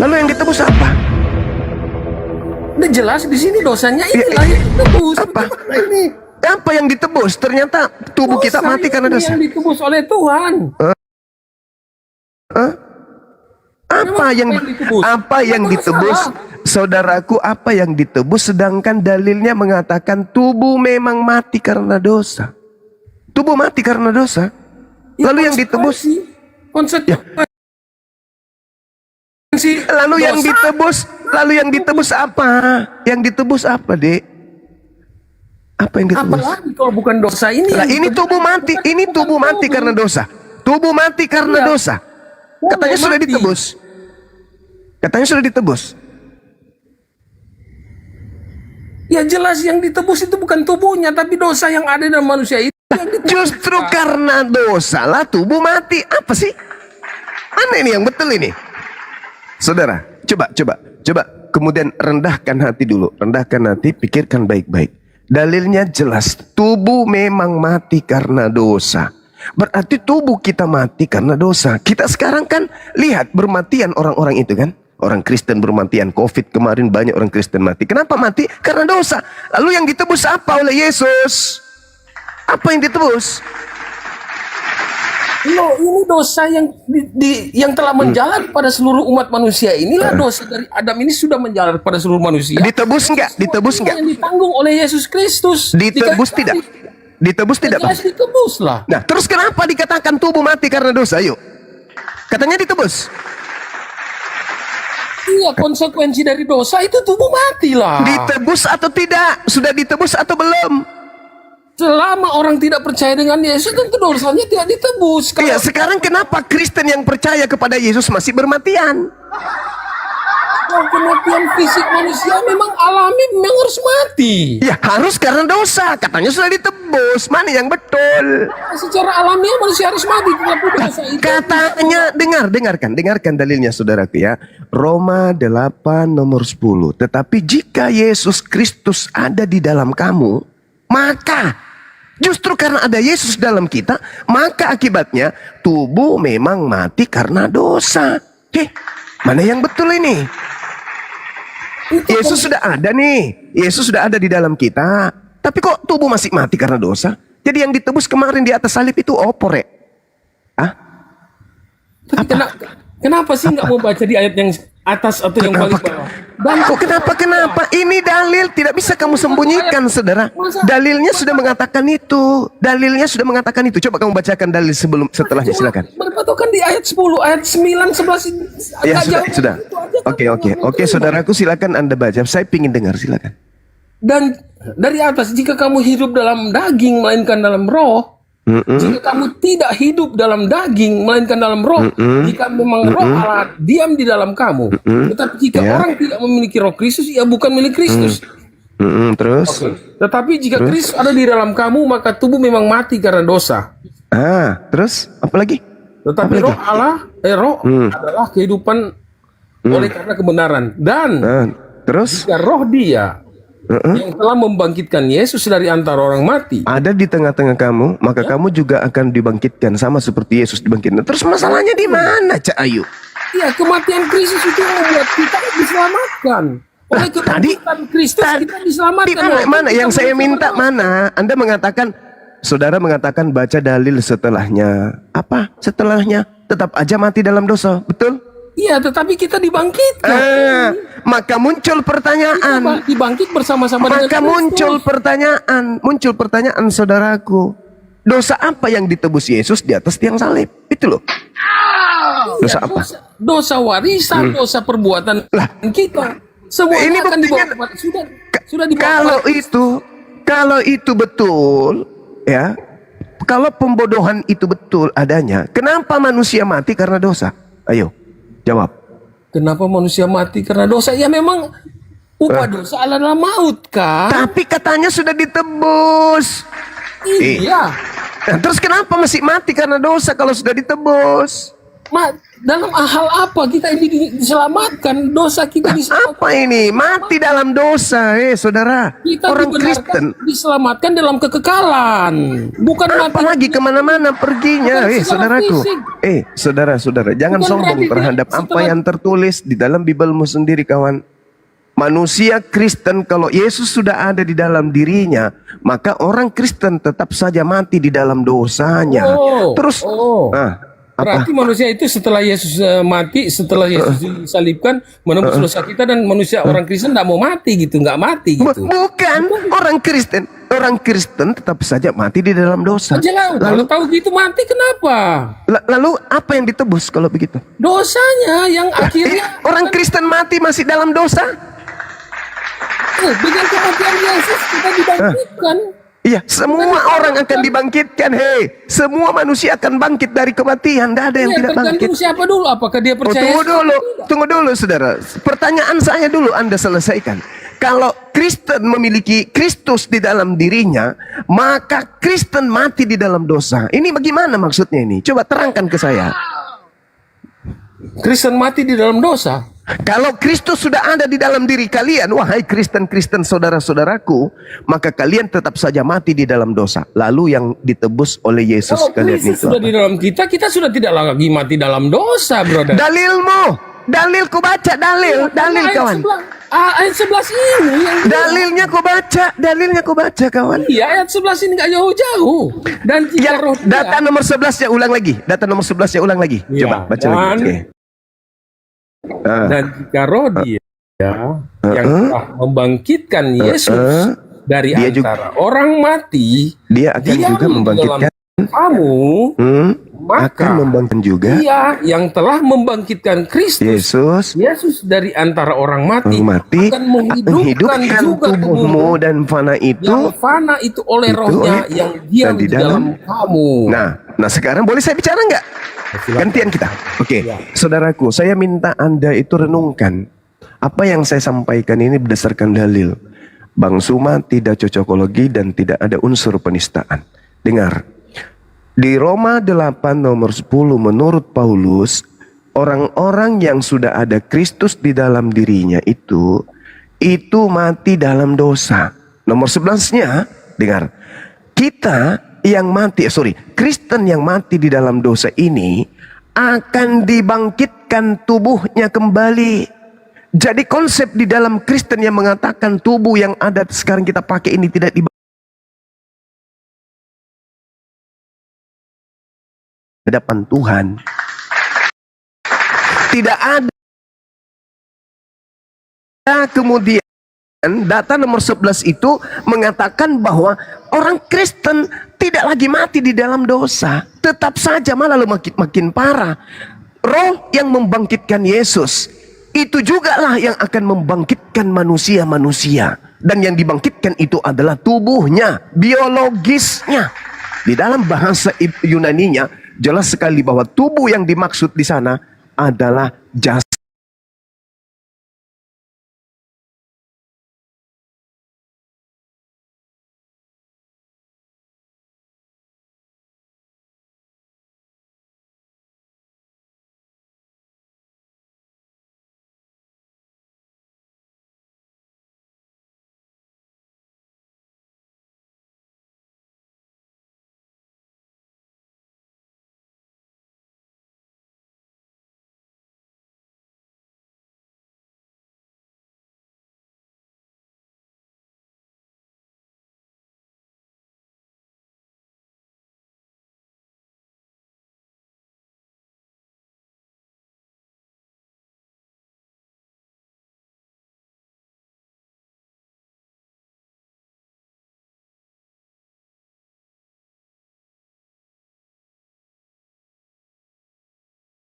Lalu yang ditebus apa? Udah jelas di sini dosanya inilah yang ditebus. Apa? Bagaimana ini? Apa yang ditebus? Ternyata tubuh kita Dosa mati karena ini dosa. yang ditebus oleh Tuhan. Apa yang ditebus? Saudaraku, apa yang ditebus? Sedangkan dalilnya mengatakan tubuh memang mati karena dosa. Tubuh mati karena dosa. Ya, Lalu yang ditebus? konsekuensi. Lalu yang ditebus apa? Yang ditebus apa, Dek? Apa yang ditebus? Apalagi kalau bukan dosa ini? Nah, ini tubuh mati. Ini tubuh mati karena dosa. Tubuh mati karena dosa. Katanya sudah ditebus. Katanya sudah ditebus. Ya jelas yang ditebus itu bukan tubuhnya, tapi dosa yang ada dalam manusia itu. Justru karena dosa lah tubuh mati. Apa sih? Mana ini yang betul ini? Saudara, coba. Kemudian rendahkan hati dulu. Rendahkan hati, pikirkan baik-baik. Dalilnya jelas. Tubuh memang mati karena dosa. Berarti tubuh kita mati karena dosa. Kita sekarang kan lihat bermatian orang-orang itu kan. Orang Kristen bermatian. Covid kemarin banyak orang Kristen mati. Kenapa mati? Karena dosa. Lalu yang ditebus apa oleh Yesus? Apa yang ditebus? Loh, ini dosa yang telah menjalar pada seluruh umat manusia. Inilah dosa dari Adam ini sudah menjalar pada seluruh manusia. Ditebus enggak? Ditebus enggak? Yang ditanggung oleh Yesus Kristus. Ditebus tidak? Ditebus tidak, Pak? Ditebus lah. Nah, terus kenapa dikatakan tubuh mati karena dosa? Yuk. Katanya ditebus. Iya, konsekuensi dari dosa itu tubuh mati lah. Ditebus atau tidak? Sudah ditebus atau belum? Selama orang tidak percaya dengan Yesus, tentu dosanya tidak ditebus. Iya, sekarang kenapa Kristen yang percaya kepada Yesus masih bermatian? Kalau kematian fisik manusia memang alami, memang harus mati. Ya, harus karena dosa. Katanya sudah ditebus. Mana yang betul? Secara alamiah manusia harus mati. Tetapi dosa itu Katanya, dengarkan dalilnya saudaraku ya. Roma 8 nomor 10. Tetapi jika Yesus Kristus ada di dalam kamu, maka justru karena ada Yesus dalam kita, maka akibatnya tubuh memang mati karena dosa. Mana yang betul ini? Yesus sudah ada nih. Yesus sudah ada di dalam kita. Tapi kok tubuh masih mati karena dosa? Jadi yang ditebus kemarin di atas salib itu opor ya? Kenapa sih nggak mau baca di ayat yang atas atau yang paling bawah? Kenapa? Ini dalil tidak bisa kamu sembunyikan, saudara. Dalilnya sudah mengatakan itu. Coba kamu bacakan dalil setelahnya, silakan. Berpatokan di ayat 10, ayat 9, 11. Ya sudah. Oke, saudaraku silakan Anda baca. Saya ingin dengar, silakan. Dan dari atas, jika kamu hidup dalam daging melainkan dalam roh, jika kamu tidak hidup dalam daging melainkan dalam roh, jika memang roh Allah diam di dalam kamu, tetapi jika orang tidak memiliki roh Kristus, ia bukan milik Kristus. Terus? Tetapi jika Kristus ada di dalam kamu, maka tubuh memang mati karena dosa. Terus apa lagi? Tetapi roh Allah, roh adalah kehidupan oleh karena kebenaran. Dan terus jika roh Dia yang telah membangkitkan Yesus dari antara orang mati ada di tengah-tengah kamu, maka kamu juga akan dibangkitkan sama seperti Yesus dibangkitkan. Terus masalahnya di mana, Cak Ayu? Ya, kematian Kristus itu membuat kita diselamatkan. Oleh kebangkitan Kristus kita diselamatkan. Di mana? Yang saya minta mana? Anda mengatakan, saudara mengatakan baca dalil setelahnya. Apa? Setelahnya tetap aja mati dalam dosa, betul? Iya, tetapi kita dibangkitkan. Maka muncul pertanyaan. Kita dibangkit bersama-sama dengan Maka muncul pertanyaan, saudaraku. Dosa apa yang ditebus Yesus di atas tiang salib? Itu loh. Dosa apa? Dosa warisan, dosa perbuatan kita. Semua ini akan dibawa sudah dibawa. Kalau itu betul, ya. Kalau pembodohan itu betul adanya, kenapa manusia mati karena dosa? Ayo. Jawab. Kenapa manusia mati karena dosa? Ya memang upah dosa adalah maut kan? Tapi katanya sudah ditebus. Iya. Nah, terus kenapa masih mati karena dosa kalau sudah ditebus? dalam hal apa kita ini diselamatkan? Dosa kita diselamatkan. Apa ini? Mati dalam dosa, saudara. Kita Orang dibenarkan, Kristen. diselamatkan dalam kekekalan, bukan mati. Apalagi kemana-mana perginya, Bukan secara saudaraku. fisik. Saudara-saudara, jangan Bukan sombong berarti terhadap apa setelah- yang tertulis di dalam Bibelmu sendiri, kawan. Manusia Kristen, kalau Yesus sudah ada di dalam dirinya, maka orang Kristen tetap saja mati di dalam dosanya. Terus, apa? Berarti manusia itu setelah Yesus mati, setelah Yesus disalibkan, menembus dosa kita, dan manusia orang Kristen tidak mau mati gitu, nggak mati gitu. Bukan orang Kristen. Orang Kristen tetap saja mati di dalam dosa. Jangan, kalau tahu gitu mati kenapa? Lalu apa yang ditebus kalau begitu? Dosanya yang akhirnya Orang Kristen mati masih dalam dosa? dengan kematian Yesus kita dibangkitkan. Iya, semua orang akan dibangkitkan. Semua manusia akan bangkit dari kematian. Tidak ada yang Ya, tidak bangkit. tergantung siapa dulu, apakah dia percaya? Tunggu dulu, saudara. Pertanyaan saya dulu Anda selesaikan. Kalau Kristen memiliki Kristus di dalam dirinya, maka Kristen mati di dalam dosa. Ini bagaimana maksudnya ini? Coba terangkan ke saya. Kristen mati di dalam dosa. Kalau Kristus sudah ada di dalam diri kalian, wahai Kristen-Kristen saudara-saudaraku, maka kalian tetap saja mati di dalam dosa. Lalu yang ditebus oleh Yesus Kalau kalian Kristus itu sudah apa? di dalam kita, kita sudah tidak lagi mati dalam dosa, brother. Dalilmu, dalilku baca, dalil kawan. Ayat 11 ini yang Dalilnya ku baca kawan. iya, ayat 11 ini gak jauh-jauh. Dan jika roh dia, Data nomor 11 ya ulang lagi. Data nomor 11 ya ulang lagi. Iya, Coba baca lagi. Oke. dan jika roh dia yang telah membangkitkan Yesus dari Dia antara orang mati, Dia akan diam juga di membangkitkan. dalam kamu, maka Akan membangkitkan juga Dia yang telah membangkitkan Kristus Yesus dari antara orang mati, mati akan menghidupkan juga tubuhmu dan fana itu. yang fana itu oleh rohnya yang diam di dalam kamu. Nah sekarang boleh saya bicara nggak? Gantian kita. Oke, saudaraku, saya minta Anda itu renungkan apa yang saya sampaikan ini berdasarkan dalil. Bang Suma tidak cocokologi dan tidak ada unsur penistaan. Dengar. Di Roma 8 nomor 10 menurut Paulus, orang-orang yang sudah ada Kristus di dalam dirinya itu mati dalam dosa. Nomor 11-nya, dengar. Kristen yang mati di dalam dosa ini akan dibangkitkan tubuhnya kembali. Jadi konsep di dalam Kristen yang mengatakan tubuh yang ada sekarang kita pakai ini tidak di hadapan Tuhan. Tidak ada kemudian data nomor 11 itu mengatakan bahwa orang Kristen tidak lagi mati di dalam dosa. Tetap saja malah makin parah. Roh yang membangkitkan Yesus itu jugalah yang akan membangkitkan manusia-manusia. Dan yang dibangkitkan itu adalah tubuhnya, biologisnya. Di dalam bahasa Yunaninya jelas sekali bahwa tubuh yang dimaksud di sana adalah jasad.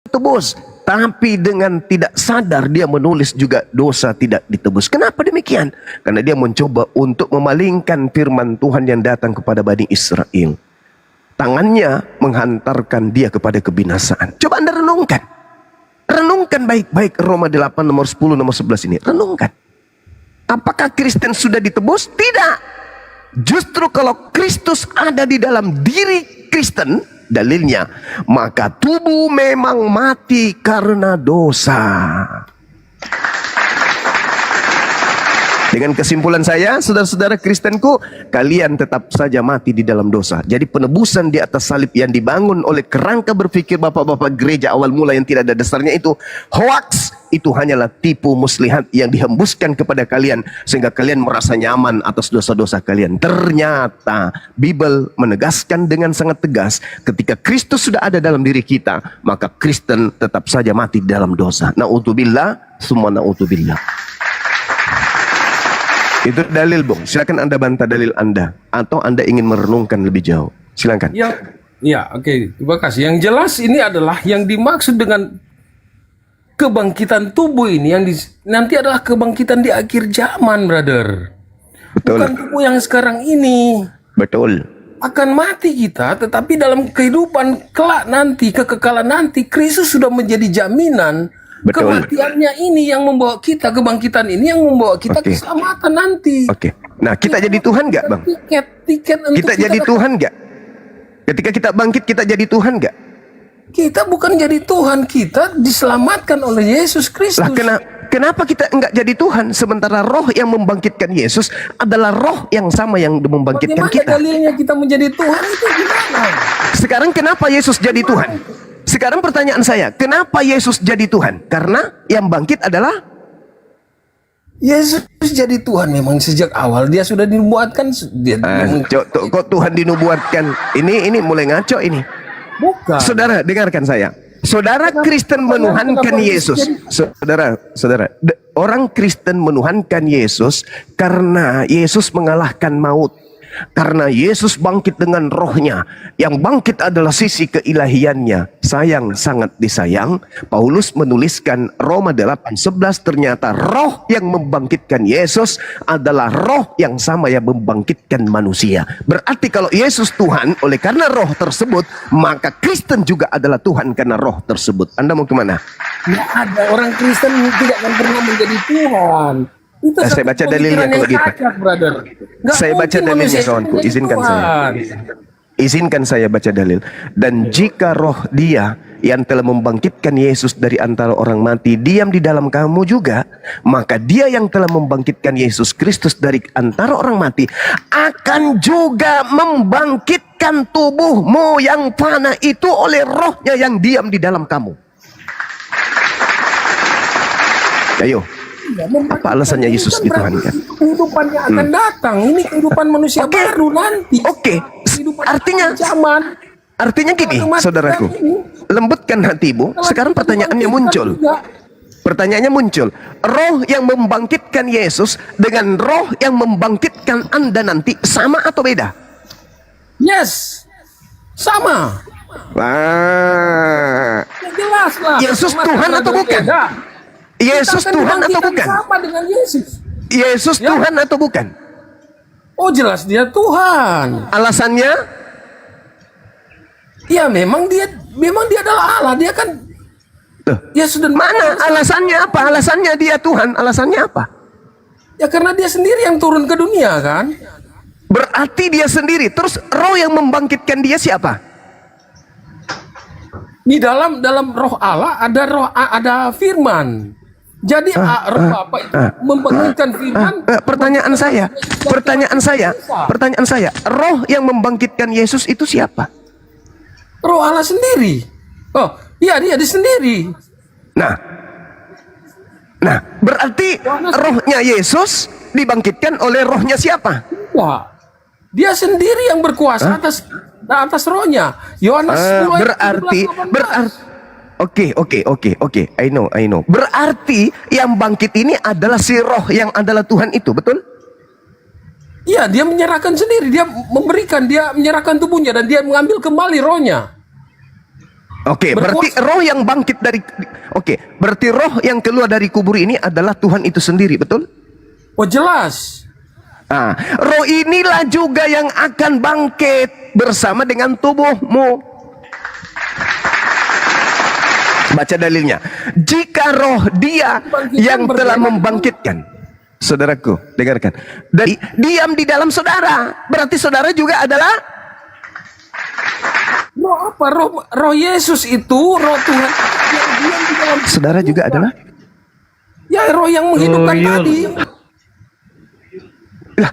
Tebus, tapi dengan tidak sadar dia menulis juga dosa tidak ditebus. Kenapa demikian? Karena dia mencoba untuk memalingkan firman Tuhan yang datang kepada Bani Israel. Tangannya menghantarkan dia kepada kebinasaan. Coba Anda renungkan. Renungkan baik-baik Roma 8 nomor 10 nomor 11 ini. Renungkan. Apakah Kristen sudah ditebus? Tidak. Justru kalau Kristus ada di dalam diri Kristen, Dalilnya, maka tubuh memang mati karena dosa. Dengan kesimpulan saya, saudara-saudara Kristenku, kalian tetap saja mati di dalam dosa. Jadi penebusan di atas salib yang dibangun oleh kerangka berpikir bapak-bapak gereja awal mula yang tidak ada dasarnya itu hoax. Itu hanyalah tipu muslihat yang dihembuskan kepada kalian sehingga kalian merasa nyaman atas dosa-dosa kalian. Ternyata Bible menegaskan dengan sangat tegas, ketika Kristus sudah ada dalam diri kita, maka Kristen tetap saja mati dalam dosa. Na'udzubillah, summa na'udzubillah. Itu dalil, Bung. Silakan Anda bantah dalil Anda, atau Anda ingin merenungkan lebih jauh. Silakan. Ya, oke. Terima kasih. Yang jelas ini adalah yang dimaksud dengan kebangkitan tubuh ini nanti adalah kebangkitan di akhir zaman, brother. Betul. Bukan tubuh yang sekarang ini. Betul. Akan mati kita, tetapi dalam kehidupan kelak nanti, kekekalan nanti, Kristus sudah menjadi jaminan. Betul. Kematiannya ini yang membawa kita, kebangkitan ini yang membawa kita keselamatan nanti. Oke. Nah, kita jadi Tuhan nggak, Bang? Tiket untuk Kita jadi Tuhan nggak? Ketika kita bangkit, kita jadi Tuhan nggak? Kita bukan jadi Tuhan, kita diselamatkan oleh Yesus Kristus. Lah, kenapa kita enggak jadi Tuhan sementara roh yang membangkitkan Yesus adalah roh yang sama yang membangkitkan Bagaimana kita? dalilnya kita menjadi Tuhan itu gimana? Sekarang kenapa Yesus jadi Tuhan? Sekarang pertanyaan saya, kenapa Yesus jadi Tuhan? Karena yang bangkit adalah Yesus jadi Tuhan memang sejak awal dia sudah dinubuatkan. Kok Tuhan dinubuatkan? Ini mulai ngaco ini. Bukan. Saudara, dengarkan saya. Saudara Kristen menuhankan Yesus. Saudara, orang Kristen menuhankan Yesus karena Yesus mengalahkan maut. Karena Yesus bangkit dengan rohnya. Yang bangkit adalah sisi keilahiannya. Sayang, sangat disayang. Paulus menuliskan Roma 8:11, ternyata roh yang membangkitkan Yesus adalah roh yang sama yang membangkitkan manusia. Berarti kalau Yesus Tuhan, oleh karena roh tersebut, maka Kristen juga adalah Tuhan karena roh tersebut. Anda mau kemana? Nggak ada orang Kristen yang tidak akan pernah menjadi Tuhan. Itu Saya baca dalilnya kalau gitu. Saya baca dalilnya, kawanku. Izinkan saya. Izinkan saya baca dalil. Dan jika roh Dia yang telah membangkitkan Yesus dari antara orang mati diam di dalam kamu juga, maka Dia yang telah membangkitkan Yesus Kristus dari antara orang mati akan juga membangkitkan tubuhmu yang fana itu oleh rohnya yang diam di dalam kamu. Ayo. Apa alasannya Yesus dituhankan? Kehidupannya akan datang. Ini kehidupan manusia baru nanti. Artinya gini, saudaraku, lembutkan hatimu. Sekarang pertanyaannya muncul. Pertanyaannya muncul. Roh yang membangkitkan Yesus dengan roh yang membangkitkan Anda nanti sama atau beda? Yes, sama. Wah. Jelas lah. Yesus Tuhan atau bukan? Yesus Tuhan atau bukan? Sama dengan Yesus. Yesus Tuhan atau bukan? Oh, jelas dia Tuhan. Alasannya? Ya memang dia adalah Allah. Dia kan dia sudah mana alasannya apa? Alasannya dia Tuhan. Alasannya apa? Ya karena dia sendiri yang turun ke dunia kan. Berarti dia sendiri. Terus roh yang membangkitkan dia siapa? Di dalam roh Allah ada firman. Jadi roh Bapa itu membangkitkan firman. Pertanyaan saya, roh yang membangkitkan Yesus itu siapa? Roh Allah sendiri. Oh, iya dia sendiri. Nah, berarti rohnya Yesus dibangkitkan oleh rohnya siapa? Wah, dia sendiri yang berkuasa atas rohnya. Yohanes Oke. I know. Berarti yang bangkit ini adalah si roh yang adalah Tuhan itu, betul? Iya, dia menyerahkan sendiri, dia menyerahkan tubuhnya dan dia mengambil kembali rohnya. Oke, berarti roh yang bangkit dari berarti roh yang keluar dari kubur ini adalah Tuhan itu sendiri, betul? Oh, jelas. Roh inilah juga yang akan bangkit bersama dengan tubuhmu. Baca dalilnya. Jika roh Dia yang telah membangkitkan, saudaraku, dengarkan. Diam di dalam saudara, berarti saudara juga adalah Roh apa? Roh Yesus itu roh Tuhan yang diam di dalam Saudara juga adalah? ya roh yang menghidupkan Tuyul. tadi. Lah,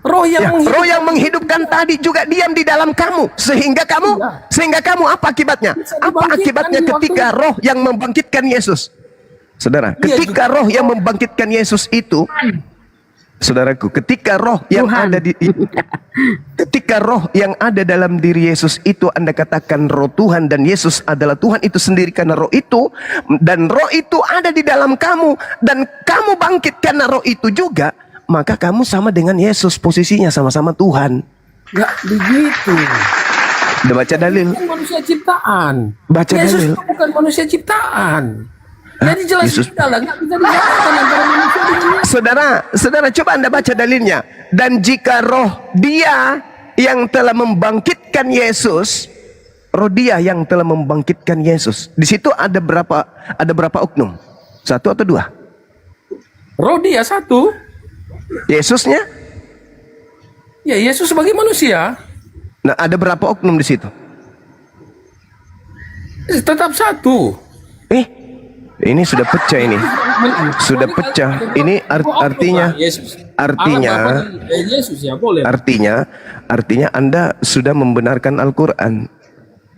Roh yang ya, menghidupkan roh yang menghidupkan tadi juga diam di dalam kamu. Sehingga kamu apa akibatnya? Apa dibangkitkan akibatnya di waktu ketika roh yang membangkitkan Yesus? Saudara, Dia ketika juga- roh yang membangkitkan Yesus itu, saudaraku, ketika roh yang ketika roh yang ada dalam diri Yesus itu Anda katakan roh Tuhan dan Yesus adalah Tuhan itu sendiri karena roh itu, dan roh itu ada di dalam kamu dan kamu bangkit karena roh itu juga, maka kamu sama dengan Yesus, posisinya sama-sama Tuhan. nggak begitu. Udah baca dalil? Bukan manusia ciptaan. Baca Yesus dalil. itu bukan manusia ciptaan. Jadi jelas Yesus- kita lah, nggak bisa disamakan antara manusia dengan Yesus. Saudara, coba Anda baca dalilnya. Dan jika roh dia yang telah membangkitkan Yesus, roh dia yang telah membangkitkan Yesus. Di situ ada berapa oknum? 1 atau 2? Roh dia satu. Yesusnya? Ya Yesus sebagai manusia Nah, ada berapa oknum di situ? tetap satu. Ini sudah pecah ini. Sudah pecah. Ini artinya Yesus. artinya- Allah Bapa dan Yesus ya boleh. Artinya Anda sudah membenarkan Al-Quran.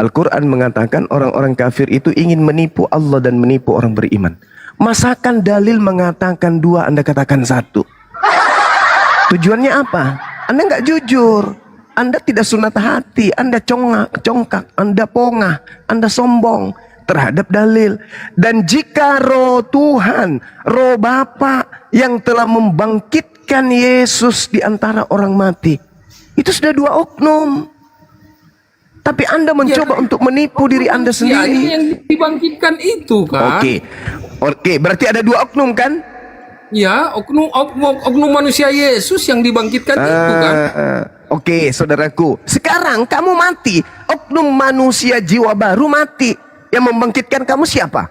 Al-Quran mengatakan orang-orang kafir itu ingin menipu Allah dan menipu orang beriman. Masakan dalil mengatakan 2, Anda katakan 1. Tujuannya apa? Anda nggak jujur. Anda tidak sunat hati. Anda congkak. Anda pongah. Anda sombong terhadap dalil. Dan jika roh Tuhan, roh Bapa yang telah membangkitkan Yesus di antara orang mati, itu sudah 2 oknum. Tapi Anda mencoba untuk menipu diri Anda Ya, ini sendiri. yang dibangkitkan itu kan. Oke, berarti ada 2 oknum kan? Ya, oknum manusia Yesus yang dibangkitkan itu kan. Oke, saudaraku. Sekarang kamu mati. Oknum manusia jiwa baru mati. Yang membangkitkan kamu siapa?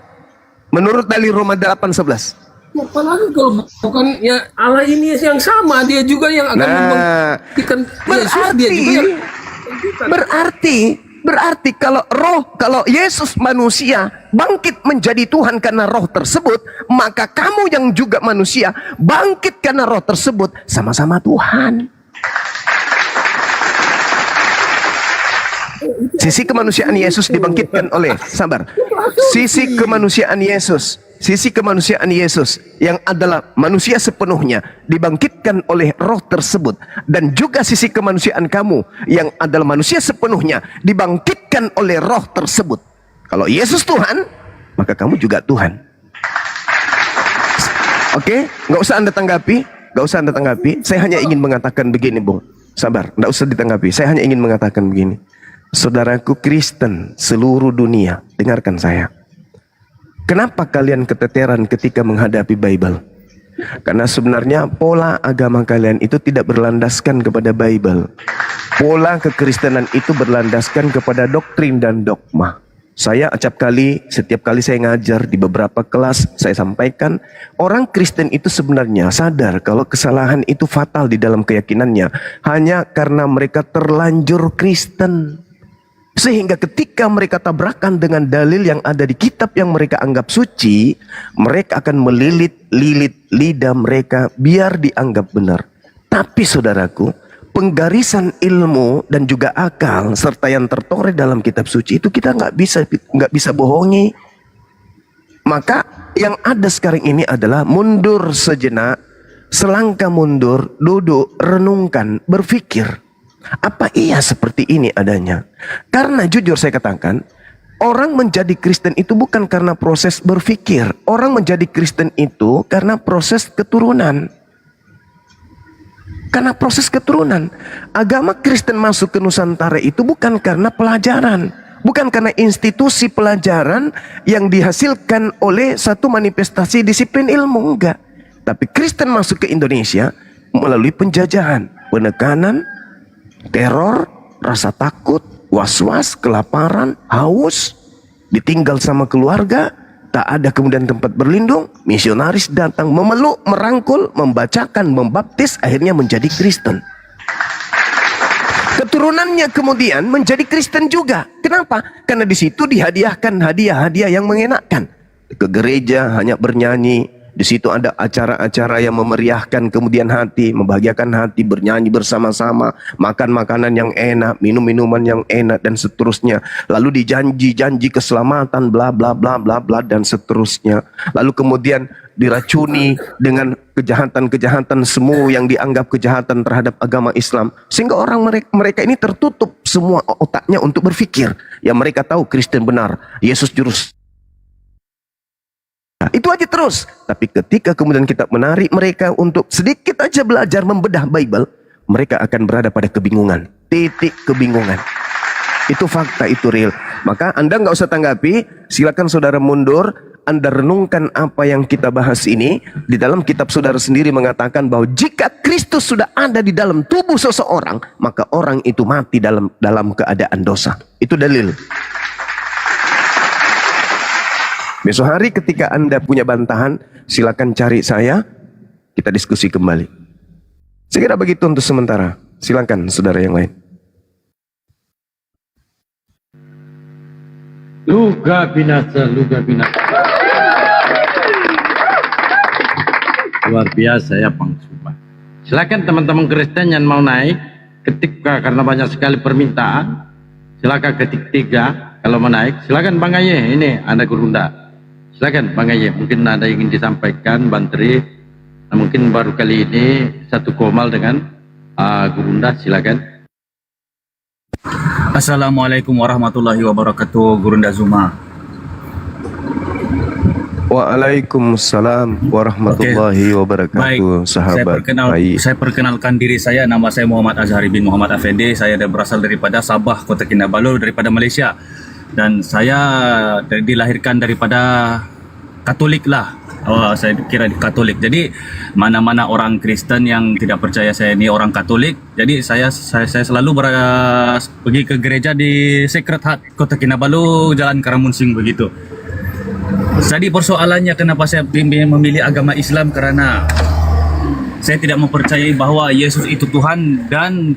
Menurut dalil Roma 8:11. Apalagi kalau bukan ya Allah ini yang sama, dia juga yang akan membangkitkan Yesus, dia juga yang Berarti kalau Yesus manusia bangkit menjadi Tuhan karena roh tersebut, maka kamu yang juga manusia bangkit karena roh tersebut, sama-sama Tuhan. Sisi kemanusiaan Yesus dibangkitkan oleh sisi kemanusiaan Yesus yang adalah manusia sepenuhnya dibangkitkan oleh roh tersebut, dan juga sisi kemanusiaan kamu yang adalah manusia sepenuhnya dibangkitkan oleh roh tersebut. Kalau Yesus Tuhan, maka kamu juga Tuhan. Oke, nggak usah Anda tanggapi. Saya hanya ingin mengatakan begini, Bung. Sabar, nggak usah ditanggapi. Saya hanya ingin mengatakan begini. Saudaraku Kristen seluruh dunia, dengarkan saya. Kenapa kalian keteteran ketika menghadapi Bible? Karena sebenarnya pola agama kalian itu tidak berlandaskan kepada Bible. Pola kekristenan itu berlandaskan kepada doktrin dan dogma. Setiap kali saya ngajar di beberapa kelas, saya sampaikan, orang Kristen itu sebenarnya sadar kalau kesalahan itu fatal di dalam keyakinannya, hanya karena mereka terlanjur Kristen. Sehingga ketika mereka tabrakan dengan dalil yang ada di kitab yang mereka anggap suci, mereka akan melilit lidah mereka biar dianggap benar. Tapi saudaraku, penggarisan ilmu dan juga akal serta yang tertoreh dalam kitab suci itu kita nggak bisa bohongi. Maka yang ada sekarang ini adalah mundur sejenak, selangkah mundur, duduk, renungkan, berpikir. Apa iya seperti ini adanya? Karena jujur saya katakan, orang menjadi Kristen itu bukan karena proses berpikir. Orang menjadi Kristen itu karena proses keturunan. Karena proses keturunan. Agama Kristen masuk ke Nusantara itu bukan karena pelajaran. Bukan karena institusi pelajaran yang dihasilkan oleh satu manifestasi disiplin ilmu. Enggak. Tapi Kristen masuk ke Indonesia melalui penjajahan, penekanan, teror, rasa takut, was-was, kelaparan, haus, ditinggal sama keluarga, tak ada kemudian tempat berlindung. Misionaris datang memeluk, merangkul, membacakan, membaptis, akhirnya menjadi Kristen. Keturunannya kemudian menjadi Kristen juga. Kenapa? Karena di situ dihadiahkan hadiah-hadiah yang mengenakkan. Ke gereja hanya bernyanyi. Di situ ada acara-acara yang memeriahkan kemudian hati, membahagiakan hati, bernyanyi bersama-sama, makan makanan yang enak, minum minuman yang enak dan seterusnya. Lalu dijanji-janji keselamatan, bla bla bla bla bla dan seterusnya. Lalu kemudian diracuni dengan kejahatan-kejahatan semu yang dianggap kejahatan terhadap agama Islam. Sehingga orang mereka ini tertutup semua otaknya untuk berpikir. Ya mereka tahu Kristen benar, Yesus jurus. Nah, itu aja terus. Tapi ketika kemudian kita menarik mereka untuk sedikit aja belajar membedah Bible, mereka akan berada pada kebingungan. Titik kebingungan. Itu fakta, itu real. Maka Anda nggak usah tanggapi, silakan saudara mundur. Anda renungkan apa yang kita bahas ini. Di dalam kitab saudara sendiri mengatakan bahwa jika Kristus sudah ada di dalam tubuh seseorang, maka orang itu mati dalam keadaan dosa. Itu dalil. Besok hari ketika Anda punya bantahan, silakan cari saya, kita diskusi kembali. Saya kira begitu untuk sementara. Silakan saudara yang lain. Luka binasa, luka binasa. Luar biasa ya Bang Sumpah. Silakan teman-teman Kristen yang mau naik, ketika karena banyak sekali permintaan, silakan ketik 3 kalau mau naik. Silakan Bang Aye, ini ada Gurunda. Silakan Bang Aye, mungkin ada yang ingin disampaikan Bang Tri. Nah, mungkin baru kali ini satu komal dengan Gurunda, silakan. Assalamualaikum warahmatullahi wabarakatuh, Gurunda Zuma. Waalaikumsalam warahmatullahi wabarakatuh. Baik, Sahabat saya perkenalkan diri saya. Nama saya Muhammad Azhari bin Muhammad Afendi. Saya berasal daripada Sabah, Kota Kinabalu, daripada Malaysia. Dan saya dilahirkan daripada Katolik lah. Saya kira Katolik. Jadi mana-mana orang Kristen yang tidak percaya saya ini orang Katolik. Jadi saya selalu pergi ke gereja di Sacred Heart, Kota Kinabalu, Jalan Karamunsing begitu. Jadi persoalannya kenapa saya memilih agama Islam, karena saya tidak mempercayai bahwa Yesus itu Tuhan dan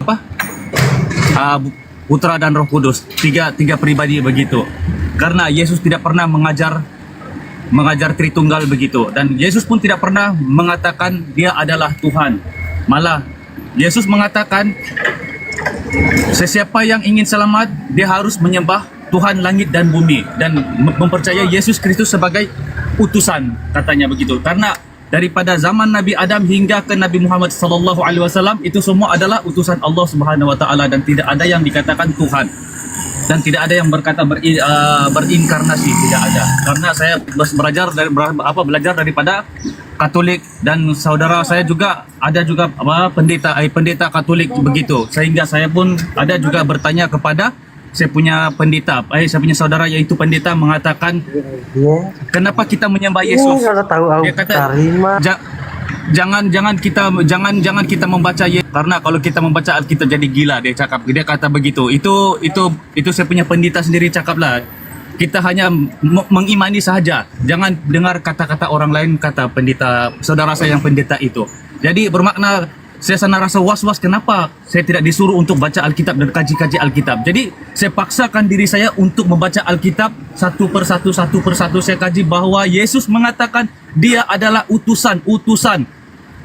Putra dan Roh Kudus, tiga pribadi begitu. Karena Yesus tidak pernah mengajar Tritunggal begitu, dan Yesus pun tidak pernah mengatakan dia adalah Tuhan. Malah Yesus mengatakan sesiapa yang ingin selamat dia harus menyembah Tuhan langit dan bumi dan mempercayai Yesus Kristus sebagai utusan, katanya begitu. Karena daripada zaman Nabi Adam hingga ke Nabi Muhammad SAW itu semua adalah utusan Allah Subhanahu Wa Taala, dan tidak ada yang dikatakan Tuhan, dan tidak ada yang berkata berinkarnasi, tidak ada. Karena saya belajar daripada Katolik, dan saudara saya juga ada juga pendeta Katolik begitu, sehingga saya pun ada juga bertanya kepada saya punya saudara yaitu pendeta, mengatakan kenapa kita menyembah Yesus. Dia kata jangan kita membaca Yesus, karena kalau kita membaca Alkitab jadi gila, dia kata begitu. Itu saya punya pendeta sendiri cakap lah. Kita hanya mengimani saja, jangan dengar kata-kata orang lain, kata pendeta saudara saya yang pendeta itu. Jadi bermakna saya sana rasa was-was, kenapa saya tidak disuruh untuk baca Alkitab dan kaji-kaji Alkitab. Jadi saya paksakan diri saya untuk membaca Alkitab satu persatu saya kaji bahwa Yesus mengatakan dia adalah utusan.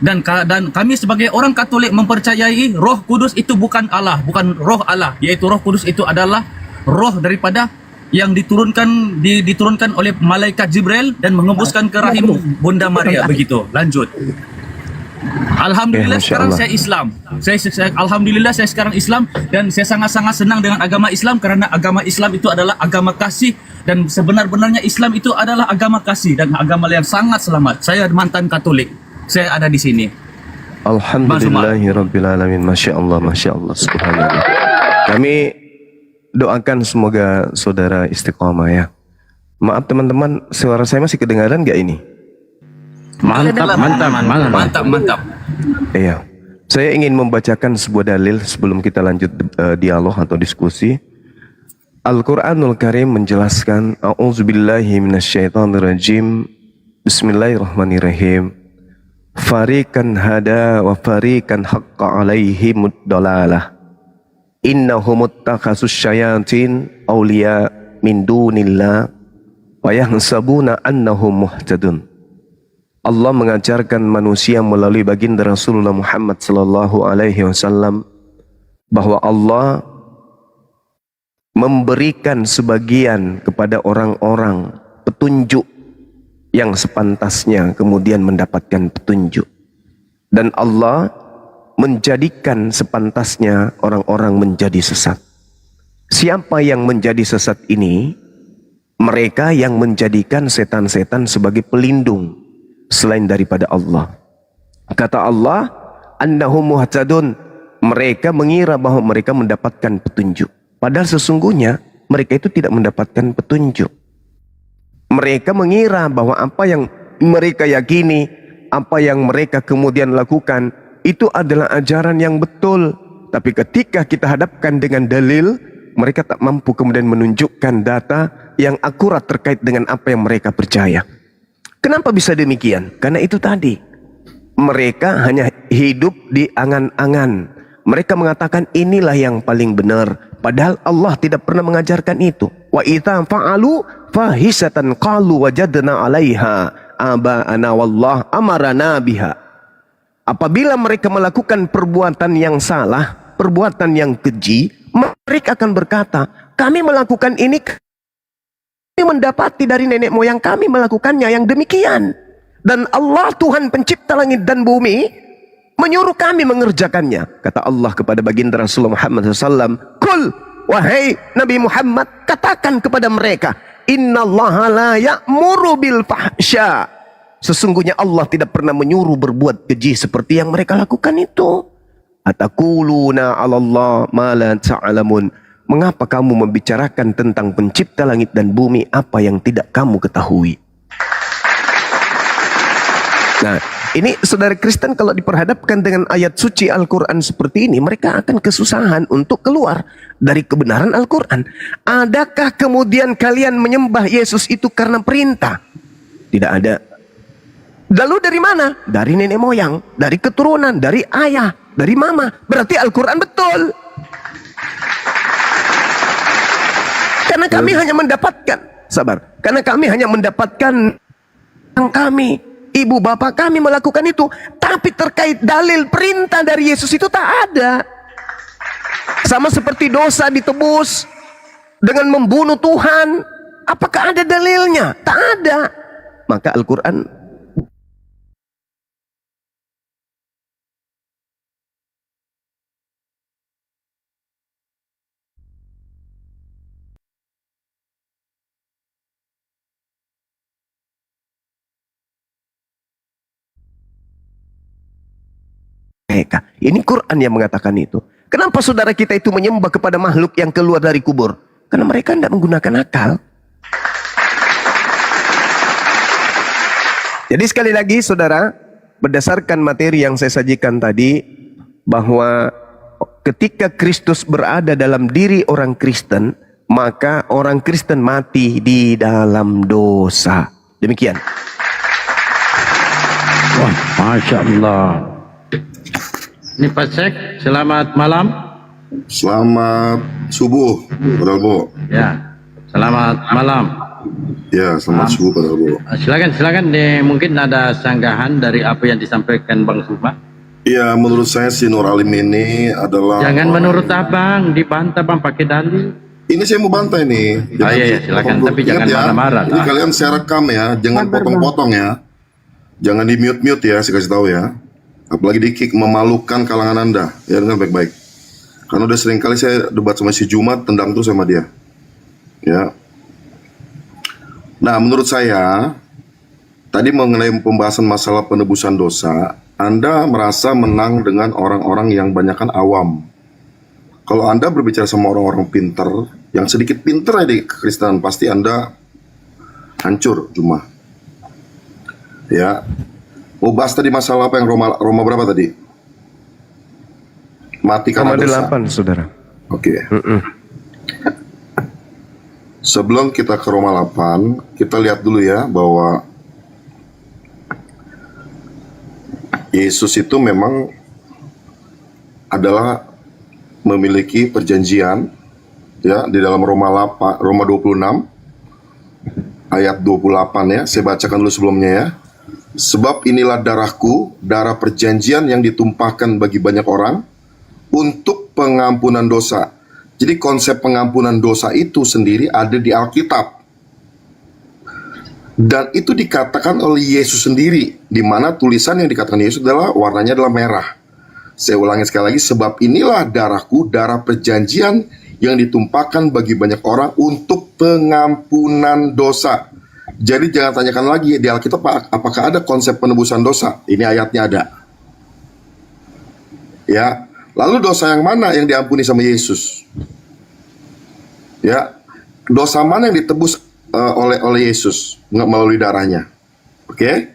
Dan kami sebagai orang Katolik mempercayai Roh Kudus itu bukan Allah, bukan roh Allah, yaitu Roh Kudus itu adalah roh daripada yang diturunkan oleh malaikat Jibril dan mengembuskan ke rahim Bunda Maria begitu. Lanjut. Alhamdulillah sekarang saya Islam. Alhamdulillah saya sekarang Islam, dan saya sangat-sangat senang dengan agama Islam, karena agama Islam itu adalah agama kasih, dan sebenar-benarnya Islam itu adalah agama kasih dan agama yang sangat selamat. Saya mantan Katolik. Saya ada di sini. Alhamdulillahirrabbilalamin. Masya Allah, subhanallah. Kami doakan semoga saudara istiqomah ya. Maaf teman-teman, suara saya masih kedengaran gak ini? Mantap. Iya. Saya ingin membacakan sebuah dalil sebelum kita lanjut dialog atau diskusi. Al-Quranul Karim menjelaskan, A'udzubillahi minasyaitonirrajim. Bismillahirrahmanirrahim. Fariqan hada wa fariqan haqqa alaihimud dalalah. innahumuttakhasus syayatin awliya min dunillah wa yahsabuna annahum muhtadun. Allah mengajarkan manusia melalui baginda Rasulullah Muhammad sallallahu alaihi wasallam bahwa Allah memberikan sebagian kepada orang-orang petunjuk yang sepantasnya kemudian mendapatkan petunjuk, dan Allah menjadikan sepantasnya orang-orang menjadi sesat. Siapa yang menjadi sesat ini? Mereka yang menjadikan setan-setan sebagai pelindung selain daripada Allah. Kata Allah, annahum muhtadun, mereka mengira bahwa mereka mendapatkan petunjuk, padahal sesungguhnya mereka itu tidak mendapatkan petunjuk. Mereka mengira bahwa apa yang mereka yakini, apa yang mereka kemudian lakukan, itu adalah ajaran yang betul. Tapi ketika kita hadapkan dengan dalil, mereka tak mampu kemudian menunjukkan data yang akurat terkait dengan apa yang mereka percaya. Kenapa bisa demikian? Karena itu tadi, mereka hanya hidup di angan-angan. Mereka mengatakan inilah yang paling benar, padahal Allah tidak pernah mengajarkan itu. Wa idza fa'alu fahisatan qalu wajadna 'alaiha aba'ana wallah amarana biha. Apabila mereka melakukan perbuatan yang salah, perbuatan yang keji, mereka akan berkata, kami melakukan ini, kami mendapati dari nenek moyang kami melakukannya yang demikian. Dan Allah Tuhan pencipta langit dan bumi menyuruh kami mengerjakannya. Kata Allah kepada baginda Rasulullah Muhammad SAW, Kul, wahai Nabi Muhammad, katakan kepada mereka, Innallaha la ya'muru bil fahsya. Sesungguhnya Allah tidak pernah menyuruh berbuat keji seperti yang mereka lakukan itu. Ataquluna 'alallah ma la ta'lamun. Mengapa kamu membicarakan tentang pencipta langit dan bumi apa yang tidak kamu ketahui? Nah, ini saudara Kristen kalau diperhadapkan dengan ayat suci Al-Quran seperti ini, mereka akan kesusahan untuk keluar dari kebenaran Al-Quran. Adakah kemudian kalian menyembah Yesus itu karena perintah? Tidak ada. Lalu dari mana? Dari nenek moyang, dari keturunan, dari ayah, dari mama. Berarti Al-Quran betul. Karena kami hanya mendapatkan, karena kami hanya mendapatkan yang kami, ibu bapak kami melakukan itu, tapi terkait dalil perintah dari Yesus itu tak ada. Sama seperti dosa ditebus dengan membunuh Tuhan, apakah ada dalilnya? Tak ada. Maka Al-Quran mereka. Ini Quran yang mengatakan itu. Kenapa saudara kita itu menyembah kepada makhluk yang keluar dari kubur? Karena mereka tidak menggunakan akal. Jadi sekali lagi saudara, berdasarkan materi yang saya sajikan tadi, bahwa ketika Kristus berada dalam diri orang Kristen, maka orang Kristen mati di dalam dosa. Demikian. Wah, Masya Allah. Ini Pak Sek, selamat malam. Selamat subuh, Pak Dalbo. Ya, selamat malam. Ya, selamat subuh, Pak Dalbo. Silakan mungkin ada sanggahan dari apa yang disampaikan Bang Suba. Ya, menurut saya si Nur Alim ini adalah... Jangan menurut abang, dibantah bang pakai dalil. Ini saya mau bantai nih. Iya, silakan, tapi jangan marah-marah. Ini kalian saya rekam ya, jangan potong-potong ya. Jangan di mute-mute ya, saya kasih tahu ya. Apalagi di kick, memalukan kalangan Anda. Ya, dengan baik-baik. Karena udah sering kali saya debat sama si Jumat, tendang tuh sama dia. Ya. Nah, menurut saya, tadi mengenai pembahasan masalah penebusan dosa, Anda merasa menang dengan orang-orang yang banyakkan awam. Kalau Anda berbicara sama orang-orang pinter, yang sedikit pinter ya di kekristenan, pasti Anda hancur cuma. Ya. Mau bahas tadi masalah apa yang Roma berapa tadi? Mati karena dosa. Roma 8, saudara. Oke. Sebelum kita ke Roma 8, kita lihat dulu ya bahwa Yesus itu memang adalah memiliki perjanjian ya di dalam Roma 26 ayat 28 ya. Saya bacakan dulu sebelumnya ya. Sebab inilah darahku, darah perjanjian yang ditumpahkan bagi banyak orang untuk pengampunan dosa. Jadi konsep pengampunan dosa itu sendiri ada di Alkitab. Dan itu dikatakan oleh Yesus sendiri, di mana tulisan yang dikatakan Yesus adalah warnanya adalah merah. Saya ulangi sekali lagi, sebab inilah darahku, darah perjanjian yang ditumpahkan bagi banyak orang untuk pengampunan dosa. Jadi jangan tanyakan lagi di Alkitab apakah ada konsep penebusan dosa. Ini ayatnya ada. Ya, lalu dosa yang mana yang diampuni sama Yesus? Ya, dosa mana yang ditebus oleh Yesus melalui darahnya? Oke?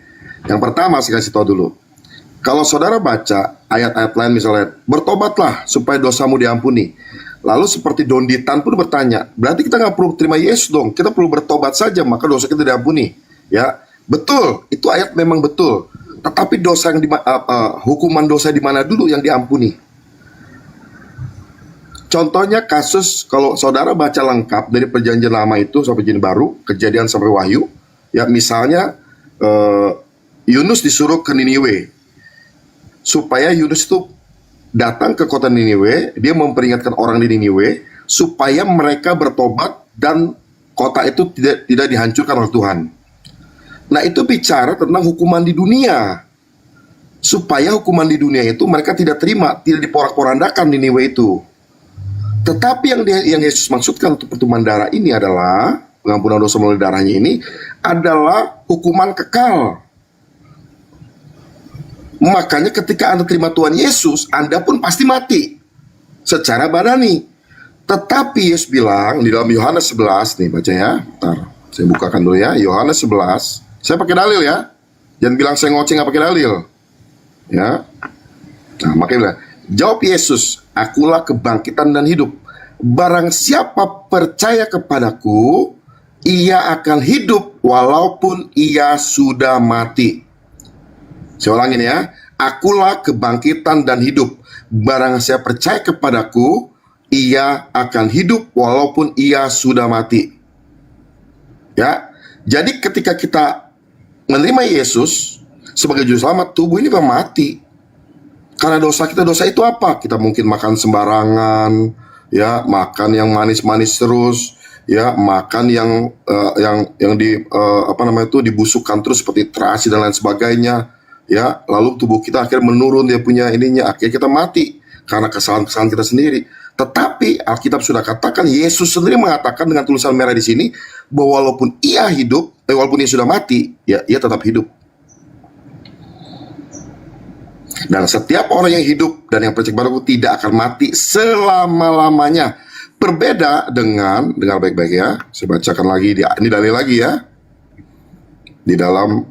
Yang pertama saya kasih tahu dulu. Kalau saudara baca ayat-ayat lain misalnya, bertobatlah supaya dosamu diampuni. Lalu seperti Donditan pun bertanya, berarti kita nggak perlu terima Yesus dong, kita perlu bertobat saja maka dosa kita diampuni. Ya, betul, itu ayat memang betul. Tetapi dosa yang hukuman dosa di mana dulu yang diampuni? Contohnya kasus kalau saudara baca lengkap dari perjanjian lama itu sampai perjanjian baru, kejadian sampai wahyu, ya misalnya Yunus disuruh ke Niniwe supaya Yunus itu datang ke kota Niniwe, dia memperingatkan orang di Niniwe supaya mereka bertobat dan kota itu tidak dihancurkan oleh Tuhan. Nah, itu bicara tentang hukuman di dunia. Supaya hukuman di dunia itu mereka tidak terima, tidak diporak-porandakan Niniwe itu. Tetapi yang Yesus maksudkan untuk pertumpahan darah ini adalah pengampunan dosa melalui darahnya ini adalah hukuman kekal. Makanya ketika Anda terima Tuhan Yesus, Anda pun pasti mati secara badani. Tetapi Yesus bilang di dalam Yohanes 11 nih, baca ya. Bentar, saya bukakan dulu ya. Yohanes 11. Saya pakai dalil ya. Jangan bilang saya ngoceh nggak pakai dalil. Ya. Nah, makanya bilang, jawab Yesus, akulah kebangkitan dan hidup. Barang siapa percaya kepadaku, ia akan hidup walaupun ia sudah mati. Saya ulangin ya, akulah kebangkitan dan hidup. Barang saya percaya kepadaku, ia akan hidup walaupun ia sudah mati. Ya, jadi ketika kita menerima Yesus sebagai juru selamat, tubuh ini memang mati. Karena dosa kita, dosa itu apa? Kita mungkin makan sembarangan, ya, makan yang manis-manis terus, ya, makan yang dibusukkan terus seperti terasi dan lain sebagainya. Ya, lalu tubuh kita akhirnya menurun, dia punya ininya, akhirnya kita mati karena kesalahan-kesalahan kita sendiri. Tetapi Alkitab sudah katakan, Yesus sendiri mengatakan dengan tulisan merah di sini bahwa walaupun ia hidup, walaupun ia sudah mati, ya ia tetap hidup. Dan setiap orang yang hidup dan yang percaya kepadaku tidak akan mati selama-lamanya. Berbeda dengan, dengar baik-baik ya, saya bacakan lagi, ini dalil lagi ya, di dalam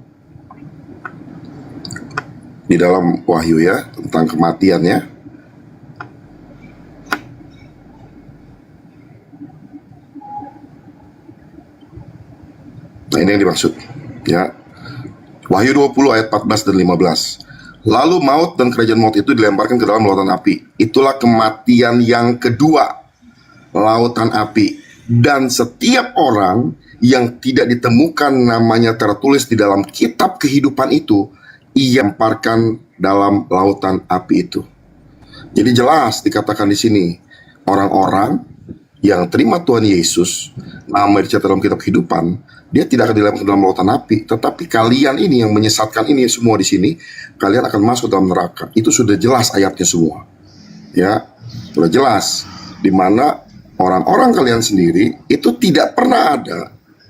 wahyu ya, tentang kematian ya. Nah, ini yang dimaksud ya. Wahyu 20 ayat 14 dan 15. Lalu maut dan kerajaan maut itu dilemparkan ke dalam lautan api. Itulah kematian yang kedua, lautan api. Dan setiap orang yang tidak ditemukan namanya tertulis di dalam kitab kehidupan itu, ia lemparkan dalam lautan api itu. Jadi jelas dikatakan di sini, orang-orang yang terima Tuhan Yesus, nama dicatat dalam kitab kehidupan, dia tidak akan dilemparkan dalam lautan api. Tetapi kalian ini yang menyesatkan ini semua di sini, kalian akan masuk dalam neraka. Itu sudah jelas ayatnya semua. Ya, sudah jelas. Di mana orang-orang kalian sendiri itu tidak pernah ada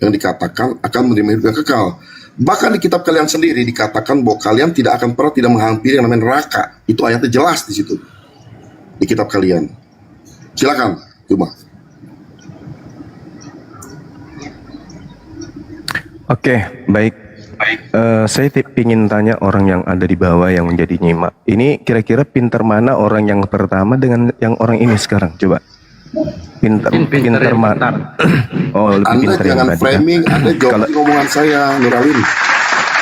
yang dikatakan akan menerima hidup yang kekal. Bahkan di kitab kalian sendiri dikatakan bahwa kalian tidak akan pernah tidak menghampiri yang namanya neraka. Itu ayatnya jelas di situ. Di kitab kalian. Silakan, cuma. Oke, baik. Saya ingin tanya orang yang ada di bawah yang menjadi nyimak. Ini kira-kira pintar mana orang yang pertama dengan yang orang ini sekarang? Coba. Pintar mana? Oh, lebih Anda pintar yang jangan tadi. framing, Anda jawab omongan saya, Nuralin.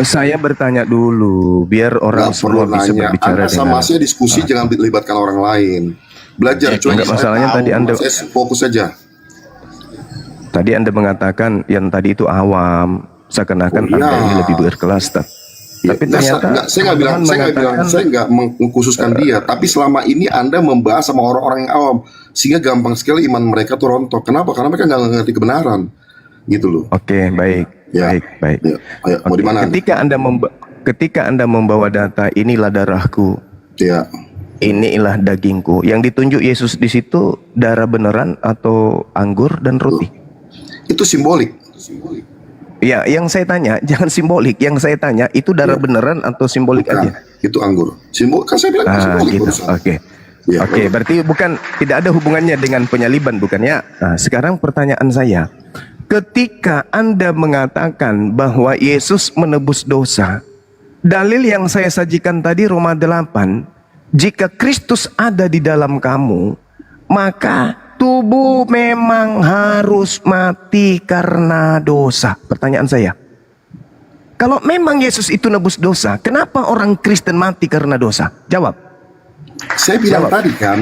Saya bertanya dulu, biar orang Nggak perlu semua bisa nanya. berbicara Anda sama dengan. saya diskusi, jangan libatkan orang lain. Belajar, coba Enggak, masalahnya tadi saya fokus saja. Tadi Anda mengatakan yang tadi itu awam, seakan-akan Oh, Anda iya. ini lebih berkelas. Ya, Tapi ternyata saya nggak mengkhususkan dia, tapi selama ini Anda membahas sama orang-orang yang awam, sehingga gampang sekali iman mereka tuh rontok. Kenapa? Karena mereka nggak ngerti kebenaran, gitu loh. Oke, baik, Ya. baik. Ya, ayo, mau Oke, di mana? ketika Anda membawa data, inilah darahku, Ya, inilah dagingku. Yang ditunjuk Yesus di situ darah beneran atau anggur dan roti? itu simbolik. Ya, yang saya tanya jangan simbolik. Yang saya tanya itu darah beneran atau simbolik Bukan, aja? itu anggur. Simbol, kan saya bilang simbolik Gitu. barusan. Oke. Ya, Oke, berarti tidak ada hubungannya dengan penyaliban, bukan ya? Nah, sekarang pertanyaan saya, ketika Anda mengatakan bahwa Yesus menebus dosa, dalil yang saya sajikan tadi Roma 8, jika Kristus ada di dalam kamu, maka tubuh memang harus mati karena dosa. Pertanyaan saya, kalau memang Yesus itu nebus dosa, kenapa orang Kristen mati karena dosa? Jawab. Saya bilang tadi kan,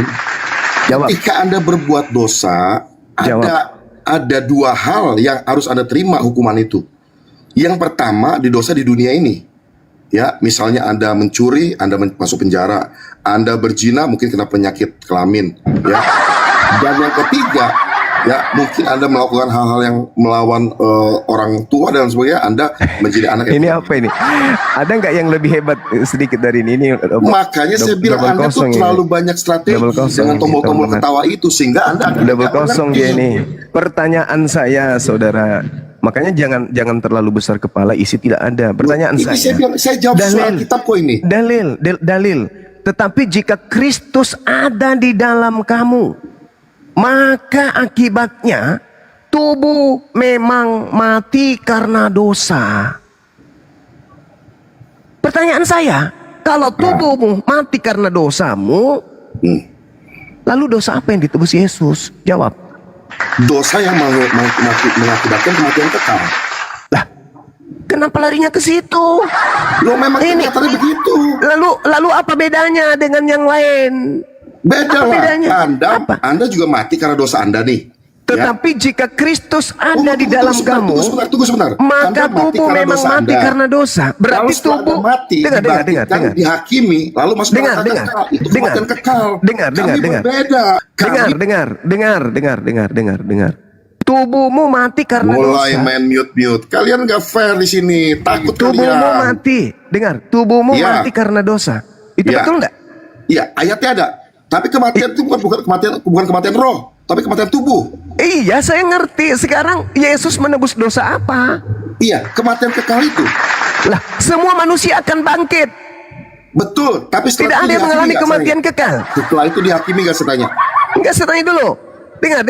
Jawab. ketika Anda berbuat dosa, ada dua hal yang harus Anda terima hukuman itu. Yang pertama, di dosa di dunia ini. Ya, misalnya Anda mencuri, Anda masuk penjara. Anda berzina, mungkin kena penyakit kelamin. Ya. Dan yang ketiga, ya mungkin Anda melakukan hal-hal yang melawan orang tua dan sebagainya. Anda menjadi anak Ini apa ini? Ada nggak yang lebih hebat sedikit dari ini? Makanya saya bilang Anda tuh terlalu banyak strategi Double kosong dengan ini, tombol-tombol teman-teman. ketawa itu, sehingga Anda akan Double tidak kosong mengerti. dia ini. Pertanyaan saya, saudara. Makanya jangan terlalu besar kepala, isi tidak ada. Pertanyaan Ini saya. saya bilang, saya jawab soal kitab kok ini. Dalil. Tetapi jika Kristus ada di dalam kamu, maka akibatnya tubuh memang mati karena dosa. Pertanyaan saya, kalau tubuhmu mati karena dosamu, lalu dosa apa yang ditebus Yesus? Jawab. Dosa yang mengakibatkan kematian kekal. Lah, kenapa larinya ke situ? Lo memang Ini. kenyataannya begitu. Lalu apa bedanya dengan yang lain? Beda Apa lah. bedanya? Apa? Anda juga mati karena dosa Anda nih. Tetapi jika Kristus ada di dalam kamu, Tunggu sebentar. maka Anda mati tubuh karena memang dosa mati Anda. karena dosa. Berarti Lalu setelah tubuh Anda mati, dengar, dibangkitkan, dihakimi, lalu masuk neraka kekal. Itu kematian kekal. Dengar. Kami berbeda. Dengar. Tubuhmu mati karena Mulai dosa. main mute. Kalian gak fair di sini. Takut Tubuhmu kalian. mati. Dengar, tubuhmu Iya. mati karena dosa. Itu Iya. betul nggak? Iya, ayatnya ada. Tapi kematian itu bukan kematian roh, tapi kematian tubuh. Iya, saya ngerti. Sekarang Yesus menebus dosa apa? Iya, kematian kekal itu. Lah, semua manusia akan bangkit. Betul, tapi Tidak setelah ada itu yang mengalami dihakimi kematian nggak, kekal. saya? Setelah itu dihakimi gak saya tanya? Enggak, saya tanya dulu. Dengar.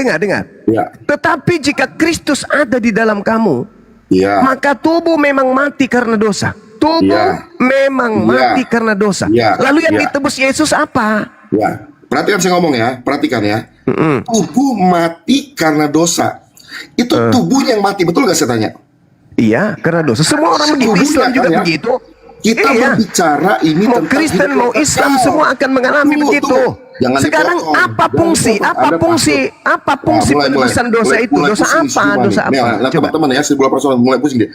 Iya. Tetapi jika Kristus ada di dalam kamu, Iya. maka tubuh memang mati karena dosa. Tubuh Iya. memang Iya. mati karena dosa. Iya. Lalu yang Iya. ditebus Yesus apa? Ya, perhatikan saya ngomong ya, perhatikan ya. Tubuh mati karena dosa. Itu tubuh yang mati, betul gak saya tanya? Iya, karena dosa. Semua orang begitu, Tubuhnya Islam juga kan ya? begitu. Kita Iya. berbicara ini Mau tentang Kristen, hidup mau yang Islam, kekal. semua akan mengalami begitu. Jangan Sekarang dipotong. apa Jangan fungsi? dipotong. Apa Anda fungsi? takut. Apa fungsi Nah, penebusan dosa itu? Dosa apa? Dosa apa? Nah, Coba. teman-teman ya, sebuah persoalan mulai pusing dia.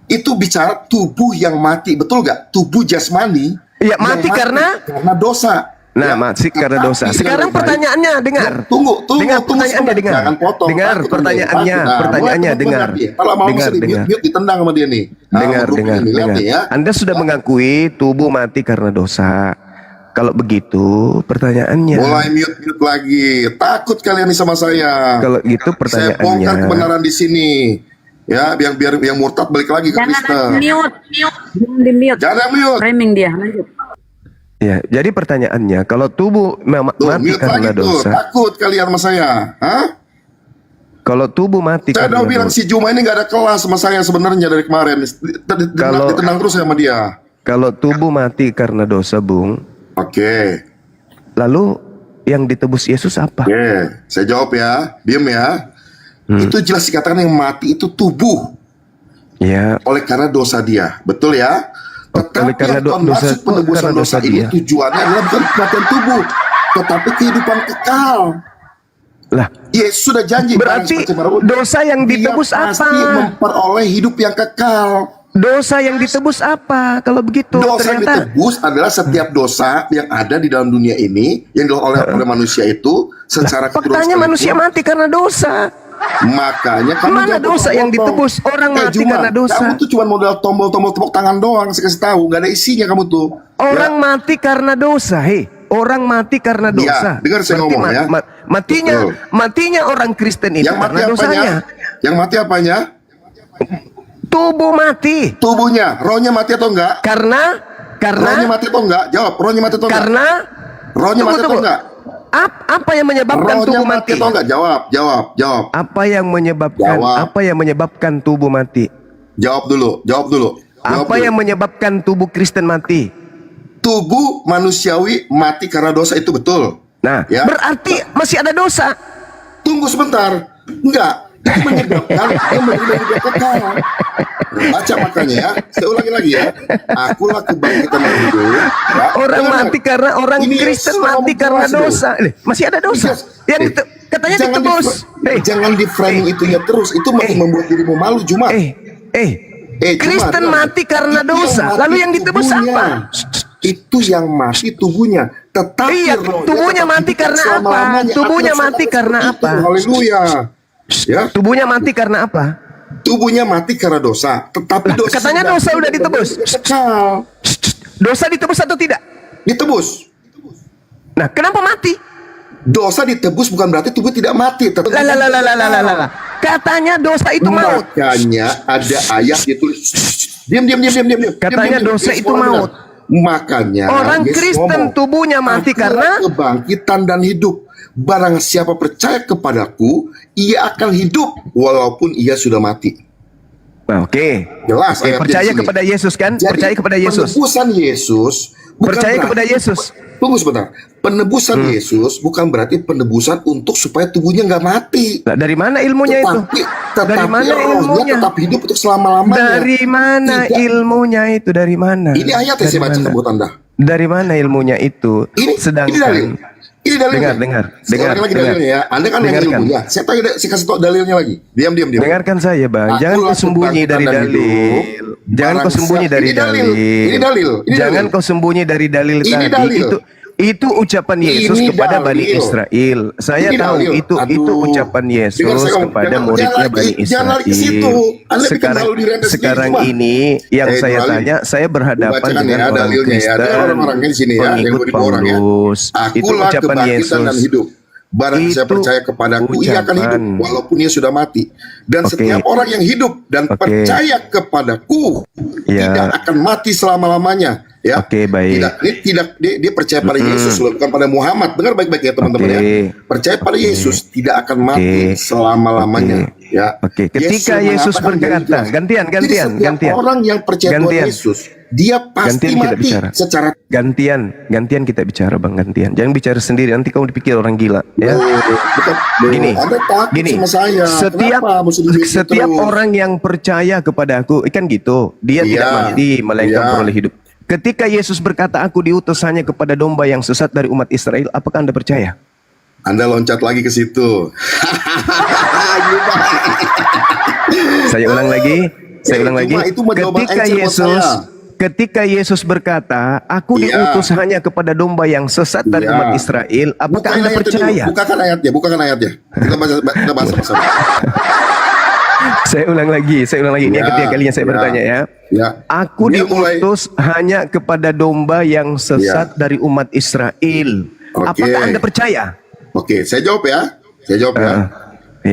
Itu bicara tubuh yang mati, betul gak? Tubuh jasmani. Iya, yang mati karena dosa. Nah, Ya, mati karena tetapi dosa. dengan Sekarang baik. pertanyaannya, dengar. Ya, tunggu Dengar pertanyaannya, sebentar. dengar. Jangan potong. Dengar Takut pertanyaannya, Anda. Nah, pertanyaannya, mulai dengar. teman-teman ya. Kalau mau Dengar, sedih, dengar. mute, ditendang sama dia nih. Nah, Dengar. grup ini, lihat nih ya. Anda sudah mengakui tubuh mati karena dosa. Kalau begitu, pertanyaannya. Mulai mute lagi. Takut kalian nih sama saya. Kalau gitu Saya pertanyaannya. bongkar kebenaran di sini. Ya, biar yang murtad balik lagi ke Jangan Kristen. di mute. Jangan mute. Framing dia. Lanjut. Ya, jadi pertanyaannya, kalau tubuh Tuh, mati mute karena lagi tuh. dosa, Takut kalian sama saya. Hah? kalau tubuh mati Saya karena udah bilang dosa, si Juma ini gak ada kelas sama saya sebenarnya dari kemarin. Kalau- Ditendang terus sama dia. kalau tubuh mati karena dosa, Bung, Oke. lalu yang ditebus Yesus apa? Oke, saya jawab ya. Diam ya. Itu jelas dikatakan yang mati itu tubuh Ya, oleh karena dosa dia. Betul ya? Oleh Tetapi karena yang Tuhan dosa maksud itu penebusan karena dosa dosa ini dia. tujuannya adalah bukan kematian tubuh, tetapi kehidupan kekal. Lah, Yesus sudah janji. berarti dosa yang ditebus dia pasti apa? memperoleh hidup yang kekal. Dosa yang ditebus apa? Kalau begitu Dosa yang ternyata ditebus adalah setiap dosa yang ada di dalam dunia ini yang dilakukan oleh manusia itu secara faktanya keturunan manusia sekalipun. mati karena dosa. Makanya kamu Mana jangan dosa yang potong-potong. ditebus? Orang mati Juma, karena dosa. Kamu tuh cuma modal tombol-tombol tepuk tangan doang. Saya kasih tahu, nggak ada isinya kamu tuh. Orang mati karena dosa, hei. Orang mati karena dosa. dengar saya Berarti ngomong ya. matinya, Betul. matinya orang Kristen itu Yang mati karena dosanya. apanya? Yang mati apanya? Tubuh mati. Tubuhnya. Rohnya mati atau enggak? Karena Rohnya mati atau enggak? Jawab. Rohnya mati atau enggak? karena Rohnya mati atau enggak? Apa yang menyebabkan Rohnya tubuh mati mati? atau enggak? Jawab. Apa yang menyebabkan Jawab. apa yang menyebabkan tubuh mati? Jawab dulu. Apa yang menyebabkan tubuh Kristen mati? Tubuh manusiawi mati karena dosa itu betul. Nah, Ya. berarti masih ada dosa. Tunggu sebentar. Enggak. Itu menyebabkan yang menjadi hidup kekal. Baca makanya ya. Saya ulangi lagi ya. Akulah kebangkitan yang hidup. Ya. Orang Dengar. mati karena orang Ini Kristen Yesus mati ngomong karena keras loh. dosa. Masih ada dosa. Yang katanya Jangan ditebus. Jangan di framing itu ya terus. Itu makin membuat dirimu malu Juma. Juma, Kristen dengar. mati karena Itu yang dosa. mati Lalu yang ditebus tubuhnya. apa? Itu yang mati tubuhnya. Tetapi Iya, rohnya tubuhnya tetap mati hidup karena apa? selama-lamanya. Tubuhnya Akan mati selalu karena seperti apa? itu. Haleluya. Ya, Tubuhnya mati karena apa? tubuhnya mati karena dosa. Tetapi Lah, dosa katanya sudah dosa udah ditebus. Kekal. Dosa ditebus atau tidak? Ditebus. Nah, kenapa mati? Dosa ditebus bukan berarti tubuh tidak mati. Tetap Lah. Katanya dosa itu maut. Makanya ada ayat ditulis. Diam. Katanya Diam. dosa Yesus itu ngomong maut. benar. Makanya Orang Yesus Kristen ngomong, tubuhnya mati "Akulah karena kebangkitan dan hidup. Barang siapa percaya kepadaku, ia akan hidup walaupun ia sudah mati." Nah, oke. Jelas ayatnya Percaya di sini. kepada Yesus kan? Jadi, Percaya kepada Yesus. Penebusan Yesus bukan Percaya berarti- kepada Yesus. Tunggu sebentar. Penebusan Yesus bukan berarti penebusan untuk supaya tubuhnya nggak mati. Nah, dari mana ilmunya itu? Tetapi Dari mana rohnya ilmunya? tetap hidup untuk selama-lamanya. Dari mana Tidak. ilmunya itu? Dari mana? Ini ayat yang Dari saya baca mana? buat Anda. Dari mana ilmunya itu? Ini dalil. Sedangkan Ini dalilnya. Dengar. Saya ulangi lagi dalilnya ya. Anda kan yang Dengarkan. ilmunya. Saya kasih tau dalilnya lagi. Diam. Dengarkan saya, Bang. Jangan Akulah kau sembunyi dari kebangkitan dan dalil. hidup. Jangan kau Barang sembunyi siapa- dari Ini dalil. dalil. Ini dalil. Ini Jangan dalil. kau sembunyi dari dalil Ini tadi. dalil. Itu ucapan Yesus Ini kepada Bani dalil. Israel. Saya Ini tahu dalil. itu Aduh. ucapan Yesus Dengar saya ngomong. kepada Jangan muridnya lari- Bani jangan lari ke situ. Israel. Anda bikin Sekarang malu diri Anda sendiri, sekarang cuma. ini yang saya Balik. tanya, saya berhadapan Bacakan dengan ya orang dalilnya ya. Kristen, Ada orang-orangnya di sini ya, yang pengikut beribu orang ya. Paulus. Itu Akulah ucapan kebangkitan Yesus. dan hidup. Barang saya Itu percaya kepadaku, ia akan hidup ucapan. walaupun ia sudah mati. Dan Oke. setiap orang yang hidup dan Oke. percaya kepadaku Ya. tidak akan mati selama-lamanya. Ya. Oke, baik. Dia percaya pada Yesus loh, bukan pada Muhammad. Dengar baik-baik ya teman-teman Oke. ya. Percaya pada Yesus tidak akan mati Oke. selama-lamanya. Oke. Ya. Oke. Ketika Yesus mengatakan berkata, gantian. Jadi gantian. setiap orang yang percaya Tuhan Gantian. Yesus, dia pasti Gantian kita mati bicara. secara Gantian kita bicara, Bang. Gantian. Jangan bicara sendiri, nanti kamu dipikir orang gila. Ya. bukan. Gini, Anda takut gini. sama saya. Kenapa mesti begitu Setiap terus? orang yang percaya kepada aku, kan gitu. Dia Iya. tidak mati, melainkan Iya. peroleh hidup. Ketika Yesus berkata, aku diutus hanya kepada domba yang sesat dari umat Israel, apakah Anda percaya? Anda loncat lagi ke situ. Saya ulang lagi. Cuma itu menjawab Ketika answer buat Yesus saya. Ketika Yesus berkata, aku Iya. diutus hanya kepada domba yang sesat dari Iya. umat Israel, apakah Bukain Anda ayatnya percaya? dulu. Bukakan ayatnya. Kita bahas bersama. Saya ulang lagi. Ini yang Ya, ketiga kalinya saya ya. bertanya ya. Ya. Aku Dia mulai- diutus hanya kepada domba yang sesat dari umat Israel. Oke. Apakah Anda percaya? Oke, saya jawab ya. Iya.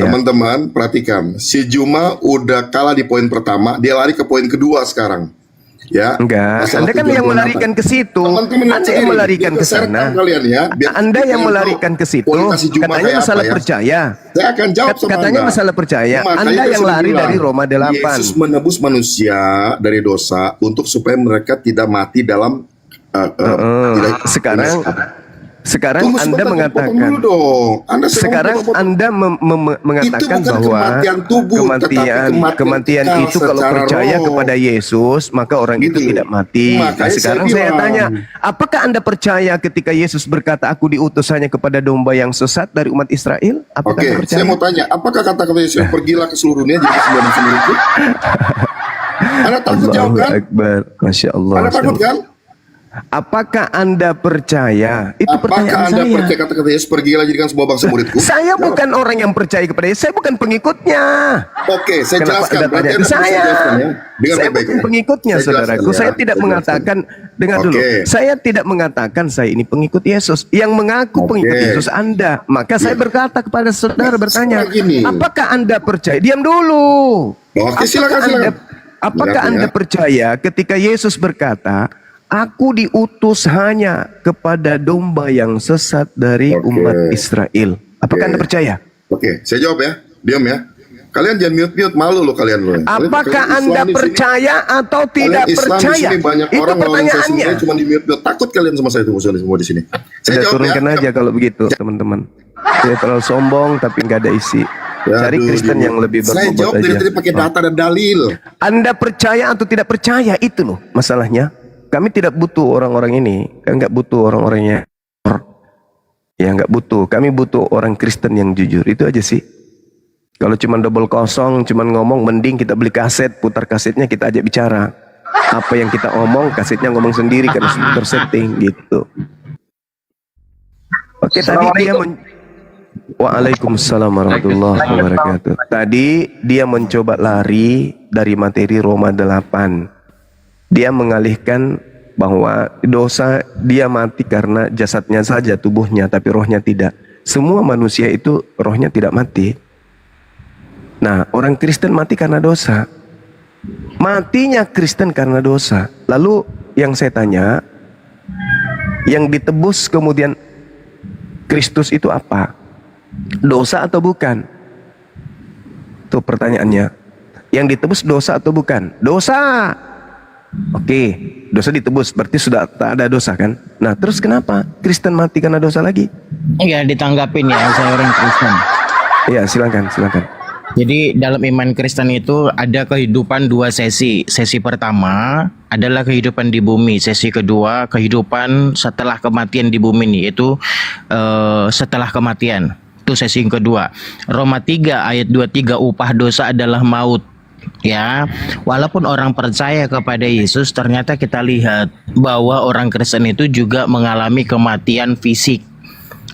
Teman-teman, perhatikan. Si Juma udah kalah di poin pertama, dia lari ke poin kedua sekarang. Ya. Enggak, Masalah Anda kan tujuan yang Tuhan melarikan apa? ke situ. Teman-teman lihat Anda yang sendiri. melarikan Dia ke keserkan sana. kalian ya. Biar Anda kita yang tahu melarikan ke situ. kualitas si Juma Katanya kayak masalah apa ya. percaya. Saya akan jawab sama Katanya Anda. masalah percaya. Makanya Anda saya yang lari bilang, dari Roma 8. Yesus menebus manusia dari dosa untuk supaya mereka tidak mati dalam Sekarang Sekarang Tunggu Anda sebentar, potong dulu mengatakan, dong. Anda sekarang potong-potong. Anda mengatakan Itu bukan bahwa kematian tubuh, tetapi kematian kekal itu kalau secara percaya roh. kepada Yesus maka orang Gitu itu loh. tidak mati. Nah, Makanya sekarang saya saya bilang. tanya, apakah Anda percaya ketika Yesus berkata aku diutus hanya kepada domba yang sesat dari umat Israel? Apakah Anda Oke, percaya? saya mau tanya, apakah kata-kata Yesus pergilah ke seluruh dunia jadi semua musuh itu? Anda takut jawab Allahu kan? Akbar. Masya Allah. Anda takut kan? Apakah Anda percaya? Itu Apakah pertanyaan Anda saya. percaya kata-kata Yesus pergilah jadikan semua bangsa muridku? Saya bukan orang yang percaya kepada Yesus. Saya bukan pengikutnya. Oke, saya Kenapa jelaskan. Anda Berarti tanya Anda ke bisa saya? jelaskan ya. Dengar Saya baik-baik bukan ya. pengikutnya, Saya jelaskan saudaraku. ya. Saya tidak Saya mengatakan, dengar dulu. Oke. Saya tidak mengatakan saya ini pengikut Yesus. Yang mengaku Oke. pengikut Yesus Anda. Maka saya berkata kepada saudara, bertanya, sekarang gini. apakah Anda percaya? Diam dulu. Oke, silakan. Apakah Berarti Anda ya. percaya ketika Yesus berkata, aku diutus hanya kepada domba yang sesat dari Oke. umat Israel. Apakah Oke. Anda percaya? Oke, saya jawab ya. Diam ya. Kalian jangan mute-mute, malu loh kalian loh. Apakah Kalian Anda Islam di sini. percaya atau Kalian tidak Islam di percaya? sini banyak Itu orang lawan saya pertanyaannya. semuanya cuma di mute-mute. Takut kalian sama saya tuh semua di sini. Saya Saya jawab turunkan ya. aja kalau begitu, teman-teman. Saya terlalu sombong tapi nggak ada isi. Ya, Cari aduh, Kristen yang lebih Saya berbobot jawab dari aja. tadi pakai data dan dalil. Anda percaya atau tidak percaya, itu loh masalahnya. Kami tidak butuh orang-orang ini. Kami nggak butuh orang-orangnya. Ya nggak butuh. Kami butuh orang Kristen yang jujur. Itu aja sih. Kalau cuma double kosong, cuma ngomong, mending kita beli kaset, putar kasetnya, kita ajak bicara. Apa yang kita omong, kasetnya ngomong sendiri karena sudah tersetting gitu. Oke, tadi dia Waalaikumsalam warahmatullahi wabarakatuh. Tadi dia mencoba lari dari materi Roma 8. Dia mengalihkan bahwa dosa dia mati karena jasadnya saja, tubuhnya, tapi rohnya tidak. Semua manusia itu rohnya tidak mati. Nah, orang Kristen mati karena dosa. Matinya Kristen karena dosa. Lalu yang saya tanya, yang ditebus kemudian Kristus itu apa? Dosa atau bukan? Itu pertanyaannya. Yang ditebus dosa atau bukan? Dosa. Oke, dosa ditebus berarti sudah tak ada dosa kan? Nah, terus kenapa Kristen mati karena dosa lagi? Ya, ditanggapin ya, saya orang Kristen. Ya, silakan. Jadi dalam iman Kristen itu ada kehidupan dua sesi. Sesi pertama adalah kehidupan di bumi. Sesi kedua kehidupan setelah kematian di bumi nih, yaitu setelah kematian. Itu sesi yang kedua. Roma 3 ayat 23, upah dosa adalah maut. Ya, walaupun orang percaya kepada Yesus, ternyata kita lihat bahwa orang Kristen itu juga mengalami kematian fisik.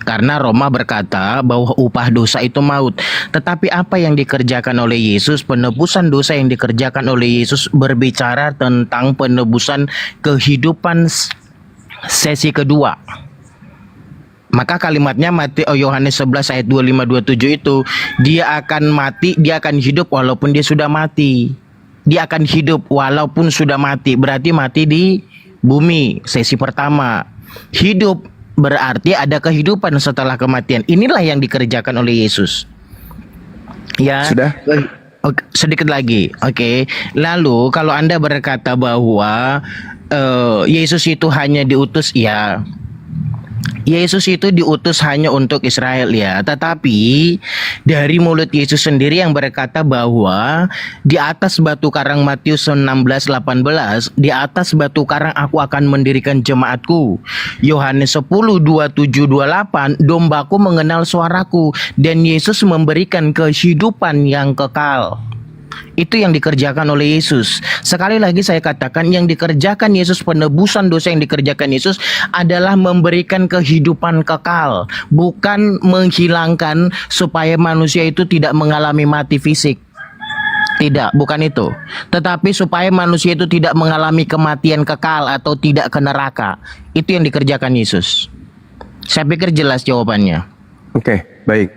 Karena Roma berkata bahwa upah dosa itu maut. Tetapi apa yang dikerjakan oleh Yesus, penebusan dosa yang dikerjakan oleh Yesus berbicara tentang penebusan kehidupan sesi kedua. Maka kalimatnya Yohanes 11 ayat 25-27 itu, dia akan mati, dia akan hidup walaupun dia sudah mati. Dia akan hidup walaupun sudah mati. Berarti mati di bumi, sesi pertama. Hidup berarti ada kehidupan setelah kematian. Inilah yang dikerjakan oleh Yesus. Ya. Sudah? Oke, sedikit lagi. Oke. Lalu kalau Anda berkata bahwa Yesus itu hanya diutus, ya, Yesus itu diutus hanya untuk Israel ya. Tetapi dari mulut Yesus sendiri yang berkata bahwa di atas batu karang, Matius 16:18, di atas batu karang aku akan mendirikan jemaatku. Yohanes 10:27-28, dombaku mengenal suaraku, dan Yesus memberikan kehidupan yang kekal. Itu yang dikerjakan oleh Yesus. Sekali lagi saya katakan, yang dikerjakan Yesus, penebusan dosa yang dikerjakan Yesus adalah memberikan kehidupan kekal, bukan menghilangkan supaya manusia itu tidak mengalami mati fisik. Tidak, bukan itu. Tetapi supaya manusia itu tidak mengalami kematian kekal atau tidak ke neraka. Itu yang dikerjakan Yesus. Saya pikir jelas jawabannya. Oke, baik.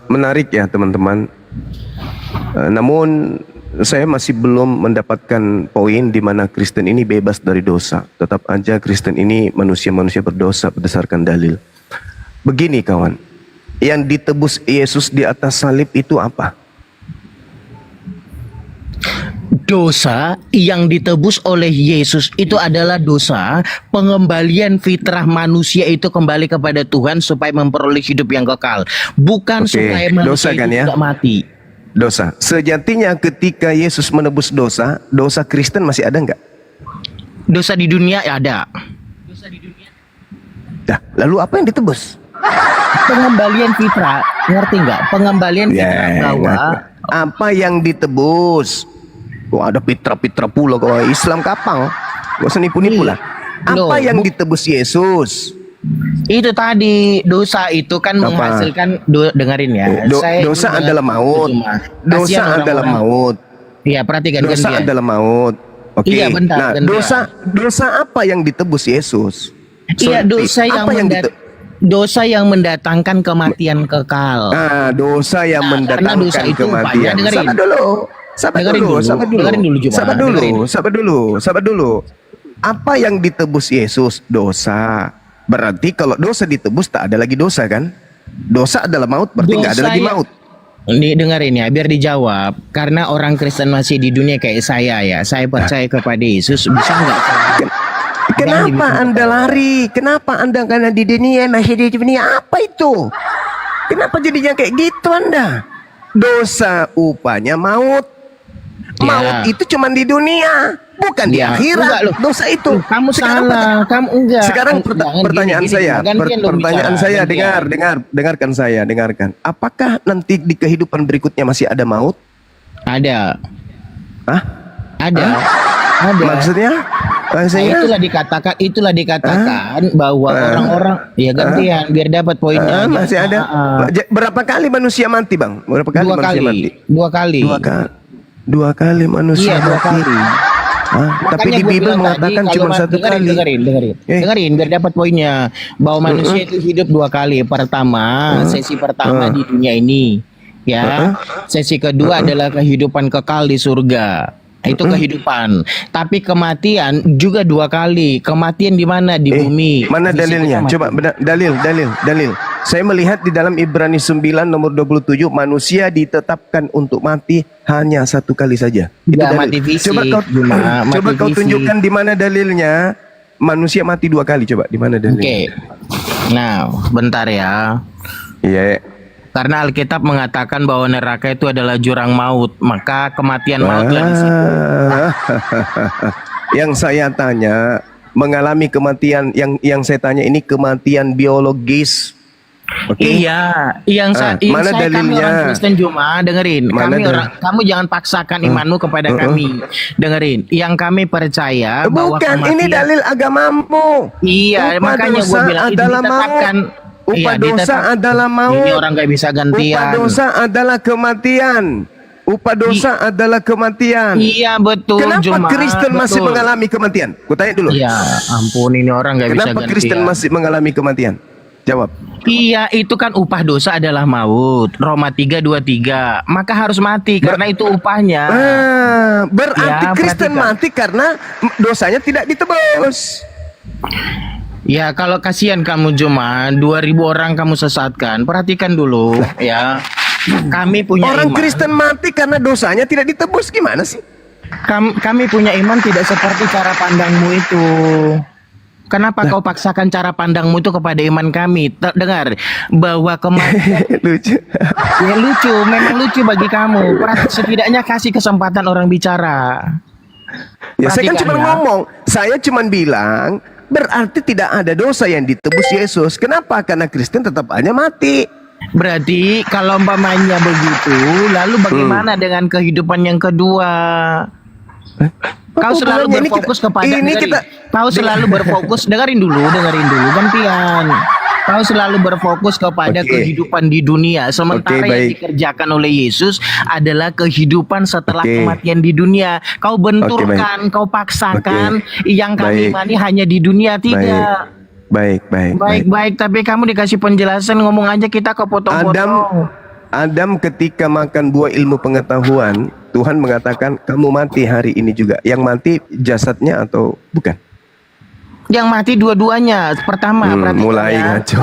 Menarik ya teman-teman. Namun saya masih belum mendapatkan poin di mana Kristen ini bebas dari dosa. Tetap aja Kristen ini manusia-manusia berdosa berdasarkan dalil. Begini kawan, yang ditebus Yesus di atas salib itu apa? dosa yang ditebus oleh Yesus itu adalah dosa pengembalian fitrah manusia itu kembali kepada Tuhan supaya memperoleh hidup yang kekal, bukan Oke, supaya manusia dosa kan itu ya? tidak mati. Dosa. Sejatinya ketika Yesus menebus dosa, dosa Kristen masih ada nggak? Dosa di dunia ada. Dah, lalu apa yang ditebus? Pengembalian fitrah, ngerti nggak? Pengembalian fitrah bahwa apa yang ditebus? Oh, ada pitra-pitra pula kau Islam kapang. Gak usah nipu-nipu lah. Loh, Apa yang ditebus Yesus? itu tadi dosa itu kan Apa? menghasilkan dengerin ya. Dosa dengar- adalah maut. Cuma, Dosa kasihan adalah orang-orang. maut. Iya, perhatikan Dosa gantian. adalah maut. Oke. Iya, bentar, Nah, bentar. dosa apa yang ditebus Yesus? Iya, Sorry, dosa yang apa yang dosa yang mendatangkan kematian kekal. dosa yang Nah, karena mendatangkan dosa itu kematian. upahnya, dengerin. Sabar dulu. Sabar Dengerin dulu, dulu, sabar dulu. dengerin dulu, Juma, Sabar dulu, dengerin. sabar dulu, sabar dulu. Apa yang ditebus Yesus? Dosa. Berarti kalau dosa ditebus tak ada lagi dosa kan? Dosa adalah maut, berarti nggak ada Dosa lagi yang- maut. Dengerin ya, biar dijawab. Karena orang Kristen masih di dunia kayak saya ya. Saya percaya kepada Yesus. Bisa nggak? Kenapa dibikin Anda lari? Kenapa Anda karena di dunia masih di dunia? Apa itu? Kenapa jadinya kayak gitu Anda? Dosa upahnya maut. Ya. Maut itu cuma di dunia, bukan di Ya, akhirat. enggak loh. Dosa itu. Kamu Sekarang salah, kamu enggak. Sekarang Jangan pertanyaan gini, saya, gantian dong pertanyaan bicara, saya, gantian. dengarkan saya, dengarkan. Apakah nanti di kehidupan berikutnya masih ada maut? Ada. Hah? Ada. Ada. Maksudnya? Nah, itulah dikatakan bahwa orang-orang ya gantian biar dapat poinnya. Masih ada. Berapa kali manusia mati, Bang? Berapa kali Dua manusia kali. mati? Dua kali. Dua kali manusia Iya, dua mati. kali. Hah? Tapi Makanya di gua Bible bilang mengatakan tadi, cuma kalau satu kali. Dengerin biar dapat poinnya bahwa manusia itu hidup dua kali. Pertama, sesi pertama di dunia ini, ya. Sesi kedua adalah kehidupan kekal di surga. Itu kehidupan. Tapi kematian juga dua kali. Kematian di mana? Di bumi. Mana Fisik dalilnya? kita mati. Coba dalil. Saya melihat di dalam Ibrani 9 nomor 27 manusia ditetapkan untuk mati hanya satu kali saja. Itu Nggak dalil. mati fisik, Coba mati kau fisik. tunjukkan di mana dalilnya manusia mati dua kali, coba di mana dalilnya? Oke. Nah, bentar ya. Iya. Karena Alkitab mengatakan bahwa neraka itu adalah jurang maut, maka kematian mautlah di situ. Yang saya tanya mengalami kematian yang saya tanya ini kematian biologis. Oke. Iya, mana kami dalilnya? orang Kristen Juma, dengerin. Mana Kamu jangan paksakan imanmu kepada kami. Dengerin, yang kami percaya bahwa Bukan, ini kematian. dalil agamamu. Iya, Upah makanya gue dosa bilang itu adalah ditetapkan. Upah Iya, dosa adalah maut. Ini orang gak bisa Upah gantian. dosa adalah kematian. Upah dosa adalah kematian. Iya betul. Kenapa Juma, Kristen masih betul. mengalami kematian? Kutanya dulu. Iya, ampun ini orang gak bisa Kenapa gantian. Kristen masih mengalami kematian? Jawab. Iya, itu kan upah dosa adalah maut. Roma 3:23. Maka harus mati karena itu upahnya. Berarti Ya, Kristen perhatikan. mati karena dosanya tidak ditebus. Ya, kalau kasihan kamu Juma, 2000 orang kamu sesatkan. Perhatikan dulu ya. Kami punya Orang iman. Kristen mati karena dosanya tidak ditebus. Gimana sih? Kami punya iman tidak seperti cara pandangmu itu. Kenapa kau paksakan cara pandangmu itu kepada iman kami? Dengar bahwa kematian Lucu. ya lucu, memang lucu bagi kamu. Setidaknya kasih kesempatan orang bicara. Ya, saya kan Perhatikan cuma ya. ngomong. Saya cuma bilang berarti tidak ada dosa yang ditebus Yesus. Kenapa? Karena Kristen tetap aja mati. Berarti kalau umpamanya begitu, lalu bagaimana dengan kehidupan yang kedua? Kau selalu Hubungannya ini berfokus kita- kepada ini dengerin. kita- Kau selalu berfokus dengerin dulu gantian. Kau selalu berfokus kepada Oke. kehidupan di dunia, sementara Oke, yang baik. dikerjakan oleh Yesus adalah kehidupan setelah Oke. kematian di dunia. Kau benturkan, kau paksakan yang kami Baik. imani hanya di dunia tidak. Baik. Baik, tapi kamu dikasih penjelasan ngomong aja kita kepotong-potong. Adam ketika makan buah ilmu pengetahuan, Tuhan mengatakan kamu mati hari ini juga. Yang mati jasadnya atau bukan? Yang mati dua-duanya. Pertama, perhatikan mulai ya. ngaco.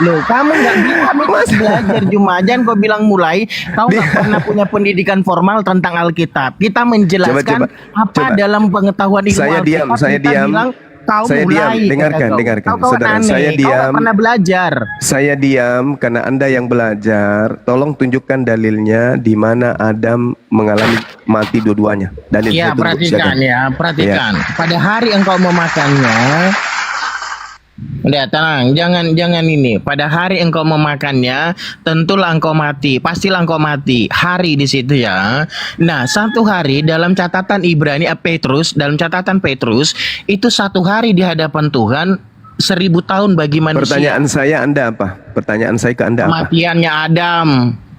Loh, kamu nggak bilang kami belajar Jumat. Jangan kau bilang mulai. Kau nggak pernah punya pendidikan formal tentang Alkitab. Kita menjelaskan apa dalam pengetahuan ilmu Saya diam, Alkitab. saya Kita diam. bilang, kau Saya mulai. diam, dengarkan, kata kau. dengarkan. Kau Saudara, aneh. saya Kau nggak diam. pernah belajar. Saya diam karena Anda yang belajar. Tolong tunjukkan dalilnya di mana Adam mengalami mati dua-duanya. Dalil Ya, saya tunggu, perhatikan silakan. ya, perhatikan. Pada hari engkau memakannya, udah tenang, jangan ini. Pada hari engkau memakannya, tentulah engkau mati, pastilah engkau mati. Hari di situ ya. Nah, satu hari dalam catatan Ibrani Petrus, dalam catatan Petrus itu satu hari di hadapan Tuhan 1000 tahun bagi manusia. Pertanyaan saya Anda apa? Pertanyaan saya ke Anda apa? Kematiannya Adam.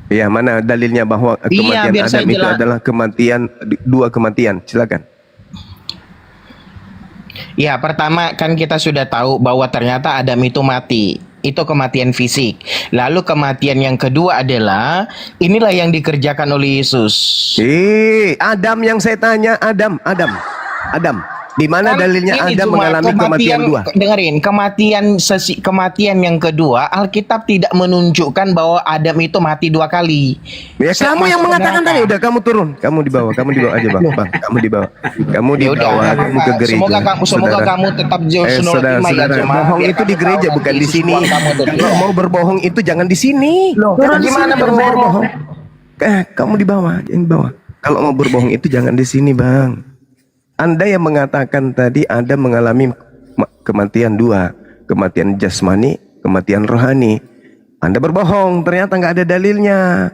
Ya, mana dalilnya bahwa Iya, kematian biar saya Adam itu jelas. adalah kematian, dua kematian. Silakan. Ya, pertama kan kita sudah tahu bahwa ternyata Adam itu mati. Itu kematian fisik. Lalu kematian yang kedua adalah inilah yang dikerjakan oleh Yesus. Adam yang saya tanya, Adam. Di mana Kan dalilnya ini Adam cuma mengalami kematian dua? Dengerin, kematian yang kedua, Alkitab tidak menunjukkan bahwa Adam itu mati 2 kali. Ya kamu yang mengatakan tadi, udah kamu turun, kamu di bawah aja bang, kamu di bawah, Ya udah, kamu ke gereja. semoga kamu tetap jauh saudara, bohong itu di gereja bukan di sini. Kalau mau berbohong itu jangan di sini. Gimana berbohong? Kamu di bawah, jangan di bawah. Kalau mau berbohong itu jangan di sini bang. Anda yang mengatakan tadi ada mengalami kematian dua, kematian jasmani, kematian rohani. Anda berbohong, ternyata nggak ada dalilnya.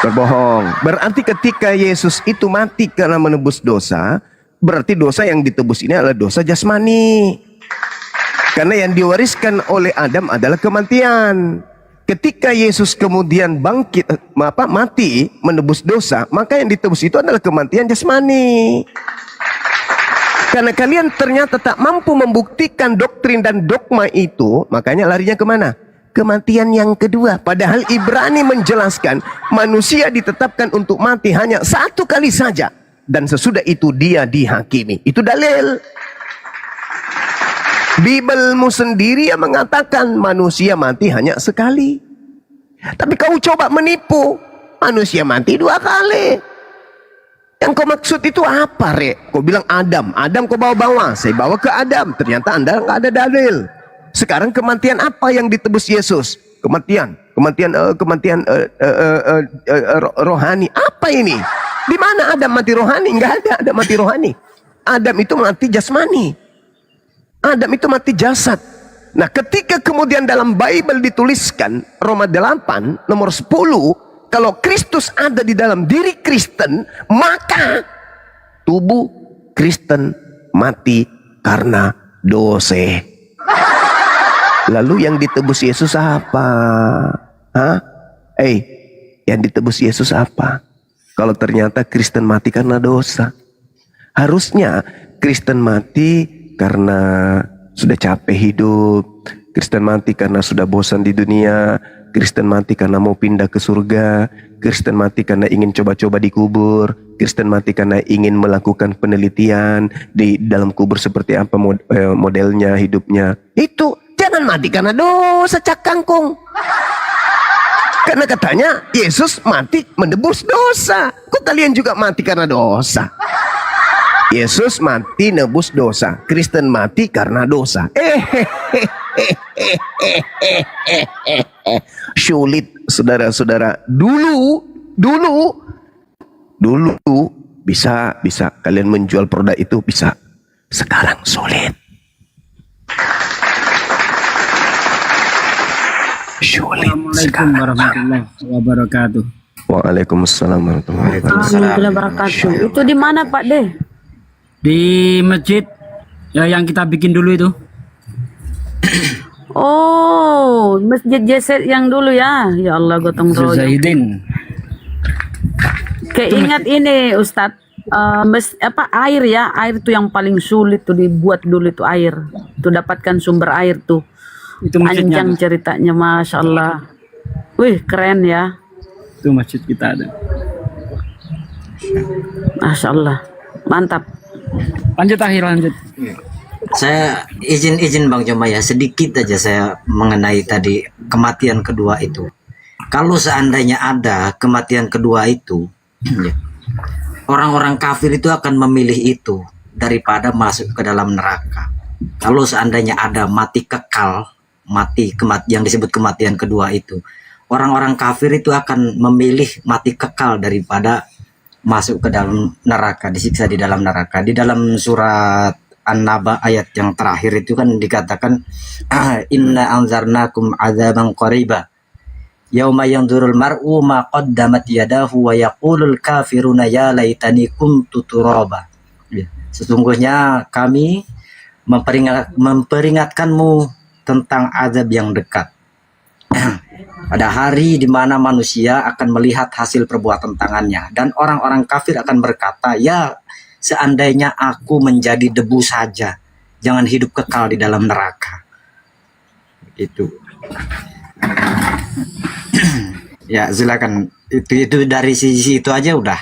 Berbohong. Berarti ketika Yesus itu mati karena menebus dosa, berarti dosa yang ditebus ini adalah dosa jasmani. Karena yang diwariskan oleh Adam adalah kematian. Ketika Yesus kemudian bangkit, mati menebus dosa, maka yang ditebus itu adalah kematian jasmani. Karena kalian ternyata tak mampu membuktikan doktrin dan dogma itu, makanya larinya kemana? Kematian yang kedua. Padahal Ibrani menjelaskan manusia ditetapkan untuk mati hanya 1 kali saja. Dan sesudah itu dia dihakimi. Itu dalil. Bibelmu sendiri yang mengatakan manusia mati hanya sekali. Tapi kau coba menipu. Manusia mati 2 kali. Yang kau maksud itu apa, Rek? Kau bilang Adam kau bawa-bawa. Saya bawa ke Adam. Ternyata Anda nggak ada dalil. Sekarang kematian apa yang ditebus Yesus? Kematian rohani. Apa ini? Di mana Adam mati rohani? Nggak ada mati rohani. Adam itu mati jasmani. Adam itu mati jasad. Nah, ketika kemudian dalam Bible dituliskan Roma 8 nomor 10, kalau Kristus ada di dalam diri Kristen, maka tubuh Kristen mati karena dosa. Lalu yang ditebus Yesus apa? Yang ditebus Yesus apa? Kalau ternyata Kristen mati karena dosa. Harusnya Kristen mati karena sudah capek hidup. Kristen mati karena sudah bosan di dunia. Kristen mati karena mau pindah ke surga. Kristen mati karena ingin coba-coba dikubur. Kristen mati karena ingin melakukan penelitian di dalam kubur seperti apa modelnya hidupnya. Itu jangan mati karena dosa, Cak Kangkung. Karena katanya Yesus mati menebus dosa. Kok kalian juga mati karena dosa? Yesus mati nebus dosa. Kristen mati karena dosa. Sulit, saudara-saudara. Dulu bisa kalian menjual produk itu bisa. Sekarang sulit. Assalamualaikum warahmatullahi wabarakatuh. Waalaikumsalam warahmatullahi wabarakatuh. Warahmatullahi wabarakatuh. Itu di mana Pak De? Di masjid ya yang kita bikin dulu itu. Oh, Masjid Jeset yang dulu ya. Ya Allah, gotong royong. Zahidin. Keingat ini Ustadz, air ya, air tuh yang paling sulit tuh dibuat dulu itu air. Tuh dapatkan sumber air tuh. Itu masjidnya. Panjang ceritanya, Masya Allah. Wih, keren ya. Itu masjid kita ada. Masya Allah, mantap. Lanjut. Saya izin Bang Joma ya, sedikit aja saya mengenai tadi kematian kedua itu. Kalau seandainya ada kematian kedua itu, ya, orang-orang kafir itu akan memilih itu daripada masuk ke dalam neraka. Kalau seandainya ada mati kekal, yang disebut kematian kedua itu, orang-orang kafir itu akan memilih mati kekal daripada masuk ke dalam neraka, disiksa di dalam neraka. Di dalam surat An-Naba ayat yang terakhir itu kan dikatakan inna anzarnakum adzaban qariba yauma yanzurul mar'u ma qaddamat yadahu wa yaqulul kafiruna ya laitani kuntu turaba. Ya, sesungguhnya kami memperingatkanmu tentang azab yang dekat. Pada hari di mana manusia akan melihat hasil perbuatan tangannya dan orang-orang kafir akan berkata, ya seandainya aku menjadi debu saja, jangan hidup kekal di dalam neraka. Itu. Ya silakan. Itu dari sisi itu aja udah.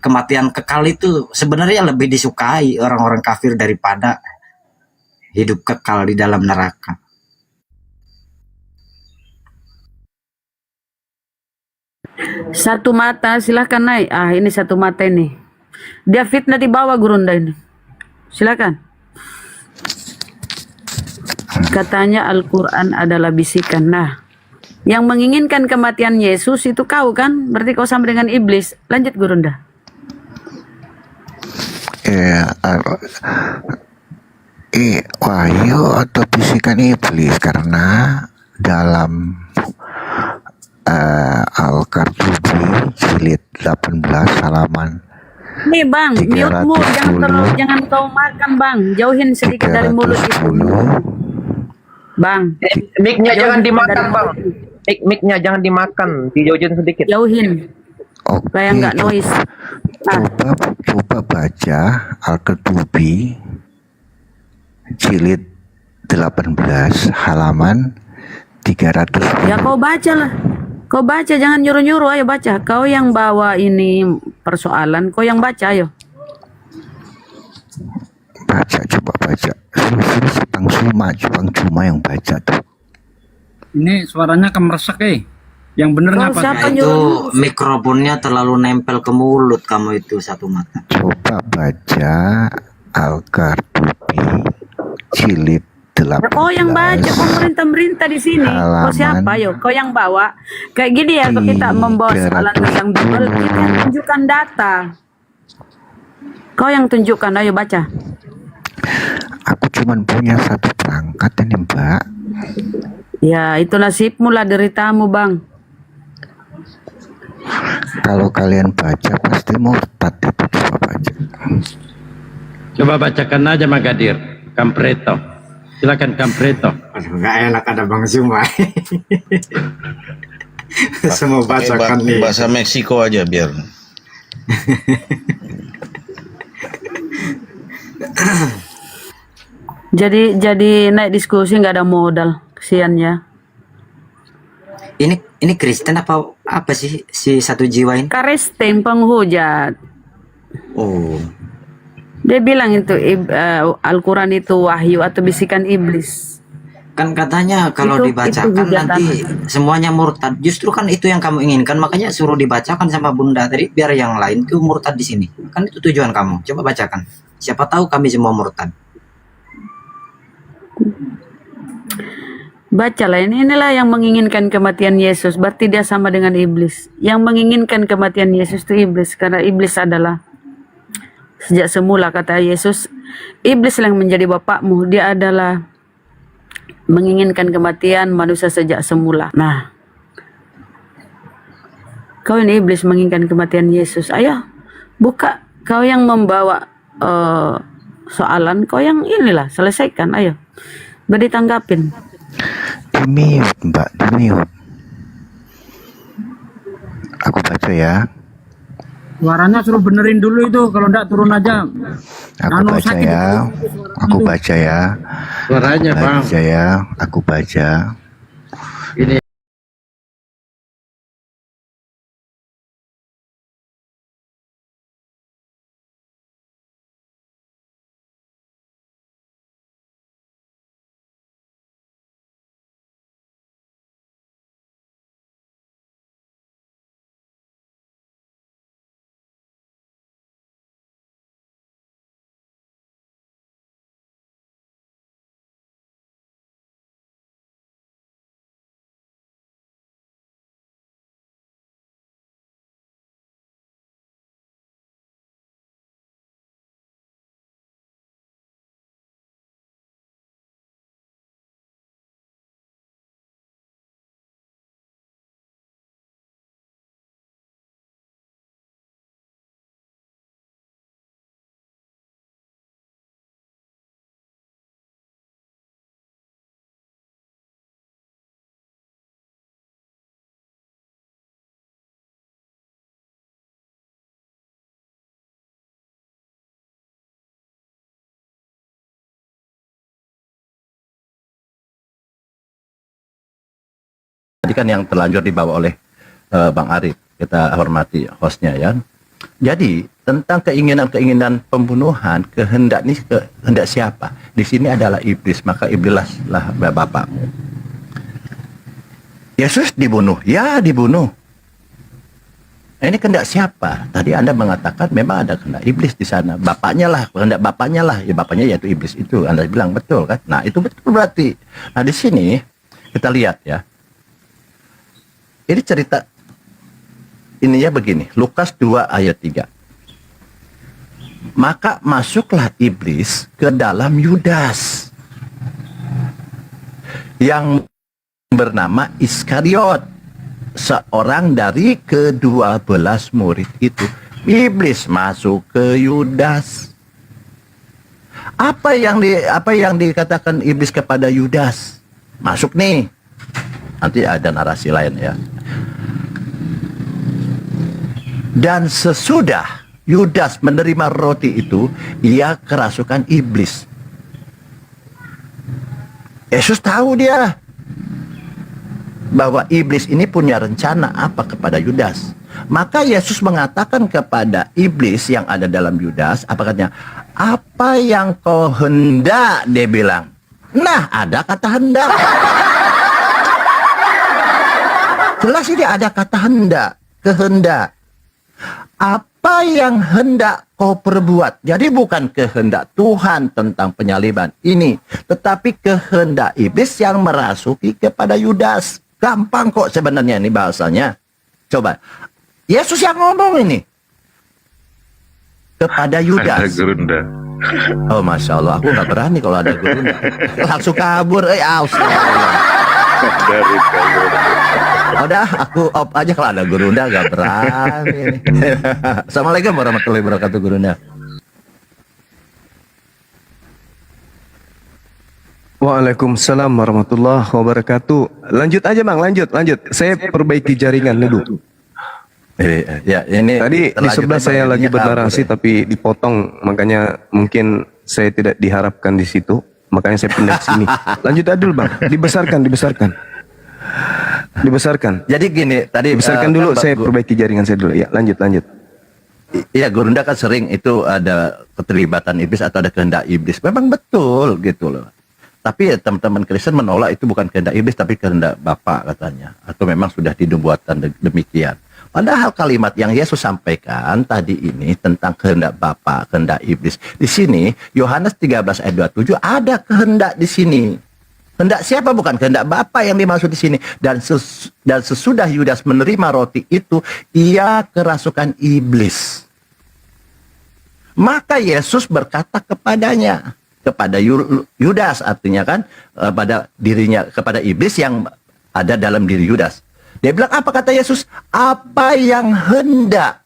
Kematian kekal itu sebenarnya lebih disukai orang-orang kafir daripada hidup kekal di dalam neraka. Satu mata, silahkan naik. Ini satu mata ini. Dia fitnah di bawah Gurunda ini. Silakan. Katanya Al-Quran adalah bisikan. Nah, yang menginginkan kematian Yesus itu kau kan? Berarti kau sama dengan iblis. Lanjut Gurunda. Wahyu atau bisikan iblis, karena dalam Al-Qartubi jilid 18 halaman Nih bang, mute-mu, jangan kau makan bang. Jauhin sedikit dari mulut itu. Bang, Mic-nya jangan dimakan, Bang. Mic-nya jangan dimakan, dijauhin sedikit. jauhin. Supaya nggak noise. coba baca Al-Qartubi jilid 18 halaman 300. Ya kau baca lah. Kau baca, jangan nyuruh-nyuruh. Ayo baca. Kau yang bawa ini persoalan, kau yang baca, ayo. Coba baca. Suruh Sepang Cuma yang baca tuh. Ini suaranya kemeresek Yang bener Kau ngapa? siapa Itu nyuruh? mikrofonnya terlalu nempel ke mulut kamu itu satu mata. Coba baca Al-Qartubi jilid 18. Kau yang baca, kau merintah di sini. Kau siapa, yo? Kau yang bawa. Kayak gini ya, kalau kita membawa soalan tentang Bible, kita yang tunjukkan data. Kau yang tunjukkan, ayo baca. Aku cuman punya satu perangkat ini, Mbak. Ya, itu nasibmu lah, deritamu, Bang. Kalau kalian baca pasti murtad itu. Coba baca. Coba bacakan aja Magadir, Kampreto. Silakan Kampreto. Aduh, nggak enak ada Bang Zuma. Semua bacakan nih. Bahasa Meksiko aja biar. Jadi naik diskusi nggak ada modal, kesian ya. Ini Kristen apa sih si satu jiwa ini? Kristen penghujat. Oh. Dia bilang itu Al-Quran itu wahyu atau bisikan iblis. Kan katanya kalau dibacakan nanti semuanya murtad. Justru kan itu yang kamu inginkan, makanya suruh dibacakan sama Bunda tadi biar yang lain tuh murtad di sini. Kan itu tujuan kamu. Coba bacakan. Siapa tahu kami semua murtad. Bacalah, inilah yang menginginkan kematian Yesus. Berarti dia sama dengan iblis. Yang menginginkan kematian Yesus itu iblis, karena iblis adalah sejak semula, kata Yesus, iblis yang menjadi bapakmu. Dia adalah menginginkan kematian manusia sejak semula. Nah, kau ini iblis menginginkan kematian Yesus. Ayo buka. Kau yang membawa soalan, kau yang inilah selesaikan. Ayo beri tanggapin. Di mute, Mbak, di mute. Aku baca ya. Suaranya suruh benerin dulu itu, kalau enggak turun aja. Aku baca ya. Aku baca ya. Suaranya, Bang. Baca ya. Aku baca. Ini tadi kan yang terlanjur dibawa oleh Bang Arif, kita hormati hostnya ya. Jadi tentang keinginan-keinginan pembunuhan, kehendak ini kehendak siapa? Di sini adalah iblis, maka iblislah bapakmu. Yesus dibunuh, ya dibunuh. Ini kehendak siapa? Tadi Anda mengatakan memang ada kehendak iblis di sana. Bapaknya lah, kehendak bapaknya lah. Ya bapaknya yaitu iblis itu. Anda bilang betul kan? Nah itu betul berarti. Nah di sini kita lihat ya. Ini cerita ininya begini. Lukas 2 ayat 3. Maka masuklah iblis ke dalam Yudas yang bernama Iskariot, seorang dari ke-12 murid itu. Iblis masuk ke Yudas. Apa yang dikatakan iblis kepada Yudas? Masuk nih. Nanti ada narasi lain ya. Dan sesudah Yudas menerima roti itu, ia kerasukan iblis. Yesus tahu dia bahwa iblis ini punya rencana apa kepada Yudas. Maka Yesus mengatakan kepada iblis yang ada dalam Yudas, apa katanya? Apa yang kau hendak, dia bilang. Nah, ada kata hendak. Jelas ini ada kata hendak, kehendak. Apa yang hendak kau perbuat? Jadi bukan kehendak Tuhan tentang penyaliban ini, tetapi kehendak iblis yang merasuki kepada Yudas. Gampang kok sebenarnya ini bahasanya. Coba, Yesus yang ngomong ini kepada Yudas. Ada gerunda. Oh Masya Allah, aku nggak berani kalau ada gerunda. Langsung kabur, Dari kabur. Udah, aku off aja kalau ada gerunda, nggak berani. Assalamualaikum warahmatullahi wabarakatuh, gerunda. Waalaikumsalam warahmatullahi wabarakatuh. Lanjut aja Bang, lanjut. Saya perbaiki jaringan dulu. Ya, ini tadi di sebelah saya lagi bernarasi tapi dipotong, makanya mungkin saya tidak diharapkan di situ, makanya saya pindah ke sini. Lanjut aja dulu Bang, dibesarkan. Jadi gini, tadi dibesarkan dulu, saya perbaiki jaringan saya dulu. Ya, lanjut. Iya, gerunda kan sering itu ada keterlibatan iblis atau ada kehendak iblis. Memang betul gitu loh. Tapi ya, teman-teman Kristen menolak itu bukan kehendak iblis tapi kehendak Bapa katanya. Atau memang sudah dinubuatkan demikian. Padahal kalimat yang Yesus sampaikan tadi ini tentang kehendak Bapa, kehendak iblis. Di sini Yohanes 13 ayat 27 ada kehendak di sini. Kehendak siapa? Bukan kehendak Bapa yang dimaksud di sini. Dan sesudah Yudas menerima roti itu, ia kerasukan iblis. Maka Yesus berkata kepadanya, kepada Yudas, artinya kan pada dirinya, kepada iblis yang ada dalam diri Yudas. Dia bilang apa kata Yesus? Apa yang hendak?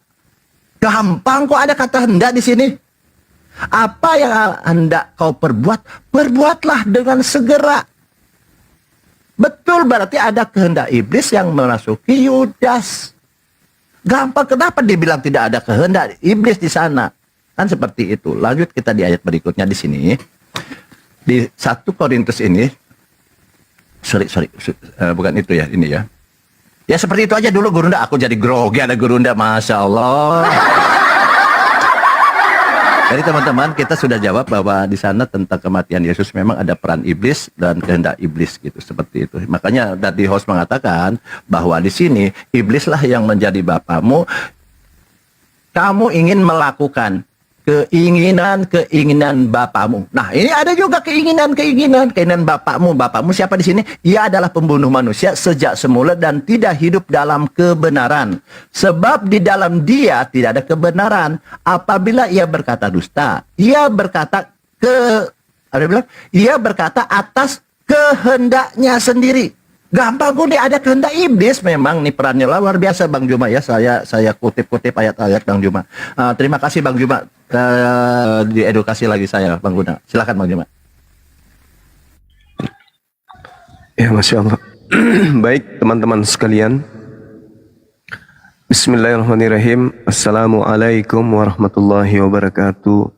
Gampang kok ada kata hendak di sini. Apa yang hendak kau perbuat? Perbuatlah dengan segera. Betul, berarti ada kehendak iblis yang merasuki Yudas. Gampang, kenapa dibilang tidak ada kehendak iblis di sana? Kan seperti itu. Lanjut kita di ayat berikutnya di sini. Di 1 Korintus ini. Bukan itu ya, ini ya. Ya seperti itu aja dulu gerunda. Aku jadi grogi ada gerunda, Masya Allah. Jadi teman-teman, kita sudah jawab bahwa di sana tentang kematian Yesus memang ada peran iblis dan kehendak iblis gitu, seperti itu. Makanya tadi host mengatakan bahwa di sini iblislah yang menjadi bapamu. Kamu ingin melakukan keinginan bapamu. Nah, ini ada juga keinginan bapamu. Bapamu siapa di sini? Ia adalah pembunuh manusia sejak semula dan tidak hidup dalam kebenaran. Sebab di dalam dia tidak ada kebenaran. Apabila ia berkata dusta, ia berkata atas kehendaknya sendiri. Gampang kok, ada kehendak iblis memang nih perannya luar biasa Bang Juma ya. Saya kutip ayat-ayat Bang Juma. Terima kasih Bang Juma, diedukasi lagi saya Bang Guna. Silakan Bang Juma. Ya Masya Allah. Baik teman-teman sekalian. Bismillahirrahmanirrahim. Assalamualaikum warahmatullahi wabarakatuh.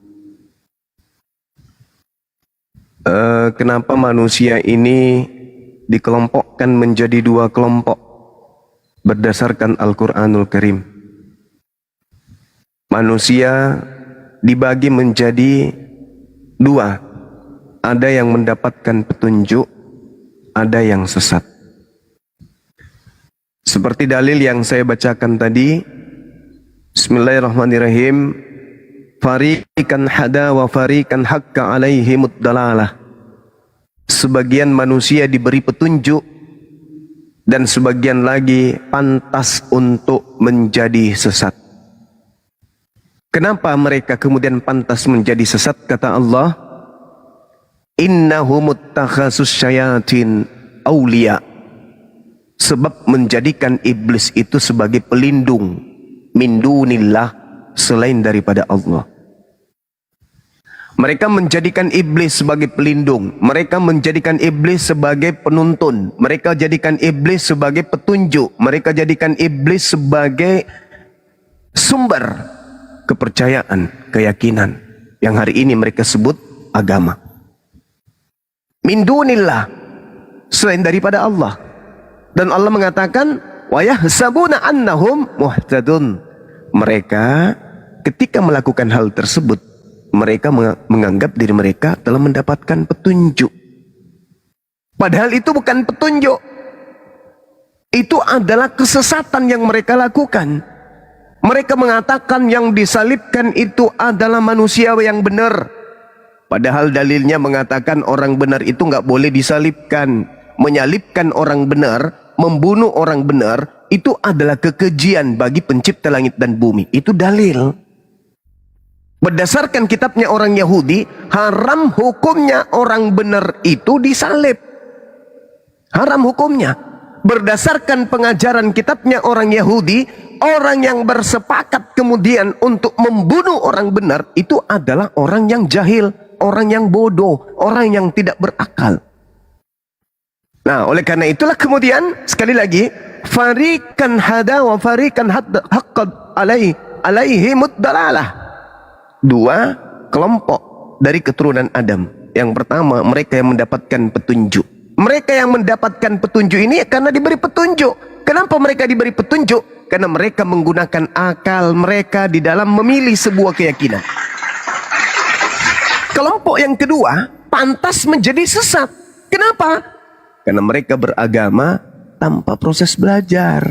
Kenapa manusia ini dikelompokkan menjadi dua kelompok berdasarkan Al-Quranul Karim. Manusia dibagi menjadi dua. Ada yang mendapatkan petunjuk, ada yang sesat. Seperti dalil yang saya bacakan tadi, Bismillahirrahmanirrahim. Fariqan hada wa fariqan hakka alaihimud dalalah. Sebagian manusia diberi petunjuk dan sebagian lagi pantas untuk menjadi sesat. Kenapa mereka kemudian pantas menjadi sesat? Kata Allah, innahum ittakhasus syayatin auliya. Sebab menjadikan iblis itu sebagai pelindung min dunillah, selain daripada Allah. Mereka menjadikan iblis sebagai pelindung, mereka menjadikan iblis sebagai penuntun, mereka jadikan iblis sebagai petunjuk, mereka jadikan iblis sebagai sumber kepercayaan, keyakinan yang hari ini mereka sebut agama. Min dunillah, selain daripada Allah. Dan Allah mengatakan wa yahsabuna annahum muhtadun. Mereka ketika melakukan hal tersebut, mereka menganggap diri mereka telah mendapatkan petunjuk. Padahal itu bukan petunjuk. Itu adalah kesesatan yang mereka lakukan. Mereka mengatakan yang disalibkan itu adalah manusia yang benar. Padahal dalilnya mengatakan orang benar itu nggak boleh disalibkan. Menyalibkan orang benar, membunuh orang benar, itu adalah kekejian bagi pencipta langit dan bumi. Itu dalil. Berdasarkan kitabnya orang Yahudi, haram hukumnya orang benar itu disalib. Haram hukumnya. Berdasarkan pengajaran kitabnya orang Yahudi, orang yang bersepakat kemudian untuk membunuh orang benar itu adalah orang yang jahil, orang yang bodoh, orang yang tidak berakal. Nah, oleh karena itulah kemudian sekali lagi, fariqan hada wa fariqan haqqad alaihimud dalalah. Dua kelompok dari keturunan Adam. Yang pertama, mereka yang mendapatkan petunjuk. Mereka yang mendapatkan petunjuk ini karena diberi petunjuk. Kenapa mereka diberi petunjuk? Karena mereka menggunakan akal mereka di dalam memilih sebuah keyakinan. Kelompok yang kedua pantas menjadi sesat. Kenapa? Karena mereka beragama tanpa proses belajar.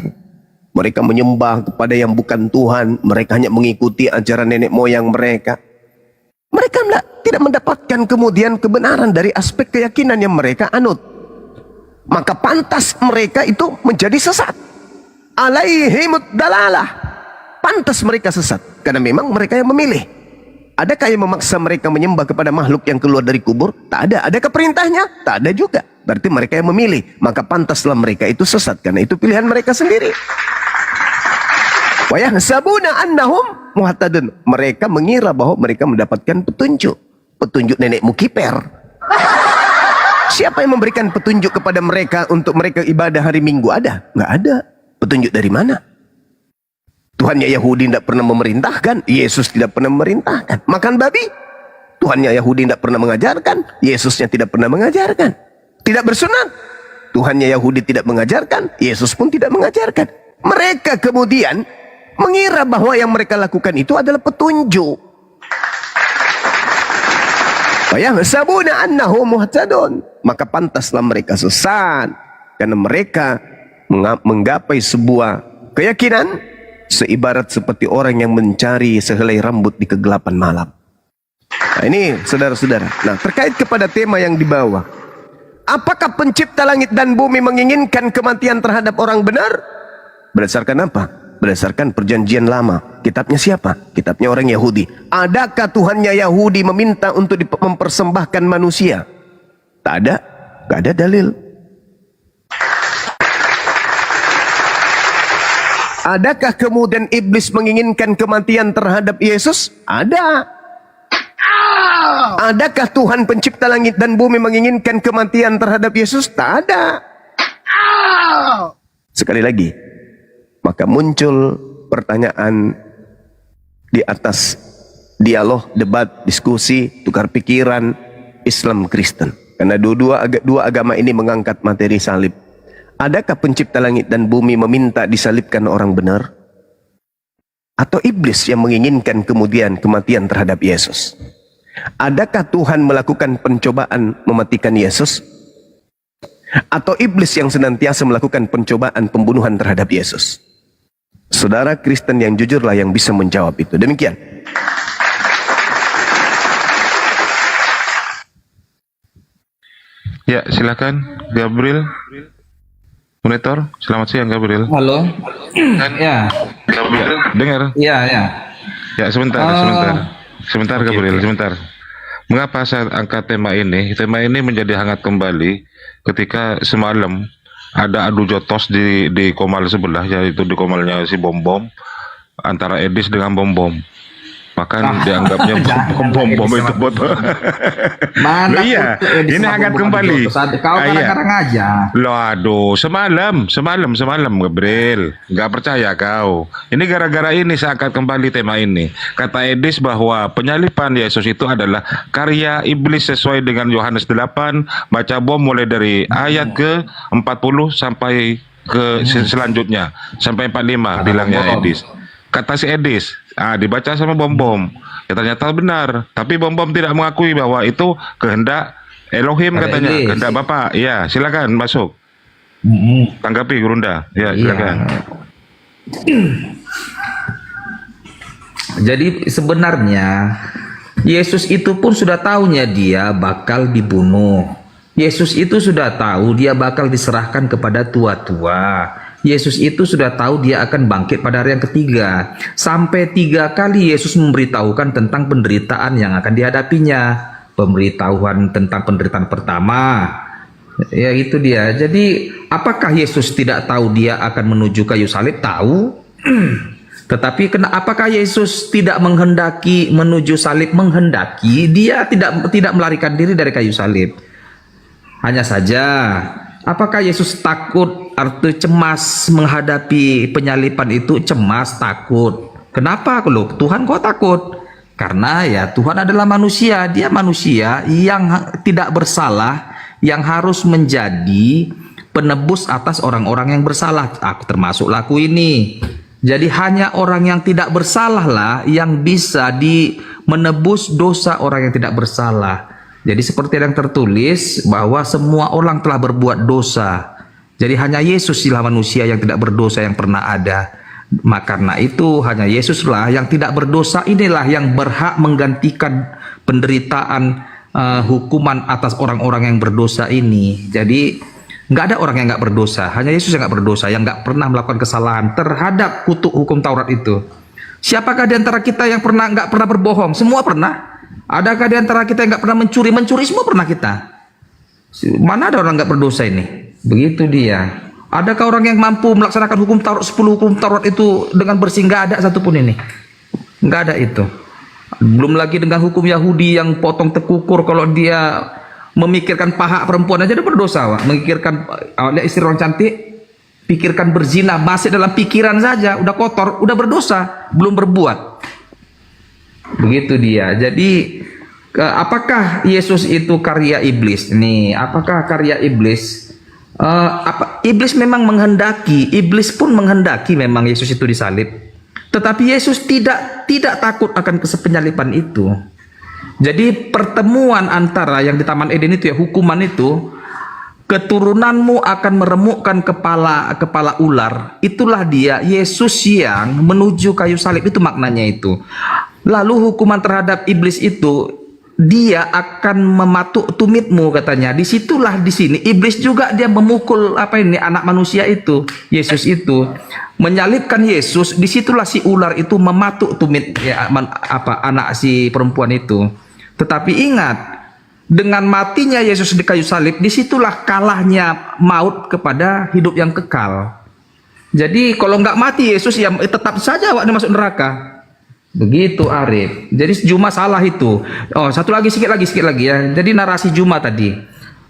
Mereka menyembah kepada yang bukan Tuhan. Mereka hanya mengikuti ajaran nenek moyang mereka. Mereka tidak mendapatkan kemudian kebenaran dari aspek keyakinan yang mereka anut. Maka pantas mereka itu menjadi sesat. Alaihimud dalalah. Pantas mereka sesat. Karena memang mereka yang memilih. Adakah yang memaksa mereka menyembah kepada makhluk yang keluar dari kubur? Tak ada. Adakah perintahnya? Tak ada juga. Berarti mereka yang memilih. Maka pantaslah mereka itu sesat. Karena itu pilihan mereka sendiri. Wa yahsabuna annahum muhtadun. Mereka mengira bahwa mereka mendapatkan petunjuk. Petunjuk nenekmu kiper. Siapa yang memberikan petunjuk kepada mereka untuk mereka ibadah hari Minggu? Ada? Nggak ada. Petunjuk dari mana? Tuhannya Yahudi tidak pernah memerintahkan. Yesus tidak pernah memerintahkan. Makan babi? Tuhannya Yahudi tidak pernah mengajarkan. Yesusnya tidak pernah mengajarkan. Tidak bersunat? Tuhannya Yahudi tidak mengajarkan. Yesus pun tidak mengajarkan. Mereka kemudian mengira bahwa yang mereka lakukan itu adalah petunjuk. Yahsabuna annahum muhtadun. Maka pantaslah mereka sesat. Karena mereka menggapai sebuah keyakinan seibarat seperti orang yang mencari sehelai rambut di kegelapan malam. Nah, ini saudara-saudara. Nah, terkait kepada tema yang dibawa. Apakah pencipta langit dan bumi menginginkan kematian terhadap orang benar? Berdasarkan apa? Berdasarkan perjanjian lama. Kitabnya siapa? Kitabnya orang Yahudi. Adakah Tuhannya Yahudi meminta untuk mempersembahkan manusia? Tak ada. Gak ada dalil. Adakah kemudian iblis menginginkan kematian terhadap Yesus? Ada. Adakah Tuhan pencipta langit dan bumi menginginkan kematian terhadap Yesus? Tak ada. Sekali lagi, maka muncul pertanyaan di atas dialog, debat, diskusi, tukar pikiran Islam Kristen. Karena dua agama ini mengangkat materi salib. Adakah pencipta langit dan bumi meminta disalibkan orang benar? Atau iblis yang menginginkan kemudian kematian terhadap Yesus? Adakah Tuhan melakukan pencobaan mematikan Yesus? Atau iblis yang senantiasa melakukan pencobaan pembunuhan terhadap Yesus? Saudara Kristen yang jujurlah yang bisa menjawab itu. Demikian. Ya, silakan Gabriel. Monitor, selamat siang Gabriel. Halo. Ya. Gabriel, dengar? Ya. Ya, sebentar. Sebentar Gabriel, sebentar. Mengapa saya angkat tema ini? Tema ini menjadi hangat kembali ketika semalam ada adu jotos di Komal sebelah, yaitu di Komalnya si Bom antara Edis dengan Bom. Bahkan dianggapnya bom itu botol. Mana Iya, ini hangat kembali. Kau kadang-kadang aja. Loh, aduh, semalam Gabriel, nggak percaya kau. Ini gara-gara ini saya angkat kembali tema ini. Kata Edis bahwa penyaliban Yesus itu adalah karya iblis sesuai dengan Yohanes 8. Baca Bom mulai dari ayat ke 40 sampai ke selanjutnya sampai 45 bilangnya Edis. Kata si Edis, dibaca sama Bom. Ya, ternyata benar. Tapi Bom tidak mengakui bahwa itu kehendak Elohim katanya, kehendak Bapak. Ya, silakan masuk. Tanggapi Gurunda. Ya, silakan. Jadi sebenarnya Yesus itu pun sudah tahunya dia bakal dibunuh. Yesus itu sudah tahu dia bakal diserahkan kepada tua-tua. Yesus itu sudah tahu dia akan bangkit pada hari yang ketiga. Sampai 3 kali Yesus memberitahukan tentang penderitaan yang akan dihadapinya. Pemberitahuan tentang penderitaan pertama, ya itu dia. Jadi apakah Yesus tidak tahu dia akan menuju kayu salib? Tahu. Tetapi apakah Yesus tidak menghendaki menuju salib? Menghendaki. Dia tidak melarikan diri dari kayu salib. Hanya saja, apakah Yesus takut atau cemas menghadapi penyaliban itu? Cemas, takut. Kenapa? Loh, Tuhan kok takut? Karena ya Tuhan adalah manusia. Dia manusia yang tidak bersalah, yang harus menjadi penebus atas orang-orang yang bersalah. Aku termasuklah aku ini. Jadi hanya orang yang tidak bersalah lah yang bisa menebus dosa orang yang tidak bersalah. Jadi seperti yang tertulis bahwa semua orang telah berbuat dosa. Jadi hanya Yesus lah manusia yang tidak berdosa yang pernah ada. Maka karena itu hanya Yesuslah yang tidak berdosa, inilah yang berhak menggantikan penderitaan hukuman atas orang-orang yang berdosa ini. Jadi nggak ada orang yang nggak berdosa, hanya Yesus yang nggak berdosa, yang nggak pernah melakukan kesalahan terhadap kutuk hukum Taurat itu. Siapakah di antara kita yang nggak pernah berbohong? Semua pernah. Adakah di antara kita yang nggak pernah mencuri? Mencuri semua pernah kita. Mana ada orang nggak berdosa ini? Begitu dia. Adakah orang yang mampu melaksanakan hukum Taurat 10 hukum Taurat itu dengan bersih? Nggak ada satupun ini. Nggak ada itu. Belum lagi dengan hukum Yahudi yang potong tekukur, kalau dia memikirkan paha perempuan aja udah berdosa, Pak. Memikirkan istri orang cantik, pikirkan berzina, masih dalam pikiran saja udah kotor, udah berdosa, belum berbuat. Begitu dia. Jadi apakah Yesus itu karya iblis? Nih, apakah karya iblis? Iblis memang menghendaki, iblis pun menghendaki memang Yesus itu disalib. Tetapi Yesus tidak takut akan penyaliban itu. Jadi pertemuan antara yang di Taman Eden itu ya, hukuman itu, keturunanmu akan meremukkan kepala ular. Itulah dia Yesus yang menuju kayu salib, itu maknanya itu. Lalu hukuman terhadap iblis itu, dia akan mematuk tumitmu katanya. Disitulah di sini iblis juga dia memukul anak manusia itu, Yesus itu menyalibkan Yesus. Disitulah si ular itu mematuk tumit anak si perempuan itu. Tetapi ingat, dengan matinya Yesus di kayu salib, disitulah kalahnya maut kepada hidup yang kekal. Jadi kalau nggak mati Yesus ya tetap saja awak masuk neraka. Begitu Arif. Jadi Juma salah itu. Oh, sedikit lagi ya. Jadi narasi Juma tadi.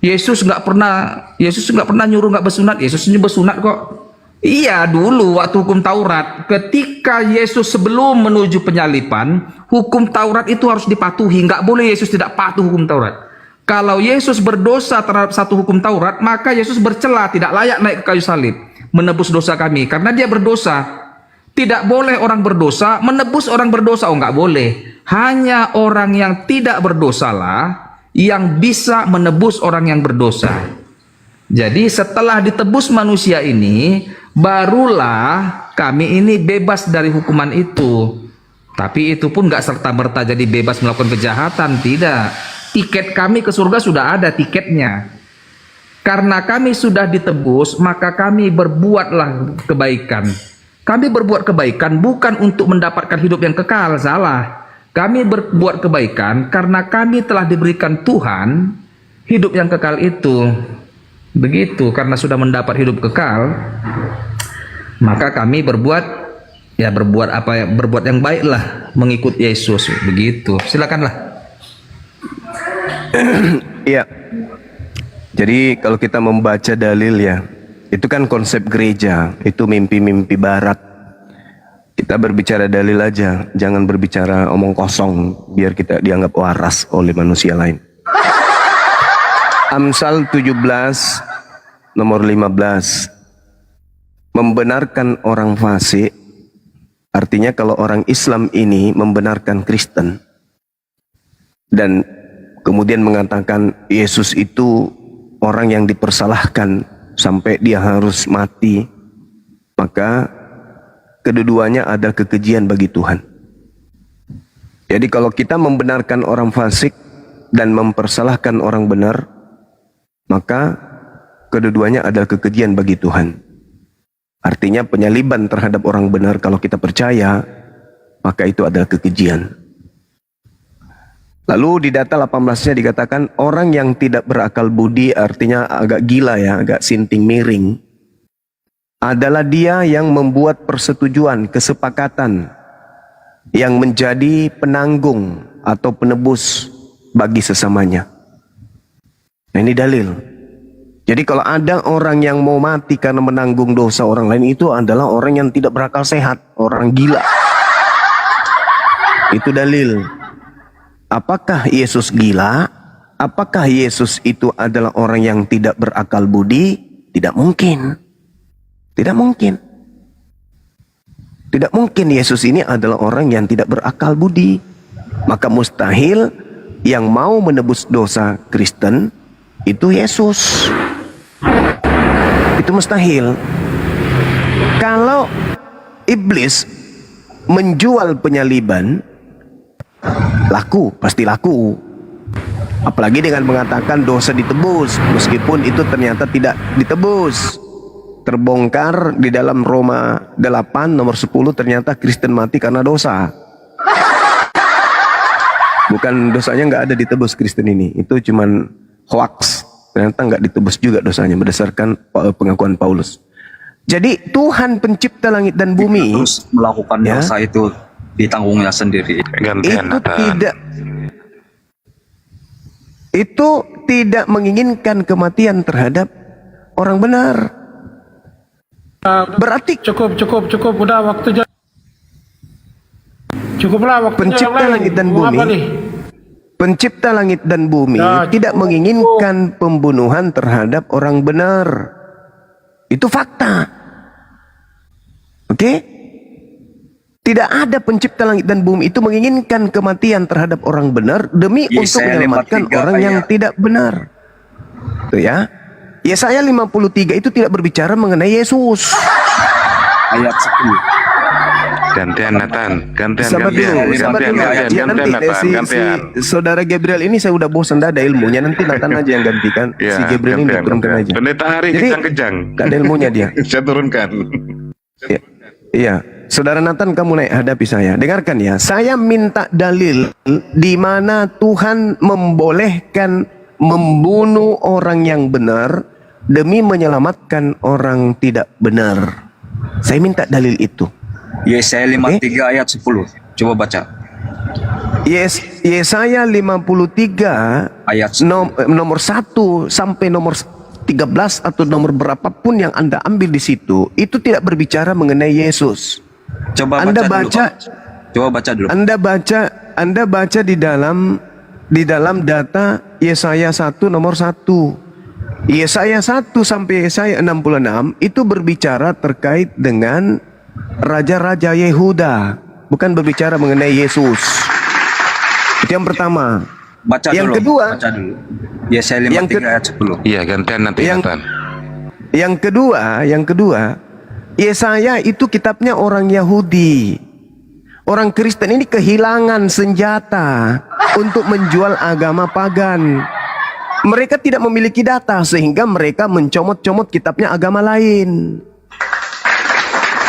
Yesus nggak pernah nyuruh nggak bersunat. Yesus bersunat kok. Iya, dulu waktu hukum Taurat, ketika Yesus sebelum menuju penyaliban, hukum Taurat itu harus dipatuhi. Nggak boleh Yesus tidak patuh hukum Taurat. Kalau Yesus berdosa terhadap satu hukum Taurat, maka Yesus bercela, tidak layak naik ke kayu salib, menebus dosa kami, karena dia berdosa. Tidak boleh orang berdosa menebus orang berdosa. Oh, nggak boleh. Hanya orang yang tidak berdosalah yang bisa menebus orang yang berdosa. Jadi setelah ditebus manusia ini, barulah kami ini bebas dari hukuman itu. Tapi itu pun nggak serta-merta jadi bebas melakukan kejahatan, tidak. Tiket kami ke surga sudah ada tiketnya. Karena kami sudah ditebus, maka kami berbuatlah kebaikan. Kami berbuat kebaikan bukan untuk mendapatkan hidup yang kekal, salah. Kami berbuat kebaikan karena kami telah diberikan Tuhan hidup yang kekal itu. Begitu, karena sudah mendapat hidup kekal, maka kami berbuat yang baik lah, mengikut Yesus. Begitu, silakanlah. Iya. Jadi kalau kita membaca dalil ya, itu kan konsep gereja, itu mimpi-mimpi barat. Kita berbicara dalil aja, jangan berbicara omong kosong biar kita dianggap waras oleh manusia lain. Amsal 17 nomor 15. Membenarkan orang fasik, artinya kalau orang Islam ini membenarkan Kristen dan kemudian mengatakan Yesus itu orang yang dipersalahkan sampai dia harus mati, maka kedua-duanya ada kekejian bagi Tuhan. Jadi kalau kita membenarkan orang fasik dan mempersalahkan orang benar, maka kedua-duanya ada kekejian bagi Tuhan. Artinya penyaliban terhadap orang benar kalau kita percaya, maka itu adalah kekejian. Lalu di data 18-nya dikatakan orang yang tidak berakal budi, artinya agak gila ya, agak sinting miring, adalah dia yang membuat persetujuan, kesepakatan yang menjadi penanggung atau penebus bagi sesamanya. Nah, ini dalil. Jadi kalau ada orang yang mau mati karena menanggung dosa orang lain, itu adalah orang yang tidak berakal sehat, orang gila. Itu dalil. Apakah Yesus gila? Apakah Yesus itu adalah orang yang tidak berakal budi? Tidak mungkin. Tidak mungkin. Tidak mungkin Yesus ini adalah orang yang tidak berakal budi. Maka mustahil yang mau menebus dosa Kristen itu Yesus. Itu mustahil. Kalau iblis menjual penyaliban, laku, pasti laku. Apalagi dengan mengatakan dosa ditebus, meskipun itu ternyata tidak ditebus. Terbongkar di dalam Roma 8 nomor 10, ternyata Kristen mati karena dosa. Bukan, dosanya nggak ada ditebus Kristen ini, itu cuman hoax. Ternyata nggak ditebus juga dosanya berdasarkan pengakuan Paulus. Jadi Tuhan pencipta langit dan bumi terus melakukan dosa itu ditanggungnya sendiri. Itu tidak menginginkan kematian terhadap orang benar. Berarti cukup udah waktunya. Cukuplah waktunya. Pencipta langit dan bumi. Pencipta langit dan bumi tidak menginginkan pembunuhan terhadap orang benar. Itu fakta. Oke? Tidak ada pencipta langit dan bumi itu menginginkan kematian terhadap orang benar demi untuk menyelamatkan orang yang tidak benar. Tuh ya. Yesaya 53 itu tidak berbicara mengenai Yesus. Ayat 10. Gantian Nathan, gantian. Saudara Gabriel ini saya udah bosan, dah ada ilmunya, nanti Nathan aja yang gantikan. Si Gabriel ini turunkan aja. Pendeta Hari kejang-kejang. Gak ada ilmunya dia. Saya turunkan. Iya. Saudara Nathan, kamu naik hadapi saya. Dengarkan ya, saya minta dalil di mana Tuhan membolehkan membunuh orang yang benar demi menyelamatkan orang tidak benar. Saya minta dalil itu. Yesaya 53 ayat 10. Coba baca. Yesaya 53 ayat nomor 1 sampai nomor 13 atau nomor berapapun yang Anda ambil di situ, itu tidak berbicara mengenai Yesus. Coba Anda baca baca dulu, Pak. Coba baca dulu. Anda baca di dalam di dalam data Yesaya 1 nomor 1. Yesaya 1 sampai Yesaya 66 itu berbicara terkait dengan raja-raja Yehuda, bukan berbicara mengenai Yesus. Itu yang pertama. Baca yang dulu. kedua, Baca dulu. Yesaya 53 ayat 10. Iya, gantian nanti Nathan. Yang kedua, Yesaya itu kitabnya orang Yahudi. Orang Kristen ini kehilangan senjata untuk menjual agama pagan. Mereka tidak memiliki data sehingga mereka mencomot-comot kitabnya agama lain.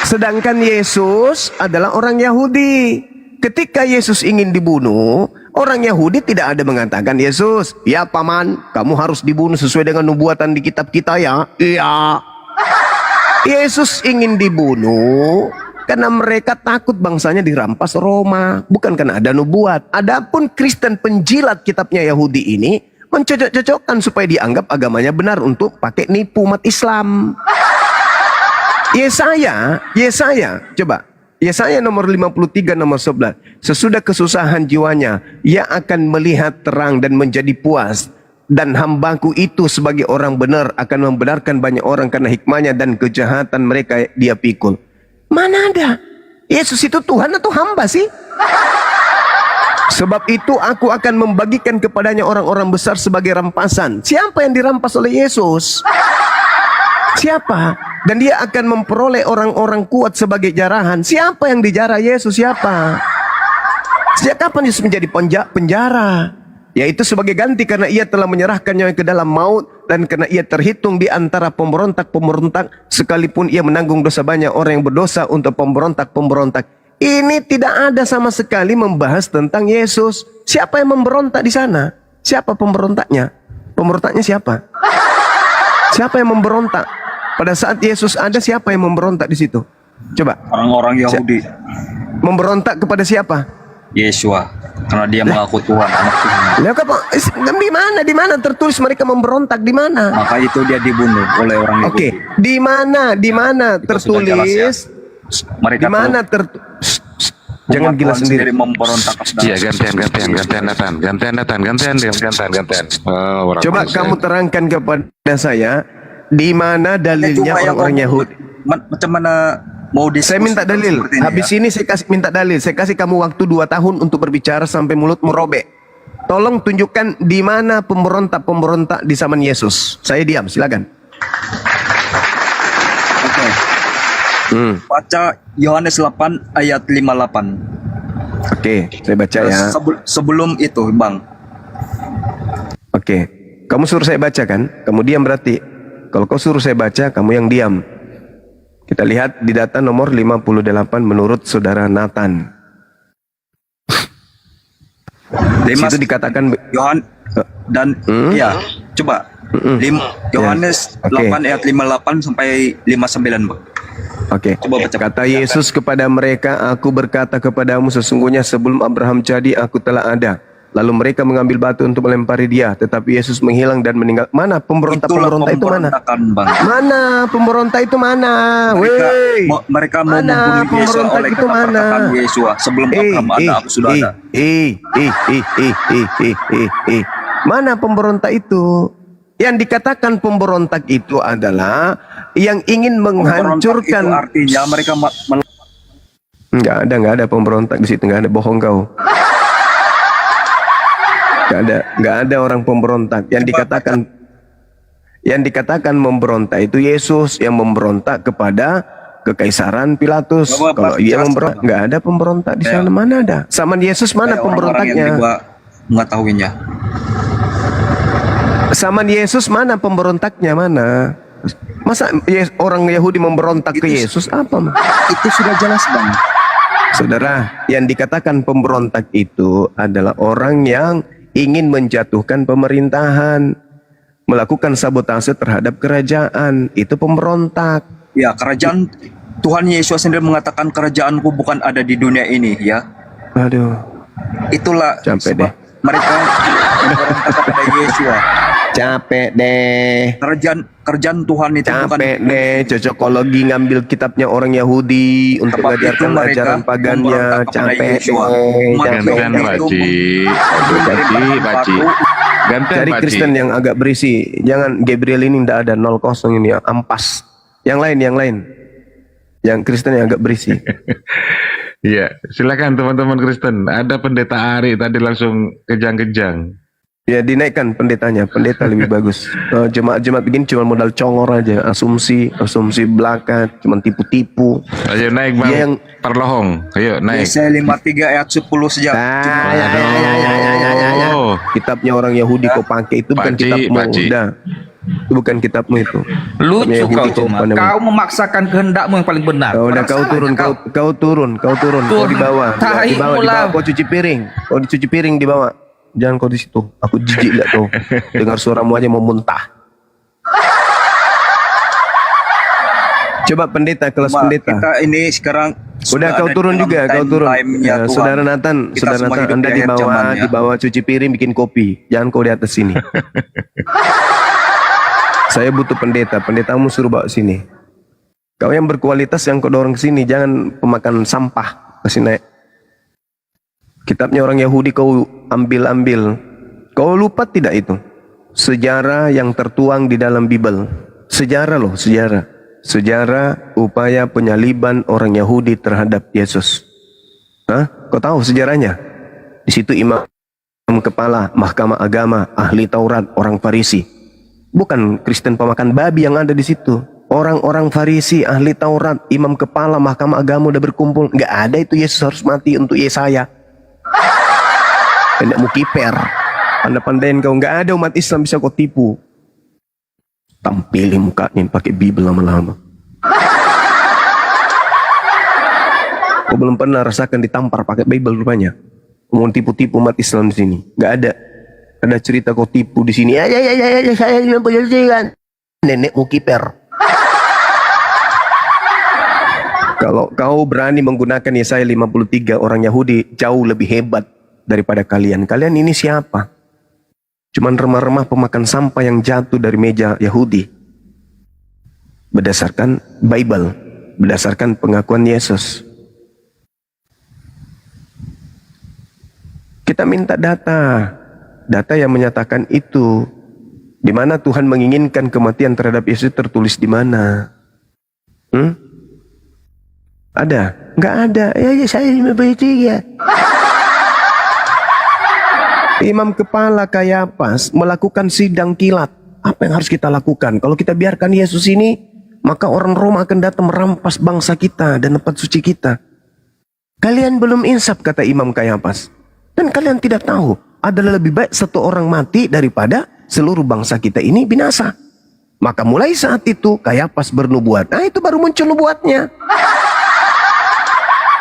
Sedangkan Yesus adalah orang Yahudi. Ketika Yesus ingin dibunuh, orang Yahudi tidak ada mengatakan, Yesus, ya paman, kamu harus dibunuh sesuai dengan nubuatan di kitab kita ya. Iya. Yesus ingin dibunuh karena mereka takut bangsanya dirampas Roma, bukan karena ada nubuat. Adapun Kristen penjilat kitabnya Yahudi ini mencocok-cocokkan supaya dianggap agamanya benar untuk pakai nipu umat Islam. Yesaya, coba. Yesaya nomor 53 nomor 11. Sesudah kesusahan jiwanya, ia akan melihat terang dan menjadi puas. Dan hambaku itu sebagai orang benar akan membenarkan banyak orang karena hikmahnya, dan kejahatan mereka dia pikul. Mana ada? Yesus itu Tuhan atau hamba sih? Sebab itu aku akan membagikan kepadanya orang-orang besar sebagai rampasan. Siapa yang dirampas oleh Yesus? Siapa? Dan dia akan memperoleh orang-orang kuat sebagai jarahan. Siapa yang dijarah Yesus? Siapa? Sejak kapan Yesus menjadi penjara? Yaitu sebagai ganti karena ia telah menyerahkan nyawa ke dalam maut, dan karena ia terhitung di antara pemberontak-pemberontak, sekalipun ia menanggung dosa banyak orang yang berdosa untuk pemberontak-pemberontak. Ini tidak ada sama sekali membahas tentang Yesus. Siapa yang memberontak di sana? Siapa pemberontaknya? Pemberontaknya siapa? Siapa yang memberontak? Pada saat Yesus ada, siapa yang memberontak di situ? Coba. Orang-orang Yahudi. Memberontak kepada siapa? Yesua, karena dia mengaku Tuhan, anak Tuhan. Di mana tertulis mereka memberontak, di mana? Maka itu dia dibunuh oleh orang Yahudi. Oke, di mana tertulis? Ya. Mereka di mana jangan gila sendiri. Iya, gantian. Coba kamu terangkan kepada saya, di mana dalilnya orang-orang Yahudi? Macam mana mau saya minta dalil. Habis ini saya minta dalil. Saya kasih kamu waktu 2 tahun untuk berbicara sampai mulut merobek. Tolong tunjukkan di mana pemberontak di zaman Yesus. Saya diam, silakan. Oke. Baca Yohanes 8 ayat 58. Oke, saya baca ya. Sebelum itu, Bang. Oke. Kamu suruh saya baca kan? Kamu diam berarti. Kalau kau suruh saya baca, kamu yang diam. Kita lihat di data nomor 58 menurut saudara Nathan. Di situ dikatakan ya, coba. Yohanes 8 ayat 58 sampai 59, Bang. Oke. Kata Yesus kepada mereka, aku berkata kepadamu sesungguhnya sebelum Abraham jadi aku telah ada. Lalu mereka mengambil batu untuk melempari dia, tetapi Yesus menghilang dan meninggal. Mana pemberontak itu mana? Mana pemberontak itu mana? Mereka mau membunuh Yesus oleh keperkataan Yesus sebelum Abraham ada, aku sudah ada. Mana pemberontak itu? Yang dikatakan pemberontak itu adalah yang ingin menghancurkan. Itu artinya mereka nggak ada pemberontak di situ, nggak ada, bohong kau. Nggak ada orang pemberontak. Yang dikatakan memberontak itu Yesus yang memberontak kepada kekaisaran Pilatus. Kalau ia memberontak, nggak ada pemberontak di sana. Mana ada? Zaman Yesus mana pemberontaknya? Mengetahuinya. Zaman Yesus mana pemberontaknya, mana? Masa orang Yahudi memberontak ke Yesus apa? Itu sudah jelas, Bang. Saudara, yang dikatakan pemberontak itu adalah orang yang ingin menjatuhkan pemerintahan, melakukan sabotase terhadap kerajaan. Itu pemberontak. Ya, kerajaan Tuhan Yesus sendiri mengatakan kerajaanku bukan ada di dunia ini, ya. Aduh. Itulah sampai deh. Mereka memberontak kepada Yesus. Capek deh. Kerjaan Tuhan itu bukan Capek deh, cocokologi ngambil kitabnya orang Yahudi untuk Sebab itu mengajarkan mereka ajaran pagannya. memberontak kepada Capek Yesua. deh, Umat capek Gantian Yahudi deh. itu Baci. Gantian Cari Baci. Kristen yang agak berisi. Jangan Gabriel ini ndak ada 0 ini, ampas. Yang lain. Yang Kristen yang agak berisi. Iya, silakan teman-teman Kristen. Ada pendeta Ari tadi langsung kejang-kejang. Ya dinaikkan pendetanya, pendeta lebih bagus. Jemaat-jemaat begini cuma modal congor aja, asumsi belaka, cuma tipu-tipu. Ayo naik Bang Dia yang Perlohong. Ayo naik. Yesaya 53 ayat 10 saja. Oh, Kitabnya orang Yahudi kau pakai itu bukan Pakcik, kitabmu, pakcik. udah. Itu bukan kitabmu itu. Lucu Kitabnya kau Yahudi cuma. pandai. Kau memaksakan kehendakmu yang paling benar. Kau udah kau turun, kau di bawah, Tai di bawah mula. kau cuci piring, kau dicuci piring di bawah. Jangan kau di situ. Aku jijik lihat kau. Dengar suaramu aja mau muntah. Coba pendeta, kelas Cuma pendeta. kita ini sekarang Udah kau turun juga, kau turun. Ya, Saudara Nathan, Anda di bawah cuci piring bikin kopi. Jangan kau di atas sini. Saya butuh pendeta, pendetamu suruh bawa sini. Kau yang berkualitas yang kau dorong ke sini, jangan pemakan sampah ke sini. Kitabnya orang Yahudi kau ambil. Kau lupa tidak itu? Sejarah yang tertuang di dalam Bible. Sejarah loh, sejarah. Sejarah upaya penyaliban orang Yahudi terhadap Yesus. Hah? Kau tahu sejarahnya? Di situ imam kepala, mahkamah agama, ahli Taurat, orang Farisi. Bukan Kristen pemakan babi yang ada di situ. Orang-orang Farisi, ahli Taurat, imam kepala, mahkamah agama udah berkumpul. Nggak ada itu Yesus harus mati untuk Yesaya. Tidak mau kiper. Pandai-pandain kau, nggak ada umat Islam bisa kau tipu. Tampilin mukanya pakai Bible lama-lama. Kau belum pernah rasakan ditampar pakai Bible rupanya. Mau tipu-tipu umat Islam di sini. Nggak ada. Ada cerita kau tipu di sini. Ya, saya 50 kan. Nenek mau kiper. Kalau kau berani menggunakan Yesaya 53 orang Yahudi jauh lebih hebat daripada kalian. Kalian ini siapa? Cuman remah-remah pemakan sampah yang jatuh dari meja Yahudi. Berdasarkan Bible, berdasarkan pengakuan Yesus. Kita minta data yang menyatakan itu. Di mana Tuhan menginginkan kematian terhadap Yesus tertulis di mana? Ada? Nggak ada. Ya saya 53. Imam kepala Kayafas melakukan sidang kilat. Apa yang harus kita lakukan? Kalau kita biarkan Yesus ini, maka orang Roma akan datang merampas bangsa kita dan tempat suci kita. Kalian belum insaf, kata Imam Kayafas. Dan kalian tidak tahu, adalah lebih baik satu orang mati daripada seluruh bangsa kita ini binasa. Maka mulai saat itu Kayafas bernubuat. Nah itu baru muncul nubuatnya.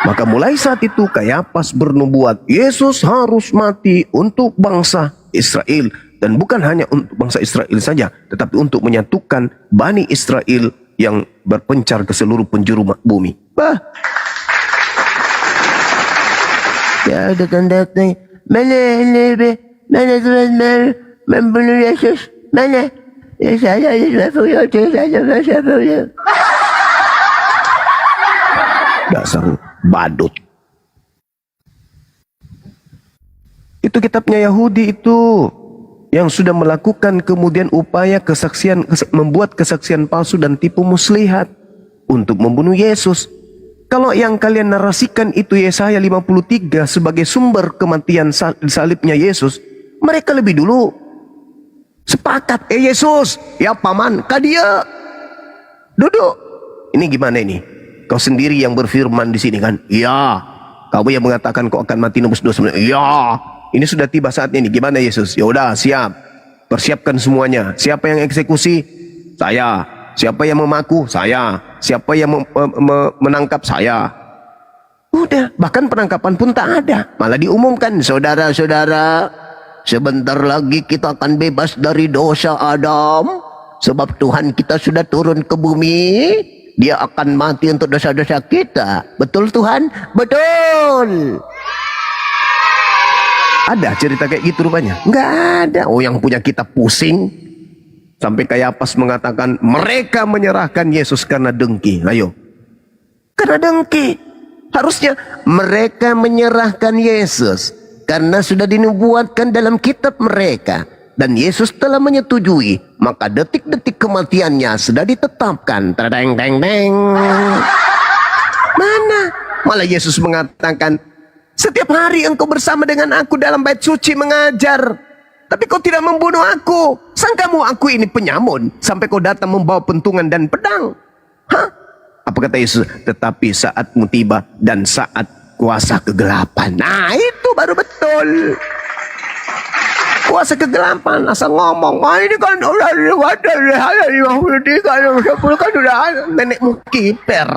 Maka mulai saat itu Kayafas bernubuat, Yesus harus mati untuk bangsa Israel. Dan bukan hanya untuk bangsa Israel saja, tetapi untuk menyatukan Bani Israel yang berpencar ke seluruh penjuru bumi. Bah. Ya datang-datang. Mana Tuhan membunuh Yesus? Mana? Ya saya dasar badut. Itu kitabnya Yahudi itu yang sudah melakukan kemudian upaya kesaksian, membuat kesaksian palsu dan tipu muslihat untuk membunuh Yesus. Kalau yang kalian narasikan itu Yesaya 53 sebagai sumber kematian salibnya Yesus, mereka lebih dulu sepakat, Yesus, ya paman, kadia duduk. Ini gimana ini? Kau sendiri yang berfirman di sini kan? Iya. Kamu yang mengatakan kau akan mati nebus dosa. Iya. Ini sudah tiba saatnya nih. Gimana Yesus? Ya udah, siap. Persiapkan semuanya. Siapa yang eksekusi? Saya. Siapa yang memaku? Saya. Siapa yang menangkap? Saya. Udah. Bahkan penangkapan pun tak ada. Malah diumumkan, saudara-saudara, sebentar lagi kita akan bebas dari dosa Adam. Sebab Tuhan kita sudah turun ke bumi. Dia akan mati untuk dosa-dosa kita. Betul Tuhan? Betul. Ada cerita kayak gitu rupanya? Nggak ada. Oh, yang punya kitab pusing. Sampai Kayapas mengatakan mereka menyerahkan Yesus karena dengki. Ayo. Karena dengki. Harusnya mereka menyerahkan Yesus karena sudah dinubuatkan dalam kitab mereka. Dan Yesus telah menyetujui. Maka detik-detik kematiannya sudah ditetapkan. Terdeng deng deng. Mana? Malah Yesus mengatakan, setiap hari engkau bersama dengan aku dalam bait suci mengajar. Tapi kau tidak membunuh aku. Sangkamu aku ini penyamun sampai kau datang membawa pentungan dan pedang? Hah? Apa kata Yesus? Tetapi saatmu tiba dan saat kuasa kegelapan. Nah, itu baru betul. Kuasa kegelapan, asal ngomong. Wah, ini kan udah ada 53, 10 kan udah ada. Nenekmu kiper.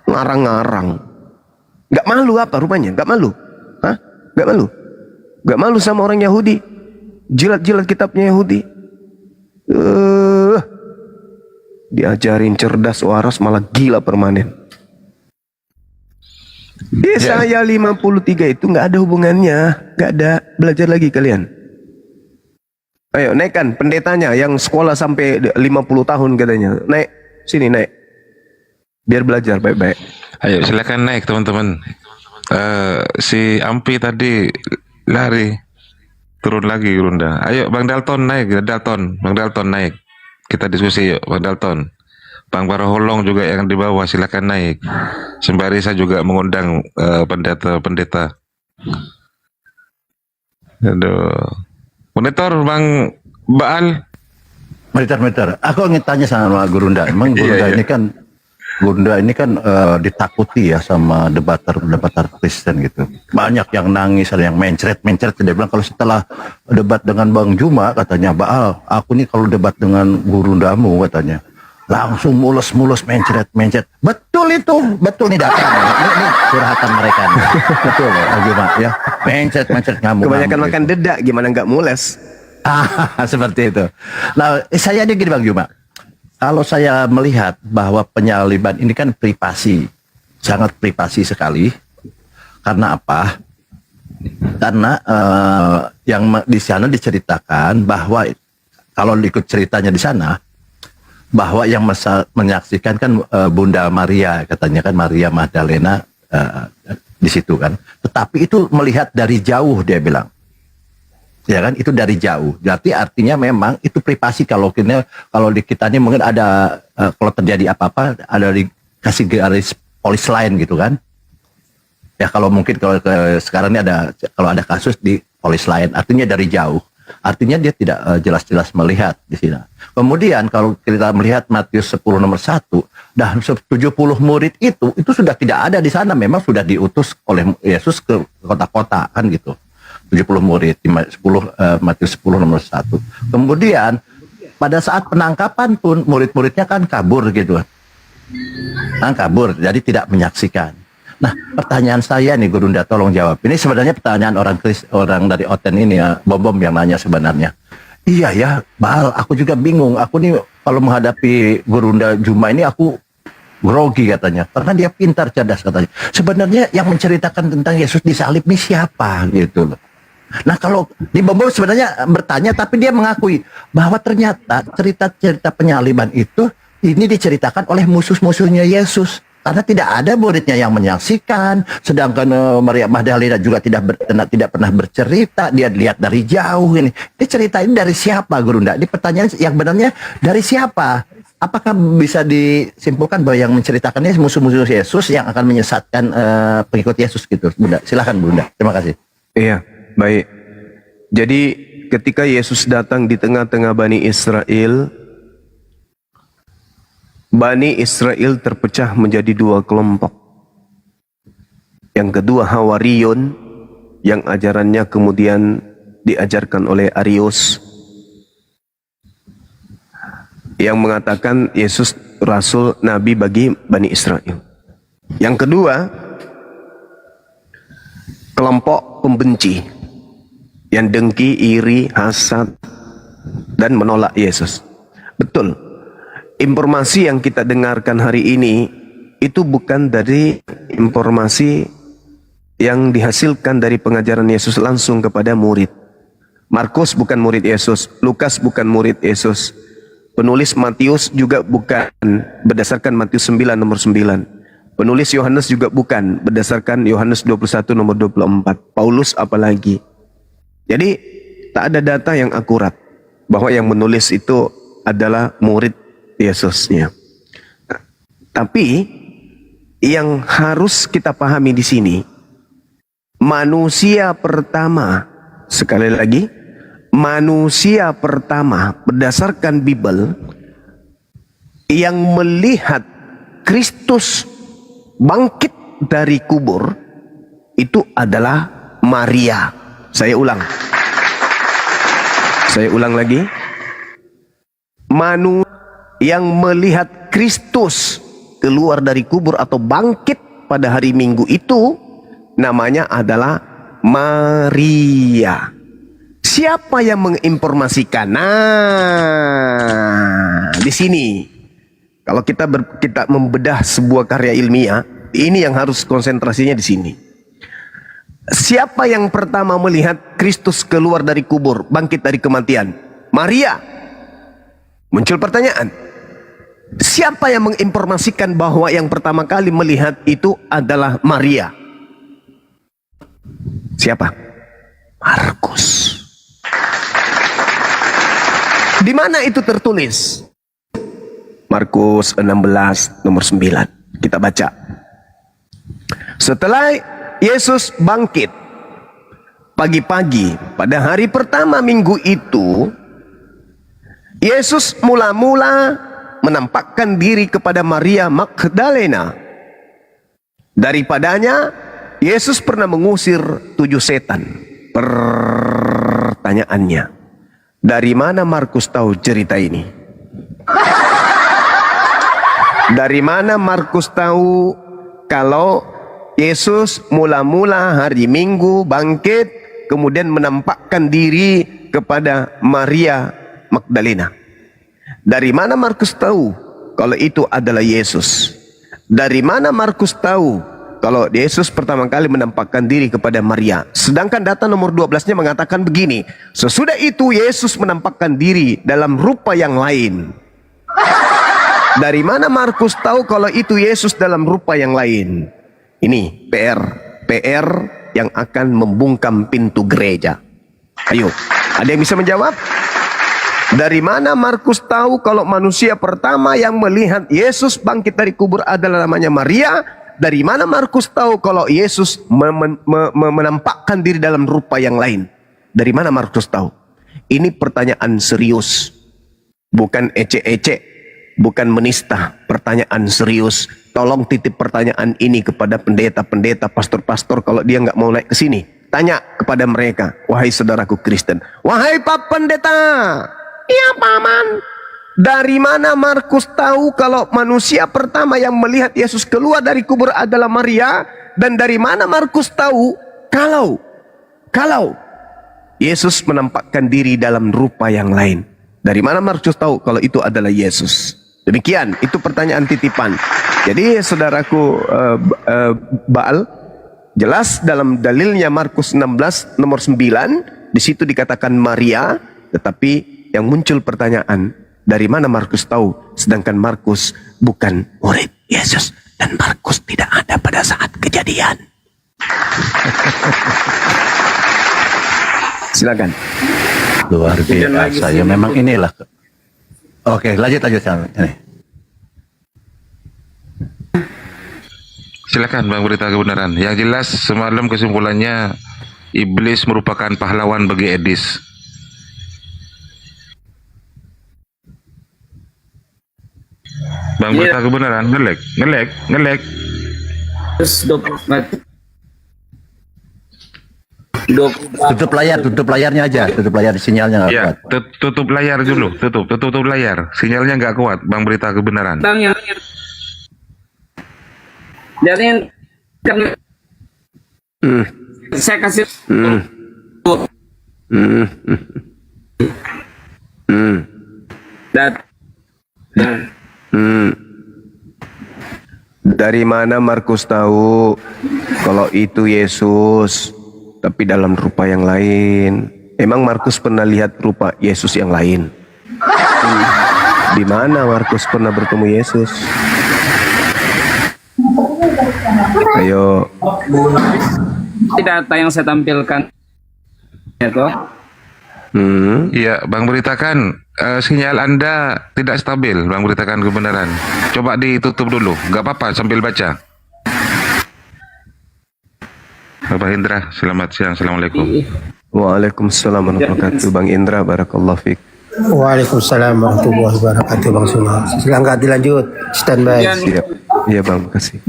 Ngarang-ngarang. Gak malu apa rupanya? Gak malu? Hah? Gak malu? Gak malu sama orang Yahudi? Jilat-jilat kitabnya Yahudi. Diajarin cerdas waras malah gila permanen. Yesaya 53 itu nggak ada hubungannya, nggak ada. Belajar lagi kalian. Ayo naikkan pendetanya yang sekolah sampai 50 tahun katanya. Naik sini naik. Biar belajar baik-baik. Ayo silakan naik teman-teman. Si Ampi tadi lari, turun lagi Gurunda. Ayo Bang Dalton naik, Bang Dalton naik. Kita diskusi yuk, Bang Dalton. Bang Baroholong juga yang di bawah silakan naik. Sembari saya juga mengundang pendeta-pendeta. Aduh. Monitor Bang Baal. Monitor. Aku ingin tanya sama Gurunda. Emang Gurunda ini kan ditakuti ya sama debater Kristen gitu. Banyak yang nangis, ada yang mencret. Dia bilang kalau setelah debat dengan Bang Juma katanya, Baal, aku nih kalau debat dengan Gurundamu katanya, langsung mulus mencret. Betul itu, betul nih data. Ini curhatan mereka nih. Betul ya, Bang Juma ya. Mencret ngamuk. Kebanyakan makan dedak, gimana nggak mules? Seperti itu. Nah, saya gini Bang Juma. Kalau saya melihat bahwa penyaliban ini kan privasi, sangat privasi sekali. Karena apa? Karena yang di sana diceritakan bahwa kalau ikut ceritanya di sana, bahwa yang menyaksikan kan Bunda Maria, katanya kan Maria Magdalena di situ kan. Tetapi itu melihat dari jauh dia bilang. Ya kan, itu dari jauh. Berarti artinya memang itu privasi. Kalau di kita ini mungkin ada kalau terjadi apa-apa ada dikasih garis polis lain gitu kan. Ya kalau mungkin kalau sekarang ini kalau ada kasus di polis lain, artinya dari jauh. Artinya dia tidak jelas-jelas melihat di sini. Kemudian kalau kita melihat Matius 10 nomor 1, dan 70 murid itu sudah tidak ada di sana, memang sudah diutus oleh Yesus ke kota-kota kan gitu. 70 murid di Matius 10 nomor 1. Kemudian pada saat penangkapan pun murid-muridnya kan kabur gitu. Kabur, jadi tidak menyaksikan. Nah, pertanyaan saya nih Gurunda, tolong jawab. Ini sebenarnya pertanyaan orang dari Oten ini ya, Bom yang nanya sebenarnya. Iya ya, Baal, aku juga bingung. Aku nih kalau menghadapi Gurunda Juma ini aku grogi katanya. Karena dia pintar, cerdas katanya. Sebenarnya yang menceritakan tentang Yesus disalib ini siapa gitu loh. Nah kalau di Bom sebenarnya bertanya, tapi dia mengakui bahwa ternyata cerita-cerita penyaliban itu ini diceritakan oleh musuh-musuhnya Yesus. Karena tidak ada muridnya yang menyaksikan, sedangkan Maria Magdalena juga tidak pernah bercerita, dia lihat dari jauh ini. Ini cerita ini dari siapa, Gurunda? Ini pertanyaan yang benarnya dari siapa? Apakah bisa disimpulkan bahwa yang menceritakannya musuh-musuh Yesus yang akan menyesatkan pengikut Yesus gitu? Bunda, silakan Bunda. Terima kasih. Iya, baik. Jadi ketika Yesus datang di tengah-tengah Bani Israel terpecah menjadi dua kelompok. Yang kedua Hawarion, yang ajarannya kemudian diajarkan oleh Arius, yang mengatakan Yesus Rasul Nabi bagi Bani Israel. Yang kedua, kelompok pembenci, yang dengki, iri, hasad, dan menolak Yesus. Betul. Informasi yang kita dengarkan hari ini itu bukan dari informasi yang dihasilkan dari pengajaran Yesus langsung kepada murid. Markus bukan murid Yesus, Lukas bukan murid Yesus, penulis Matius juga bukan berdasarkan Matius 9 nomor 9. Penulis Yohanes juga bukan berdasarkan Yohanes 21 nomor 24. Paulus apalagi. Jadi tak ada data yang akurat bahwa yang menulis itu adalah murid Yesusnya. Tapi yang harus kita pahami di sini, manusia pertama, sekali lagi, manusia pertama berdasarkan Bible yang melihat Kristus bangkit dari kubur itu adalah Maria. Saya ulang lagi. Manusia yang melihat Kristus keluar dari kubur atau bangkit pada hari Minggu itu namanya adalah Maria. Siapa yang menginformasikan? Nah, di sini kalau kita membedah sebuah karya ilmiah, ini yang harus konsentrasinya di sini. Siapa yang pertama melihat Kristus keluar dari kubur, bangkit dari kematian? Maria. Muncul pertanyaan. Siapa yang menginformasikan bahwa yang pertama kali melihat itu adalah Maria? Siapa? Markus. Di mana itu tertulis? Markus 16 nomor 9. Kita baca. Setelah Yesus bangkit pagi-pagi pada hari pertama minggu itu, Yesus mula-mula menampakkan diri kepada Maria Magdalena. Daripadanya Yesus pernah mengusir 7 setan. Pertanyaannya, dari mana Markus tahu cerita ini? Dari mana Markus tahu kalau Yesus mula-mula hari Minggu bangkit, kemudian menampakkan diri kepada Maria Magdalena? Dari mana Markus tahu kalau itu adalah Yesus? Dari mana Markus tahu kalau Yesus pertama kali menampakkan diri kepada Maria? Sedangkan data nomor 12-nya mengatakan begini, sesudah itu Yesus menampakkan diri dalam rupa yang lain. Dari mana Markus tahu kalau itu Yesus dalam rupa yang lain? Ini PR yang akan membungkam pintu gereja. Ayo, ada yang bisa menjawab? Dari mana Markus tahu kalau manusia pertama yang melihat Yesus bangkit dari kubur adalah namanya Maria? Dari mana Markus tahu kalau Yesus menampakkan diri dalam rupa yang lain? Dari mana Markus tahu? Ini pertanyaan serius, bukan ecek-ecek, bukan menista, pertanyaan serius. Tolong titip pertanyaan ini kepada pendeta-pendeta, pastor-pastor kalau dia nggak mau naik ke sini. Tanya kepada mereka, wahai saudaraku Kristen, wahai Pak Pendeta, iya Paman, dari mana Markus tahu kalau manusia pertama yang melihat Yesus keluar dari kubur adalah Maria? Dan dari mana Markus tahu kalau Yesus menampakkan diri dalam rupa yang lain? Dari mana Markus tahu kalau itu adalah Yesus? Demikian, itu pertanyaan titipan. Jadi saudaraku Baal, jelas dalam dalilnya Markus 16 nomor 9, di situ dikatakan Maria, tetapi yang muncul pertanyaan, dari mana Markus tahu? Sedangkan Markus bukan murid Yesus dan Markus tidak ada pada saat kejadian. Silakan. Luar biasa. Ya memang inilah. Oke, lanjut ini. Silakan Bang, berita kebenaran. Yang jelas semalam kesimpulannya iblis merupakan pahlawan bagi Edis. Bang, berita kebenaran. Ngelek. Tutup layarnya aja, tutup layar, sinyalnya nggak kuat. Tutup layar dulu, tutup layar, sinyalnya nggak kuat. Bang, berita kebenaran. Bang, yang jadi karena saya kasih Dari mana Markus tahu Kalau itu Yesus, tapi dalam rupa yang lain. Emang Markus pernah lihat rupa Yesus yang lain? Di mana Markus pernah bertemu Yesus? Ayo. Data yang saya tampilkan itu. Iya, Bang beritakan sinyal Anda tidak stabil, Bang beritakan kebenaran. Coba ditutup dulu, nggak apa-apa sambil baca. Bapak Indra, selamat siang, assalamualaikum. Waalaikumsalam warahmatullahi wabarakatuh. Bang Indra, barakallahu fiik. Waalaikumsalam warahmatullahi wabarakatuh, Bang Suma. Silahkan dilanjut, standby. Siap. Iya Bang, makasih.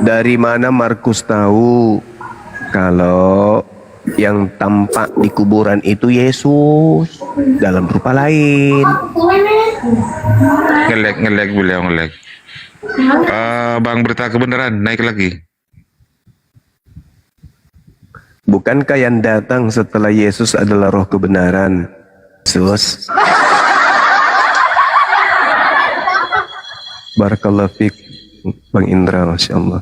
Dari mana Markus tahu kalau yang tampak di kuburan itu Yesus dalam rupa lain? Ngelek beliau ngelek. Bang berita kebenaran, naik lagi. Bukankah yang datang setelah Yesus adalah roh kebenaran? Yesus. Barakallahu fiik, Bang Indra, Masya Allah.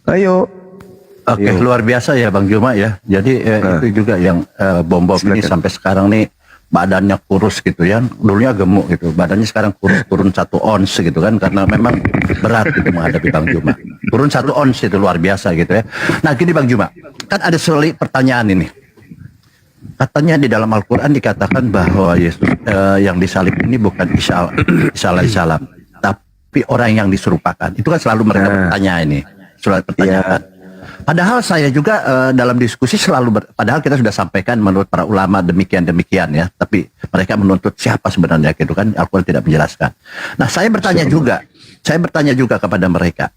Ayo. Oke, luar biasa ya Bang Juma ya. Jadi itu juga yang bom-bom ini sampai sekarang nih badannya kurus gitu ya. Dulunya gemuk gitu, badannya sekarang kurus, turun 1 ons gitu kan, karena memang berat gitu menghadapi Bang Juma. Turun 1 ons itu luar biasa gitu ya. Nah gini Bang Juma, kan ada selik pertanyaan ini. Katanya di dalam Al-Quran dikatakan bahwa Yesus yang disalib ini bukan Isa alaihissalam, tapi orang yang diserupakan. Itu kan selalu mereka bertanya ini, selalu pertanyaan. Padahal saya juga dalam diskusi selalu padahal kita sudah sampaikan menurut para ulama demikian ya, tapi mereka menuntut siapa sebenarnya gitu kan, Al-Quran tidak menjelaskan. Nah saya bertanya juga kepada mereka,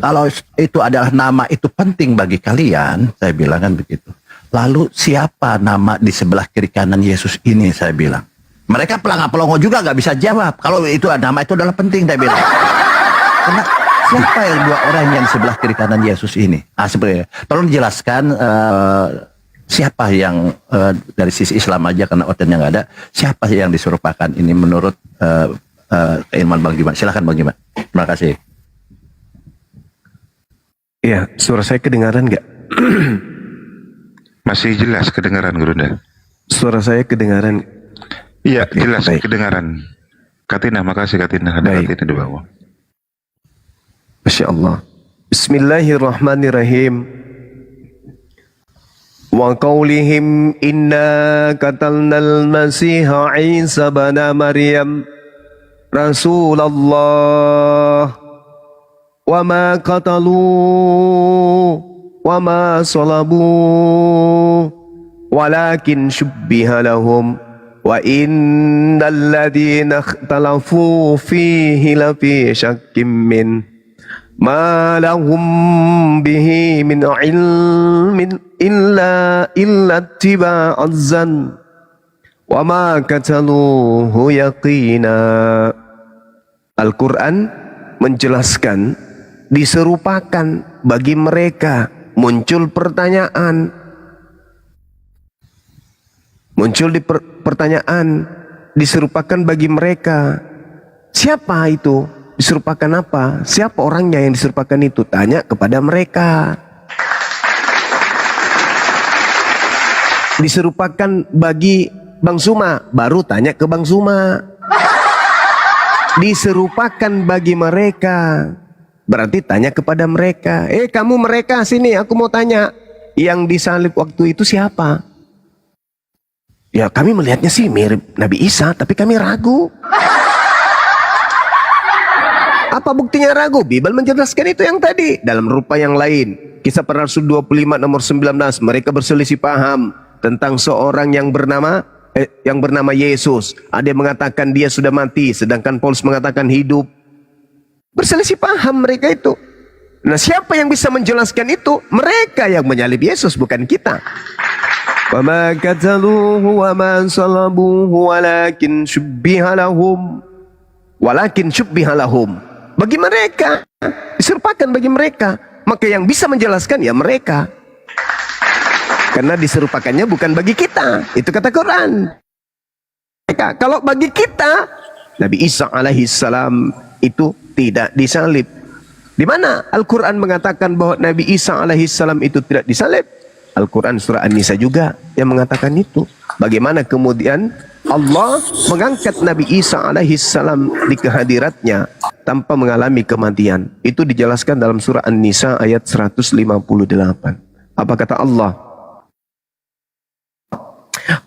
kalau itu adalah nama itu penting bagi kalian, saya bilang kan begitu. Lalu siapa nama di sebelah kiri kanan Yesus ini, saya bilang. Mereka pelongo juga nggak bisa jawab. Kalau itu nama itu adalah penting, saya bilang. Karena siapa yang 2 orang yang di sebelah kiri kanan Yesus ini? Sebenarnya, tolong jelaskan siapa yang dari sisi Islam aja, karena orangnya nggak ada. Siapa yang diserupakan ini menurut keilmuan Bang Juma? Silakan Bang Juma. Terima kasih. Iya, suara saya kedengaran nggak? Masih jelas kedengaran Gurunda. Suara saya kedengaran? Iya, jelas kedengaran. Katina, makasih Katina. Ada Katina di bawah. Masya Allah. Bismillahirrahmanirrahim. Wa qawlihim inna qatalnal masiha Isa bana Maryam Rasulullah wa ma qatalu wa ma salabu walakin syubbiha lahum wa innal ladhina ikhtalafu fihi lafi syakkim min ma lahum bihi min ilmin illa ittiba'az zan wa ma qataluhu yaqina. Al-Quran menjelaskan diserupakan bagi mereka. Muncul pertanyaan, pertanyaan diserupakan bagi mereka. Siapa itu? Diserupakan apa? Siapa orangnya yang diserupakan itu? Tanya kepada mereka. Diserupakan bagi Bang Suma, baru tanya ke Bang Suma. Diserupakan bagi mereka, berarti tanya kepada mereka. Kamu mereka sini, aku mau tanya, yang disalib waktu itu siapa? Ya kami melihatnya sih mirip Nabi Isa, tapi kami ragu. Apa buktinya ragu? Bible menjelaskan itu yang tadi, dalam rupa yang lain. Kisah Para Rasul 25 nomor 19, mereka berselisih paham tentang seorang yang bernama Yesus. Ada yang mengatakan dia sudah mati, sedangkan Paulus mengatakan hidup. Berselisih paham mereka itu. Nah siapa yang bisa menjelaskan itu? Mereka yang menyalib Yesus, bukan kita. Wa ma qataluhu wa ma salabuhu walakin syubbiha lahum. Bagi mereka, diserupakan bagi mereka. Maka yang bisa menjelaskan ya mereka. Karena diserupakannya bukan bagi kita. Itu kata Quran. Kalau bagi kita, Nabi Isa alaihissalam itu tidak disalib. Di mana Al-Quran mengatakan bahwa Nabi Isa alaihissalam itu tidak disalib? Al-Quran surah An-Nisa juga yang mengatakan itu. Bagaimana kemudian Allah mengangkat Nabi Isa alaihissalam di kehadiratnya tanpa mengalami kematian? Itu dijelaskan dalam surah An-Nisa ayat 158. Apa kata Allah?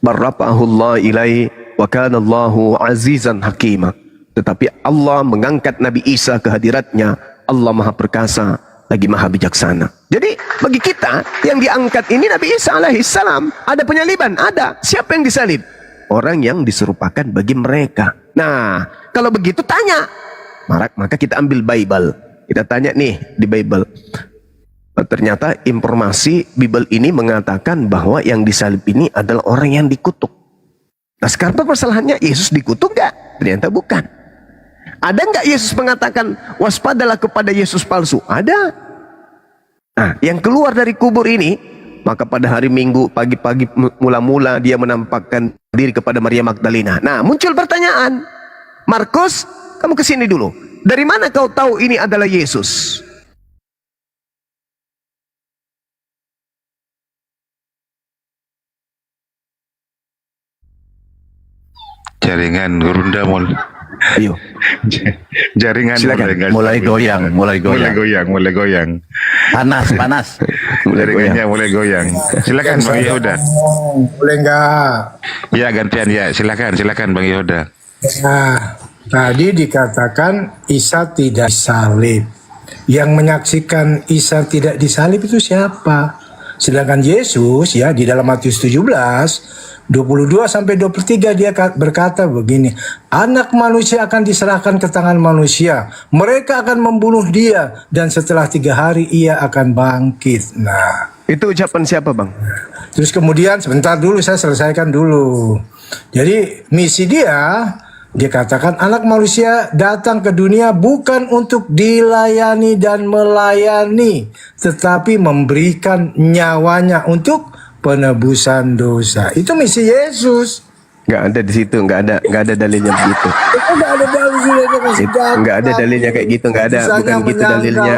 Barrafa'ahullah ilai wa kana Allahu azizan hakima. Tetapi Allah mengangkat Nabi Isa ke hadiratnya. Allah Maha Perkasa lagi Maha Bijaksana. Jadi bagi kita yang diangkat ini Nabi Isa alaihissalam, ada penyaliban, ada. Siapa yang disalib? Orang yang diserupakan bagi mereka. Nah, kalau begitu tanya. Maka kita ambil Bible. Kita tanya nih di Bible. Ternyata informasi Bible ini mengatakan bahwa yang disalib ini adalah orang yang dikutuk. Nah, sekarang permasalahannya, Yesus dikutuk gak? Ternyata bukan. Ada nggak Yesus mengatakan waspadalah kepada Yesus palsu? Ada. Nah, yang keluar dari kubur ini, maka pada hari Minggu pagi-pagi mula-mula dia menampakkan diri kepada Maria Magdalena. Nah, muncul pertanyaan, Markus, kamu kesini dulu. Dari mana kau tahu ini adalah Yesus? Jaringan Gurunda Mall. Ayo. Jaringan Silakan. Mulai goyang. Mulai goyang. Panas. Jaringannya mulai goyang. Silakan Bang Yehuda. Boleh nggak? Ya, gantian ya. Silakan Bang Yehuda. Nah, tadi dikatakan Isa tidak disalib. Yang menyaksikan Isa tidak disalib itu siapa? Sedangkan Yesus ya di dalam Matius 17 22 sampai 23 dia berkata begini, anak manusia akan diserahkan ke tangan manusia, mereka akan membunuh dia dan setelah 3 hari ia akan bangkit. Nah, itu ucapan siapa, Bang? Terus kemudian sebentar dulu, saya selesaikan dulu. Jadi misi dia katakan anak manusia datang ke dunia bukan untuk dilayani dan melayani, tetapi memberikan nyawanya untuk penebusan dosa. Itu misi Yesus. Nggak ada di situ, nggak ada dalilnya begitu. Nggak ada dalilnya. Nggak ada dalilnya kayak gitu, nggak ada. Bukan gitu dalilnya.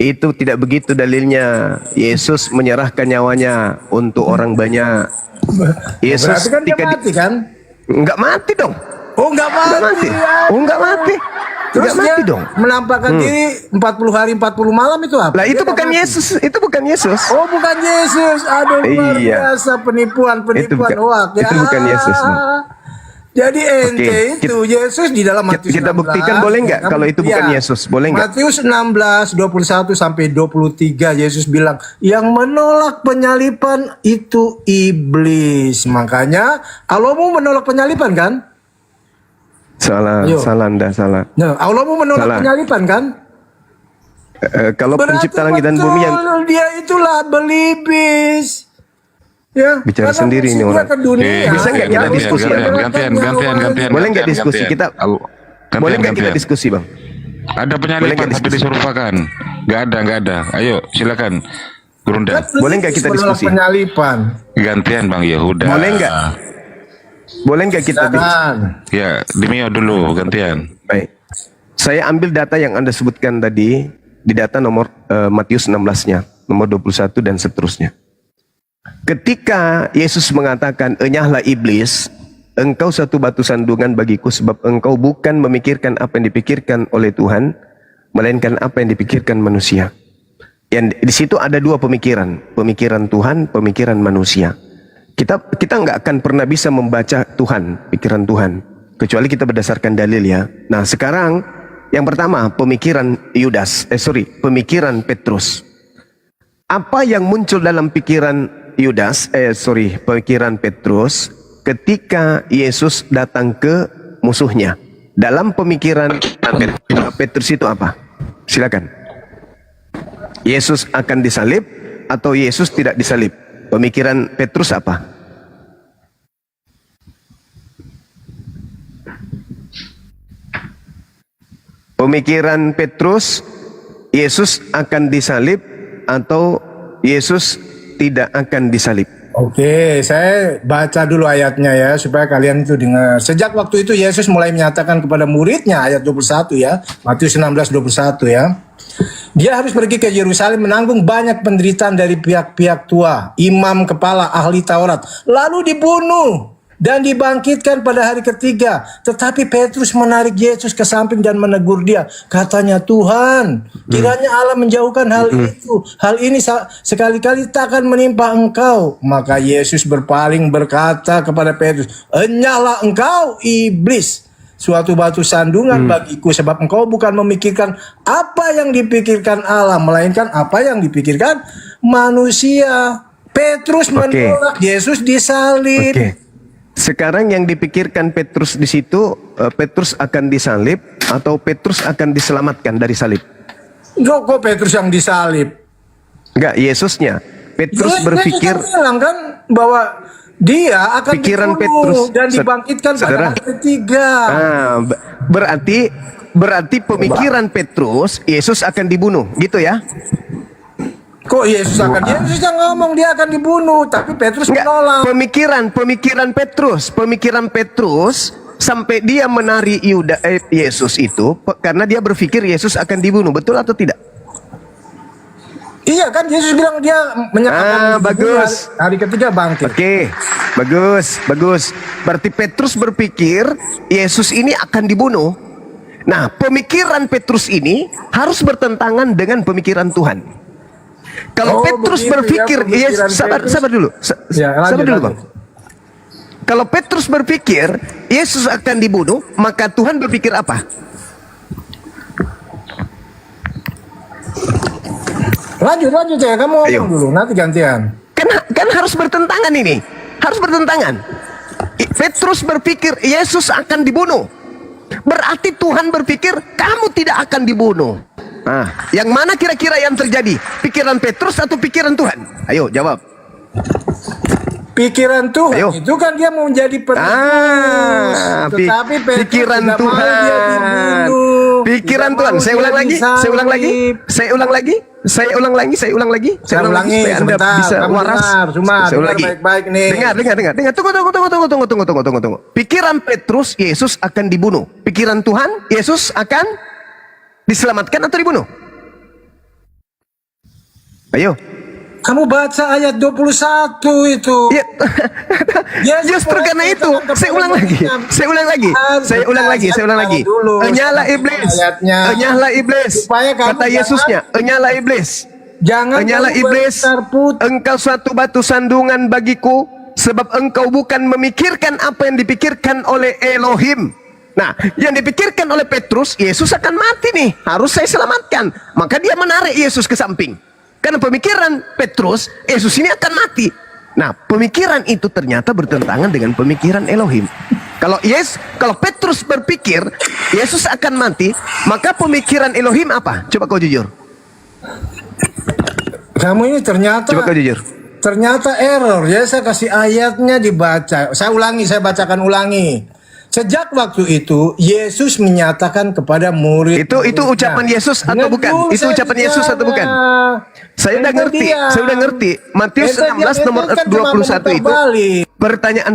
Itu tidak begitu dalilnya. Yesus menyerahkan nyawanya untuk orang banyak. Yesus berarti kan dia mati kan? Nggak mati dong. Oh, nggak mati. Nggak mati. Terus nggak mati dong. Menampakkan diri 40 hari 40 malam itu apa? Lah itu bukan Yesus. Itu bukan Yesus. Oh, bukan Yesus. Aduh, luar biasa penipuan hoak ya. Itu bukan Yesus. Jadi ente itu Yesus di dalam Matius 16. Kita buktikan boleh nggak kalau itu bukan Yesus? Boleh nggak? Matius 16 21 sampai 23 Yesus bilang yang menolak penyaliban itu iblis. Makanya kalau mau menolak penyaliban kan? Salah Anda. Nah, Allah mau menolak penyaliban kan? Kalau pencipta langit dan bumi yang dia itulah belibis. Ya, bicara sendiri ini orang. Bisa nggak kita diskusi? Gantian. Boleh nggak diskusi kita? Boleh nggak kita diskusi, Bang? Ada penyaliban tapi diserupakan. Nggak ada. Ayo, silakan. Gurunda. Boleh nggak kita diskusi? Penyaliban. Gantian Bang Yehuda. Boleh nggak kita Ya, Dimio dulu, gantian. Baik. Saya ambil data yang Anda sebutkan tadi, di data nomor Matius 16-nya, nomor 21 dan seterusnya. Ketika Yesus mengatakan, enyahlah iblis, engkau satu batu sandungan bagiku, sebab engkau bukan memikirkan apa yang dipikirkan oleh Tuhan, melainkan apa yang dipikirkan manusia. Yang di situ ada dua pemikiran Tuhan, pemikiran manusia. Kita nggak akan pernah bisa membaca Tuhan, pikiran Tuhan, kecuali kita berdasarkan dalil ya. Nah sekarang yang pertama pemikiran pemikiran Petrus. Apa yang muncul dalam pikiran pemikiran Petrus ketika Yesus datang ke musuhnya? Dalam pemikiran Petrus itu apa? Silakan. Yesus akan disalib atau Yesus tidak disalib? Pemikiran Petrus apa? Pemikiran Petrus, Yesus akan disalib atau Yesus tidak akan disalib? Oke, saya baca dulu ayatnya ya supaya kalian itu dengar. Sejak waktu itu Yesus mulai menyatakan kepada muridnya, ayat 21 ya, Matius 16:21 ya. Dia harus pergi ke Yerusalem menanggung banyak penderitaan dari pihak-pihak tua, imam kepala, ahli Taurat, lalu dibunuh dan dibangkitkan pada hari ketiga. Tetapi Petrus menarik Yesus ke samping dan menegur dia. Katanya, Tuhan, kiranya Allah menjauhkan hal itu. Hal ini sekali-kali takkan menimpa engkau. Maka Yesus berpaling berkata kepada Petrus, enyahlah engkau, iblis. Suatu batu sandungan bagiku, sebab engkau bukan memikirkan apa yang dipikirkan Allah, melainkan apa yang dipikirkan manusia. Petrus menolak Yesus disalib. Sekarang yang dipikirkan Petrus di situ, Petrus akan disalib atau Petrus akan diselamatkan dari salib? Kok Petrus yang disalib? Enggak, Yesusnya. Petrus berpikir bilang kan bahwa dia akan pikiran dibunuh Petrus dan dibangkitkan pada hari ketiga. Berarti pemikiran Petrus, Yesus akan dibunuh, gitu ya? Kok Yesus akan? Yesus yang ngomong dia akan dibunuh, tapi Petrus menolak. Pemikiran Petrus sampai dia menari Yesus itu karena dia berpikir Yesus akan dibunuh, betul atau tidak? Iya kan, Yesus bilang dia menyatakan bagus. Hari ketiga bangkit. Oke, bagus. Berarti Petrus berpikir Yesus ini akan dibunuh. Nah, pemikiran Petrus ini harus bertentangan dengan pemikiran Tuhan. Kalau Petrus berpikir, sabar dulu, sabar dulu bang. Kalau Petrus berpikir Yesus akan dibunuh, maka Tuhan berpikir apa? Lanjut ya, kamu ngomong dulu, nanti gantian. Kan harus bertentangan ini, harus bertentangan. Petrus berpikir Yesus akan dibunuh, berarti Tuhan berpikir kamu tidak akan dibunuh. Nah, yang mana kira-kira yang terjadi? Pikiran Petrus atau pikiran Tuhan? Ayo jawab. Pikiran Tuhan itu kan dia mau menjadi penebus. Tetapi Petrus pikiran tidak Tuhan. mau dia dibunuh. Pikiran Tuhan. Saya ulang lagi. Supaya Anda bisa waras. Saya ulang lagi. Baik-baik nih. Dengar. Tunggu. Pikiran Petrus, Yesus akan dibunuh. Pikiran Tuhan, Yesus akan diselamatkan atau dibunuh? Ayo. Kamu baca ayat 21 itu. Ya, justru karena itu. Saya ulang lagi. Enyahlah iblis. Kata Yesusnya, enyahlah iblis. Enyahlah iblis. Engkau suatu batu sandungan bagiku, sebab engkau bukan memikirkan apa yang dipikirkan oleh Elohim. Nah, yang dipikirkan oleh Petrus, Yesus akan mati nih, harus saya selamatkan. Maka dia menarik Yesus ke samping. Karena pemikiran Petrus, Yesus ini akan mati. Nah, pemikiran itu ternyata bertentangan dengan pemikiran Elohim. Kalau Petrus berpikir Yesus akan mati, maka pemikiran Elohim apa? Coba kau jujur. Kamu ini ternyata. Coba kau jujur. Ternyata error ya, saya kasih ayatnya dibaca. Saya bacakan ulangi. Sejak waktu itu Yesus menyatakan kepada murid. Itu ucapan Yesus atau bukan? Itu ucapan Yesus atau bukan? Saya udah ngerti. Matius 16 nomor 21 itu. Pertanyaan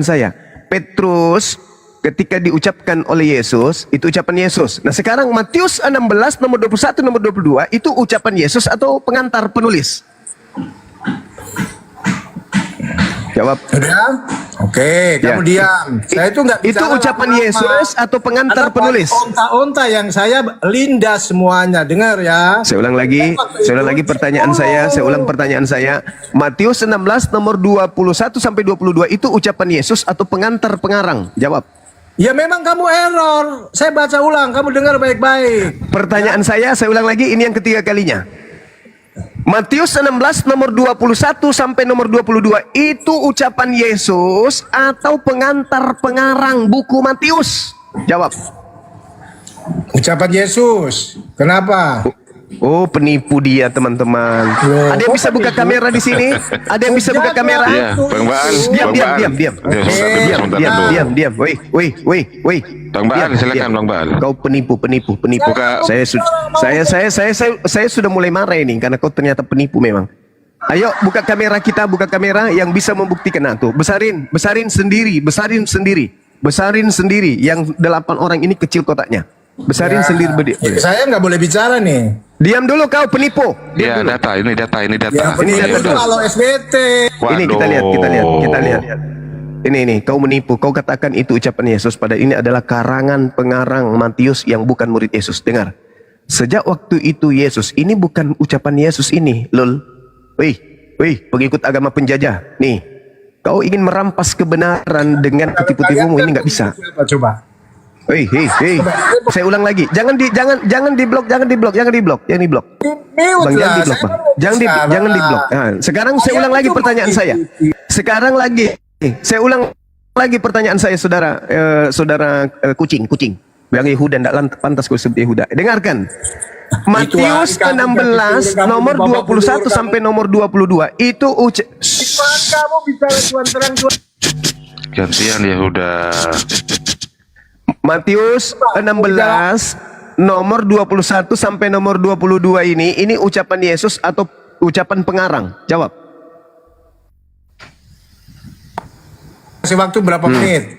saya. Petrus ketika diucapkan oleh Yesus, itu ucapan Yesus. Nah, sekarang Matius 16 nomor 21 nomor 22 itu ucapan Yesus atau pengantar penulis? Jawab. Udah? Oke, kamu diam. Saya itu nggak bisa. Itu ucapan Yesus atau pengantar penulis? Onta-onta yang saya lindas semuanya. Dengar ya. Saya ulang lagi pertanyaan saya. Saya ulang pertanyaan saya. Matius 16 nomor 21 sampai 22 itu ucapan Yesus atau pengantar pengarang? Jawab. Ya memang kamu error. Saya baca ulang, kamu dengar baik-baik. Pertanyaan saya ulang lagi, ini yang ketiga kalinya. Matius 16 nomor 21 sampai nomor 22 itu ucapan Yesus atau pengantar pengarang buku Matius? Jawab. Ucapan Yesus. Kenapa? Oh, penipu dia, teman-teman. Ada yang bisa buka kamera di sini? Ada yang bisa buka kamera? Iya, Bang Baal. Diam. Woi. Bang Baal, silakan Bang Baal. Kau penipu. Saya sudah mulai marah ini karena kau ternyata penipu memang. Ayo buka kamera kita, buka kamera yang bisa membuktikan. Nah tuh, besarin sendiri. Yang 8 orang ini kecil kotaknya. Besarin sendiri berdiri. Saya nggak boleh bicara nih. Diam dulu kau penipu. Ya, data. Ya, Ini data itu dulu. kalau SBT. Ini kita lihat. Ini kau menipu. Kau katakan itu ucapan Yesus, padahal ini adalah karangan pengarang Matius yang bukan murid Yesus. Dengar. Sejak waktu itu Yesus, ini bukan ucapan Yesus ini, lol. Wih, pengikut agama penjajah. Nih, kau ingin merampas kebenaran dengan ketipu-tipumu, ini nggak bisa. Coba. Hei. Saya ulang lagi. Jangan di blok. Bang, jangan di blok, Bang. Jangan di blok. Nah, sekarang saya ulang lagi pertanyaan saya. Saya ulang lagi pertanyaan saya, saudara kucing. Yang Yehuda tidak pantas kau sebut Yehuda. Dengarkan. Matius 16 nomor 21 sampai nomor 22 itu Kamu bicara Tuhan terang Tuhan. Gantian Yehuda. Matius 16 nomor 21 sampai nomor 22 ini ucapan Yesus atau ucapan pengarang? Jawab. Kasih waktu berapa menit?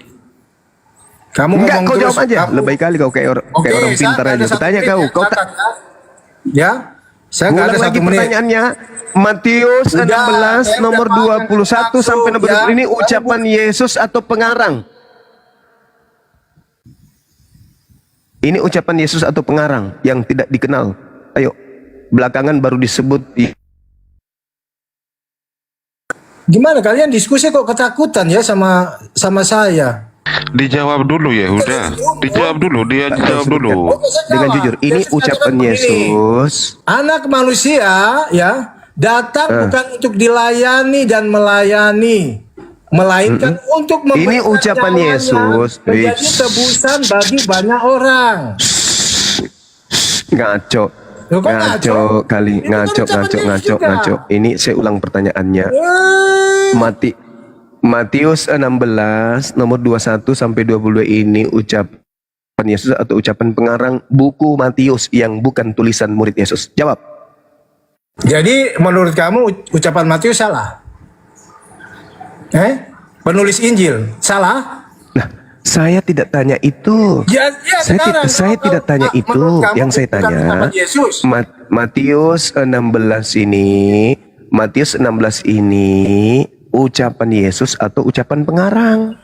Kamu enggak, ngomong kau terus. jawab aja. Lebih kali kau kayak orang pintar aja. Kutanya kau. Ya, saya nggak ada lagi 1 menit. pertanyaannya. Matius 16 nomor 21 sampai nomor 22 ini ucapan Yesus atau pengarang? Ini ucapan Yesus atau pengarang yang tidak dikenal. Ayo, belakangan baru disebut. Gimana kalian diskusi kok ketakutan ya sama saya? Dijawab dulu Yehuda. Dijawab dulu. Dengan jujur, ini ucapan Yesus. Anak manusia ya datang bukan untuk dilayani dan melayani, melainkan untuk memberikan ini ucapan nyawanya Yesus. menjadi tebusan bagi banyak orang. Ngaco kali. Ngaco. Ini saya ulang pertanyaannya. Matius 16 nomor 21 sampai 22 ini ucapan Yesus atau ucapan pengarang buku Matius yang bukan tulisan murid Yesus? Jawab. Jadi menurut kamu ucapan Matius salah? Penulis Injil salah? Nah, saya tidak tanya itu. Saya tidak tanya itu. Yang saya tanya, Matius 16 ini ucapan Yesus atau ucapan pengarang?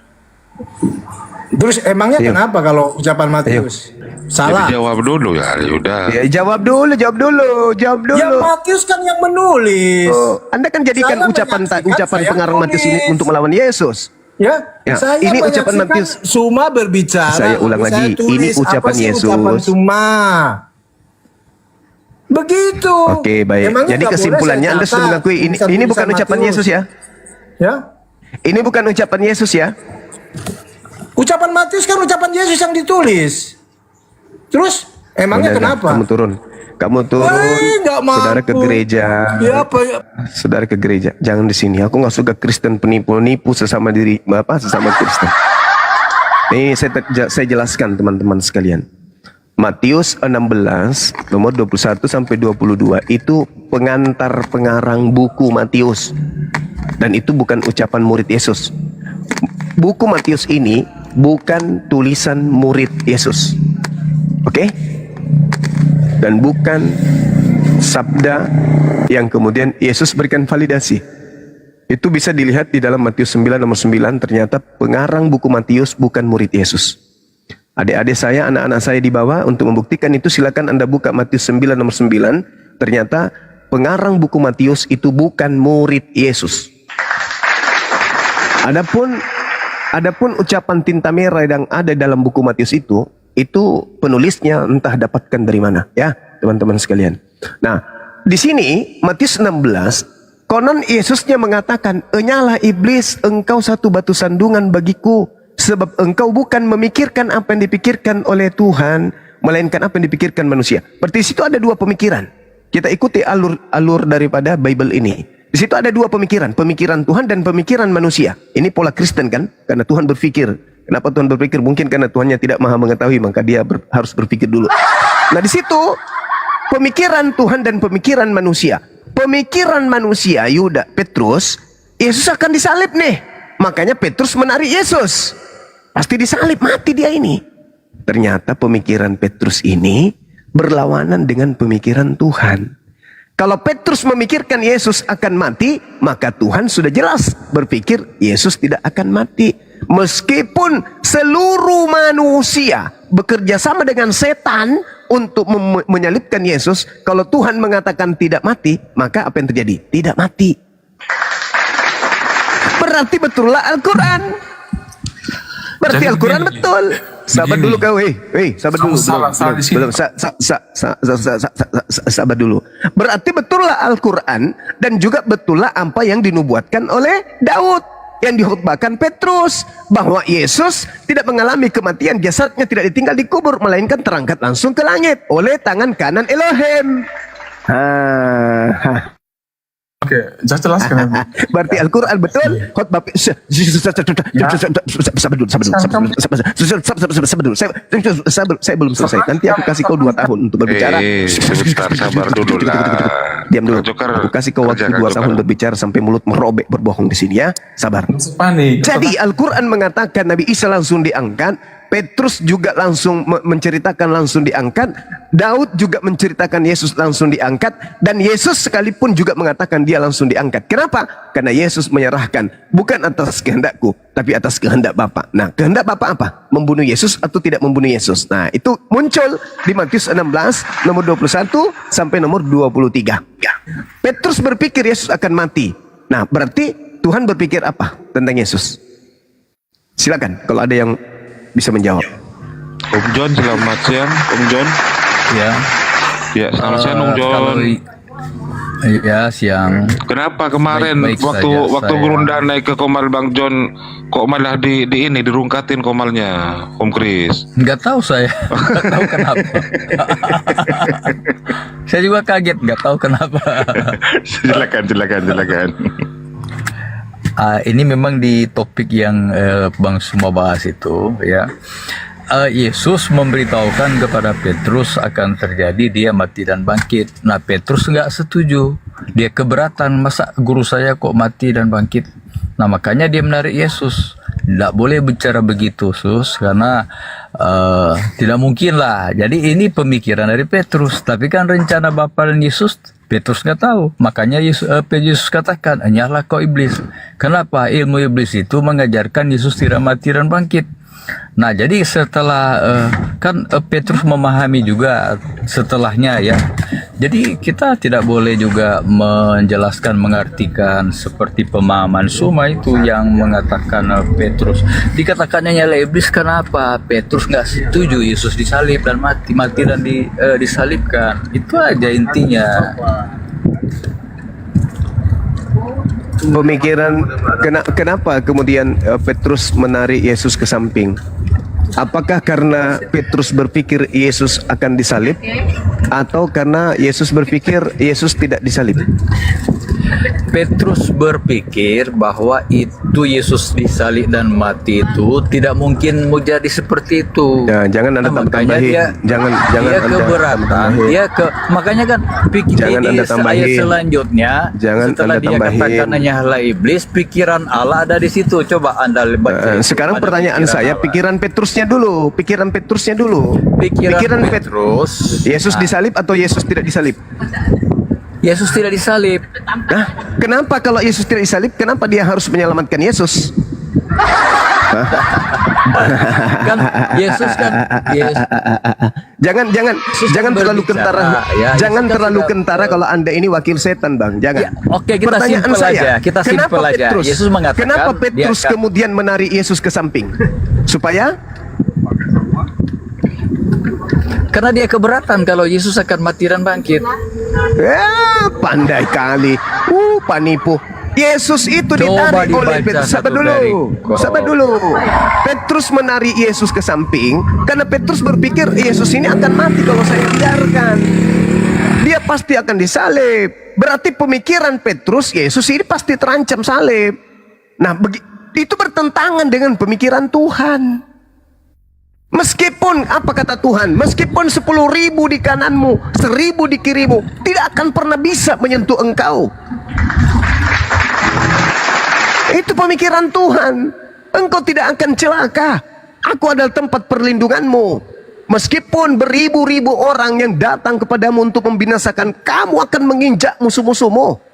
Terus emangnya kenapa kalau ucapan Matius salah? Jadi jawab dulu ya, udah. Ya, jawab dulu. Ya Matius kan yang menulis. Anda kan jadikan ucapan pengarang Matius ini untuk melawan Yesus. Ya, saya ini ucapan Matius. Suma berbicara. Saya ulang lagi, ini ucapan Yesus. Ucapan Suma. Begitu. Oke, baik. Emangnya jadi kesimpulannya Anda sudah mengakui ini bukan ucapan Yesus ya? Ya. Ini bukan ucapan Yesus ya? Ucapan Matius kan ucapan Yesus yang ditulis. Terus emangnya kenapa? Kamu turun. Saudara ke gereja. Saudara ke gereja. Jangan di sini. Aku nggak suka Kristen penipu sesama diri sesama Kristen. Ini saya jelaskan teman-teman sekalian. Matius 16 nomor 21 sampai 22 itu pengantar pengarang buku Matius. Dan itu bukan ucapan murid Yesus. Buku Matius ini bukan tulisan murid Yesus. Oke? Dan bukan sabda yang kemudian Yesus berikan validasi. Itu bisa dilihat di dalam Matius 9 nomor 9. Ternyata pengarang buku Matius bukan murid Yesus. Adik-adik saya, anak-anak saya di bawah, untuk membuktikan itu silakan Anda buka Matius 9 nomor 9. Ternyata pengarang buku Matius itu bukan murid Yesus. Adapun ucapan tinta merah yang ada dalam buku Matius itu penulisnya entah dapatkan dari mana, ya teman-teman sekalian. Nah, di sini Matius 16, konon Yesusnya mengatakan, "Enyalah iblis, engkau satu batu sandungan bagiku, sebab engkau bukan memikirkan apa yang dipikirkan oleh Tuhan, melainkan apa yang dipikirkan manusia." Berarti di situ ada dua pemikiran. Kita ikuti alur daripada Bible ini. Di situ ada dua pemikiran Tuhan dan pemikiran manusia. Ini pola Kristen kan? Karena Tuhan berpikir. Kenapa Tuhan berpikir? Mungkin karena Tuhannya tidak maha mengetahui, maka dia harus berpikir dulu. Nah, di situ pemikiran Tuhan dan pemikiran manusia. pemikiran manusia Yuda Petrus, Yesus akan disalib nih. Makanya Petrus menarik Yesus. Pasti disalib, mati dia ini. Ternyata pemikiran Petrus ini berlawanan dengan pemikiran Tuhan. Kalau Petrus memikirkan Yesus akan mati, maka Tuhan sudah jelas berpikir Yesus tidak akan mati. Meskipun seluruh manusia bekerja sama dengan setan untuk menyalibkan Yesus, kalau Tuhan mengatakan tidak mati, maka apa yang terjadi? Tidak mati. Berarti betullah Al-Quran. Berarti Al-Quran betul. Sabar dulu kau, sabar dulu. Sabar dulu. Berarti betullah Al-Quran dan juga betullah apa yang dinubuatkan oleh Daud, yang dikhotbahkan Petrus, bahwa Yesus tidak mengalami kematian, jasadnya tidak ditinggal di kubur, melainkan terangkat langsung ke langit oleh tangan kanan Elohim. Oke, jelaskan. Berarti Al-Quran betul. Khotbah saya belum selesai. Nanti aku kasih kau 2 tahun untuk berbicara. Sebentar, sabar dulu lah. Diam dulu. Aku kasih kau waktu 2 tahun berbicara sampai mulut merobek berbohong di sini ya. Sabar. Jadi Al-Quran mengatakan Nabi Isa langsung diangkat. Petrus juga langsung menceritakan langsung diangkat. Daud juga menceritakan Yesus langsung diangkat. Dan Yesus sekalipun juga mengatakan dia langsung diangkat. Kenapa? Karena Yesus menyerahkan bukan atas kehendakku, tapi atas kehendak Bapa. Nah, kehendak Bapa apa? Membunuh Yesus atau tidak membunuh Yesus. Nah, itu muncul di Matius 16 nomor 21 sampai nomor 23. Petrus berpikir Yesus akan mati. Nah, berarti Tuhan berpikir apa tentang Yesus? Silakan kalau ada yang bisa menjawab. Om John, selamat siang. Om John. Ya, selamat siang Om John. Ya, siang. Kenapa kemarin Baik-baik waktu saja, Gurunda naik ke Komal Bang John kok malah dirungkatin komalnya Om Kris? Nggak tahu saya. Nggak tahu kenapa. Saya juga kaget, nggak tahu kenapa. Silakan. Ini memang di topik yang Bang semua bahas itu ya. Yesus memberitahukan kepada Petrus akan terjadi dia mati dan bangkit. Nah, Petrus nggak setuju. Dia keberatan, masa guru saya kok mati dan bangkit. Nah, makanya dia menarik Yesus. Tidak boleh bicara begitu, Sus, karena tidak mungkin lah. Jadi ini pemikiran dari Petrus. Tapi kan rencana Bapa dan Yesus Petrus nggak tahu. Makanya Yesus katakan, hanyalah kau iblis. Kenapa? Ilmu iblis itu mengajarkan Yesus tidak mati dan bangkit. Nah, jadi setelah kan Petrus memahami juga setelahnya ya. Jadi kita tidak boleh juga menjelaskan, mengartikan seperti pemahaman Suma itu yang mengatakan Petrus dikatakannya nyala iblis. Kenapa? Petrus nggak setuju Yesus disalib dan mati dan disalibkan. Itu aja intinya. Pemikiran kenapa kemudian Petrus menarik Yesus ke samping? Apakah karena Petrus berpikir Yesus akan disalib atau karena Yesus berpikir Yesus tidak disalib? Petrus berpikir bahwa itu Yesus disalib dan mati itu tidak mungkin mau jadi seperti itu. Ya, jangan Anda tambahin. Jangan dia Anda keberatan. tambahin. Makanya kan Jangan Anda tambahin. ayat selanjutnya Jangan setelah Anda dia tambahin. katakan hanyalah iblis, pikiran Allah ada di situ. Coba Anda baca. Sekarang pertanyaan saya, pikiran Petrusnya dulu. Pikiran Petrus. Yesus disalib atau Yesus tidak disalib? Yesus tidak disalib. Nah, kenapa kalau Yesus tidak disalib, kenapa dia harus menyelamatkan Yesus? Kan Yesus kan jangan terlalu kentara. Jangan terlalu kentara kalau Anda ini wakil setan, Bang. Jangan. Oke, kita Pertanyaan simpel saya, aja. Kita simpel aja. Yesus mengatakan kenapa Petrus kemudian menarik Yesus ke samping? Supaya karena dia keberatan kalau Yesus akan mati dan bangkit. Pandai kali. Penipu. Yesus itu ditarik oleh Petrus. Sabar dulu. Petrus menarik Yesus ke samping karena Petrus berpikir Yesus ini akan mati kalau saya biarkan. Dia pasti akan disalib. Berarti pemikiran Petrus, Yesus ini pasti terancam salib. Nah, itu bertentangan dengan pemikiran Tuhan. Meskipun apa kata Tuhan, meskipun 10.000 di kananmu, 1.000 di kirimu, tidak akan pernah bisa menyentuh engkau. Itu pemikiran Tuhan. Engkau tidak akan celaka. Aku adalah tempat perlindunganmu. Meskipun beribu-ribu orang yang datang kepadamu untuk membinasakan, kamu akan menginjak musuh-musuhmu.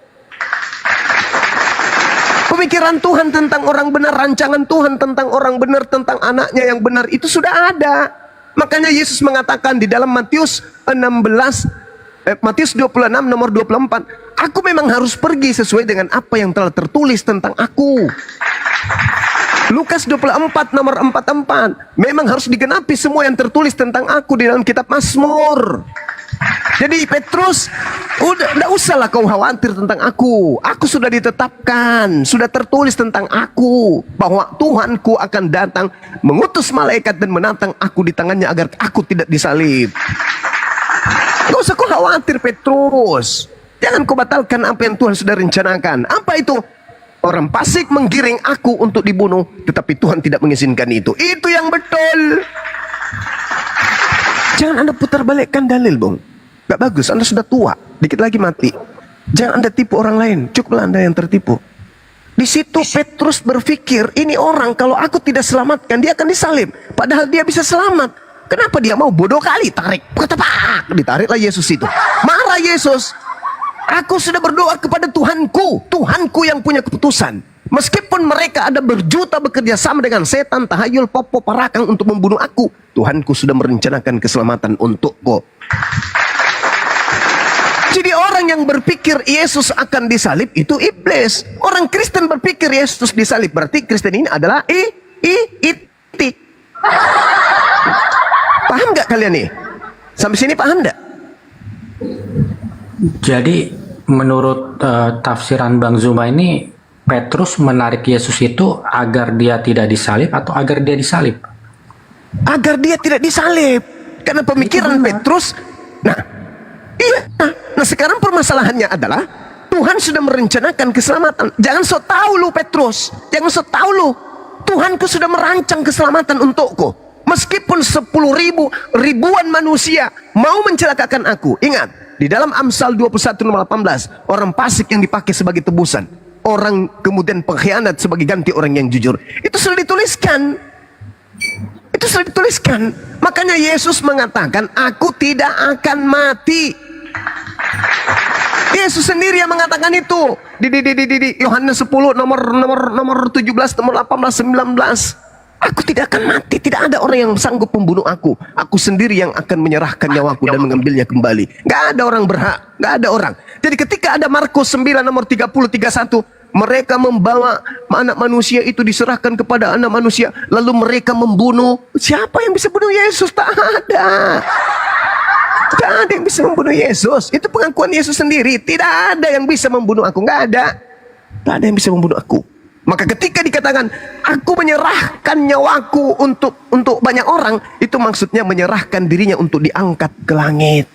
Pemikiran Tuhan tentang orang benar, rancangan Tuhan tentang orang benar, tentang anaknya yang benar, itu sudah ada. Makanya Yesus mengatakan di dalam Matius 26 nomor 24, aku memang harus pergi sesuai dengan apa yang telah tertulis tentang aku. Lukas 24 nomor 44, memang harus digenapi semua yang tertulis tentang aku di dalam kitab Mazmur. Jadi Petrus, udah usahlah kau khawatir tentang aku. Aku sudah ditetapkan, sudah tertulis tentang aku, bahwa Tuhanku akan datang mengutus malaikat dan menantang aku di tangannya agar aku tidak disalib. Gak usah kau khawatir Petrus. Jangan kau batalkan apa yang Tuhan sudah rencanakan. Apa itu? Orang fasik menggiring aku untuk dibunuh, tetapi Tuhan tidak mengizinkan itu. Itu yang betul. Jangan Anda putar balikkan dalil, Bung. Gak bagus, Anda sudah tua, dikit lagi mati. Jangan Anda tipu orang lain, cukuplah Anda yang tertipu. Di situ Petrus berpikir, ini orang kalau aku tidak selamatkan, dia akan disalib. Padahal dia bisa selamat. Kenapa dia mau? Bodoh kali, tarik. Ketepak, ditariklah Yesus itu. Marah Yesus. Aku sudah berdoa kepada Tuhanku. Tuhanku yang punya keputusan. Meskipun mereka ada berjuta bekerja sama dengan setan, tahayul, popo, parakang untuk membunuh aku, Tuhanku sudah merencanakan keselamatan untukku. Jadi orang yang berpikir Yesus akan disalib itu iblis. Orang Kristen berpikir Yesus disalib, berarti Kristen ini adalah itik. Paham nggak kalian nih? Sampai sini paham nggak? Jadi menurut tafsiran Bang Zuma ini, Petrus menarik Yesus itu agar dia tidak disalib atau agar dia disalib? Agar dia tidak disalib. Karena pemikiran Petrus, nah sekarang permasalahannya adalah Tuhan sudah merencanakan keselamatan. Jangan sok tahu lu Petrus, jangan sok tahu lu. Tuhanku sudah merancang keselamatan untukku. Meskipun 10.000 manusia mau mencelakakan aku. Ingat, di dalam Amsal 21 nomor 18, orang fasik yang dipakai sebagai tebusan, orang kemudian pengkhianat sebagai ganti orang yang jujur. Itu sudah dituliskan. Itu sudah dituliskan. Makanya Yesus mengatakan, aku tidak akan mati. Yesus sendiri yang mengatakan itu di Yohanes 10 nomor 17, nomor 18, 19. Aku tidak akan mati. Tidak ada orang yang sanggup membunuh aku. Aku sendiri yang akan menyerahkan nyawaku dan mengambilnya kembali. Gak ada orang berhak. Gak ada orang. Jadi ketika ada Markus 9 nomor 30, 31, mereka membawa anak manusia itu diserahkan kepada anak manusia, lalu mereka membunuh. Siapa yang bisa bunuh Yesus? Tak ada. Tak ada yang bisa membunuh Yesus. Itu pengakuan Yesus sendiri. Tidak ada yang bisa membunuh aku. Gak ada. Tak ada yang bisa membunuh aku. Maka ketika dikatakan aku menyerahkan nyawaku untuk banyak orang, itu maksudnya menyerahkan dirinya untuk diangkat ke langit.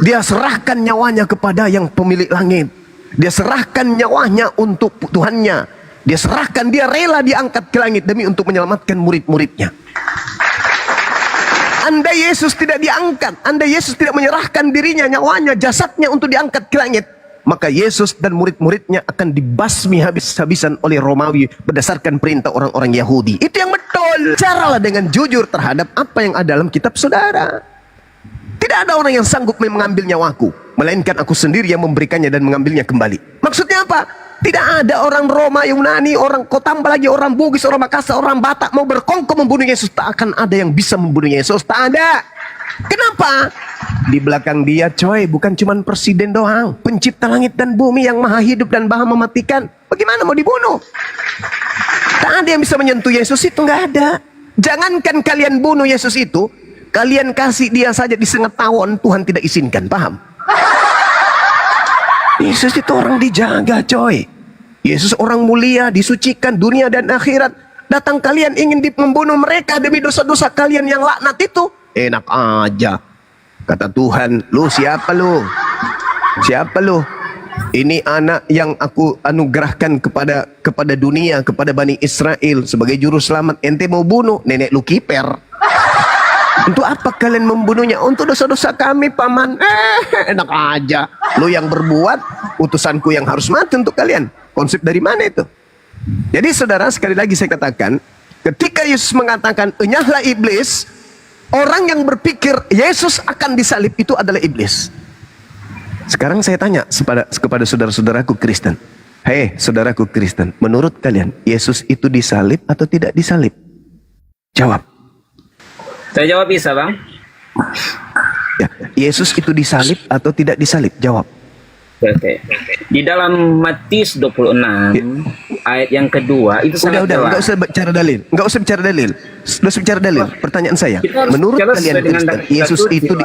Dia serahkan nyawanya kepada yang pemilik langit. Dia serahkan nyawanya untuk Tuhannya. Dia serahkan, dia rela diangkat ke langit demi untuk menyelamatkan murid-muridnya. Andai Yesus tidak diangkat, andai Yesus tidak menyerahkan dirinya, nyawanya, jasadnya untuk diangkat ke langit, maka Yesus dan murid-muridnya akan dibasmi habis-habisan oleh Romawi berdasarkan perintah orang-orang Yahudi. Itu yang betul. Caralah dengan jujur terhadap apa yang ada dalam kitab saudara. Tidak ada orang yang sanggup mengambil nyawaku, melainkan aku sendiri yang memberikannya dan mengambilnya kembali. Maksudnya apa? Tidak ada orang Roma, Yunani, orang kau tambah lagi orang Bugis, orang Makassar, orang Batak mau berkongkol membunuh Yesus. Tak akan ada yang bisa membunuh Yesus. Tak ada. Kenapa? Di belakang dia coy, bukan cuma presiden doang, pencipta langit dan bumi yang maha hidup dan maha mematikan. Bagaimana mau dibunuh? Tak ada yang bisa menyentuh Yesus itu, nggak ada. Jangankan kalian bunuh Yesus itu, kalian kasih dia saja di setengah tahun, Tuhan tidak izinkan. Paham? Yesus itu orang dijaga coy. Yesus orang mulia, disucikan dunia dan akhirat. Datang kalian ingin membunuh mereka demi dosa-dosa kalian yang laknat itu. Enak aja. Kata Tuhan, lu siapa lu? Siapa lu? Ini anak yang aku anugerahkan kepada dunia, kepada Bani Israel sebagai juru selamat. Ente mau bunuh, nenek lu kiper. Untuk apa kalian membunuhnya? Untuk dosa-dosa kami, paman. Enak aja. Lo yang berbuat, utusanku yang harus mati untuk kalian. Konsep dari mana itu? Jadi saudara, sekali lagi saya katakan, ketika Yesus mengatakan, enyahlah iblis, orang yang berpikir Yesus akan disalib itu adalah iblis. Sekarang saya tanya kepada saudara-saudaraku Kristen. Hei saudaraku Kristen, menurut kalian Yesus itu disalib atau tidak disalib? Jawab. Saya jawab bisa, Bang. Ya, Yesus itu disalib atau tidak disalib? Jawab. Oke. Di dalam Matius 26 ayat yang kedua itu sangat jelas. Enggak usah bicara dalil. Enggak usah bicara dalil. Sudah bicara dalil. Pertanyaan saya, menurut kalian Kristen, Yesus itu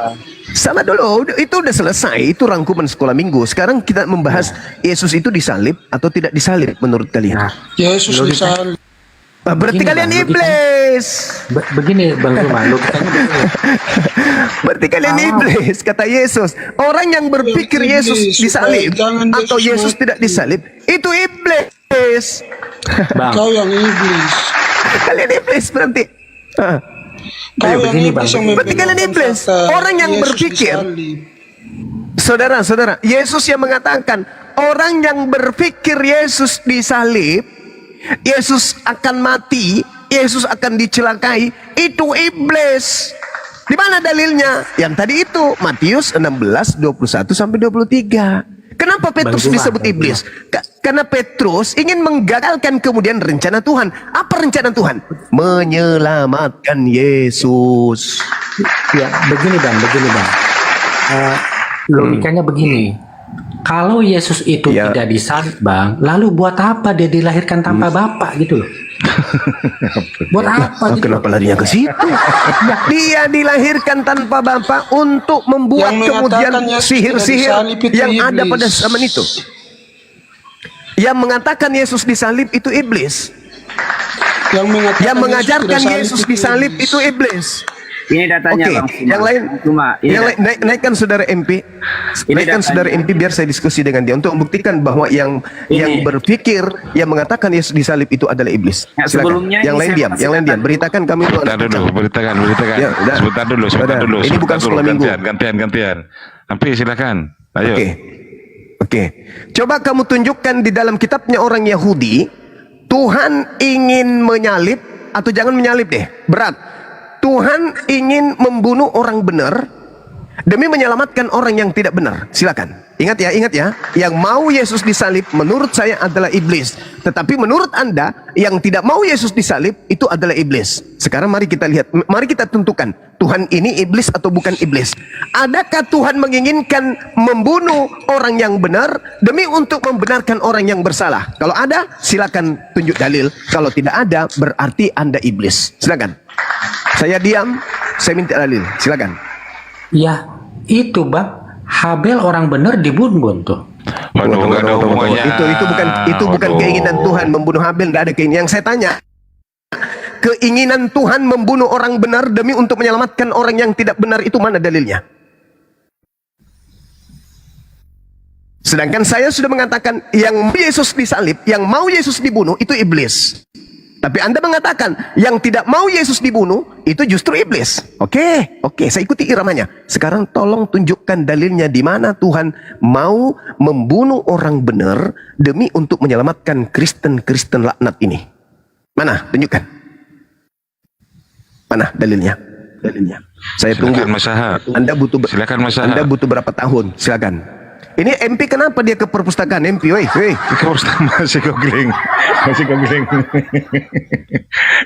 sama dulu, itu udah selesai. Itu rangkuman sekolah minggu. Sekarang kita membahas Yesus itu disalib atau tidak disalib menurut kalian? Yesus disalib. Berarti Begini, kalian Bang, iblis. Begini Bang Zuma, logikanya begini. Berarti kalian iblis, kata Yesus. Orang yang berpikir Yesus disalib atau Yesus tidak disalib, itu iblis. Bang. Kau yang iblis. Kalian iblis berarti. Kau yang iblis yang Berarti kalian iblis. Orang yang berpikir, saudara-saudara, Yesus yang mengatakan, orang yang berpikir Yesus disalib, Yesus akan mati, Yesus akan dicelakai, itu iblis. Di mana dalilnya? Yang tadi itu Matius 16 21 sampai 23. Kenapa Petrus disebut iblis? Karena Petrus ingin menggagalkan kemudian rencana Tuhan. Apa rencana Tuhan? Menyelamatkan Yesus. Ya, begini Bang. Logikanya begini. Kalau Yesus itu tidak disalib, Bang, lalu buat apa dia dilahirkan tanpa bapak gitu loh? Buat apa gitu? Kenapa larinya ke situ? Dia dilahirkan tanpa bapak untuk membuat kemudian sihir-sihir yang ada pada zaman itu. Yang mengatakan Yesus disalib itu iblis. Yang mengajarkan Yesus disalib itu iblis. Ini datanya, Bang. Yang lain, naikkan saudara MP, naikkan saudara MP biar saya diskusi dengan dia untuk membuktikan bahwa yang berpikir, yang mengatakan Yesus disalib itu adalah iblis. Ya, silakan. Yang lain diam, beritakan kami itu. Beritakan. Ya, Sebentar dulu. Ini bukan sekolah minggu. Gantian. MP silakan. Ayo. Oke. Coba kamu tunjukkan di dalam kitabnya orang Yahudi, Tuhan ingin menyalib atau jangan menyalib deh, berat. Tuhan ingin membunuh orang benar demi menyelamatkan orang yang tidak benar. Silakan. Ingat ya. Yang mau Yesus disalib menurut saya adalah iblis. Tetapi menurut Anda yang tidak mau Yesus disalib itu adalah iblis. Sekarang mari kita lihat, mari kita tentukan Tuhan ini iblis atau bukan iblis. Adakah Tuhan menginginkan membunuh orang yang benar demi untuk membenarkan orang yang bersalah? Kalau ada, silakan tunjuk dalil. Kalau tidak ada, berarti Anda iblis. Silakan. Saya diam, saya minta dalil. Silakan. Ya, itu Bang. Habel orang benar dibunuh tuh. Enggak ada hubungannya. Itu bukan keinginan Tuhan membunuh Habel, enggak ada keinginan. Yang saya tanya, keinginan Tuhan membunuh orang benar demi untuk menyelamatkan orang yang tidak benar itu mana dalilnya? Sedangkan saya sudah mengatakan yang Yesus disalib, yang mau Yesus dibunuh itu iblis. Tapi Anda mengatakan yang tidak mau Yesus dibunuh itu justru iblis. Oke, saya ikuti iramanya. Sekarang tolong tunjukkan dalilnya di mana Tuhan mau membunuh orang benar demi untuk menyelamatkan Kristen laknat ini. Mana? Tunjukkan. Mana dalilnya? Saya tunggu. Anda butuh berapa tahun? Silakan. Ini MP kenapa dia ke perpustakaan MP? Woi. Masih googling.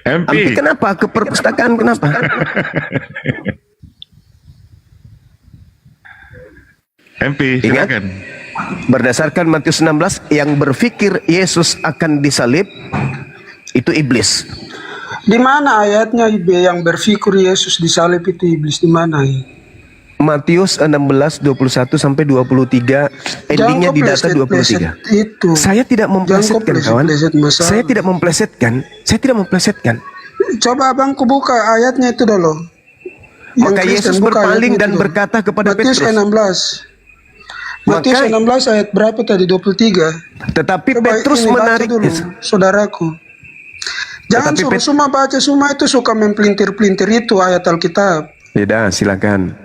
MP kenapa ke perpustakaan? Kenapa? MP silakan. Berdasarkan Matius 16, yang berpikir Yesus akan disalib itu iblis. Di mana ayatnya yang berpikir Yesus disalib itu iblis? Di mana? Matius 16 21 sampai 23, endingnya di data 23. Itu. Saya tidak memplesetkan, kawan. Saya tidak memplesetkan. Coba Abang buka ayatnya itu dulu. Maka Yesus berpaling dan berkata kepada Petrus. Matius 16 ayat berapa tadi? 23. Tetapi Petrus menarik. Saudaraku. Jangan Tetapi suruh semua baca, semua itu suka mempelintir-pelintir itu ayat Alkitab. Tidak, silakan.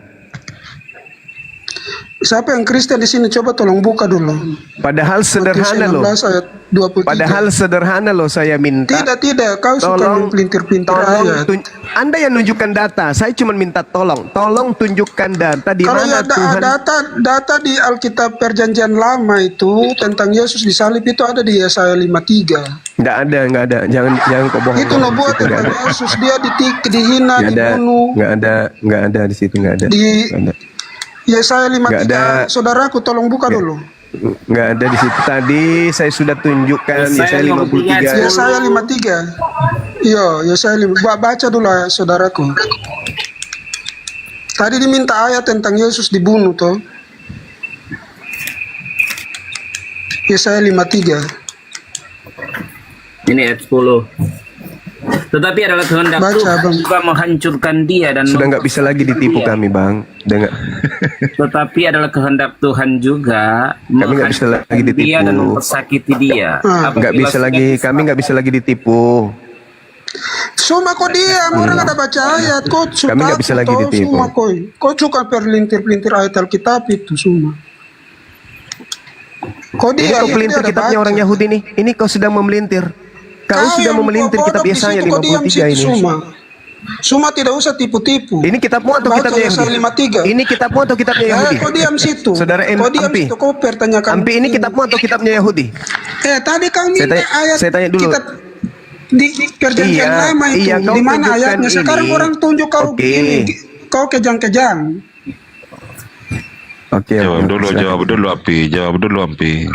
Siapa yang Kristen di sini coba tolong buka dulu. Padahal sederhana loh. Matius 16 ayat 23. Padahal sederhana loh, saya minta. Tidak, kau suka mempelintir-pelintir ayat. Anda yang nunjukkan data, saya cuma minta tolong tunjukkan data di Kalau mana ya Tuhan. data di Alkitab Perjanjian Lama itu tentang Yesus disalib itu ada di Yesaya 53. Nggak ada. Jangan kau bohong. Itu nubuat tentang Yesus, dia dihina, dibunuh. Nggak ada di situ, nggak ada. Yesaya Nggak ada. 53, saudaraku tolong buka dulu. Nggak ada di situ. Tadi saya sudah tunjukkan Yesaya 53. Yesaya 53. Iya, Yesaya 53. Baca dulu ya, saudaraku. Tadi diminta ayat tentang Yesus dibunuh toh. Yesaya 53. Ini ayat 10. Tetapi adalah kehendak Tuhan juga menghancurkan dia dan Sudah nggak bisa lagi ditipu kami, Bang. Dengar. Tetapi adalah kehendak Tuhan juga Kami nggak bisa lagi menghancurkan dia dan ditipu. mempersakiti dia. Nggak bisa lagi. Kami nggak bisa lagi ditipu. Suma kau diam, orang ada baca ayat. Kau suka Kami nggak bisa lagi ditipu. Suma kau suka perlintir-pelintir ayat Alkitab itu semua. Kau Ini diam, kau pelintir kitabnya orang Yahudi nih. Ini kau sedang memelintir. Kau sudah memelintir kitab Yesaya 53 ini. Suma tidak usah tipu-tipu. Ini kitabmu atau kitabnya Yahudi? Ini kitabmu atau kitabnya Yahudi? Kau diam situ. Saudara Kau diam Ampi. situ. Kau pertanyakan. Ampi, ini kitabmu atau kitabnya Yahudi? Tadi kau minta ayat. Saya tanya dulu. Kitab di Perjanjian Lama itu. Iya, kau Di mana tunjukkan ayatnya? Sekarang ini. orang tunjuk kau ini. Kau kejang-kejang. Oke, jawab dulu Ampi.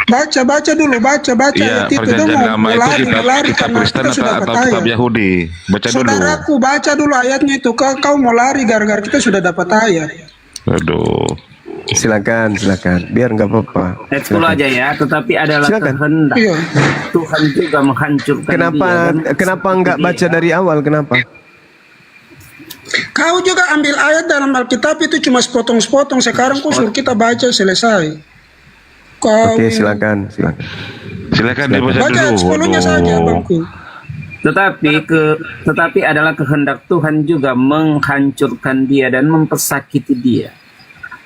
Baca dulu, baca Iya, ayat itu. Perjanjian Lama itu kitab Kristen atau kitab Yahudi. Baca dulu. Saudaraku, baca dulu ayatnya itu. Kau mau lari gara-gara kita sudah dapat ayat. Aduh. Silakan. Biar nggak apa-apa. Ayat 10 aja ya. Tetapi adalah kehendak Tuhan juga menghancurkan Kenapa nggak baca dari awal? Kenapa? Kau juga ambil ayat dalam Alkitab itu cuma sepotong-sepotong. Sekarang kau suruh kita baca selesai. Oke, silakan. Silakan dibaca Baca ayat 10-nya saja, Bangku. Tetapi adalah kehendak Tuhan juga menghancurkan dia dan mempersakiti dia.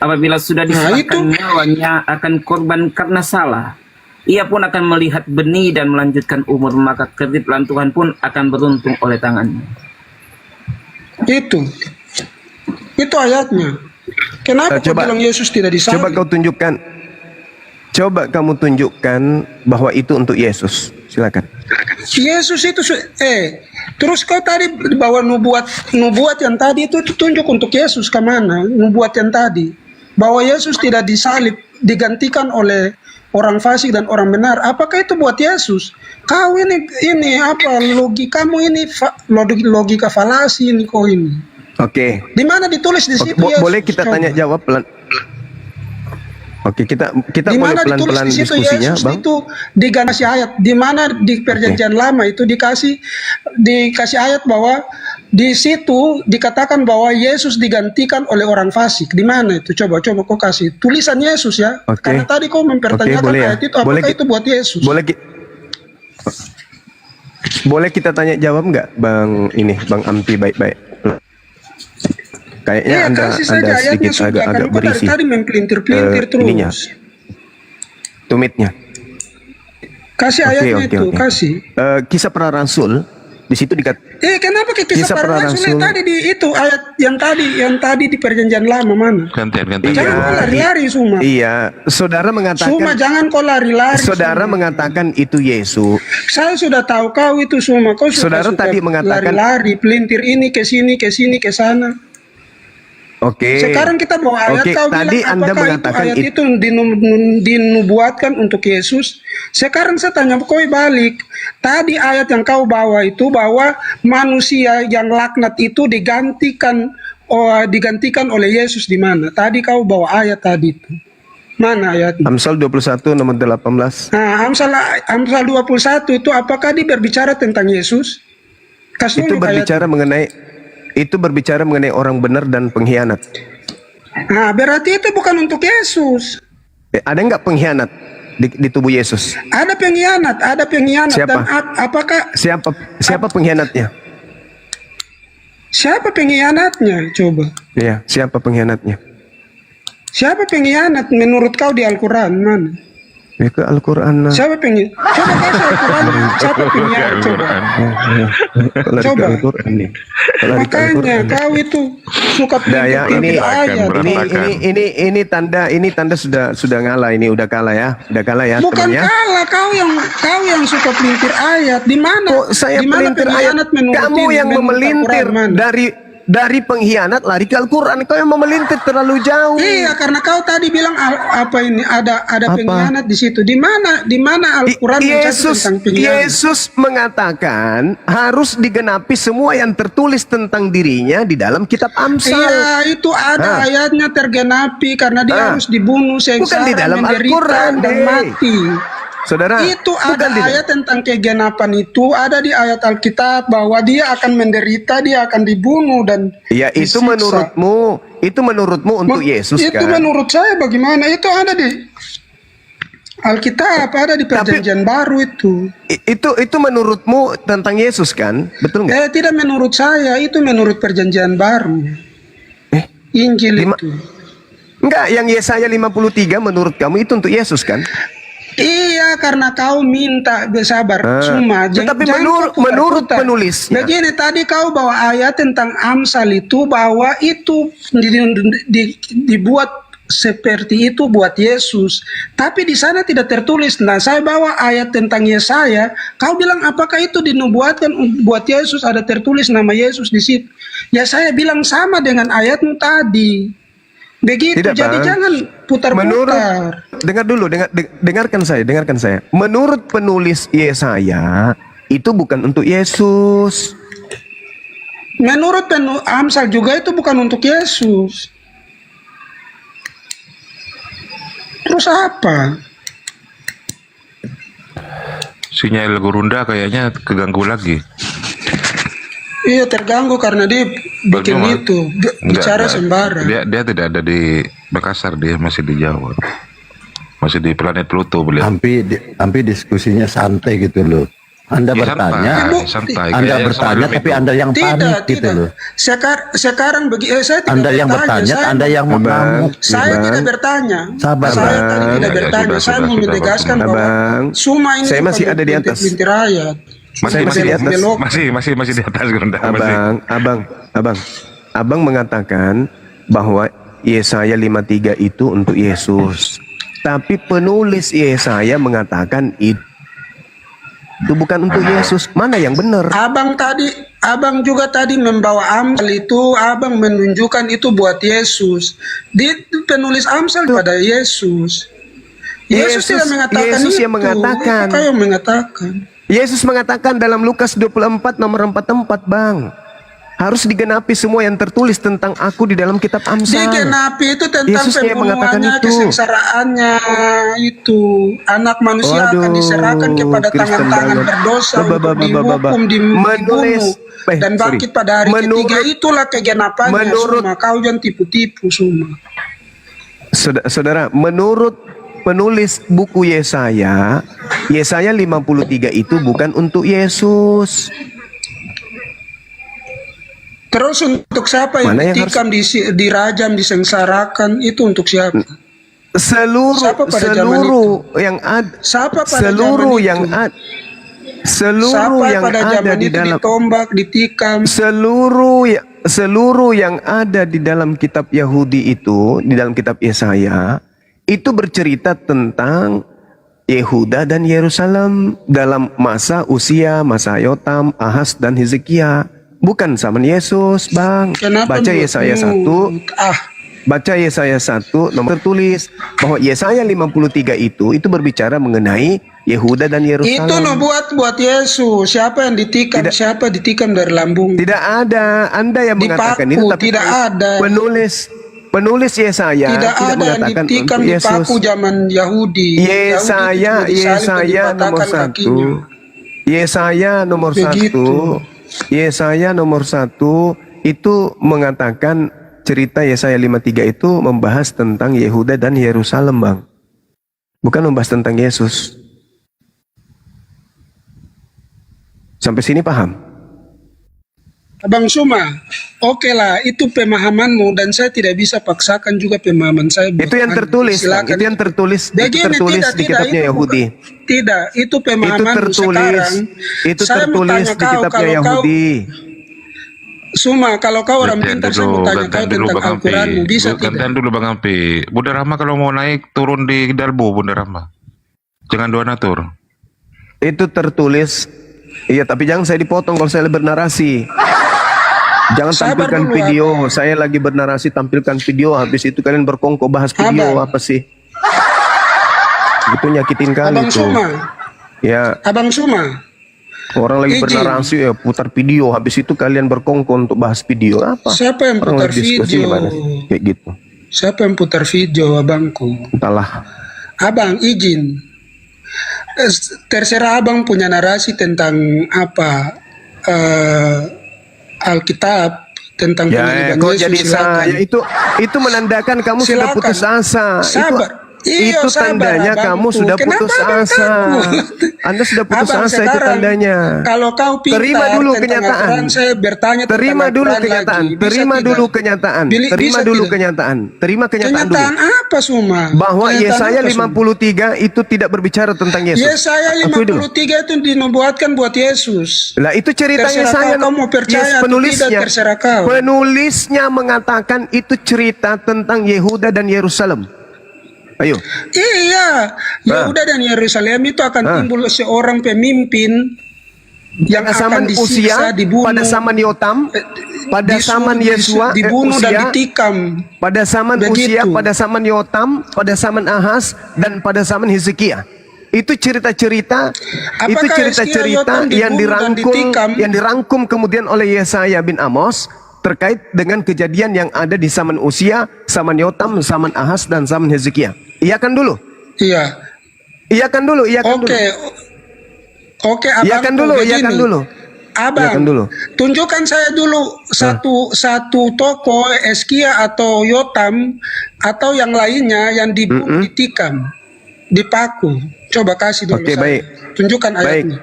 Apabila sudah diserahkan nyawanya akan korban karena salah, ia pun akan melihat benih dan melanjutkan umur, maka ketidaklan Tuhan pun akan beruntung oleh tangannya. Itu ayatnya. Kenapa kau bilang Yesus tidak disalib? Coba kamu tunjukkan bahwa itu untuk Yesus. Silakan. Yesus itu terus kau tadi bawa nubuat yang tadi itu tunjuk untuk Yesus ke mana? Nubuat yang tadi bahwa Yesus tidak disalib, digantikan oleh orang fasik dan orang benar. Apakah itu buat Yesus? Kau ini apa logikamu ini logika falasi ini kau ini. Oke. Di mana ditulis di situ Yesus? Boleh kita tanya jawab pelan. Oke, kita di boleh mana ditulis pelan-pelan di situ diskusinya, Yesus Bang. itu dikasih ayat. Di mana di Perjanjian Lama itu dikasih ayat bahwa di situ dikatakan bahwa Yesus digantikan oleh orang fasik. Di mana itu? Coba kau kasih tulisan Yesus ya. Karena tadi kau mempertanyakan ayat itu apakah itu buat Yesus? Boleh kita tanya jawab nggak, Bang Ampi, baik-baik. Kayaknya Anda sedikit agak berisi. Tadi mempelintir-pelintir terus. Ininya. Tumitnya. Kasih ayatnya itu, kasih. Kisah Para Rasul di situ kenapa kisah para rasul tadi di itu ayat yang tadi di Perjanjian Lama mana? Gantian. Jangan kau lari-lari Suma. Iya, saudara mengatakan. Suma jangan kau lari-lari. Saudara mengatakan itu Yesus. Saya sudah tahu kau itu Suma. Kau saudara tadi mengatakan lari-lari, pelintir ini ke sini, ke sana. Oke. Sekarang kita bawa ayat kau tadi bilang Anda apakah mengatakan itu ayat itu dinubuatkan untuk Yesus. Sekarang saya tanya kau balik. Tadi ayat yang kau bawa itu bahwa manusia yang laknat itu digantikan oleh Yesus di mana? Tadi kau bawa ayat tadi itu. Mana ayatnya? Amsal 21 nomor 18. Nah, Amsal 21 itu apakah dia berbicara tentang Yesus? Itu berbicara mengenai orang benar dan pengkhianat. Nah, berarti itu bukan untuk Yesus. Ada nggak pengkhianat? di tubuh Yesus? Ada pengkhianat. Siapa? Dan apakah Siapa pengkhianatnya? siapa pengkhianatnya? Coba. Iya, siapa pengkhianatnya? Siapa pengkhianat menurut kau di Al-Quran mana? Ya ke Al-Quran. Siapa pengkhianat? Coba kasih Al-Quran. Siapa pengkhianat? Coba. Coba. Makanya kau itu suka Ya, pelintir ayat. ini tanda sudah ngalah, ini udah kalah ya. Bukan temannya. kalah, kau yang suka pelintir ayat. Di mana? Kok saya Di mana pelintir ayat? pengkhianat menurut Kamu ini, yang menurut memelintir Al-Quran mana? dari pengkhianat lari ke Al-Quran. Kau yang memelintir terlalu jauh. Iya, karena kau tadi bilang ada pengkhianat di situ. Di mana Al-Quran mencatat tentang pengkhianat? Yesus mengatakan harus digenapi semua yang tertulis tentang dirinya di dalam kitab Amsal. Iya, itu ada ayatnya tergenapi karena dia harus dibunuh, Bukan sengsara, di dalam menderita, Al-Quran, dan mati. Saudara, Itu bukan ada di dalam. ayat tentang kegenapan itu ada di ayat Alkitab bahwa dia akan menderita, dia akan dibunuh dan Ya itu disiksa. menurutmu untuk Yesus Itu kan? menurut saya bagaimana? Itu ada di Alkitab, ada di Perjanjian Baru itu. Itu menurutmu tentang Yesus kan? Betul nggak? Tidak menurut saya, itu menurut Perjanjian Baru. Injil itu. Enggak, yang Yesaya 53 menurut kamu itu untuk Yesus kan? Iya, karena kau minta bersabar. Tetapi menurut penulisnya. Begini, tadi kau bawa ayat tentang Amsal itu bahwa itu dibuat seperti itu buat Yesus. Tapi di sana tidak tertulis. Nah, saya bawa ayat tentang Yesaya. Kau bilang apakah itu dinubuatkan buat Yesus? Ada tertulis nama Yesus di situ. Ya saya bilang sama dengan ayatmu tadi. Begitu, Tidak, jadi Bang. jangan putar-putar. Dengarkan saya. Menurut penulis Yesaya itu bukan untuk Yesus. Menurut Amsal juga itu bukan untuk Yesus. Terus apa? Sinyal Gurunda kayaknya keganggu lagi. Iya, terganggu karena dia bikin itu bicara sembarang. Dia tidak ada di Makassar, dia masih di Jawa. Masih di planet Pluto beliau. Hampir diskusinya santai gitu loh. Anda bertanya, santai. Anda bertanya, tapi Anda yang panik gitu loh. Sekarang saya tidak Anda yang bertanya, Anda yang mengamuk. Saya tidak bertanya. Sabar, saya tadi tidak bertanya. Saya mau menegaskan bahwa semua ini saya masih ada di atas. Bintir ayat. Masih di atas. Masih di atas Gurunda. Abang mengatakan bahwa Yesaya 53 itu untuk Yesus. Tapi penulis Yesaya mengatakan itu bukan untuk Yesus. Mana yang benar? Abang juga tadi membawa Amsal itu, abang menunjukkan itu buat Yesus. Dia penulis Amsal pada Yesus. Yesus tidak mengatakan Yesus itu. yang mengatakan. Itu yang mengatakan. Yesus mengatakan dalam Lukas 24 nomor 44, Bang. Harus digenapi semua yang tertulis tentang aku di dalam kitab Amsal. Digenapi itu tentang Yesusnya mengatakan pembunuhannya, itu. kesengsaraannya itu. Anak manusia akan diserahkan kepada tangan-tangan berdosa untuk dihukum, dibunuh, dan bangkit pada hari ketiga.Itulah kegenapannya. Semua kau jangan tipu-tipu semua. Saudara, menurut penulis buku Yesaya 53 itu bukan untuk Yesus. Terus untuk siapa yang ditikam, dirajam, disengsarakan, itu untuk siapa? Seluruh yang ada di dalam ditombak, ditikam. Seluruh yang ada di dalam kitab Yahudi itu, di dalam kitab Yesaya itu bercerita tentang Yehuda dan Yerusalem dalam masa Usia, masa Yotam, Ahaz dan Hezekia. Bukan zaman Yesus, Bang. Baca Yesaya 1. Baca Yesaya 1 nomor tertulis bahwa Yesaya 53 itu berbicara mengenai Yehuda dan Yerusalem. Itu nubuat buat Yesus. Siapa yang ditikam? Siapa ditikam dari lambung? Tidak ada. Anda yang mengatakan itu, tapi tidak ada. Penulis Yesaya tidak ada yang mengatakan ditikam untuk Yesus. dipaku zaman Yahudi. Yesaya nomor 1. Yesaya nomor 1. Yesaya nomor 1 itu mengatakan cerita Yesaya 53 itu membahas tentang Yehuda dan Yerusalem, Bang. Bukan membahas tentang Yesus. Sampai sini paham? Abang Suma, oke lah, itu pemahamanmu dan saya tidak bisa paksakan juga pemahaman saya. Itu yang tertulis, Bang. Itu yang tertulis, Begini, itu tertulis di kitabnya itu Yahudi. Tidak, itu pemahamanmu Itu tertulis, sekarang. itu Saya mau tertulis tanya di kitabnya kalau Yahudi. Suma, kalau kau orang pintar, saya mau tanya kau tentang Bang Ampi. Al-Quranmu, bisa tidak? Gantian dulu Bang Ampi. Bunda Rahma kalau mau naik turun di Dalbo, Bunda Rahma. Jangan dua natur. Itu tertulis. Iya, tapi jangan saya dipotong kalau saya bernarasi. Jangan Sabar tampilkan dulu, video. Saya lagi bernarasi, tampilkan video. Habis itu kalian berkongko bahas video apa sih? Itu nyakitin kali Abang itu. Suma, Ya, Abang Suma, orang lagi izin. bernarasi ya putar video. Habis itu kalian berkongko untuk bahas video apa? Siapa yang Orang putar lagi diskusi video? gimana sih? Kayak gitu. Siapa yang putar video, abangku? Entahlah. Abang, izin. Terserah abang punya narasi tentang apa Alkitab, tentang Ya, penyaliban kok Yesus, jadi silakan. saya itu menandakan kamu sudah Silakan. putus asa. Sabar. Iyo, Itu sabar, tandanya kamu abangku. sudah Kenapa putus abang asa. takut? Anda sudah putus Abang, asa, itu sekarang, tandanya. Kalau kau pintar Terima dulu tentang kenyataan. Al-Quran, saya bertanya tentang Terima dulu Al-Quran kenyataan. lagi. Bisa Terima tidak? dulu kenyataan. Terima Bisa dulu tidak? kenyataan. Terima kenyataan dulu. Kenyataan apa, Suma? Bahwa Kenyataan Yesaya apa, Suma? 53 itu tidak berbicara tentang Yesus. Yesaya Akui dulu. 53 itu dinubuatkan buat Yesus. Lah itu ceritanya Terserah saya. kau mau percaya atau penulisnya. tidak, terserah kau. Penulisnya mengatakan itu cerita tentang Yehuda dan Yerusalem. Ayo. Iya, Yehuda dan Yerusalem itu akan timbul seorang pemimpin yang Pada akan zaman disiksa, Usia, dibunuh, pada zaman Yotam, pada zaman Yesua, dibunuh dan Usia, ditikam. pada zaman Begitu. Usia, pada zaman Yotam, pada zaman Ahaz, dan pada zaman Hezekia. Itu cerita-cerita, itu Apakah cerita-cerita Hizkia, yang Yotam dibunuh dan dirangkum kemudian oleh Yesaya bin Amos terkait dengan kejadian yang ada di zaman Usia, zaman Yotam, zaman Ahaz, dan zaman Hezekia. Iyakan dulu. Iya. Iyakan dulu, iyakan dulu. Oke, abang. Iyakan dulu, iyakan dulu. Abang, Iyakan dulu. tunjukkan saya dulu satu toko Hizkia atau Yotam atau yang lainnya yang dibunuh, ditikam, dipaku. Coba kasih dulu. Oke, saya. baik. Tunjukkan Baik. ayatnya.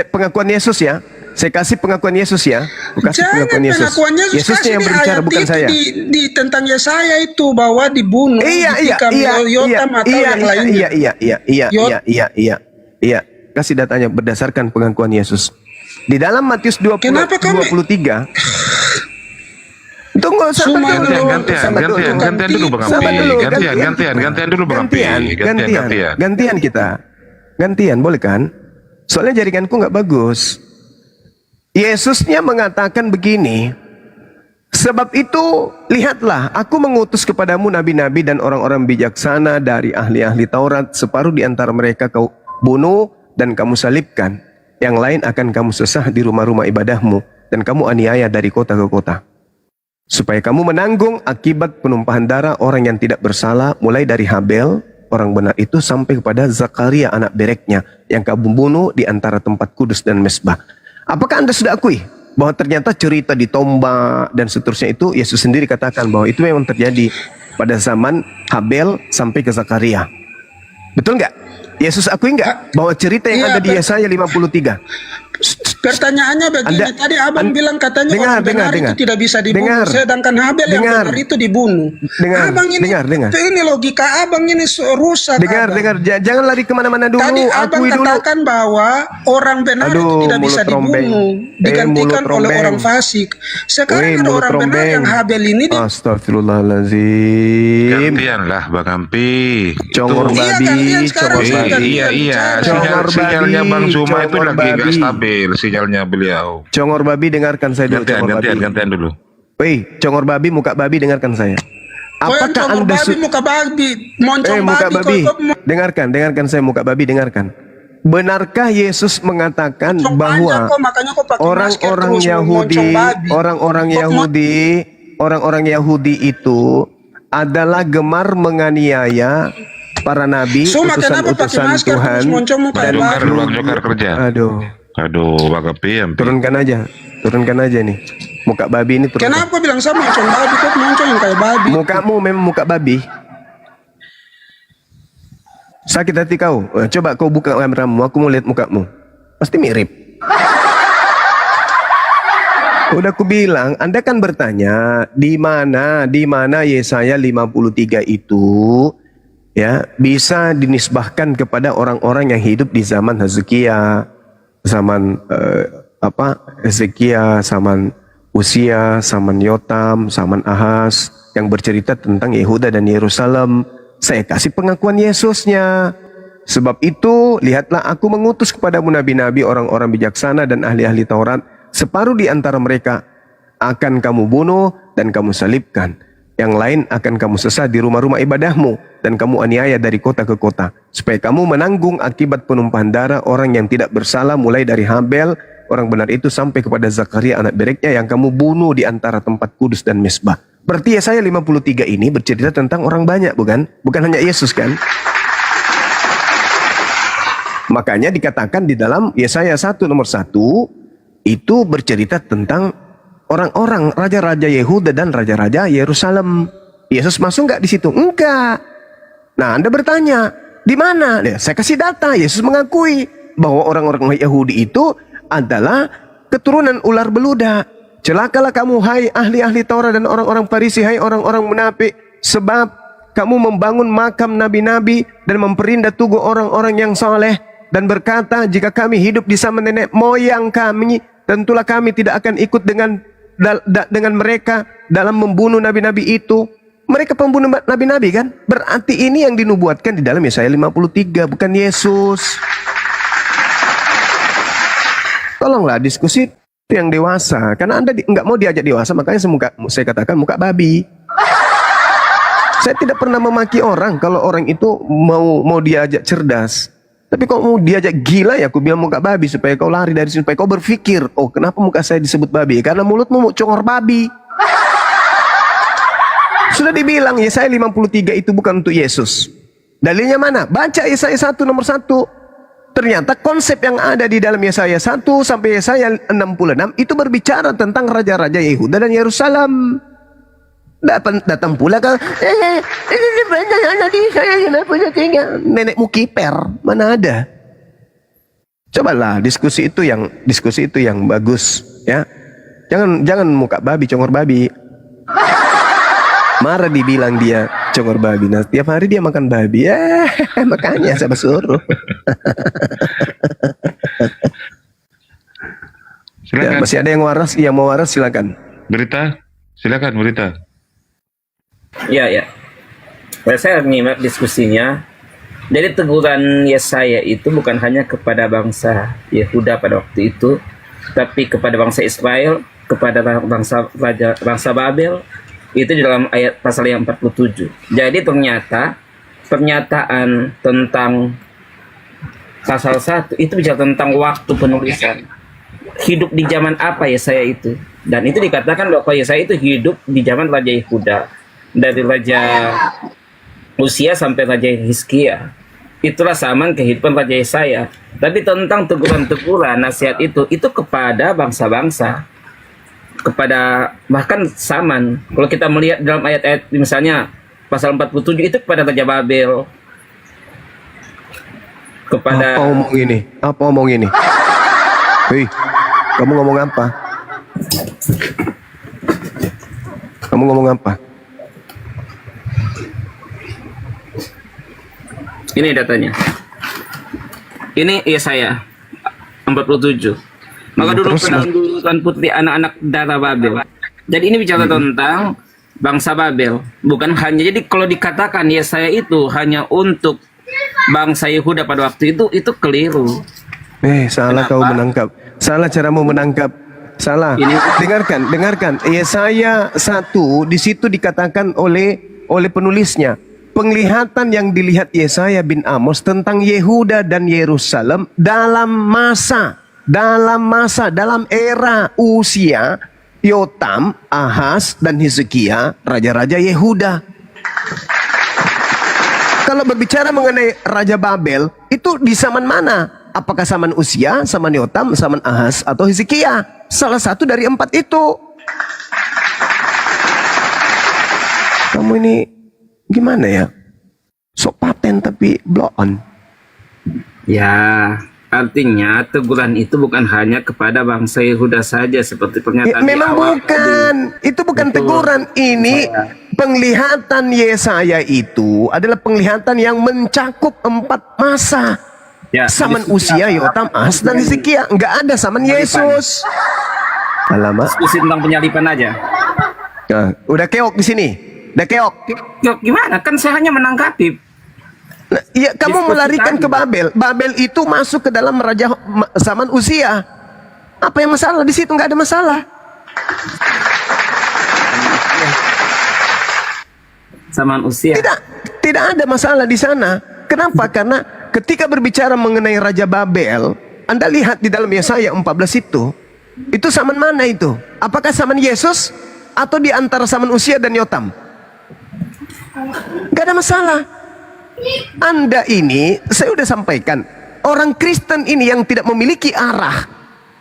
Pengakuan Yesus ya. Saya kasih pengakuan Yesus ya. Kasih Jangan pengakuan Yesus. pengakuan Yesus, Yesusnya kasih yang di berbicara ayat bukan itu saya. di tentang Yesaya itu bahwa dibunuh, ditikam Yotam atau yang lainnya. Iya. Kasih datanya berdasarkan pengakuan Yesus. Di dalam Matius 23. Tunggu sampai dulu. Gantian dulu Bang Ampi. Gantian dulu Bang Ampi. Gantian kita. Gantian, boleh kan? Soalnya jaringanku nggak bagus. Yesusnya mengatakan begini. Sebab itu, lihatlah, aku mengutus kepadamu nabi-nabi dan orang-orang bijaksana dari ahli-ahli Taurat. Separuh di antara mereka kau bunuh dan kamu salibkan. Yang lain akan kamu sesah di rumah-rumah ibadahmu. Dan kamu aniaya dari kota ke kota. Supaya kamu menanggung akibat penumpahan darah orang yang tidak bersalah. Mulai dari Habel, orang benar itu, sampai kepada Zakaria anak Bereknya. Yang kamu bunuh di antara tempat kudus dan mesbah. Apakah Anda sudah akui bahwa ternyata cerita ditombak dan seterusnya itu Yesus sendiri katakan bahwa itu memang terjadi pada zaman Habel sampai ke Zakaria. Betul nggak? Yesus akui nggak bahwa cerita yang ada di Yesaya 53? Pertanyaannya begini, tadi abang bilang katanya orang benar itu tidak bisa dibunuh, sedangkan Habel yang benar itu dibunuh. Abang ini, ini logika abang ini rusak. Dengar, jangan lari kemana-mana dulu. Tadi abang katakan bahwa orang benar itu tidak bisa dibunuh, digantikan oleh orang fasik. Sekarang ada orang benar yang Habel ini. Astagfirullahaladzim. Gantianlah Bang Ampi. Congor babi, Iya. Sinyalnya Bang Suma itu lagi nggak stabil. Sinyalnya beliau. Congor babi, dengarkan saya dulu. Gantian dulu. Woi, congor babi, muka babi, dengarkan saya. Apakah Anda muka babi, moncong muka babi, dengarkan saya, muka babi, dengarkan. Benarkah Yesus mengatakan bahwa orang-orang Yahudi itu adalah gemar menganiaya para nabi, utusan-utusan Tuhan, dan jokar kerja. Aduh, Bang Ampi. Turunkan aja nih. Muka babi ini turun. Kenapa bilang sama moncong babi? Kok moncong yang kayak babi? Mukamu memang muka babi. Sakit hati kau. Coba kau buka kameramu, aku mau lihat mukamu. Pasti mirip. Udah aku bilang, Anda kan bertanya di mana Yesaya 53 itu ya bisa dinisbahkan kepada orang-orang yang hidup di zaman Hezekia, zaman Hezekia, zaman Usia, zaman Yotam, zaman Ahaz, yang bercerita tentang Yehuda dan Yerusalem. Saya kasih pengakuan Yesusnya. Sebab itu, lihatlah aku mengutus kepadamu nabi-nabi, orang-orang bijaksana dan ahli-ahli Taurat. Separuh di antara mereka akan kamu bunuh dan kamu salibkan. Yang lain akan kamu sesat di rumah-rumah ibadahmu dan kamu aniaya dari kota ke kota. Supaya kamu menanggung akibat penumpahan darah orang yang tidak bersalah mulai dari Habel, orang benar itu, sampai kepada Zakaria anak bereknya yang kamu bunuh di antara tempat kudus dan mesbah. Berarti Yesaya 53 ini bercerita tentang orang banyak, bukan? Bukan hanya Yesus, kan? Makanya dikatakan di dalam Yesaya 1 nomor 1 itu bercerita tentang orang-orang raja-raja Yehuda dan raja-raja Yerusalem. Yesus masuk nggak di situ? Enggak. Nah, Anda bertanya, di mana? Ya, saya kasih data. Yesus mengakui bahwa orang-orang Yahudi itu adalah keturunan ular beludak. Celakalah kamu, hai ahli-ahli Taurat dan orang-orang Farisi, hai orang-orang munafik, sebab kamu membangun makam nabi-nabi dan memperindah tugu orang-orang yang saleh dan berkata, jika kami hidup di zaman nenek moyang kami, tentulah kami tidak akan ikut dengan mereka dalam membunuh nabi-nabi itu. Mereka pembunuh nabi-nabi, kan? Berarti ini yang dinubuatkan di dalam Yesaya 53, bukan Yesus. Tolonglah diskusi yang dewasa, karena Anda nggak mau diajak dewasa, makanya saya katakan muka babi. Saya tidak pernah memaki orang kalau orang itu mau diajak cerdas. Tapi kok mau diajak gila, ya aku bilang muka babi, supaya kau lari dari sini, supaya kau berpikir, oh kenapa muka saya disebut babi? Karena mulutmu mau congor babi. Sudah dibilang Yesaya 53 itu bukan untuk Yesus. Dalilnya mana? Baca Yesaya 1 nomor 1. Ternyata konsep yang ada di dalam Yesaya 1 sampai Yesaya 66 itu berbicara tentang raja-raja Yehuda dan Yerusalem. Datang pula ke nenekmu kiper, mana ada? Cobalah diskusi itu yang bagus, ya. Jangan muka babi, congor babi. Marah dibilang dia congor babi. Nah, tiap hari dia makan babi. Makanya saya suruh. Silakan. Ya, masih ada yang waras, mau waras silakan. Berita, silakan berita. Ya. Saya menyimak diskusinya. Jadi teguran Yesaya itu bukan hanya kepada bangsa Yehuda pada waktu itu, tapi kepada bangsa Israel, kepada bangsa Babel, itu di dalam ayat pasal yang 47. Jadi ternyata pernyataan tentang pasal 1 itu bicara tentang waktu penulisan. Hidup di zaman apa Yesaya itu? Dan itu dikatakan bahwa Yesaya itu hidup di zaman Raja Yehuda, dari Raja Usia sampai Raja Hizkia. Itulah zaman kehidupan Raja Yesaya. Tapi tentang teguran-teguran nasihat itu kepada bangsa-bangsa, kepada bahkan zaman. Kalau kita melihat dalam ayat-ayat misalnya pasal 47 itu kepada Raja Babel, kepada apa omong ini? Hei, kamu ngomong apa? Kamu ngomong apa? Ini datanya. Ini Yesaya 47. Maka dulu Tuhan putri anak-anak darah Babel. Jadi ini bicara tentang bangsa Babel, bukan hanya. Jadi kalau dikatakan Yesaya itu hanya untuk bangsa Yehuda pada waktu itu keliru. Salah. Kenapa? Kau menangkap. Salah caramu menangkap. Salah. Dengarkan. Yesaya 1 di situ dikatakan oleh penulisnya. Penglihatan yang dilihat Yesaya bin Amos tentang Yehuda dan Yerusalem dalam era Usia, Yotam, Ahaz, dan Hizkia, raja-raja Yehuda. Kalau berbicara mengenai Raja Babel, itu di zaman mana? Apakah zaman Usia, zaman Yotam, zaman Ahaz, atau Hizkia? Salah satu dari 4 itu. Kamu ini gimana ya? So paten tapi blow on. Ya, artinya teguran itu bukan hanya kepada bangsa Yehuda saja seperti pernyataan di Memang awal bukan. Itu bukan teguran. Ini penglihatan Yesaya itu adalah penglihatan yang mencakup 4 masa. Ya, Zaman Usia, Yotam, Ahaz, dan Hizkia. Enggak ada zaman Yesus. Alamak. Diskusi tentang penyalipan aja. Nah, udah keok di sini. Udah keok. Keok gimana? Kan saya hanya menanggapi. Nah, iya, kamu melarikan ke Babel. Babel itu masuk ke dalam zaman Usia. Apa yang masalah di situ? Nggak ada masalah. Zaman Usia. Tidak ada masalah di sana. Kenapa? Karena ketika berbicara mengenai Raja Babel, Anda lihat di dalam Yesaya 14 itu zaman mana itu? Apakah zaman Yesus atau di antara zaman Usia dan Yotam? Nggak ada masalah. Anda ini, saya udah sampaikan, orang Kristen ini yang tidak memiliki arah,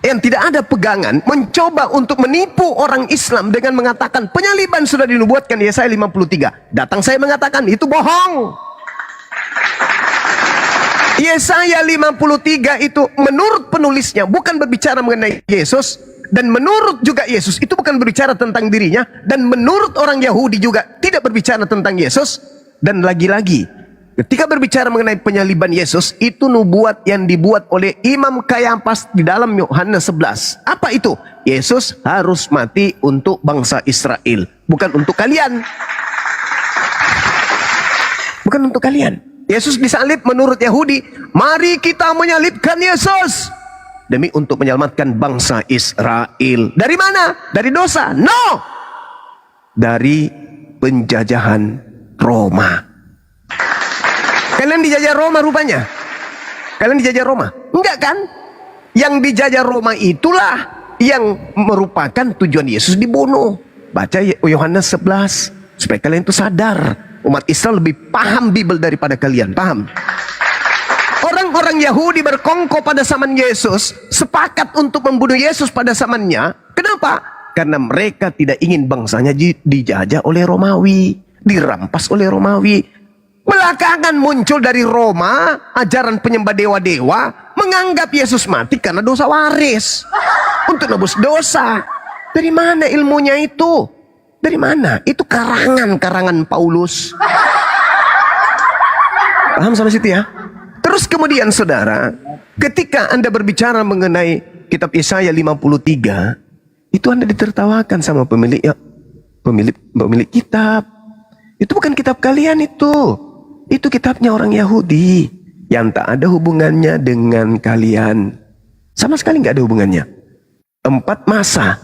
yang tidak ada pegangan, mencoba untuk menipu orang Islam dengan mengatakan penyaliban sudah dinubuatkan di Yesaya 53. Datang saya mengatakan itu bohong. Yesaya 53 itu menurut penulisnya bukan berbicara mengenai Yesus, dan menurut juga Yesus itu bukan berbicara tentang dirinya, dan menurut orang Yahudi juga tidak berbicara tentang Yesus. Dan lagi-lagi ketika berbicara mengenai penyaliban Yesus, itu nubuat yang dibuat oleh Imam Kayafas di dalam Yohanes 11. Apa itu? Yesus harus mati untuk bangsa Israel, bukan untuk kalian. Bukan untuk kalian. Yesus disalib menurut Yahudi. Mari kita menyalibkan Yesus demi untuk menyelamatkan bangsa Israel. Dari mana? Dari dosa? No. Dari penjajahan Roma. Kalian dijajah Roma rupanya? Kalian dijajah Roma? Enggak kan? Yang dijajah Roma itulah yang merupakan tujuan Yesus dibunuh. Baca Yohanes 11 supaya kalian itu sadar. Umat Israel lebih paham Bible daripada kalian. Paham? Orang-orang Yahudi berkongkol pada zaman Yesus, sepakat untuk membunuh Yesus pada zamannya. Kenapa? Karena mereka tidak ingin bangsanya dijajah oleh Romawi, dirampas oleh Romawi. Belakangan muncul dari Roma ajaran penyembah dewa-dewa, menganggap Yesus mati karena dosa waris, untuk nebus dosa. Dari mana ilmunya itu? Dari mana? Itu karangan Paulus. Paham sampai situ ya? Terus kemudian saudara, ketika Anda berbicara mengenai kitab Yesaya 53, itu Anda ditertawakan sama pemilik kitab. Itu bukan kitab kalian itu. Itu kitabnya orang Yahudi yang tak ada hubungannya dengan kalian. Sama sekali nggak ada hubungannya. 4 masa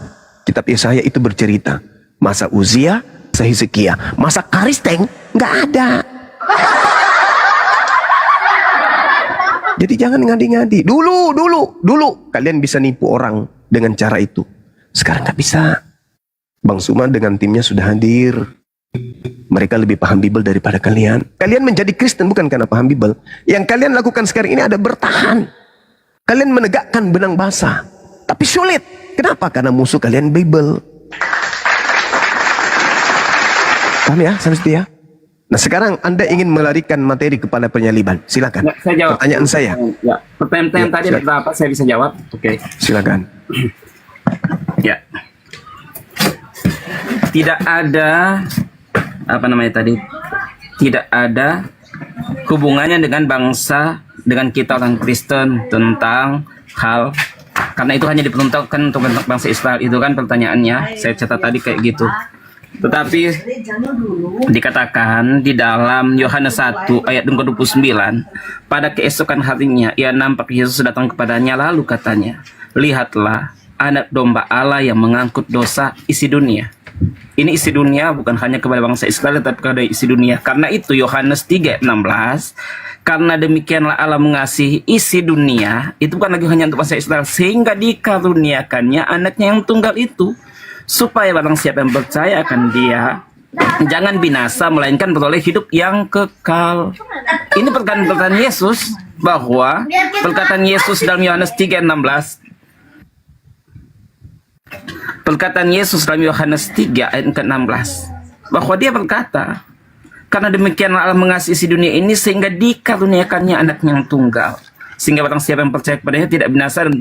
kitab Yesaya itu bercerita. Masa Uzia, masa Hizkia, masa Karisteng nggak ada. Jadi jangan ngadi-ngadi. Dulu kalian bisa nipu orang dengan cara itu. Sekarang nggak bisa. Bang Suma dengan timnya sudah hadir. Mereka lebih paham Bible daripada kalian. Kalian menjadi Kristen bukan karena paham Bible. Yang kalian lakukan sekarang ini ada bertahan. Kalian menegakkan benang basah. Tapi sulit. Kenapa? Karena musuh kalian Bible. Paham ya? Sampai situ ya? Nah sekarang Anda ingin melarikan materi kepada penyaliban. Silakan. Ya, saya jawab. Pertanyaan saya. Ya, pertanyaan tadi ada berapa? Saya bisa jawab. Oke. Silakan. Ya. Tidak ada tidak ada hubungannya dengan bangsa, dengan kita orang Kristen tentang hal, karena itu hanya diperuntukkan untuk bangsa Israel. Itu kan pertanyaannya, saya catat tadi kayak gitu. Tetapi dikatakan di dalam Yohanes 1 ayat 29, pada keesokan harinya ia nampak Yesus datang kepadanya, lalu katanya, lihatlah anak domba Allah yang mengangkut dosa isi dunia. Ini isi dunia bukan hanya kepada bangsa Israel, tetapi kepada isi dunia. Karena itu Yohanes 3:16, karena demikianlah Allah mengasihi isi dunia, itu bukan lagi hanya untuk bangsa Israel, sehingga dikaruniakannya anaknya yang tunggal itu, supaya barang siapa yang percaya akan dia jangan binasa, melainkan beroleh hidup yang kekal. Ini perkataan Yesus, bahwa perkataan Yesus dalam Yohanes 3:16, perkataan Yesus dalam Yohanes 3 ayat ke-16, bahwa dia berkata, Karena demikian Allah mengasihi isi dunia ini sehingga dikaruniakannya anaknya yang tunggal. Sehingga barang siapa yang percaya kepadanya tidak binasa dan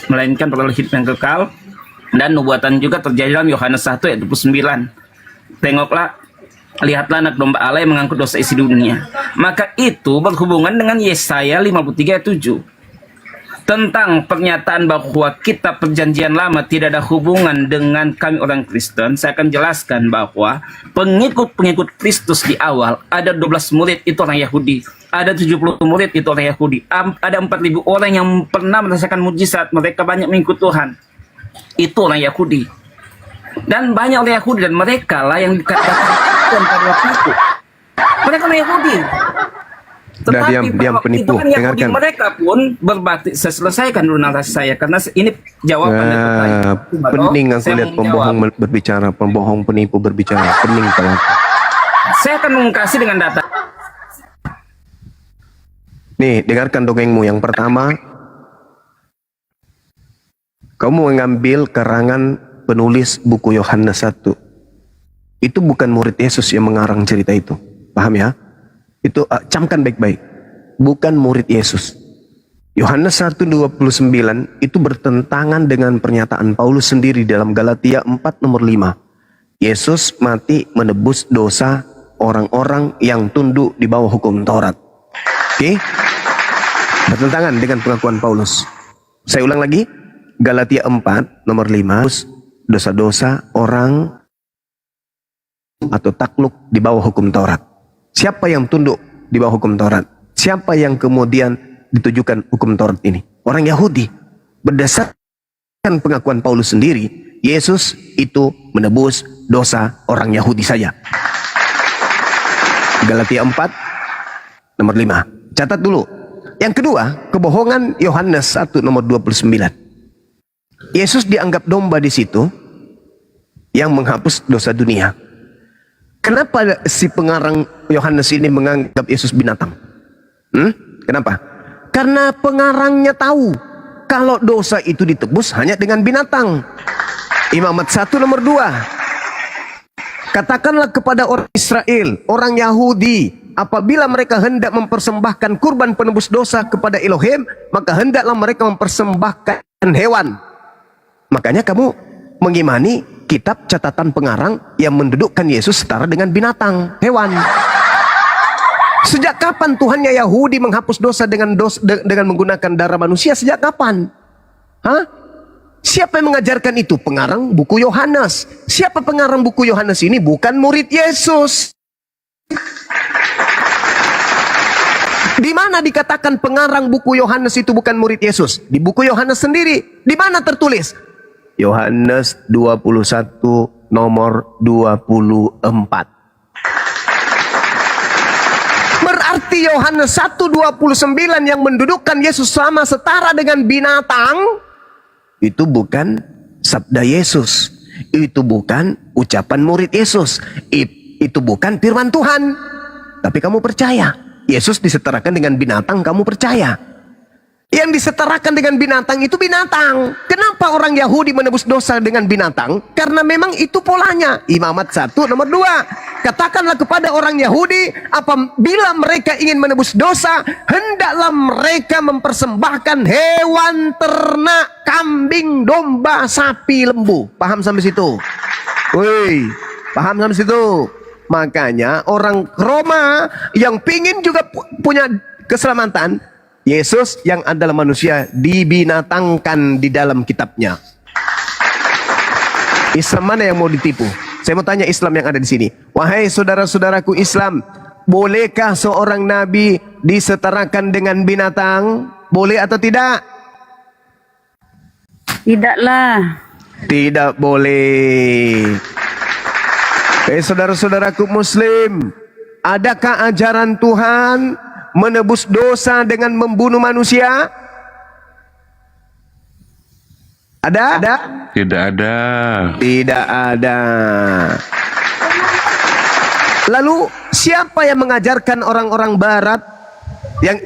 melainkan peroleh hidup yang kekal. Dan nubuatan juga terjadi dalam Yohanes 1 ayat 29. Tengoklah, lihatlah anak domba Allah yang mengangkut dosa isi dunia. Maka itu berhubungan dengan Yesaya 53 ayat 7. Tentang pernyataan bahwa kitab perjanjian lama tidak ada hubungan dengan kami orang Kristen, saya akan jelaskan bahwa pengikut-pengikut Kristus di awal, ada 12 murid itu orang Yahudi, ada 70 murid itu orang Yahudi, ada 4.000 orang yang pernah merasakan mujizat, mereka banyak mengikut Tuhan. Itu orang Yahudi. Dan banyak orang Yahudi, dan mereka lah yang dikatakan pada waktu itu. Mereka orang Yahudi. Tetapi diam penipu, itu kan Yahudi dengarkan. mereka pun berbakti. Saya selesaikan dulu narasi saya karena ini jawabannya. Pening aku lihat pembohong berbicara, pembohong penipu berbicara, pening kalau. Saya akan mengkasih dengan data. Nih, dengarkan dongengmu yang pertama. Kamu mengambil karangan penulis buku Yohanes 1. Itu bukan murid Yesus yang mengarang cerita itu. Paham ya? Itu camkan baik-baik. Bukan murid Yesus. Yohanes 1:29 itu bertentangan dengan pernyataan Paulus sendiri dalam Galatia 4 nomor 5. Yesus mati menebus dosa orang-orang yang tunduk di bawah hukum Taurat. Oke? Bertentangan dengan pengakuan Paulus. Saya ulang lagi. Galatia 4 nomor 5. Dosa-dosa orang atau takluk di bawah hukum Taurat. Siapa yang tunduk di bawah hukum Taurat? Siapa yang kemudian ditujukan hukum Taurat ini? Orang Yahudi. Berdasarkan pengakuan Paulus sendiri, Yesus itu menebus dosa orang Yahudi saja. Galatia 4 nomor 5. Catat dulu. Yang kedua, kebohongan Yohanes 1 nomor 29. Yesus dianggap domba di situ yang menghapus dosa dunia. Kenapa si pengarang Yohanes ini menganggap Yesus binatang? Kenapa? Karena pengarangnya tahu kalau dosa itu ditebus hanya dengan binatang. Imamat 1 nomor 2. Katakanlah kepada orang Israel, orang Yahudi, apabila mereka hendak mempersembahkan kurban penebus dosa kepada Elohim, maka hendaklah mereka mempersembahkan hewan. Makanya kamu mengimani kitab catatan pengarang yang mendudukkan Yesus setara dengan binatang, hewan. Sejak kapan Tuhannya Yahudi menghapus dosa dengan menggunakan darah manusia? Sejak kapan? Hah? Siapa yang mengajarkan itu? Pengarang buku Yohanes. Siapa pengarang buku Yohanes ini? Bukan murid Yesus. Di mana dikatakan pengarang buku Yohanes itu bukan murid Yesus? Di buku Yohanes sendiri. Di mana tertulis? Yohanes 21 nomor 24. Berarti Yohanes 1:29 yang mendudukkan Yesus sama setara dengan binatang, itu bukan sabda Yesus. Itu bukan ucapan murid Yesus. Itu bukan firman Tuhan. Tapi kamu percaya. Yesus disetarakan dengan binatang, kamu percaya. Yang disetarakan dengan binatang itu binatang. Kenapa orang Yahudi menebus dosa dengan binatang? Karena memang itu polanya. Imamat 1 nomor 2. Katakanlah kepada orang Yahudi, apabila mereka ingin menebus dosa, hendaklah mereka mempersembahkan hewan ternak, kambing, domba, sapi, lembu. Paham sampai situ? Woi, paham sampai situ? Makanya orang Roma yang pingin juga punya keselamatan, Yesus yang adalah manusia dibinatangkan di dalam kitabnya. Islam mana yang mau ditipu? Saya mau tanya Islam yang ada di sini. Wahai saudara-saudaraku Islam, bolehkah seorang nabi disetarakan dengan binatang? Boleh atau tidak? Tidaklah. Tidak boleh. Saudara-saudaraku Muslim, adakah ajaran Tuhan menebus dosa dengan membunuh manusia? Ada? Tidak ada. Tidak ada. Lalu siapa yang mengajarkan orang-orang barat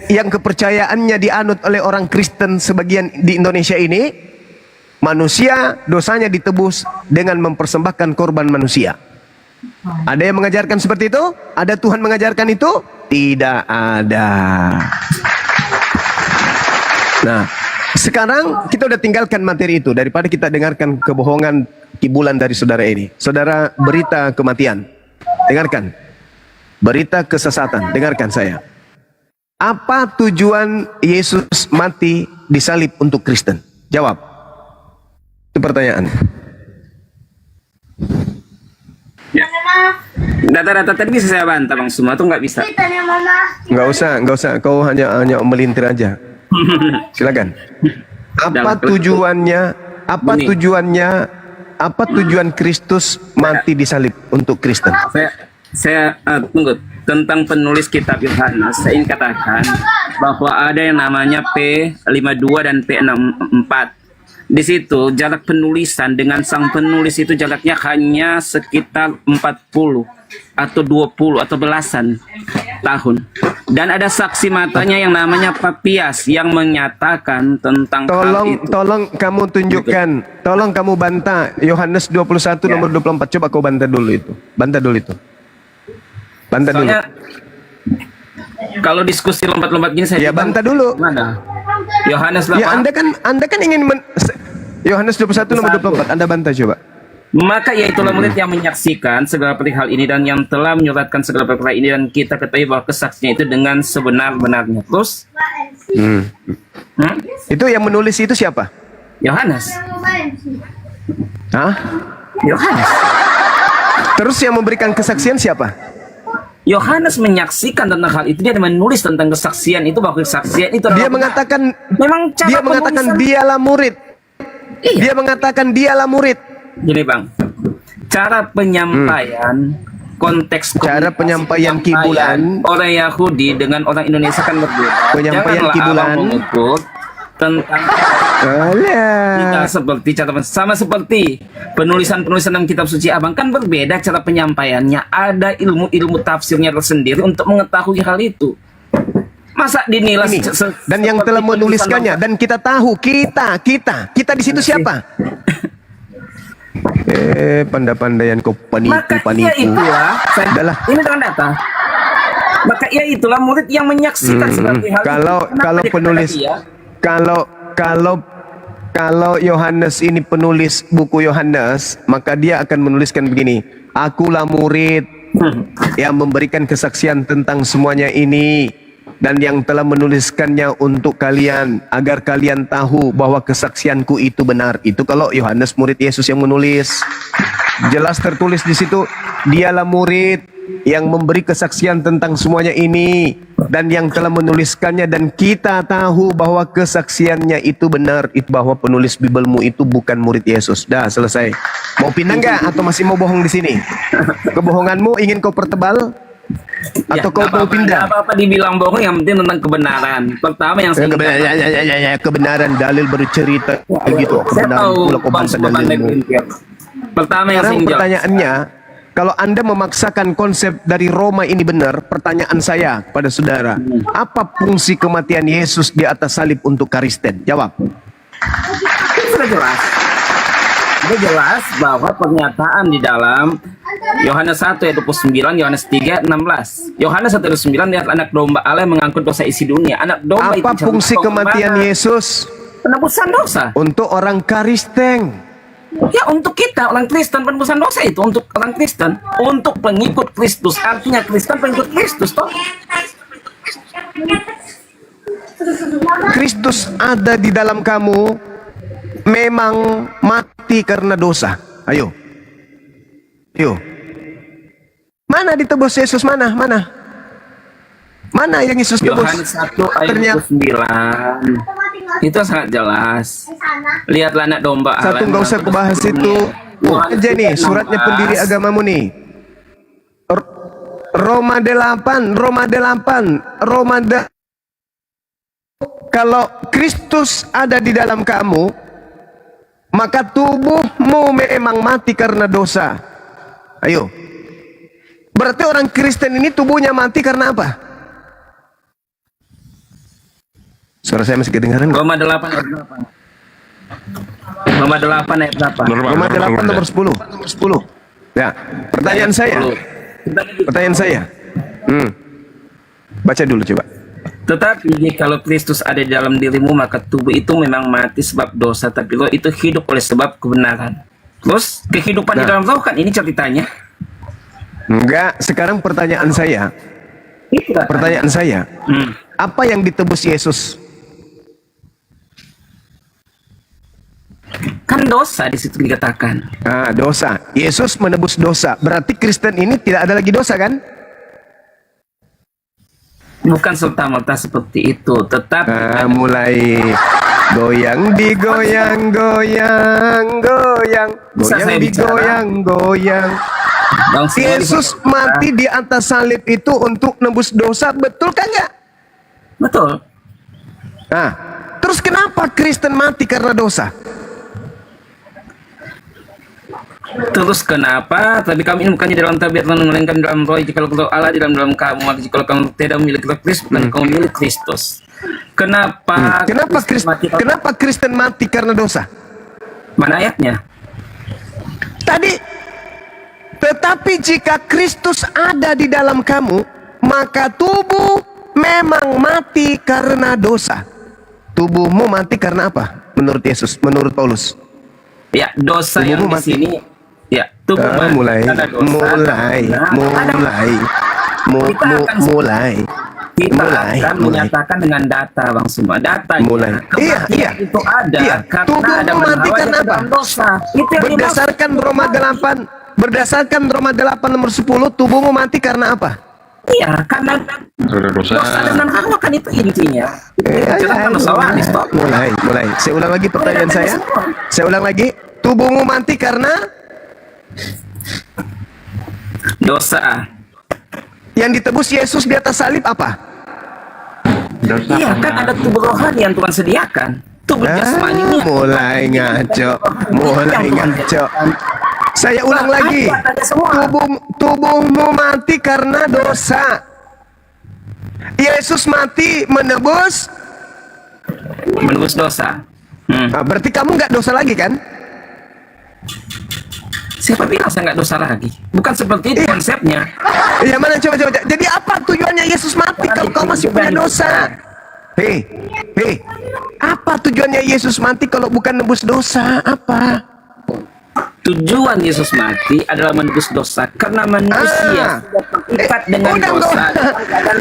yang kepercayaannya dianut oleh orang Kristen sebagian di Indonesia ini? Manusia dosanya ditebus dengan mempersembahkan korban manusia. Ada yang mengajarkan seperti itu? Ada Tuhan mengajarkan itu? Tidak ada. Nah, sekarang kita udah tinggalkan materi itu daripada kita dengarkan kebohongan kibulan dari saudara ini. Saudara, berita kematian. Dengarkan. Berita kesesatan. Dengarkan saya. Apa tujuan Yesus mati disalib untuk Kristen? Jawab. Itu pertanyaan. Data-data tadi bisa saya bantah Bang Suma, tuh nggak bisa. Nggak usah. Kau hanya melintir aja. Silakan. Apa tujuannya? Apa tujuan Kristus mati disalib untuk Kristen? Saya tunggu tentang penulis kitab Yohanes. Saya ingin katakan bahwa ada yang namanya P52 dan P64. Di situ jarak penulisan dengan sang penulis itu jaraknya hanya sekitar 40 atau 20 atau belasan tahun. Dan ada saksi matanya yang namanya Papias yang menyatakan tentang hal itu. Tolong kamu tunjukkan, tolong kamu bantah Yohanes 21 nomor 24. Coba kau bantah dulu itu. Bantah dulu. Soalnya, kalau diskusi lompat-lompat gini saya bantah dulu. Mana? Yohanes 8. Ya, Anda kan ingin Yohanes 21 nomor 24. Anda bantah coba. Maka iaitulah murid yang menyaksikan segala perihal ini dan yang telah menyuratkan segala perkara ini, dan kita ketahui bahwa kesaksian itu dengan sebenar-benarnya. Terus itu yang menulis itu siapa? Yohanes. Hah? Yohanes. Terus yang memberikan kesaksian siapa? Yohanes menyaksikan tentang hal itu, dia menulis tentang kesaksian itu, bahwa kesaksian itu dia mengatakan memang dia mengatakan dialah murid. Dia mengatakan dialah murid. Gini Bang, cara penyampaian konteks cara penyampaian kibulan orang Yahudi dengan orang Indonesia kan berbeda. Penyampaian kibulan mengukur tentang tidak seperti cara sama seperti penulisan dalam kitab suci Abang kan berbeda cara penyampaiannya. Ada ilmu tafsirnya tersendiri untuk mengetahui hal itu. Masa dinilai dan yang telah menuliskannya dan kita tahu kita di situ siapa? Pandai-pandaian kau penipu. Ini dengan data. Maka ia itulah murid yang menyaksikan seperti hal itu. Kalau Yohanes ini penulis buku Yohanes, maka dia akan menuliskan begini: akulah murid yang memberikan kesaksian tentang semuanya ini, dan yang telah menuliskannya untuk kalian agar kalian tahu bahwa kesaksianku itu benar. Itu kalau Yohanes murid Yesus yang menulis. Jelas tertulis di situ, dialah murid yang memberi kesaksian tentang semuanya ini dan yang telah menuliskannya, dan kita tahu bahwa kesaksiannya itu benar, itu bahwa penulis Bibelmu itu bukan murid Yesus. Dah selesai. Mau pindah nggak atau masih mau bohong di sini? Kebohonganmu ingin kau pertebal? Atau kau mau pindah? Apa-apa dibilang bohong, yang penting tentang kebenaran. Pertama yang saya kebenaran, dalil bercerita begitu. Kebenaran pula kau bantah dalilmu. Pertama yang sekarang pertanyaannya, kalau Anda memaksakan konsep dari Roma ini benar, pertanyaan saya pada saudara, apa fungsi kematian Yesus di atas salib untuk Kristen? Jawab. Sudah jelas. Sudah jelas bahwa pernyataan di dalam Yohanes 1 ayat 29, Yohanes 3 16. Yohanes 1 ayat 9, lihat anak domba Allah yang mengangkut dosa isi dunia. Anak domba apa itu fungsi kematian Yesus? Penebusan dosa. Untuk orang Kristen. Ya, untuk kita orang Kristen, penebusan dosa itu untuk orang Kristen, untuk pengikut Kristus. Artinya Kristen pengikut Kristus toh. Kristus ada di dalam kamu, memang mati karena dosa. Ayo. Mana ditebus Yesus? Mana yang Yesus tebus? Yohanes 1 ayat 9. Itu sangat jelas. Lihatlah anak domba Allah. Satu, nggak usah kubahas itu. Aja nih suratnya pendiri agamamu nih. Roma 8. Kalau Kristus ada di dalam kamu, maka tubuhmu memang mati karena dosa. Ayo. Berarti orang Kristen ini tubuhnya mati karena apa? Suara saya masih kedengaran? Roma 8 ayat 8. Roma 8 ayat 8. Roma 8 nomor 10. Ya, pertanyaan saya. Pertanyaan saya. Baca dulu coba. Tetapi kalau Kristus ada di dalam dirimu, maka tubuh itu memang mati sebab dosa, tapi roh itu hidup oleh sebab kebenaran. Terus kehidupan di dalam roh kan ini ceritanya. Enggak, sekarang pertanyaan saya. Pertanyaan saya. Apa yang ditebus Yesus? Kan dosa di situ dikatakan. Ah, dosa. Yesus menebus dosa. Berarti Kristen ini tidak ada lagi dosa kan? Bukan serta-merta seperti itu, tetapi mulai goyang digoyang, goyang, goyang, goyang digoyang, goyang. Yesus mati di atas salib itu untuk nebus dosa, betul kan nggak? Betul. Nah, terus kenapa Kristen mati karena dosa? Terus kenapa? Tapi kami ini bukannya dalam tabiat melainkan dalam roh. Jika roh Allah di dalam kamu, maka jika kamu tidak memiliki roh Kristus, bukan kamu milik Kristus. Kenapa? Kenapa Kristen mati karena dosa? Mana ayatnya? Tadi. Tetapi jika Kristus ada di dalam kamu, maka tubuh memang mati karena dosa. Tubuhmu mati karena apa? Menurut Yesus, menurut Paulus. Ya, dosa yang di sini. Ya, tubuh mulai. Kita akan menyatakan dengan data, Bang, semua datanya. Iya. Itu ada karena ada mati karena apa? Dosa. Itu yang berdasarkan Roma 8. Berdasarkan Roma 8 nomor 10, tubuhmu mati karena apa? Iya, karena dosa dan Hawa kan itu intinya. Mulai. Saya ulang lagi pertanyaan saya. Saya ulang lagi. Tubuhmu mati karena dosa. Yang ditebus Yesus di atas salib apa? Dosa. Iya, kan ada tubuh rohani yang Tuhan sediakan. Tubuh jasmani. Mulai ngaco. Saya ulang lagi. Tubuhmu mati karena dosa. Yesus mati menebus dosa. Nah, berarti kamu nggak dosa lagi kan? Siapa bilang saya nggak dosa lagi? Bukan seperti itu konsepnya. Ya mana coba. Jadi apa tujuannya Yesus mati kalau kau masih punya dosa? Hei, apa tujuannya Yesus mati kalau bukan nebus dosa? Apa? Tujuan Yesus mati adalah menebus dosa karena manusia sudah terikat dengan dosa.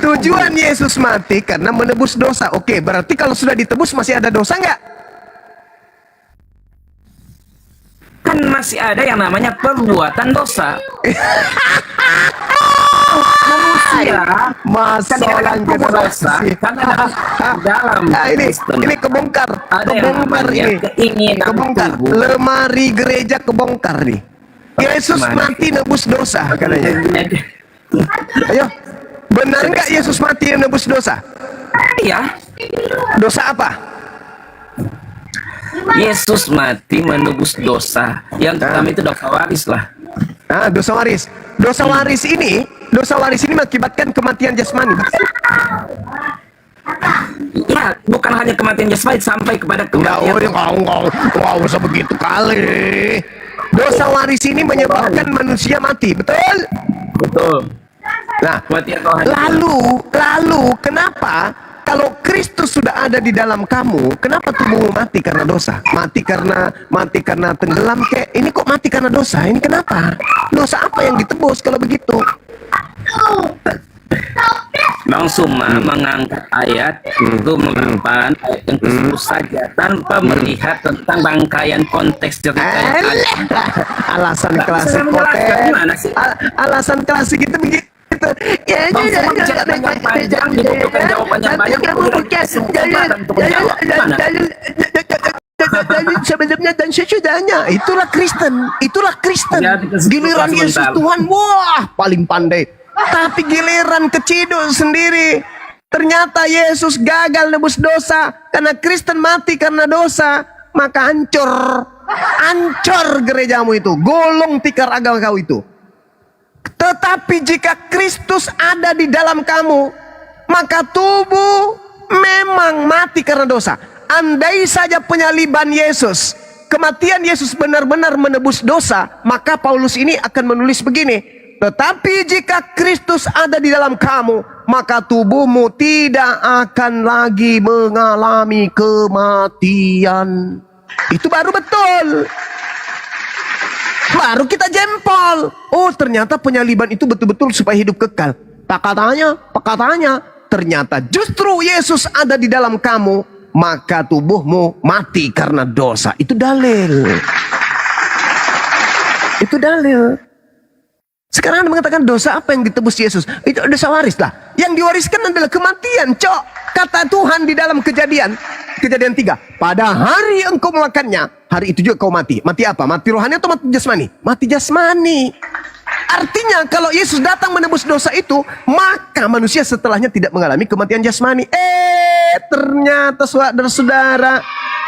Tujuan Yesus mati karena menebus dosa. Oke, berarti kalau sudah ditebus masih ada dosa nggak? Kan masih ada yang namanya perbuatan dosa. Manusia masalah dosa dalam ini kebongkar ini kebongkar lemari gereja kebongkar nih. Yesus mati nebus dosa katanya. Ayo, benar nggak Yesus mati nebus dosa? Iya. Dosa apa? Yesus mati menebus dosa. Yang pertama itu dosa waris lah. Dosa waris. Dosa waris ini mengakibatkan kematian jasmani. Ya, bukan hanya kematian jasmani, sampai kepada kematian. Nggak usah begitu kali. Dosa waris ini menyebabkan manusia mati, betul? Betul. Nah, lalu kenapa kalau Kristus sudah ada di dalam kamu, kenapa tubuhmu mati karena dosa? Mati karena tenggelam kek? Ini kok mati karena dosa? Ini kenapa? Dosa apa yang ditebus kalau begitu? Bang Suma mengangkat ayat itu mengangkat ayat yang ke-10 saja tanpa melihat tentang rangkaian konteks cerita yang ada. Alasan klasik alasan klasik itu begitu. Ya, panjang dibutuhkan jawaban yang banyak. Sebelumnya dan sesudahnya itulah Kristen. Giliran Yesus Tuhan, wah paling pandai. Tapi giliran keciduk sendiri, ternyata Yesus gagal nebus dosa karena Kristen mati karena dosa, maka hancur gerejamu itu, golong tikar agama kau itu. Tetapi jika Kristus ada di dalam kamu, maka tubuh memang mati karena dosa. Andai saja penyaliban Yesus kematian Yesus benar-benar menebus dosa, maka Paulus ini akan menulis begini, tetapi jika Kristus ada di dalam kamu, maka tubuhmu tidak akan lagi mengalami kematian. Itu baru betul. Baru kita jempol. Oh, ternyata penyaliban itu betul-betul supaya hidup kekal. Pak katanya, ternyata justru Yesus ada di dalam kamu, maka tubuhmu mati karena dosa. Itu dalil. Itu dalil. Sekarang Anda mengatakan dosa apa yang ditebus Yesus? Itu dosa waris lah. Yang diwariskan adalah kematian, cok. Kata Tuhan di dalam Kejadian 3. Pada hari engkau memakannya, hari itu juga kau mati. Mati apa? Mati rohani atau mati jasmani? Mati jasmani. Artinya kalau Yesus datang menebus dosa itu, maka manusia setelahnya tidak mengalami kematian jasmani. Ternyata saudara-saudara,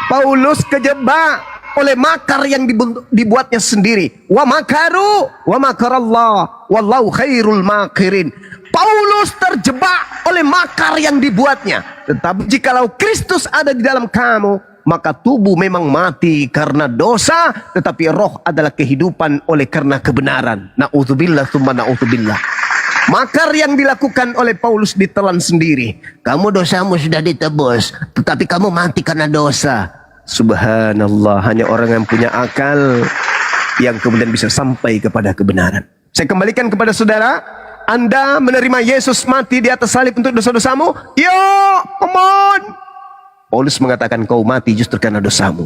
Paulus kejebak oleh makar yang dibuatnya sendiri. Wa makaru wa makarallah wallahu khairul makirin. Paulus terjebak oleh makar yang dibuatnya. Tetapi jikalau Kristus ada di dalam kamu, maka tubuh memang mati karena dosa, tetapi roh adalah kehidupan oleh karena kebenaran. Na'udzubillah tsumma na'udzubillah. Makar yang dilakukan oleh Paulus ditelan sendiri. Kamu dosamu sudah ditebus, tetapi kamu mati karena dosa. Subhanallah, hanya orang yang punya akal yang kemudian bisa sampai kepada kebenaran. Saya kembalikan kepada saudara, Anda menerima Yesus mati di atas salib untuk dosa-dosamu? Yo, come on. Paulus mengatakan kau mati justru karena dosamu.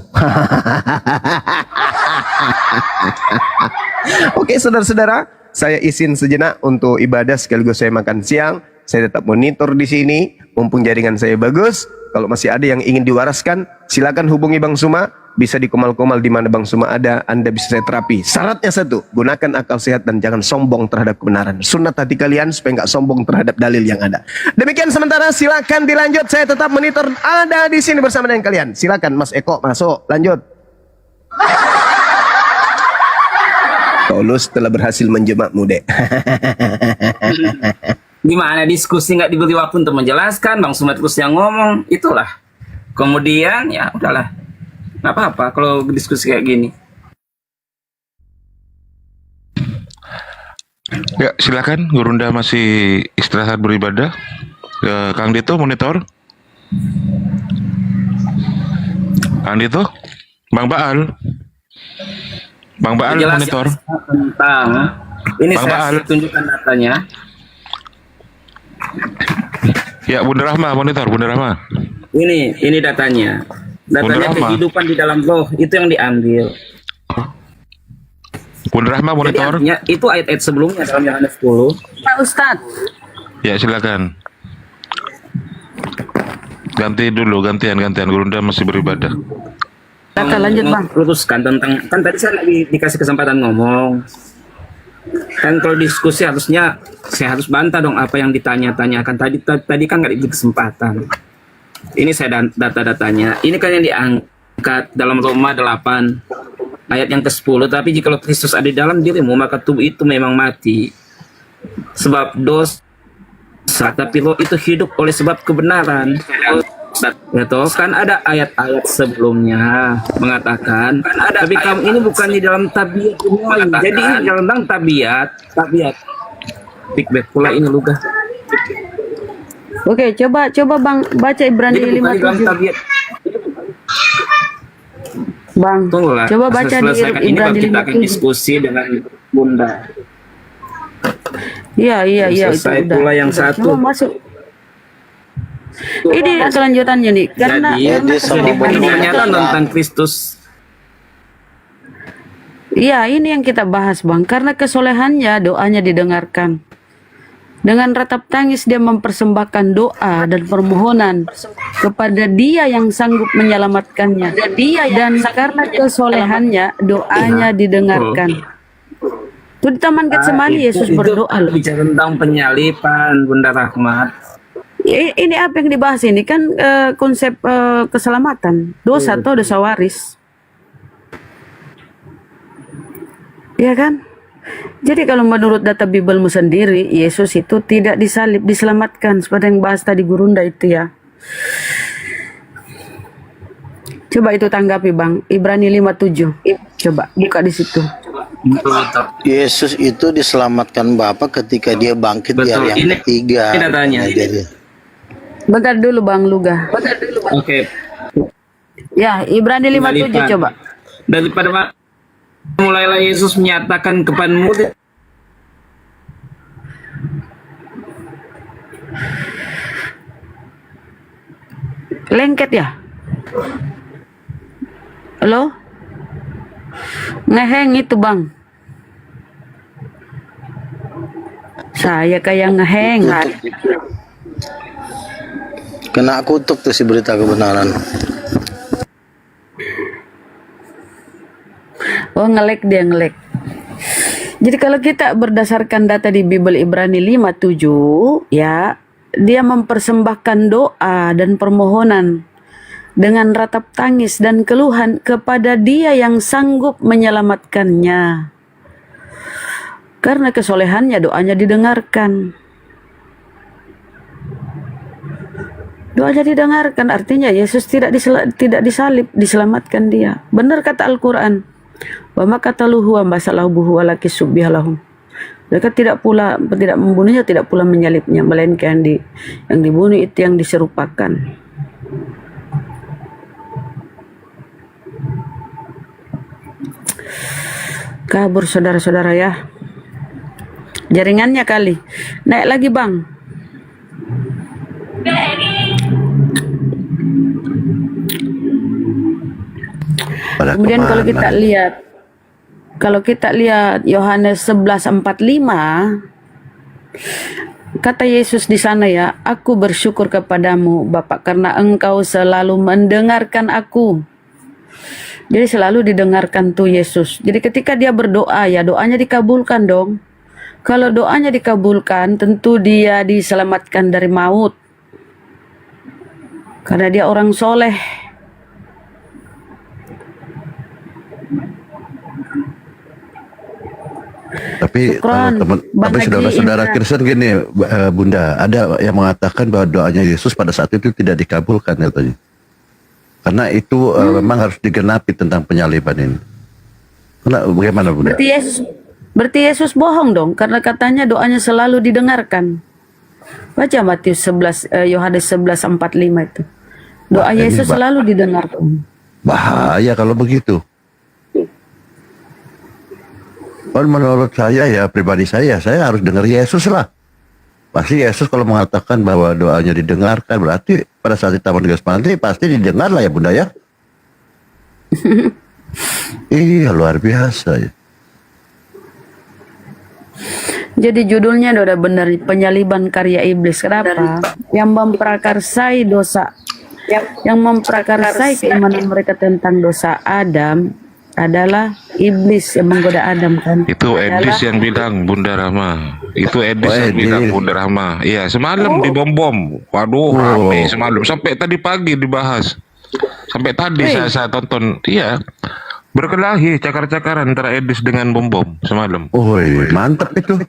Oke, saudara-saudara, saya izin sejenak untuk ibadah sekaligus saya makan siang. Saya tetap monitor di sini, mumpung jaringan saya bagus. Kalau masih ada yang ingin diwaraskan, silakan hubungi Bang Suma. Bisa di komal-komal di mana Bang Suma ada, Anda bisa saya terapi. Syaratnya satu, gunakan akal sehat dan jangan sombong terhadap kebenaran. Sunat hati kalian supaya nggak sombong terhadap dalil yang ada. Demikian sementara, silakan dilanjut. Saya tetap monitor ada di sini bersama dengan kalian. Silakan Mas Eko masuk, lanjut. Paulus telah berhasil menjemakmu, Dek. Gimana diskusi nggak diberi waktu untuk menjelaskan, Bang Suma terus yang ngomong, itulah. Kemudian ya udahlah, nggak apa-apa kalau diskusi kayak gini. Ya, silakan. Gurunda masih istirahat beribadah. Kang Dito monitor. Kang Dito, Bang Baal. Bang Baal monitor. Tentang ini Bang saya Baal tunjukkan datanya. Ya, Bunda Rahma monitor, Bunda Rahma. Ini datanya. Datanya kehidupan di dalam roh itu yang diambil. Bunda Rahma monitor. Jadi, itu ayat-ayat sebelumnya dalam Yohanes 10. Pak Ustadz. Ya, silakan. Ganti dulu, gantian. Gurunda masih beribadah. Kita lanjut, Bang. Luruskan tentang, kan tadi saya dikasih kesempatan ngomong. Kan kalau diskusi harusnya saya harus bantah dong apa yang ditanya-tanyakan. Tadi kan nggak diberi kesempatan. Ini saya data-datanya. Ini kan yang diangkat dalam Roma 8 ayat yang ke-10. Tapi jika Kristus ada di dalam dirimu, maka tubuh itu memang mati sebab dosa, tapi roh itu hidup oleh sebab kebenaran. Ya toh, kan ada ayat-ayat sebelumnya mengatakan, tapi kamu ini bukan di dalam tabiat duniawi. Jadi ini di dalam tabiat. Big back pula ini Luga. Oke, coba Bang baca Ibrani 57. Bang, tunggulah, coba baca di Ibrani 57. Kita akan diskusi dengan Bunda. Iya, selesai itu pula udah. yang satu. Coba masuk. Ini kelanjutannya nih, karena ternyata tentang Kristus. Iya, ini yang kita bahas, Bang. Karena kesolehannya doanya didengarkan. Dengan ratap tangis dia mempersembahkan doa dan permohonan kepada Dia yang sanggup menyelamatkannya. Dan karena kesolehannya doanya didengarkan. Itu di Taman Getsemani Yesus berdoa loh. Bicara tentang penyalipan, Bunda Rahmat. Ini apa yang dibahas ini kan konsep keselamatan, dosa atau dosa waris. Ya kan? Jadi kalau menurut data Bibelmu sendiri, Yesus itu tidak disalib, diselamatkan seperti yang bahas tadi Gurunda itu ya. Coba itu tanggapi Bang. Ibrani 57. Coba buka di situ. Yesus itu diselamatkan Bapa ketika dia bangkit di hari yang ketiga. Ini datanya. Bentar dulu Bang Luga. Oke. Ya, Ibrani 57 coba. Daripada mulailah Yesus menyatakan kepada murid, lengket ya? Halo? Ngeheng itu Bang. Saya kayak ngeheng. Kena kutuk tuh si berita kebenaran. Oh ngelek dia ngelek. Jadi kalau kita berdasarkan data di Bible Ibrani 57 ya, dia mempersembahkan doa dan permohonan dengan ratap tangis dan keluhan kepada Dia yang sanggup menyelamatkannya. Karena kesolehannya doanya didengarkan. Doanya didengarkan artinya Yesus tidak disalib, diselamatkan dia. Benar kata Al-Quran. Wa ma qataluhu wa basalahu wa laki subbihalahum. Mereka tidak membunuhnya, tidak pula menyalibnya, melainkan yang dibunuh itu yang diserupakan. Kabur saudara-saudara ya. Jaringannya kali. Naik lagi Bang. Kemudian kalau kita lihat Yohanes 11:45, kata Yesus di sana ya, aku bersyukur kepadamu Bapa karena engkau selalu mendengarkan aku. Jadi selalu didengarkan tuh Yesus. Jadi ketika dia berdoa ya doanya dikabulkan dong. Kalau doanya dikabulkan tentu dia diselamatkan dari maut. Karena dia orang soleh. Tapi tapi saudara-saudara Kristen gini, Bunda, ada yang mengatakan bahwa doanya Yesus pada saat itu tidak dikabulkan katanya. Karena itu memang harus digenapi tentang penyaliban ini. Bagaimana Bunda? Berarti Yesus bohong dong, karena katanya doanya selalu didengarkan. Baca Matius 11, Yohanes 11:45 itu. Doa Yesus selalu didengarkan. Bahaya kalau begitu. Menurut saya ya, pribadi saya harus dengar Yesus lah. Pasti Yesus kalau mengatakan bahwa doanya didengarkan, berarti pada saat di taman Getsemani nanti pasti didengar lah ya Bunda ya. Iya luar biasa ya. Jadi judulnya udah benar, penyaliban karya iblis. Kenapa? Yang memprakarsai dosa, yang memprakarsai keimanan mereka tentang dosa Adam adalah iblis yang menggoda Adam kan. Itu Edis yang bilang Bunda Rahma. Itu Edis yang bilang Bunda Rahma. Iya, semalam dibom-bom. Waduh, rame semalam sampai tadi pagi dibahas. Sampai tadi saya tonton. Iya. Berkelahi cakar-cakaran antara Edis dengan bom-bom semalam. Oh, mantap itu.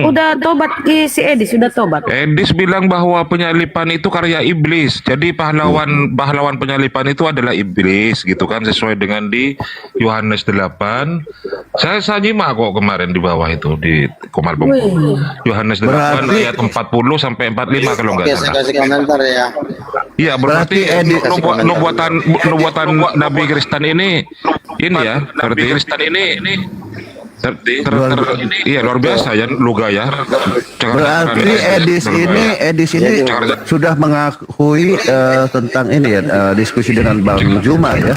Udah tobat si Edis, sudah tobat. Edis bilang bahwa penyalipan itu karya iblis. Jadi pahlawan penyalipan itu adalah iblis gitu kan, sesuai dengan di Yohanes 8. Saya nyimak kok kemarin di bawah itu di Komal Bom. Yohanes 8 ayat 40 sampai 45 kalau enggak salah. Saya kasih komentar ya. Iya, berarti nubuatan Nabi Kristen ini ya, berarti Kristen ini iya luar biasa ya Luga ya. Berarti Edis ini sudah mengakui tentang ini ya, diskusi dengan Bang Juma ya.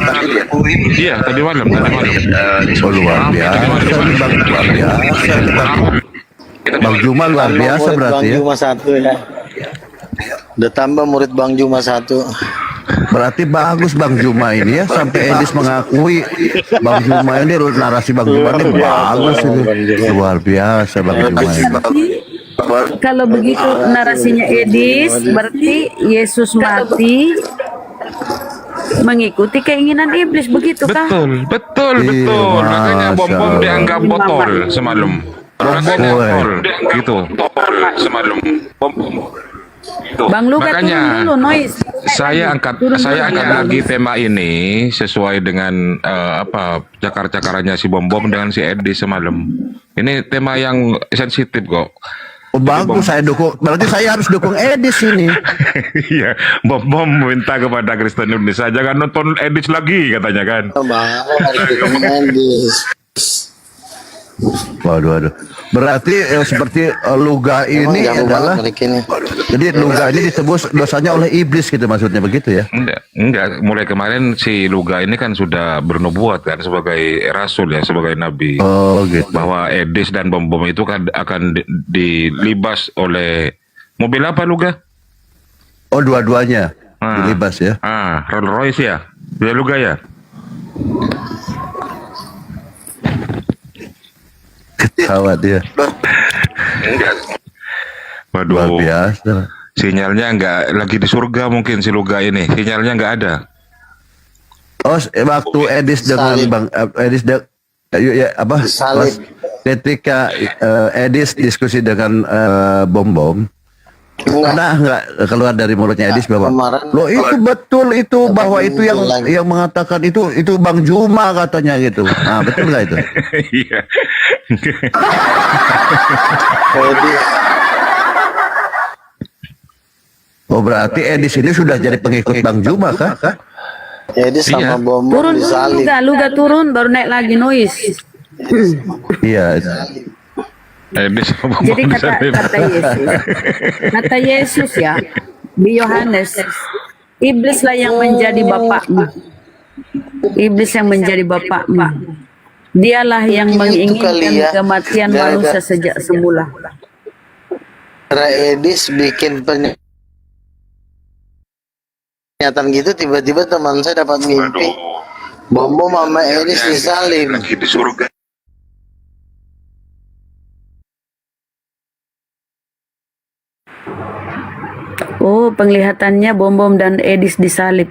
Iya tadi malam. Oh, luar biasa. Bang Juma luar biasa berarti ya. Bang Juma 1 ya. Udah tambah murid Bang Juma 1. Berarti bagus Bang Juma ini ya, sampai Edis mengakui Bang Juma ini, narasi Bang Juma ini bagus ini. Luar biasa Bang Juma ini. Kalau begitu narasinya Edis, berarti Yesus mati mengikuti keinginan iblis, begitu kah? Betul. Makanya bom-bom dianggap botol semalam. Bom-bom gitu. Semalam. Bang Luka Makanya turun dulu, noise. saya angkat Turun saya dulu, angkat ya. lagi tema ini sesuai dengan apa cakar-cakarannya si Bom Bom dengan si Edi semalam. Ini tema yang sensitif kok. Oh, bagus, saya dukung. Berarti saya harus dukung Edis ini. Iya, Bom Bom minta kepada Kristen Indonesia jangan nonton Edis lagi katanya kan. Waduh. Berarti seperti Luga ini adalah jadi Luga ini ditebus dosanya oleh iblis gitu maksudnya begitu ya? Enggak. Mulai kemarin si Luga ini kan sudah bernubuat kan sebagai rasul ya, sebagai nabi. Oh gitu. Bahwa Edis dan Bom Bom itu kan akan dilibas oleh mobil apa Luga? Oh dua-duanya dilibas ya? Rolls Royce ya? Dia Luga ya? Kawat dia. Waduh. Luar biasa. Sinyalnya nggak lagi di surga mungkin si Luga ini. Sinyalnya nggak ada. Oh, waktu Edis dengan Bang Edis apa? Ketika Edis diskusi dengan Bom Bom, pernah nggak keluar dari mulutnya Edis bahwa lo itu betul itu bahwa itu yang mengatakan itu Bang Juma katanya gitu. Nah betul nggak itu? Iya. Oh berarti Edis ini sudah jadi pengikut Bang Juma kah? Edis sama Bom Bom Turun dulu, Luga turun, baru naik lagi noise. Iya. Jadi kata Yesus ya di Yohanes, iblislah yang menjadi bapakmu. Iblis yang menjadi bapakmu. Dialah yang menginginkan kematian manusia sejak semula. Edis bikin pernyataan gitu, tiba-tiba teman saya dapat mimpi Bom Bom sama Edis disalib. Lagi di surga. Oh, penglihatannya Bom Bom dan Edis disalib.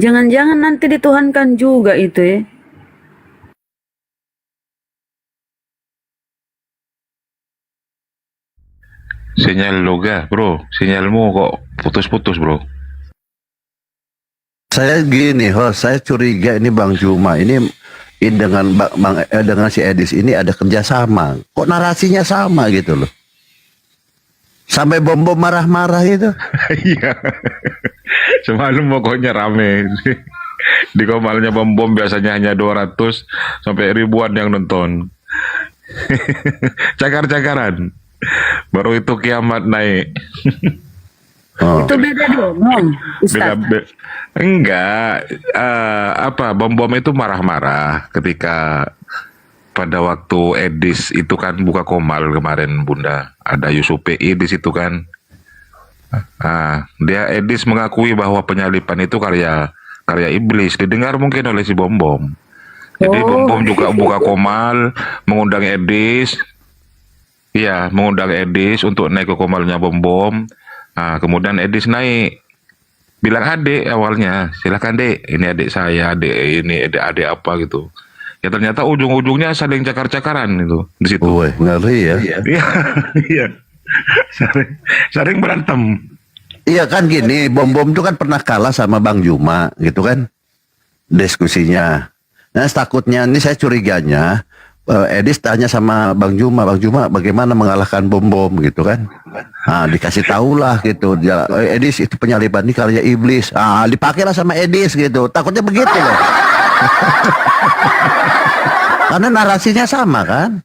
Jangan-jangan nanti dituhankan juga itu ya. Sinyal Luga, bro. Sinyalmu kok putus-putus, bro. Saya gini, saya curiga ini Bang Juma ini dengan dengan si Edis ini ada kerjasama. Kok narasinya sama gitu loh? Sampai Bom Bom marah-marah gitu. Iya. Semalam pokoknya rame. Di komalnya Bom Bom biasanya hanya 200 sampai ribuan yang nonton. Cakar-cakaran. Baru itu kiamat naik. Itu beda dong, Ustaz. Enggak. Bom Bom itu marah-marah ketika pada waktu Edis itu kan buka komal kemarin Bunda, ada Yusuf PI di situ kan. Dia Edis mengakui bahwa penyalipan itu karya iblis, didengar mungkin oleh si Bom Bom. Jadi Bom Bom juga buka komal, mengundang Edis. Iya, mengundang Edis untuk naik ke komalnya Bom Bom. Kemudian Edis naik, bilang adik awalnya, silakan dek, ini adik saya, ini adik apa gitu. Ya ternyata ujung-ujungnya saling cakar-cakaran itu di situ. Woi, ngeri ya. Iya. Saling berantem. Iya kan gini, Bom Bom itu kan pernah kalah sama Bang Juma gitu kan diskusinya. Nah takutnya ini saya curiganya Edis tanya sama Bang Juma bagaimana mengalahkan Bom Bom gitu kan. Dikasih tahulah gitu dia, Edis itu penyaliban ini karya iblis. Dipakailah sama Edis gitu. Takutnya begitu loh. Karena narasinya sama kan.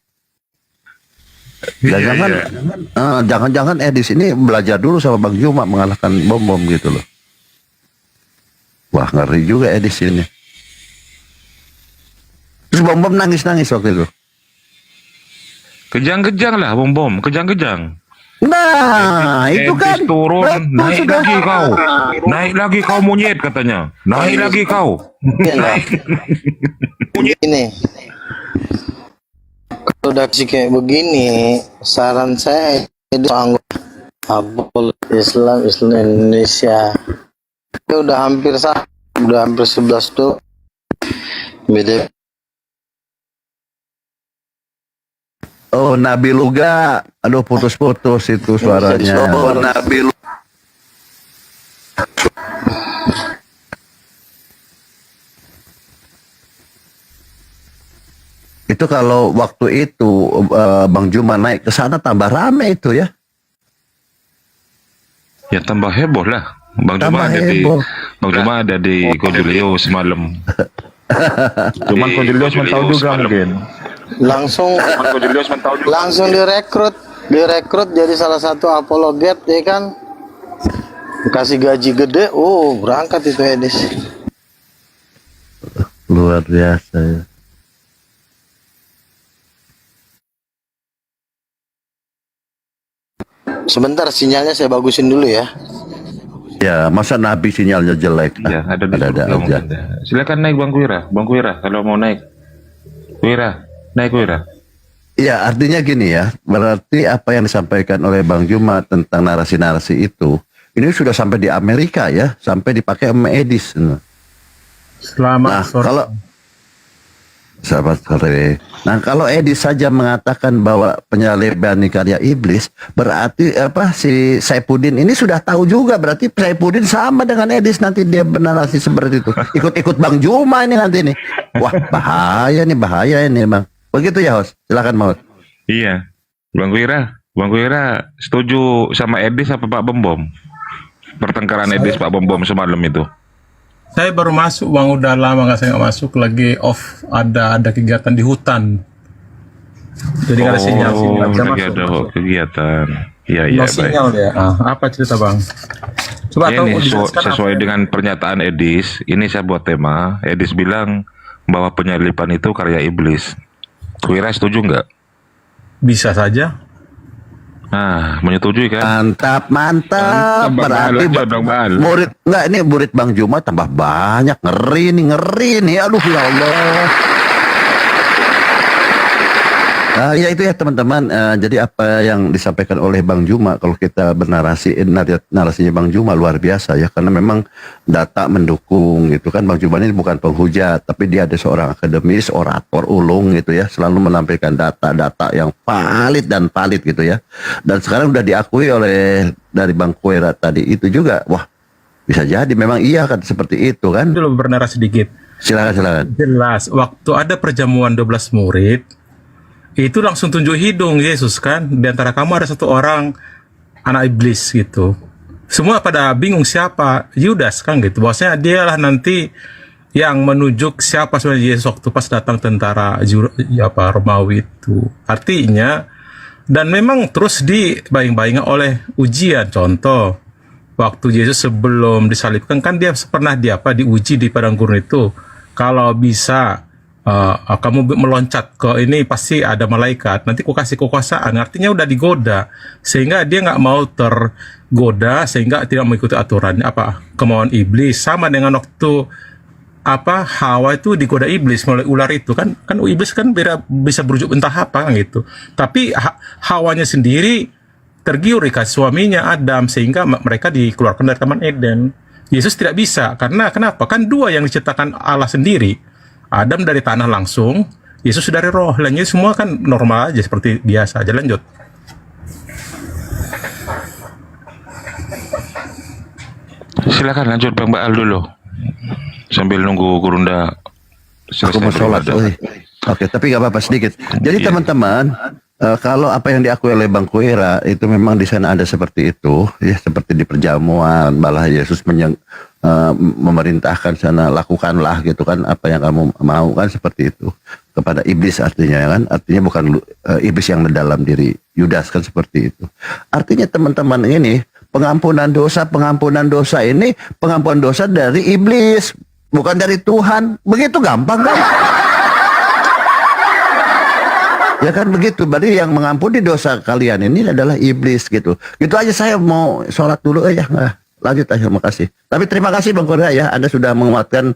Jangan-jangan Edis ini belajar dulu sama Bang Juma mengalahkan Bom Bom gitu loh. Wah ngeri juga Edis ini. Terus Bom Bom nangis-nangis waktu itu. Kejang-kejang lah Bom Bom, kejang-kejang. Nah, itu kan turun, naik lagi kau monyet katanya. Naik lagi kau. Ini kalau udah kayak begini, saran saya itu anggota Islam Indonesia. Itu udah hampir 11 tuh. Beda. Oh, Nabi Luga, aduh putus-putus itu suaranya. Oh, Nabi Luga. Itu kalau waktu itu Bang Juma naik ke sana tambah rame itu ya. Ya tambah heboh lah. Bang Tambah Juma heboh. Bang Juma ada di Kojulio semalam. Cuman Cornelius tahu juga mungkin. Langsung direkrut jadi salah satu apologet ya kan, kasih gaji gede, berangkat itu Edis. Luar biasa ya. Sebentar, sinyalnya saya bagusin dulu ya. Ya, masa Nabi sinyalnya jelek? Ya, ada di ada grup aja. mungkin. Silakan naik Bang Wira. Bang Wira kalau mau naik. Wira, naik Wira. Ya, artinya gini ya, berarti apa yang disampaikan oleh Bang Juma tentang narasi-narasi itu, ini sudah sampai di Amerika ya, sampai dipakai sama Edis. Selamat sore. Kalau Selamat sore. Nah, kalau Edis saja mengatakan bahwa penyaliban ini karya iblis, berarti apa si Saipudin ini sudah tahu juga, berarti Saipudin sama dengan Edis nanti dia bernarasi seperti itu. Ikut-ikut Bang Juma ini nanti nih. Wah, bahaya ini, Bang. Begitu ya, Host? Silakan, Maut. Iya. Bang Wira setuju sama Edis apa Pak Bom? Pertengkaran Edis Pak Bom semalam itu. Saya baru masuk, Bang, udah lama saya nggak masuk, lagi off, ada kegiatan di hutan. Jadi nggak ada sinyal. Lagi ada kegiatan. Iya, No baik. sinyal ya. Apa cerita, Bang? Coba Ini dijelaskan sesuai dengan pernyataan Edis, ini saya buat tema. Edis bilang bahwa penyalipan itu karya iblis. Wira setuju nggak? Bisa saja. Nah, menyetujui kan? Mantap. Berarti ini murid Bang Juma tambah banyak, ngeri nih. Aduh ya Allah. Ya itu ya teman-teman. Jadi apa yang disampaikan oleh Bang Juma, kalau kita bernarasi, narasinya Bang Juma luar biasa ya, karena memang data mendukung gitu kan. Bang Juma ini bukan penghujat, tapi dia ada seorang akademis, orator ulung gitu ya, selalu menampilkan data-data yang valid gitu ya. Dan sekarang udah diakui oleh dari Bang Kuera tadi itu juga, wah bisa jadi memang iya kan seperti itu kan. Dulu bernarasi sedikit. Silakan. Jelas, waktu ada perjamuan 12 murid, itu langsung tunjuk hidung Yesus kan. Di antara kamu ada satu orang anak iblis gitu. Semua pada bingung siapa Yudas kan gitu. Bahwasanya dialah nanti yang menunjuk siapa sebenarnya Yesus waktu pas datang tentara Romawi itu. Artinya, dan memang terus dibayang-bayangkan oleh ujian. Contoh, waktu Yesus sebelum disalibkan kan dia pernah diuji di padang gurun itu. Kalau bisa kamu meloncat ke ini pasti ada malaikat, nanti ku kasih kekuasaan. Artinya udah digoda sehingga dia nggak mau tergoda, sehingga tidak mengikuti aturannya kemauan iblis. Sama dengan waktu Hawa itu digoda iblis melalui ular itu kan iblis kan bisa berujuk entah apa gitu, tapi Hawanya sendiri tergiur kasih suaminya Adam sehingga mereka dikeluarkan dari Taman Eden. Yesus tidak bisa, karena kenapa? Kan dua yang diciptakan Allah sendiri. Adam dari tanah langsung, Yesus dari roh. Lainnya semua kan normal aja seperti biasa aja. Lanjut. Silakan lanjut Bang Baal dulu. Sambil nunggu Gurunda selesai. Aku mau sholat. Oke, tapi nggak apa-apa sedikit. Jadi teman-teman, kalau apa yang diakui oleh Bang Kuera itu memang di sana ada seperti itu, ya seperti di perjamuan, malah Yesus memerintahkan sana lakukanlah gitu kan apa yang kamu mau kan seperti itu kepada iblis artinya kan, artinya bukan iblis yang dalam diri Yudas kan seperti itu. Artinya teman-teman ini pengampunan dosa ini pengampunan dosa dari iblis, bukan dari Tuhan. Begitu gampang kan? Ya kan begitu. Berarti yang mengampuni dosa kalian ini adalah iblis gitu. Gitu aja, saya mau sholat dulu aja. Lanjut aja, makasih. Tapi terima kasih Bang Korea ya, Anda sudah menguatkan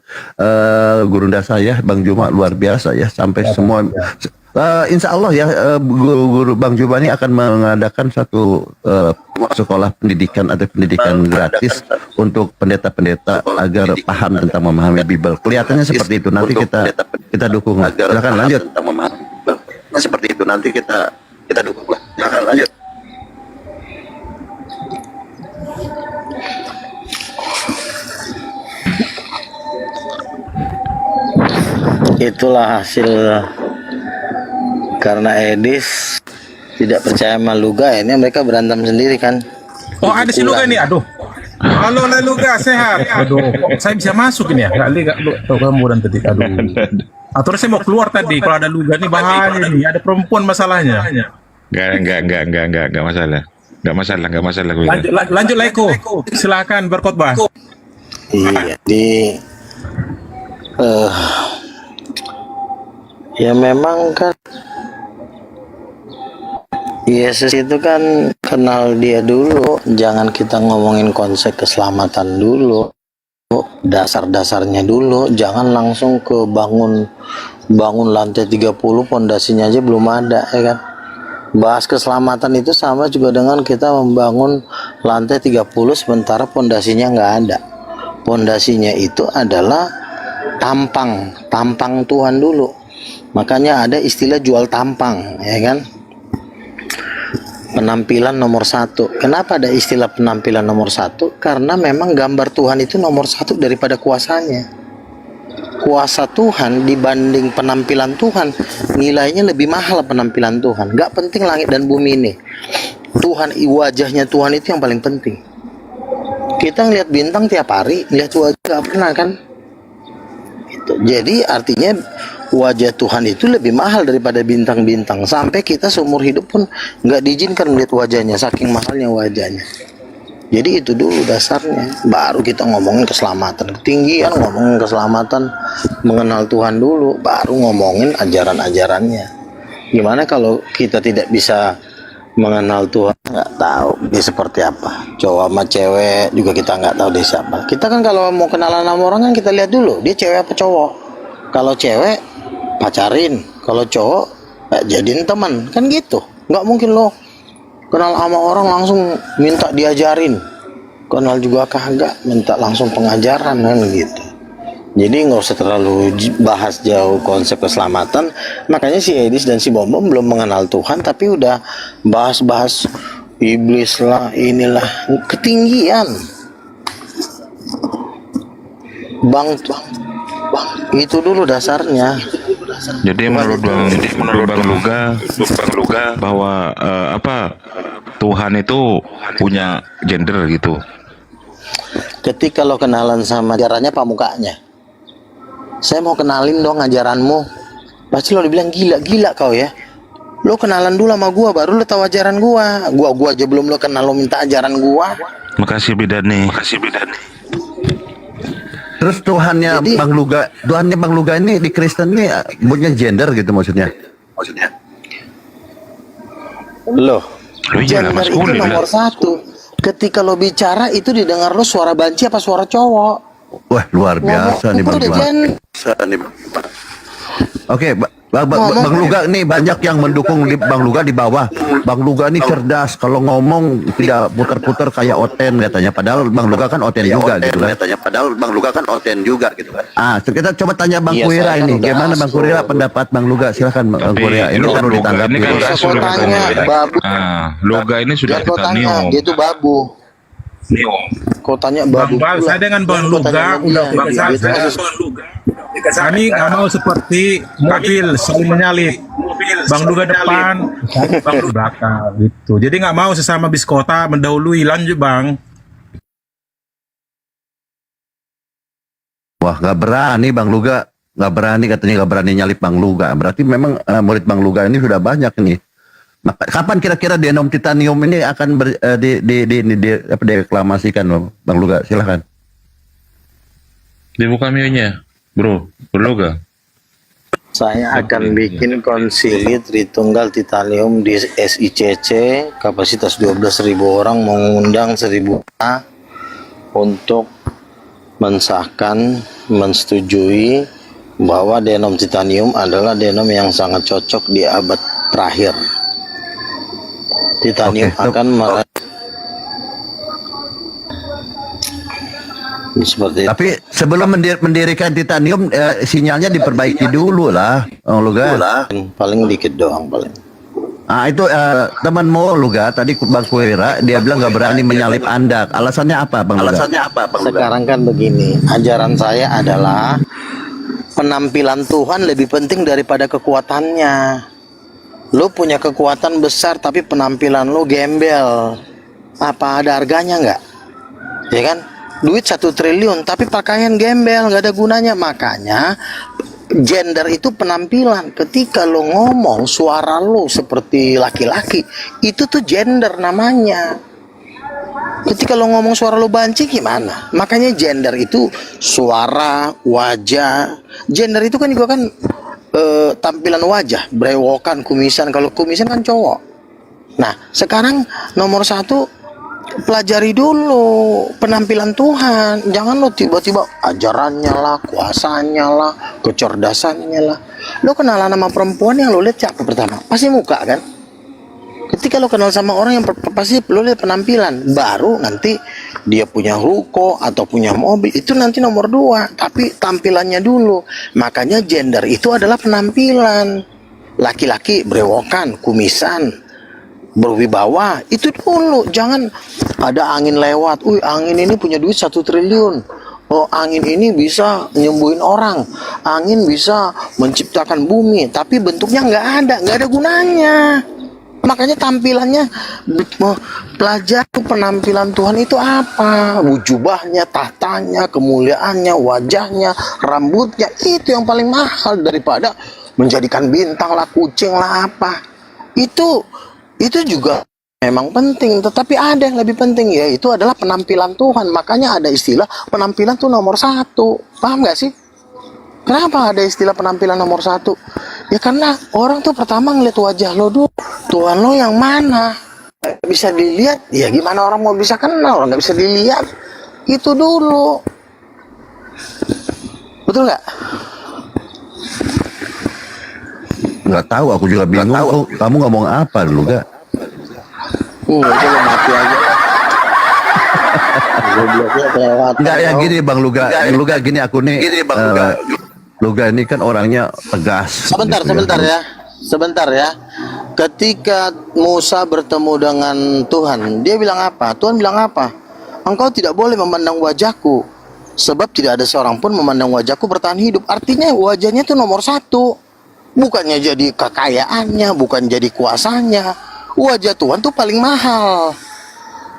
gurunda saya, Bang Juma, luar biasa ya. Sampai semua insya Allah ya, guru Bang Juma ini akan mengadakan satu sekolah pendidikan atau pendidikan gratis untuk pendeta-pendeta agar paham tentang memahami Bible. Kelihatannya seperti itu. Nanti kita dukung. Silakan lanjut. Seperti itu, nanti kita dukung lah. Silakan lanjut. Itulah hasil karena Edis tidak percaya sama Luga, ini mereka berantem sendiri kan. Oh, ada si Luga nih, aduh. Halo, Luga, sehat. Aduh, kok saya bisa masuk ini ya? Nggak lihat, tahu kamu dan tadi, aduh. Aturan saya mau keluar tadi, kalau ada Luga nih bahaya nih, ada perempuan masalahnya. Enggak masalah. Enggak masalah gue. Lanjut Leko. Silakan berkhotbah. Iya, ya memang kan Yesus itu kan kenal dia dulu, jangan kita ngomongin konsep keselamatan dulu, dasar-dasarnya dulu, jangan langsung ke bangun lantai 30, pondasinya aja belum ada, ya kan. Bahas keselamatan itu sama juga dengan kita membangun lantai 30 sementara pondasinya nggak ada. Pondasinya itu adalah tampang Tuhan dulu. Makanya ada istilah jual tampang, ya kan. Penampilan nomor 1. Kenapa ada istilah penampilan nomor 1? Karena memang gambar Tuhan itu nomor 1 daripada kuasanya. Kuasa Tuhan dibanding penampilan Tuhan, nilainya lebih mahal penampilan Tuhan. Gak penting langit dan bumi ini. Tuhan, wajahnya Tuhan itu yang paling penting. Kita ngeliat bintang tiap hari, ngeliat wajah gak pernah kan. Jadi artinya wajah Tuhan itu lebih mahal daripada bintang-bintang. Sampai kita seumur hidup pun nggak diizinkan melihat wajahnya, saking mahalnya wajahnya. Jadi itu dulu dasarnya. Baru kita ngomongin keselamatan. Ketinggian ngomongin keselamatan, mengenal Tuhan dulu, baru ngomongin ajaran-ajarannya. Gimana kalau kita tidak bisa mengenal Tuhan, nggak tahu dia seperti apa. Cowok sama cewek juga kita nggak tahu dia siapa. Kita kan kalau mau kenalan sama orang kan kita lihat dulu dia cewek apa cowok. Kalau cewek pacarin, kalau cowok jadiin teman, kan gitu. Nggak mungkin lo kenal sama orang langsung minta diajarin, kenal juga kagak minta langsung pengajaran kan gitu. Jadi nggak usah terlalu bahas jauh konsep keselamatan. Makanya si Edis dan si Bom belum mengenal Tuhan, tapi udah bahas-bahas iblis lah, inilah, ketinggian. Bang, itu dulu dasarnya. Jadi menurut Bang Luga bahwa Tuhan itu punya gender gitu. Ketika lo kenalan sama ajarannya pamukanya, saya mau kenalin dong ajaranmu, pasti lo dibilang gila kau ya. Lo kenalan dulu sama gua, baru lo tahu ajaran gua. Gua aja belum lo kenal, lo minta ajaran gua. Makasih Bidani. Terus Tuhannya Bang Luga ini di Kristen ini punya gender gitu maksudnya? Loh, gender itu nomor 1. Ketika lo bicara itu didengar lo suara banci apa suara cowok. Wah, luar biasa nih Bang Luga. Oke, Bang Luga nih banyak yang mendukung Bang Luga di bawah. Bang Luga ini cerdas, kalau ngomong tidak putar-putar kayak Oten katanya. Padahal Bang Luga kan Oten juga gitu kan. Kita coba tanya Bang Kuira ini. Gimana Bang Kuira pendapat Bang Luga? Silakan Bang Kuira. Ini perlu ditanggapi. Ini kan sudah babu. Luga ini sudah kita nium. Dia tuh babu. Kau tanya babu. Saya dengan Bang Luga udah kami nggak mau seperti mobil saling menyalip. Bang Luga depan, Bang Luga belakang gitu. Jadi nggak mau sesama bis kota mendahului. Lanjut Bang. Wah, nggak berani Bang Luga, nggak berani nyalip Bang Luga. Berarti memang murid Bang Luga ini sudah banyak nih. Kapan kira-kira denom titanium ini akan direklamasikan Bang Luga? Silahkan. Dibuka mionya, Bro Luga. Saya akan bikin konsili Tritunggal Titanium di SICC, kapasitas 12.000 orang, mengundang 1.000 untuk mensahkan, mensetujui bahwa denom titanium adalah denom yang sangat cocok di abad terakhir. Titanium akan seperti itu. Tapi sebelum mendirikan titanium, sinyalnya diperbaiki dulu lah, Luga. Paling dikit doang paling. Itu temanmu Luga tadi Bang Kuira, dia bilang nggak berani menyalip Anda. Alasannya apa Bang Luga? Sekarang kan begini, ajaran saya adalah penampilan Tuhan lebih penting daripada kekuatannya. Lo punya kekuatan besar tapi penampilan lo gembel, apa ada harganya nggak? Ya kan? Duit 1 triliun tapi pakaian gembel, nggak ada gunanya. Makanya gender itu penampilan. Ketika lo ngomong suara lo seperti laki-laki, itu tuh gender namanya. Ketika lo ngomong suara lo banci gimana? Makanya gender itu suara, wajah. Gender itu kan juga kan tampilan wajah, brewokan, kumisan. Kalau kumisan kan cowok. Nah, sekarang nomor 1, pelajari dulu penampilan Tuhan. Jangan lo tiba-tiba ajarannya lah, kuasanya lah, kecerdasannya lah. Lo kenalan sama perempuan yang lo lihat siapa pertama? Pasti muka kan? Ketika lo kenal sama orang yang pasti lo lihat penampilan. Baru nanti dia punya ruko atau punya mobil, itu nanti nomor 2. Tapi tampilannya dulu. Makanya gender itu adalah penampilan. Laki-laki brewokan, kumisan, berwibawa, itu dulu. Jangan ada angin lewat, angin ini punya duit 1 triliun. Oh, angin ini bisa nyembuhin orang, angin bisa menciptakan bumi, tapi bentuknya nggak ada gunanya. Makanya tampilannya, pelajari penampilan Tuhan itu apa, wujubahnya, tahtanya, kemuliaannya, wajahnya, rambutnya, itu yang paling mahal daripada menjadikan bintang lah, kucing lah, apa. Itu juga memang penting, tetapi ada yang lebih penting, yaitu adalah penampilan Tuhan. Makanya ada istilah penampilan tuh nomor 1. Paham gak sih? Kenapa ada istilah penampilan nomor 1? Ya karena orang tuh pertama ngeliat wajah lo dulu, Tuhan lo yang mana. Bisa dilihat, ya gimana orang mau bisa kenal, orang gak bisa dilihat. Itu dulu. Betul gak? Nggak tahu, aku juga bingung. Kamu ngomong apa dulu, Gak? Itu lo mati aja. Enggak ya gini Bang Luga. Luga gini aku nih. Gini Bang Luga. Luga ini kan orangnya tegas. Sebentar ya. Ketika Musa bertemu dengan Tuhan, dia bilang apa? Tuhan bilang apa? Engkau tidak boleh memandang wajahku, sebab tidak ada seorang pun memandang wajahku bertahan hidup. Artinya wajahnya itu nomor 1. Bukannya jadi kekayaannya, bukan jadi kuasanya. Wajah Tuhan tuh paling mahal.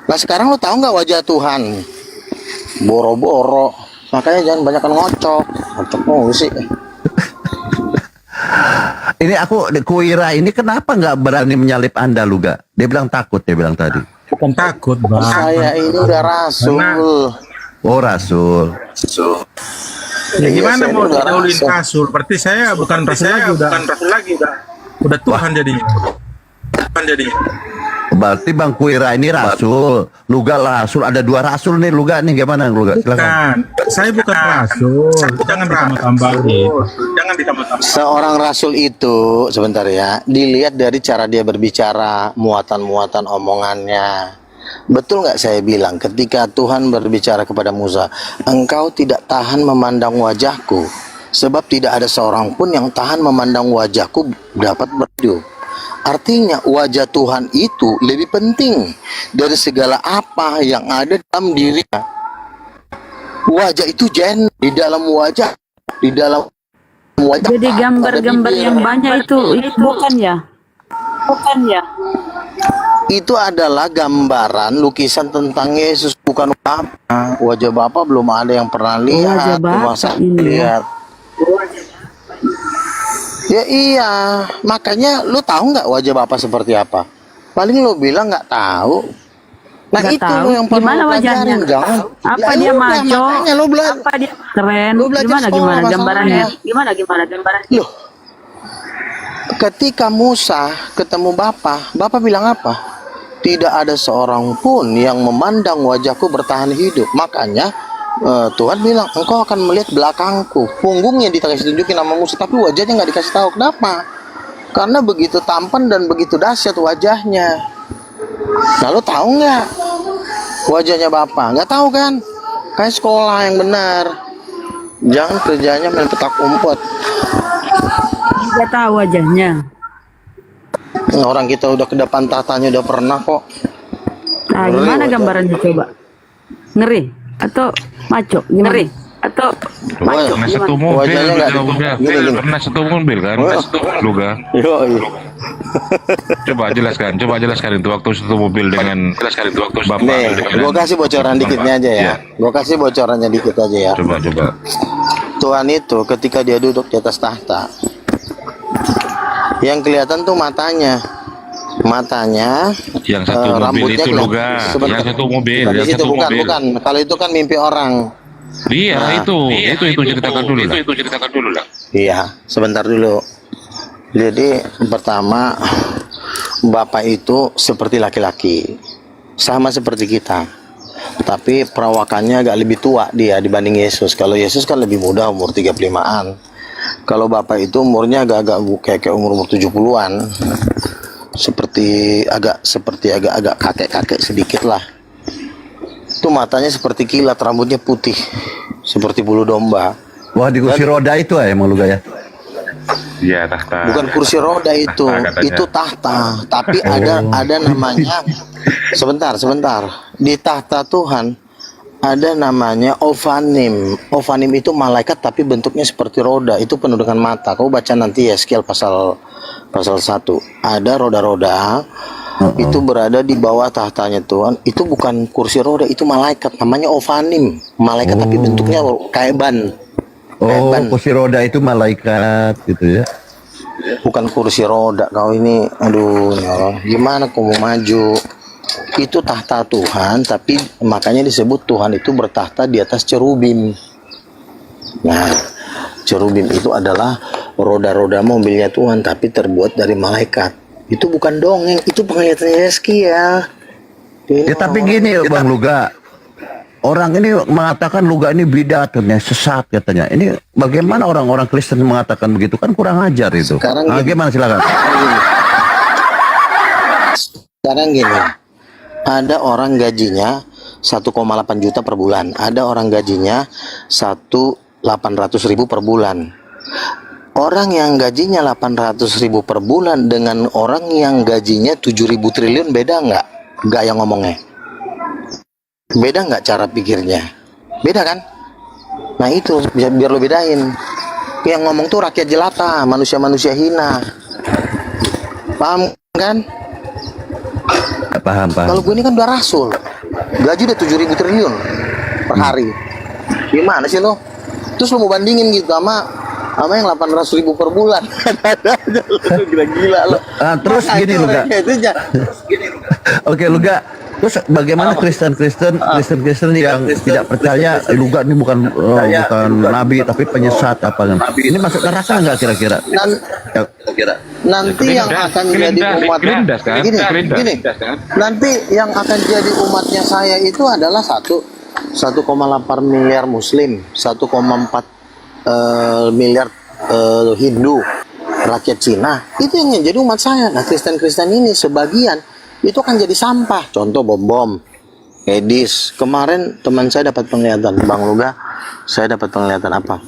Nah sekarang lo tahu nggak wajah Tuhan? Boro-boro. Makanya jangan banyak ngocok sih. Ini aku Kuira ini kenapa nggak berani menyalip Anda, Luga? Dia bilang takut, dia bilang tadi. Bukan takut, Bang. Saya ini udah rasul. Oh rasul. Ya gimana mau didahuluin rasul? Berarti saya bukan rasul lagi, udah Tuhan jadinya. Berarti Bang Kuira ini rasul, Luga rasul, ada 2 rasul nih Luga nih, gimana Luga? Silakan. Saya bukan rasul, jangan ditambah-tambahin. Seorang rasul itu sebentar ya, dilihat dari cara dia berbicara, muatan-muatan omongannya. Betul nggak saya bilang ketika Tuhan berbicara kepada Musa, engkau tidak tahan memandang wajahku, sebab tidak ada seorang pun yang tahan memandang wajahku dapat berhidup. Artinya wajah Tuhan itu lebih penting dari segala apa yang ada dalam dirinya. Wajah itu di dalam wajah. Jadi gambar-gambar yang banyak itu bukan ya? Itu adalah gambaran lukisan tentang Yesus, bukan Bapa. Wajah Bapa belum ada yang pernah lihat. Wajah Bapa lihat. Ya iya, makanya lu tahu nggak wajah Bapak seperti apa? Paling lu bilang nggak tahu. Nah Nggak itu tahu. lu yang perlu Gimana wajahnya? pelajarin, jangan. Apa Ya dia udah, maco? makanya lu Apa dia keren? Lu belajar Gimana sekolah gambarannya? masalahnya. Gimana gambarannya? Loh, ketika Musa ketemu Bapak bilang apa? Tidak ada seorang pun yang memandang wajahku bertahan hidup. Makanya Tuhan bilang, engkau akan melihat belakangku. Punggungnya dikasih tunjukin sama Musa, tapi wajahnya nggak dikasih tahu. Kenapa? Karena begitu tampan dan begitu dahsyat wajahnya. Lalu tahu nggak wajahnya Bapak? Nggak tahu kan? Kayak sekolah yang benar. Jangan kerjanya main petak umpet. Nggak tahu wajahnya. Orang kita udah ke depan tahtanya udah pernah kok. Nah, gimana gambarannya coba? Ngeri atau maco? Ngeri. Atau Pernah satu mobil, wajahnya nggak udah. gini. Pernah satu mobil kan? Luga. Coba jelaskan itu waktu satu mobil dengan Bapak. Nih, gue kasih bocoran dikitnya aja ya. Gue kasih bocorannya dikit aja ya. Coba. Tuhan itu ketika dia duduk di atas tahta, yang kelihatan tuh matanya yang satu mobil rambutnya itu Luga. sebentar. Yang satu mobil, Bukan di yang situ, satu bukan. mobil. Kalau itu kan mimpi orang. Iya, Nah, itu ceritakan dulu lah. Iya, sebentar dulu. Jadi pertama, Bapak itu seperti laki-laki, sama seperti kita. Tapi perawakannya agak lebih tua dia dibanding Yesus. Kalau Yesus kan lebih muda, umur 35-an. Kalau Bapak itu umurnya agak-agak kayak umur 70-an. Seperti agak kakek-kakek sedikit lah. Itu matanya seperti kilat, rambutnya putih seperti bulu domba. Wah, di kursi roda itu ya emang Luga ya? Iya, tahta. Bukan kursi roda itu, itu tahta. Tapi ada namanya. Sebentar. Di tahta Tuhan ada namanya Ophanim. Ophanim itu malaikat tapi bentuknya seperti roda. Itu penuh dengan mata. Kau baca nanti ya Yeskiel pasal 1. Ada roda-roda. Itu berada di bawah tahtanya Tuhan. Itu bukan kursi roda, itu malaikat. Namanya Ophanim. Malaikat tapi bentuknya kayak ban. Kursi roda itu malaikat gitu ya. Bukan kursi roda kau ini. Aduh, ya Allah. Gimana kau mau maju? Itu tahta Tuhan, tapi makanya disebut Tuhan itu bertahta di atas cherubim. Nah, cherubim itu adalah roda-roda mobilnya Tuhan, tapi terbuat dari malaikat. Itu bukan dongeng, itu penglihatan Yeskiel. Ya tapi gini Bang Luga, orang ini mengatakan Luga ini bidat katanya, sesat katanya. Ini bagaimana orang-orang Kristen mengatakan begitu, kan kurang ajar itu. Gimana silakan. Sekarang gini, ada orang gajinya 1,8 juta per bulan, ada orang gajinya 1.800.000 per bulan. Orang yang gajinya 800.000 per bulan dengan orang yang gajinya 7.000 triliun beda nggak? Nggak yang ngomongnya. Beda nggak cara pikirnya? Beda kan? Nah itu biar lo bedain. Yang ngomong tuh rakyat jelata, manusia-manusia hina. Paham kan? Paham. Kalau gue ini kan udah rasul, gaji udah 7.000 triliun per hari. Gimana sih lo? Terus lo mau bandingin gitu sama yang 800.000 per bulan? Gila-gila lo. Terus gini Luga. Oke Luga. Terus bagaimana Kristen-Kristen yang tidak percaya Luga ini bukan nabi tapi penyesat apa? Ini masuk neraka nggak kira-kira? Nanti yang akan jadi umat gini. Nanti yang akan jadi umatnya saya itu adalah 1,8 miliar Muslim, 1,4 miliar Hindu, rakyat Cina. Itu yang jadi umat saya. Nah Kristen-Kristen ini sebagian itu akan jadi sampah. Contoh bom-bom, Edis. Kemarin teman saya dapat penglihatan, Bang Luga. Saya dapat penglihatan apa?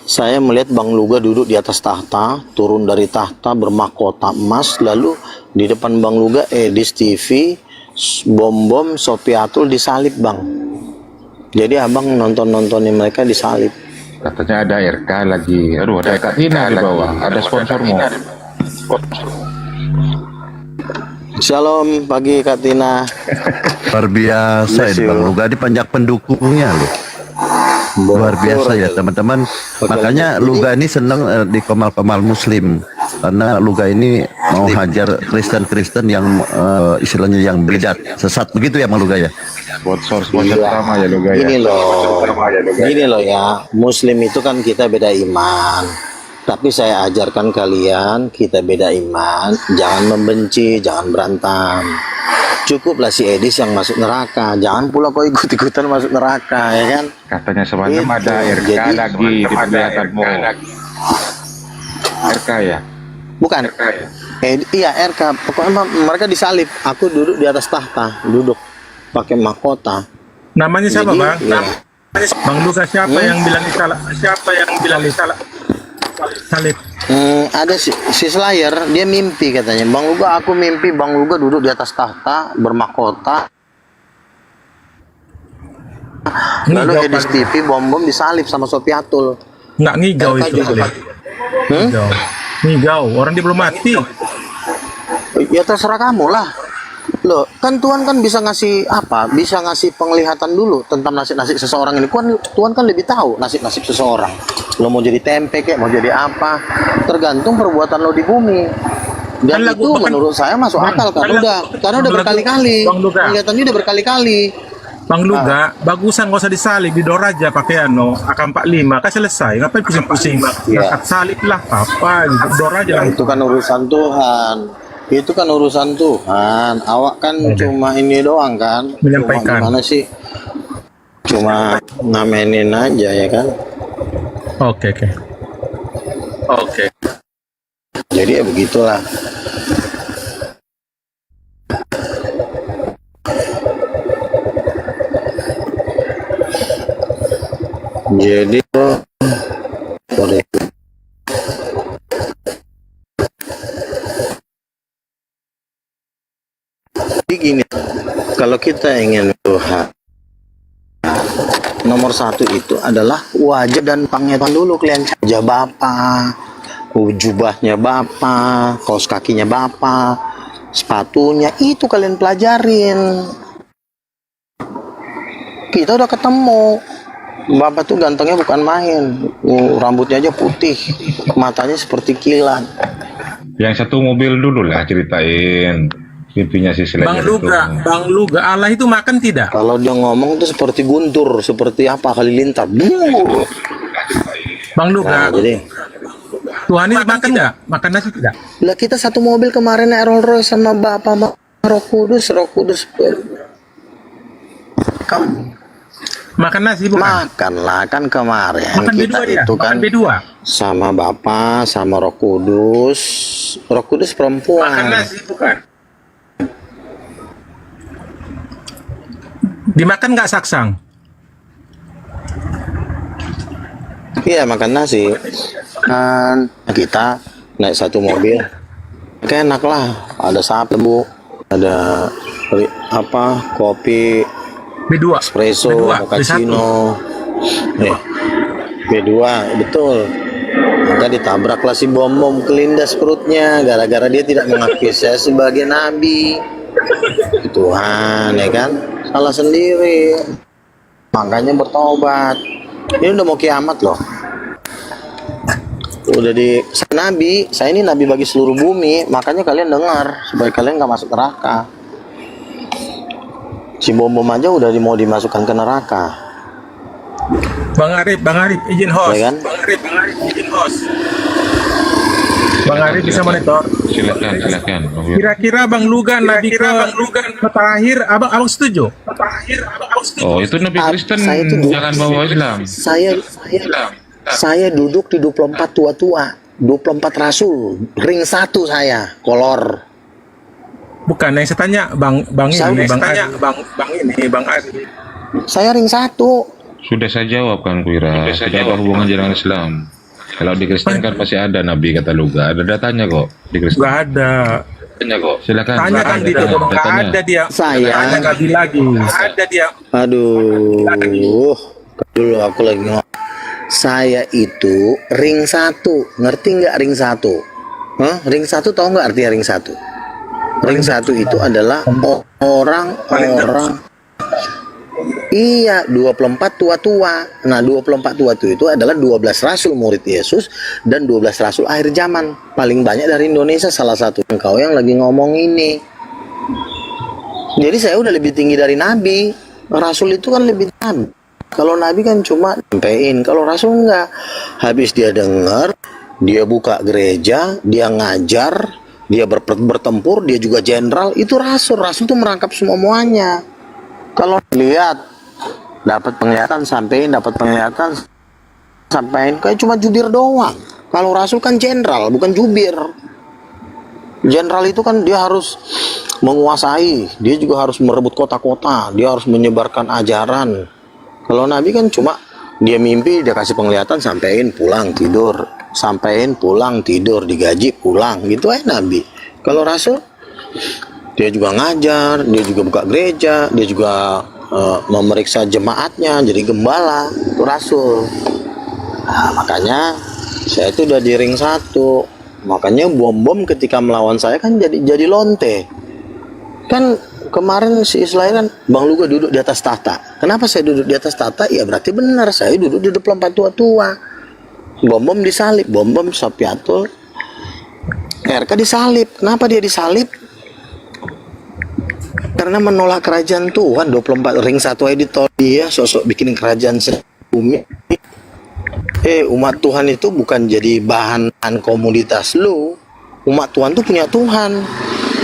Saya melihat Bang Luga duduk di atas tahta, turun dari tahta bermahkota emas, lalu di depan Bang Luga Edis TV, bom-bom, Sopiatul disalib Bang. Jadi abang nontonin mereka disalib. Katanya ada RK lagi. Aduh, ada Kak Tina di bawah. Ada sponsormu. Shalom pagi Kak Tina. Luar biasa ini Bang Luga, di banyak pendukungnya loh. Luar biasa ya teman-teman. Makanya Luga ini senang di Komal-Komal Muslim, karena Luga ini mau hajar Kristen-Kristen yang istilahnya yang bidat, sesat begitu ya Bang Luga ya. Sponsor utama ya Luga ya. Gini loh ya, Muslim itu kan kita beda iman. Tapi saya ajarkan kalian, kita beda iman, jangan membenci, jangan berantem. Cukuplah si Edis yang masuk neraka, jangan pula kau ikut-ikutan masuk neraka, ya kan? Katanya semalam ada RK lagi di penglihatanmu. RK ya? Bukan. Iya RK. Pokoknya mereka disalib. Aku duduk di atas tahta, duduk pakai mahkota. Namanya siapa Bang? Ya. Bang Luka siapa yang bilang salah? Siapa yang bilang salah? Salib. Ada si Slayer, dia mimpi katanya. Bang Luga, aku mimpi Bang Luga duduk di atas tahta bermahkota. Lalu Edis TV bom disalib sama Sopiatul. Nggak ngigau RK itu juga. boleh. Ngigau. Orang dia belum mati. Ya terserah kamu lah. Loh, kan Tuhan kan bisa ngasih apa? Bisa ngasih penglihatan dulu tentang nasib-nasib seseorang ini. Tuhan kan lebih tahu nasib-nasib seseorang. Lo mau jadi tempe kayak, mau jadi apa? Tergantung perbuatan lo di bumi. Dan Kan itu menurut saya masuk akal karena udah berkali-kali. Penglihatannya udah berkali-kali. Bang Luga, bagusan gak usah disalib, didor aja pakai AK-45, kan selesai. Ngapain pusing-pusing? Iya. Salib lah, apa gitu. Dor aja. Itu kan urusan Tuhan. Itu kan urusan Tuhan. Awak kan cuma ini doang kan. Menyampaikan. Cuma gimana sih? Cuma ngamenin aja ya kan. Oke. Jadi ya begitulah. Jadi boleh. Jadi gini, kalau kita ingin Tuhan, nomor satu itu adalah wajah dan pangeran dulu kalian. Wajah Bapa, jubahnya Bapa, kaos kakinya Bapa, sepatunya itu kalian pelajarin. Kita udah ketemu. Bapak tuh gantengnya bukan main. Rambutnya aja putih, matanya seperti kilat. Yang satu mobil dulu lah ceritain pipinya si Selain. Bang Luga, Allah itu makan tidak? Kalau dia ngomong tuh seperti guntur, seperti apa halilintar. Bang Luga, jadi Tuhan ini makan tidak? Makan nasi tidak? lah kita satu mobil kemarin Rolls Royce sama Bapak Roh Kudus. Kamu makan nasi bukan? makan lah kan kemarin Makan kita B2 dia? itu kan Makan B2? sama Bapak sama Roh Kudus perempuan. Makan nasi bukan? Dimakan nggak saksang? Iya makan nasi kan kita naik satu mobil kayak enak lah, ada sapi Bu, ada apa kopi B2 espresso, B2, cappuccino. B2 betul. Maka ditabraklah si bom kelindas perutnya gara-gara dia tidak mengakui saya sebagai nabi. Tuhan ya kan, salah sendiri. Makanya bertobat. Ini udah mau kiamat loh. Udah saya ini nabi bagi seluruh bumi, makanya kalian dengar supaya kalian nggak masuk neraka. Si bom aja udah mau dimasukkan ke neraka. Bang Arif, izin host. Ya kan? Bang Arif, izin host. Bang Arif bisa monitor. Silakan. Kira-kira Bang Luga nabi ke terakhir, abang setuju? Oh, itu Nabi Kristen jangan bawa Islam. Saya duduk di 24 tua-tua, 24 rasul, ring 1 saya, kolor. Bukan, yang saya tanya Bang Arif. Saya ring 1. Sudah saya jawab kan Kuira. Tidak ada hubungan dengan Islam. Kalau di Kristen kan pasti ada Nabi kata Luga. Ada datanya kok di Kristen. Nggak ada. Tanya kok. Silakan. Tanya kan di itu nggak ada dia. Tanya Nabi lagi. Nggak ada dia. Aduh, dulu aku lagi ngomong. Saya itu ring 1, ngerti nggak ring 1? Ring 1 tahu nggak artinya ring 1? Ring 1 itu adalah orang-orang. Iya, 24 tua-tua. Nah, 24 tua-tua itu adalah 12 rasul murid Yesus dan 12 rasul akhir zaman. Paling banyak dari Indonesia, salah satu engkau yang lagi ngomong ini. Jadi saya udah lebih tinggi dari Nabi. Rasul itu kan lebih Nabi. Kalau Nabi kan cuma nyampein, kalau Rasul enggak. Habis dia dengar, dia buka gereja, dia ngajar, dia bertempur, dia juga jenderal, itu Rasul. Rasul itu merangkap semuanya. Kalau lihat, dapat penglihatan sampein, kayak cuma jubir doang. Kalau Rasul kan jenderal, bukan jubir. Jenderal itu kan dia harus menguasai, dia juga harus merebut kota-kota, dia harus menyebarkan ajaran. Kalau Nabi kan cuma dia mimpi, dia kasih penglihatan, sampein, pulang, tidur. Sampein, pulang, tidur, digaji, pulang. Gitu aja Nabi. Kalau Rasul, dia juga ngajar, dia juga buka gereja, dia juga memeriksa jemaatnya, jadi gembala, itu rasul. Nah, makanya saya itu udah di ring 1. Makanya bom-bom ketika melawan saya kan jadi lonte. Kan kemarin si Israel kan Bang Luga duduk di atas tahta. Kenapa saya duduk di atas tahta? Ya berarti benar, saya duduk di depan tua-tua. Bom-bom disalib, bom-bom Sapiatul RK disalib. Kenapa dia disalib? Karena menolak kerajaan Tuhan. 24 ring 1 editor dia sosok bikin kerajaan bumi. Umat Tuhan itu bukan jadi bahan komoditas lu. Umat Tuhan tuh punya Tuhan.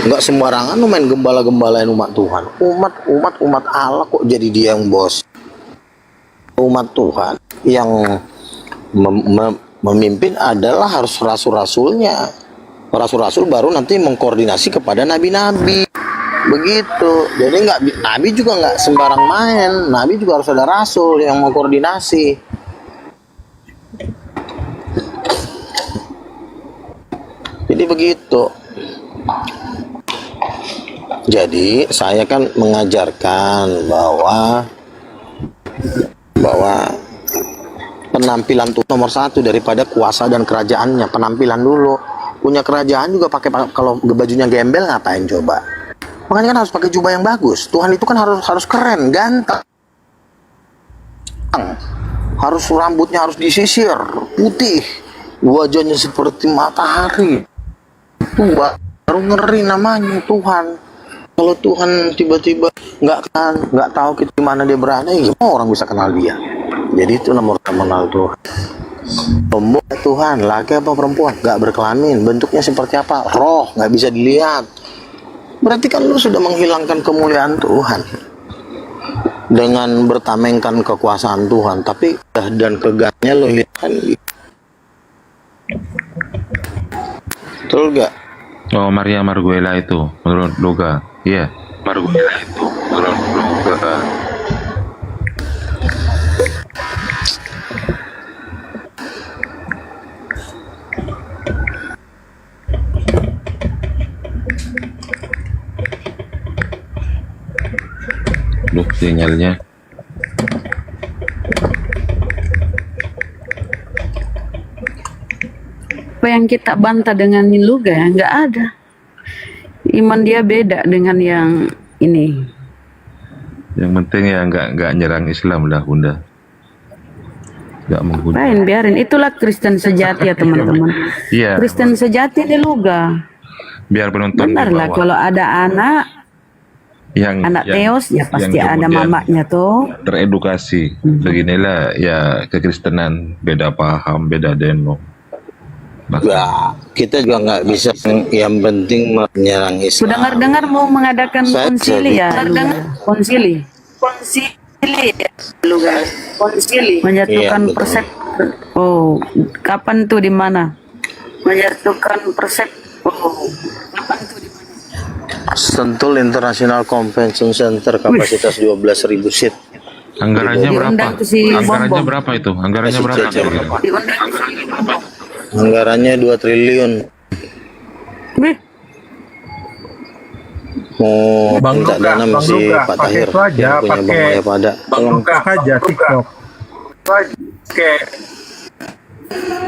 Enggak sembarangan lu main gembala-gembalain umat Tuhan. Umat Allah kok jadi dia yang bos. Umat Tuhan yang memimpin adalah harus rasul-rasulnya. Rasul-rasul baru nanti mengkoordinasi kepada nabi-nabi. Begitu. Jadi nabi juga nggak sembarang main. Nabi juga harus ada rasul yang mengkoordinasi. Jadi begitu. Jadi saya kan mengajarkan bahwa penampilan itu nomor 1 daripada kuasa dan kerajaannya. Penampilan dulu. Punya kerajaan juga pakai, kalau bajunya gembel ngapain coba? Makanya kan harus pakai jubah yang bagus. Tuhan itu kan harus keren, ganteng. Harus rambutnya harus disisir, putih. Wajahnya seperti matahari. Itu baru ngeri namanya Tuhan. Kalau Tuhan tiba-tiba nggak tahu kita di mana dia berada, ya gimana orang bisa kenal dia? Jadi itu nomor mengenal Tuhan. Pembuat Tuhan, laki apa perempuan, nggak berkelamin, bentuknya seperti apa, roh nggak bisa dilihat. Berarti kan lu sudah menghilangkan kemuliaan Tuhan dengan bertamengkan kekuasaan Tuhan, tapi dan kegahnya lu hilangkan. Betul gak? Oh, Maria Marguela itu menurut Luga. Iya, Marguela itu menurut Luga. Duh, sinyalnya. Apa yang kita bantah dengan Luga ya? Nggak ada. Iman dia beda dengan yang ini. Yang penting ya nggak nyerang Islam lah, Bunda. Nggak menghujat. Biarin. Itulah Kristen sejati ya teman-teman. Iya. Kristen sejati di Luga. Biar penonton Benar di lah, bawah. kalau ada anak Teos ya pasti yang ada kemudian mamanya tuh. teredukasi. Beginilah ya kekristenan, beda paham, beda deno. Nah, kita juga nggak bisa yang penting menyerang Islam. Dengar-dengar mau mengadakan konsili ya. Konsili ya, Luga. Konsili. Menyatukan Iya, betul. persek. Oh, kapan tuh di mana? Menyatukan persek. Oh, kapan tuh di mana? Sentul International Convention Center kapasitas 12.000 seat. Anggarannya berapa? Diundang ke si Anggarannya Bom-Bom. berapa itu? Anggarannya berapa? Anggarannya 2 triliun. Wih. Mau Bang minta Luka, dana Bang masih Luka, Pak pakai Tahir itu aja, yang punya Bang pakai- Maya pada. Bang Luka aja TikTok.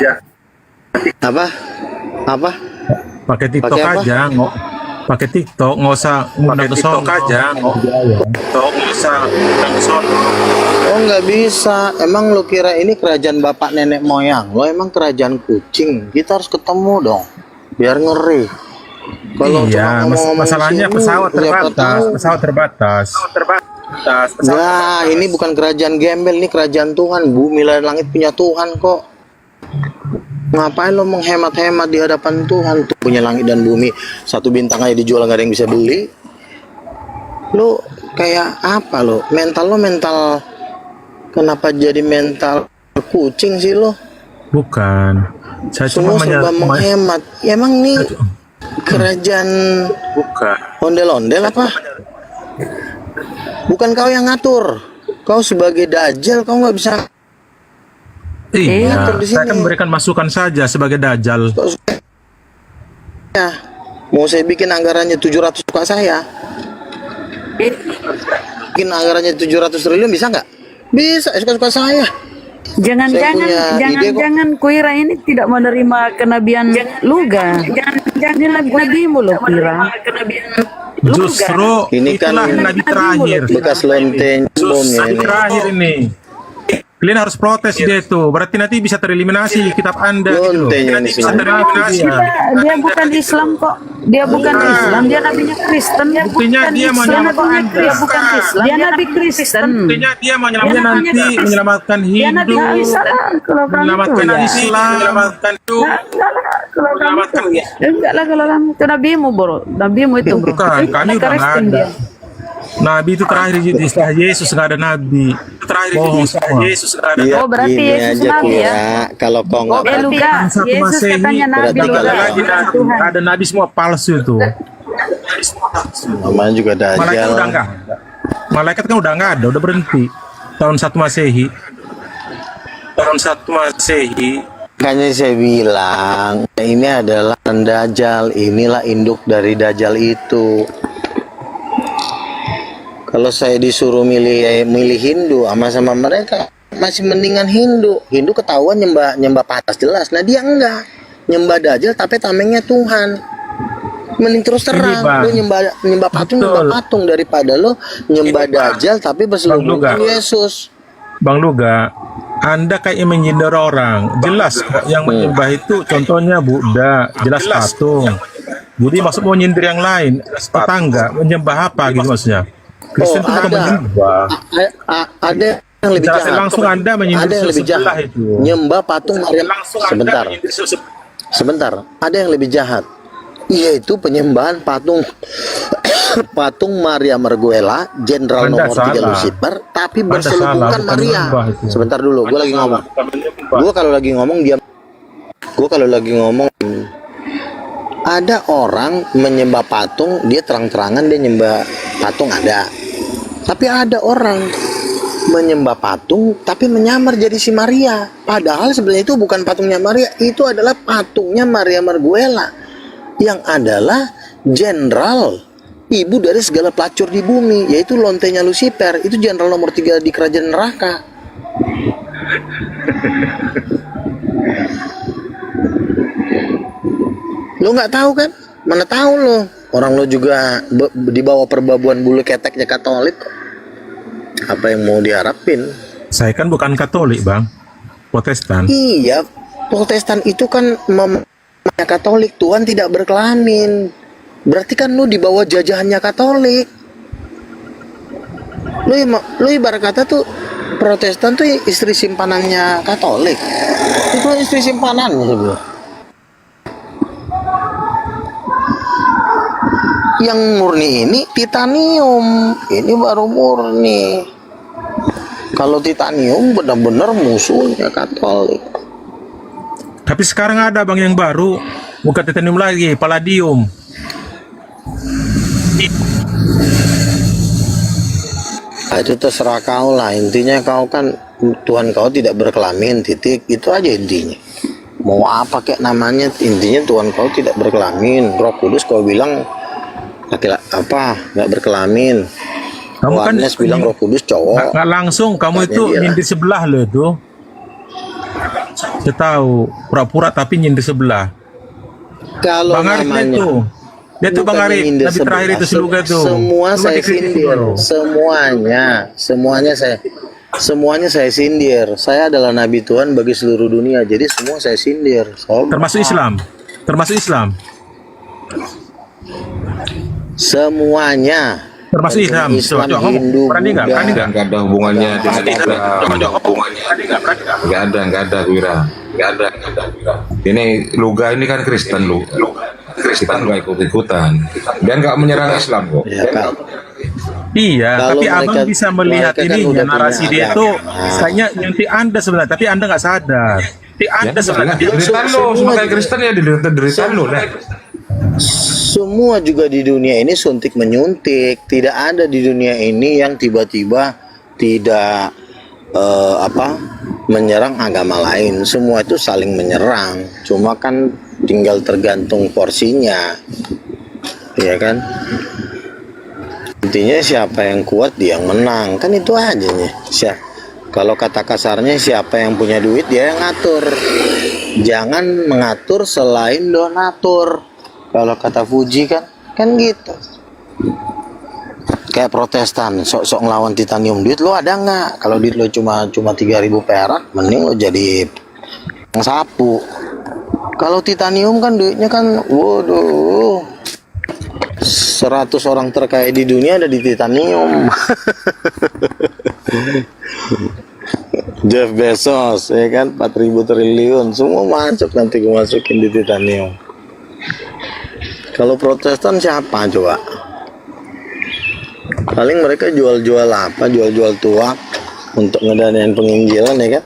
Ya. Apa? Pakai TikTok Pakai apa? aja, pakai TikTok, nggak usah ngundang ke sono aja, TikTok nggak usah ngundang ke sono. Oh nggak bisa. Emang lu kira ini kerajaan bapak nenek moyang? Lo emang kerajaan kucing. Kita harus ketemu dong. Biar ngeri. Kalau Iya, cuma ngomong-ngomong masalahnya sini, pesawat siapa terbatas, tahu. Nah, ini bukan kerajaan gembel, ini kerajaan Tuhan. Bumi dan langit punya Tuhan kok. Ngapain lo menghemat-hemat di hadapan Tuhan? Tuh punya langit dan bumi, 1 bintang aja dijual nggak ada yang bisa beli. Lo kayak apa lo? Mental kenapa jadi mental kucing sih lo? Bukan, saya Semua serba menghemat. Ya, emang nih kerajaan bukan. ondel-ondel apa? Bukan kau yang ngatur. Kau sebagai dajjal, kau nggak bisa. Iya, ngatur di saya sini. kan memberikan masukan saja sebagai dajjal. Ya, mau saya bikin anggarannya 700 suka saya. Mungkin anggarannya 700 triliun bisa nggak? Bisa, suka-suka saya. Saya punya ide kok. Jangan Kuira ini tidak menerima kenabian Luga. Jangan nabimu loh Kuira. Justru Ini kan itulah nabi terakhir. bekas lonteng umumnya Nabi ini. terakhir ini. Kalian harus protes dia itu. Berarti nanti bisa tereliminasi kitab Anda gitu loh. Lontengnya Nanti ini bisa semua. tereliminasi. Dia bukan Islam kok. Dia bukan Islam. Dia nabinya Kristen. Buktinya dia mau menyelamatkan Anda. Dia bukan Islam. Dia nabi Kristen. Buktinya dia mau menyelamatkan Dia nabi hidup, Islam. Kalau kamu menyelamatkan itu ya. Islam, menyelamatkan hidup. Kalau kamu itu ya. Enggak lah kalau kamu itu nabimu bro. Nabimu itu bro. Bukan, kami udah nggak Kristen ada. dia. Nabi itu terakhir di setelah Yesus nggak ada nabi. Itu terakhir di setelah Yesus nggak ada. Iya, Oh, berarti gini Yesus aja nabi ya? Kira, kalau kau nggak Luga. Satu Yesus Masehi, katanya nabi berarti Luga. kalau- lagi ada nabi semua palsu itu. namanya juga Malaikat dajjal. udah nggak ada. Malaikat kan udah nggak ada, udah berhenti. Tahun 1 Masehi. Tahun 1 Masehi. Makanya saya bilang ini adalah Dajjal, inilah induk dari Dajjal itu. Kalau saya disuruh milih Hindu sama mereka, masih mendingan Hindu. Hindu ketahuan nyembah patas jelas. Nah dia enggak, nyembah Dajjal tapi tamengnya Tuhan. Mending terus terang Bang. lu nyembah patung daripada lu nyembah Dajjal tapi berselubung Luga. Yesus. Bang Luga, Anda kayak menyindir orang. Jelas kok yang menyembah itu contohnya Buddha, jelas patung. Jadi maksud mau nyindir yang lain, tetangga menyembah apa gitu maksudnya? Kristen itu bukan menyembah. Ada yang lebih Secara jahat. langsung Anda menyindir Ada yang lebih sebelah jahat. itu. Nyembah patung Maria. Sebentar. Sebentar. Ada yang lebih jahat. Yaitu penyembahan patung patung Maria Marguela, jenderal Anda nomor 3 salah. Lucifer, tapi Anda berselubungkan salah, bukan Maria. menyembah itu. Sebentar dulu, gue lagi ngomong. Gue kalau lagi ngomong diam. Gue kalau lagi ngomong, ada orang menyembah patung, dia terang-terangan dia nyembah patung ada. Tapi ada orang menyembah patung tapi menyamar jadi si Maria. Padahal sebenarnya itu bukan patungnya Maria, itu adalah patungnya Maria Marguela yang adalah jenderal ibu dari segala pelacur di bumi, yaitu lontenya Lucifer. Itu jenderal nomor 3 di kerajaan neraka. Lo nggak tahu kan? Mana tahu lo? Orang lo juga di bawah perbabuan bulu keteknya Katolik. Apa yang mau diharapin? Saya kan bukan Katolik, Bang. Protestan. Iya, Protestan itu kan Katolik. Tuhan tidak berkelamin. Berarti kan lu di bawah jajahannya Katolik. Lu ibarat kata tuh Protestan tuh istri simpanannya Katolik. Itu istri simpanannya sebenarnya. Yang murni ini titanium, ini baru murni. Kalau titanium benar-benar musuhnya Katolik. Tapi sekarang ada Bang yang baru, bukan titanium lagi, palladium. Nah, itu terserah kau lah. Intinya kau kan Tuhan kau tidak berkelamin, titik. Itu aja intinya. Mau apa kayak namanya, intinya Tuhan kau tidak berkelamin. Roh Kudus kau bilang nggak berkelamin. Kamu kan Yohanes bilang Roh Kudus cowok. Nggak langsung, kamu Katanya itu dia. nyindir sebelah loh itu. Saya tahu, pura-pura tapi nyindir sebelah. Kalau Bang Arif namanya itu, dia tuh Bang bukan Arif, nyindir nabi terakhir sebelah. itu seluga tuh. Semua Coba saya dikritik sindir, dulu. semuanya saya sindir. Saya adalah nabi Tuhan bagi seluruh dunia. Jadi semua saya sindir. Termasuk Islam, termasuk Islam, Semuanya. termasuk Islam. Islam, Coba ngomong. Hindu, Berani nggak? Buddha. Berani nggak? Nggak ada hubungannya dengan Islam. Nggak ada Wira. Nggak ada Wira. Ini Luga ini kan Kristen lu. Kristen nggak ikut-ikutan. Dan nggak menyerang Islam kok. Ya, kan? Iya, Kalau tapi mereka- abang bisa melihat mereka kan ini udah narasi punya dia agama. tuh kayaknya nyuntik Anda sebenarnya, tapi Anda nggak sadar. Anda sebenarnya Deritaan lu sebagai Kristen ya deritaan lu deh. Semua juga di dunia ini suntik menyuntik. Tidak ada di dunia ini yang tiba-tiba tidak menyerang agama lain. Semua itu saling menyerang. Cuma kan tinggal tergantung porsinya, ya kan? Intinya siapa yang kuat dia yang menang, kan itu aja nih. Kalau kata kasarnya siapa yang punya duit dia yang ngatur. Jangan mengatur selain donatur. Kalau kata Fuji kan gitu. Kayak Protestan, sok-sok ngelawan titanium, duit lo ada nggak? Kalau duit lo cuma 3.000 perak, mending lo jadi sapu. Kalau titanium kan duitnya kan, waduh, 100 orang terkaya di dunia ada di titanium. Jeff Bezos, ya kan, 4.000 triliun, semua masuk nanti gue masukin di titanium. Kalau Protestan siapa coba? Paling mereka jual-jual apa? Jual-jual tuak untuk ngedanain penginjilan, ya kan?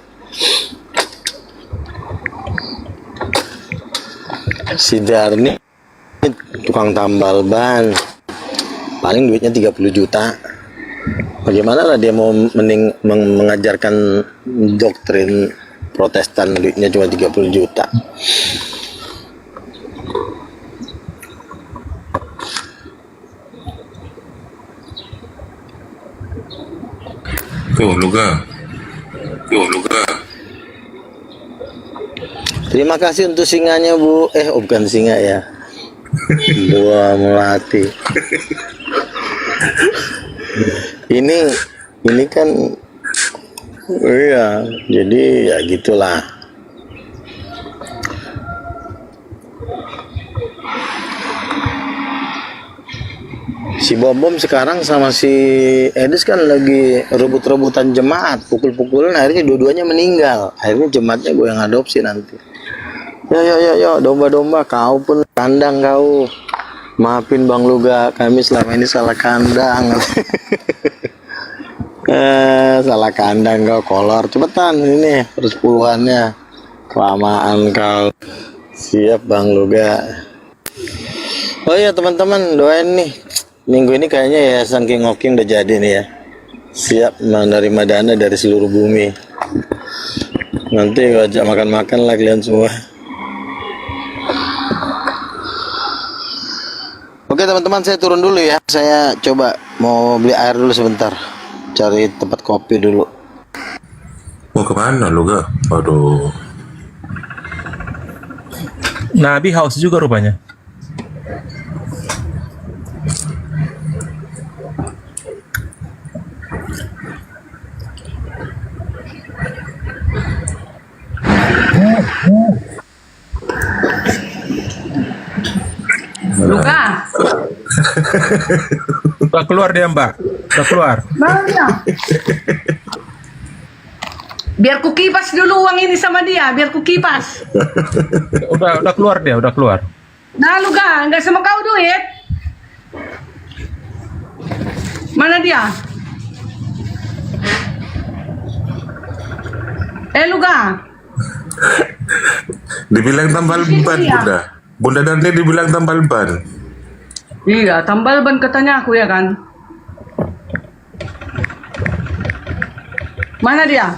Si Darni tukang tambal ban, paling duitnya 30 juta. Bagaimana lah dia mau mengajarkan doktrin Protestan, duitnya cuma 30 juta. Tuh, Luga. Terima kasih untuk singanya, Bu. Bukan singa ya. Buah melati. Ini kan, iya, jadi ya gitulah. Si Bom sekarang sama si Edis kan lagi rebut-rebutan jemaat, pukul-pukulan, akhirnya dua-duanya meninggal. Akhirnya jemaatnya gue yang adopsi nanti. Yo, domba-domba, kau pun kandang kau. Maafin Bang Luga, kami selama ini salah kandang. Salah kandang kau, kolor. Cepetan ini persepuluhannya. Kelamaan kau. Siap Bang Luga. Oh iya teman-teman, doain nih. Minggu ini kayaknya Yayasan King of King udah jadi nih ya. Siap menerima dana dari seluruh bumi. Nanti gue ajak makan-makan lah kalian semua. Oke teman-teman, saya turun dulu ya. Saya coba mau beli air dulu sebentar. Cari tempat kopi dulu. Mau kemana lu gak? Aduh. Nabi haus juga rupanya. Luka. Udah keluar dia Mbak. Udah keluar. Mana? Biar ku kipas dulu uang ini sama dia, biar ku kipas. Udah keluar dia, udah keluar. Nah Luka, nggak sama kau duit. Mana dia? Luka. Dibilang tambal ban, Bunda. Bunda nanti dibilang tambal ban. Iya, tambal ban katanya aku ya kan. Mana dia?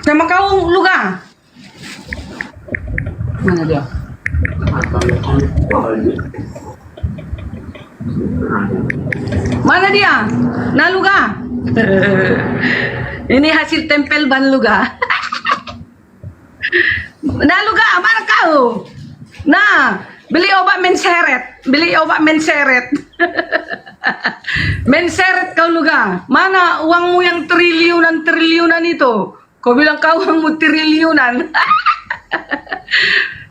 Sama kau, Luka. Mana dia? Mana dia? Nah, Luka. Ini hasil tempel ban Luka. Nah, Luka, mana kau? Nah, beli obat menseret. Menseret kau Luka. Mana uangmu yang triliunan itu? Kau bilang kau uangmu triliunan.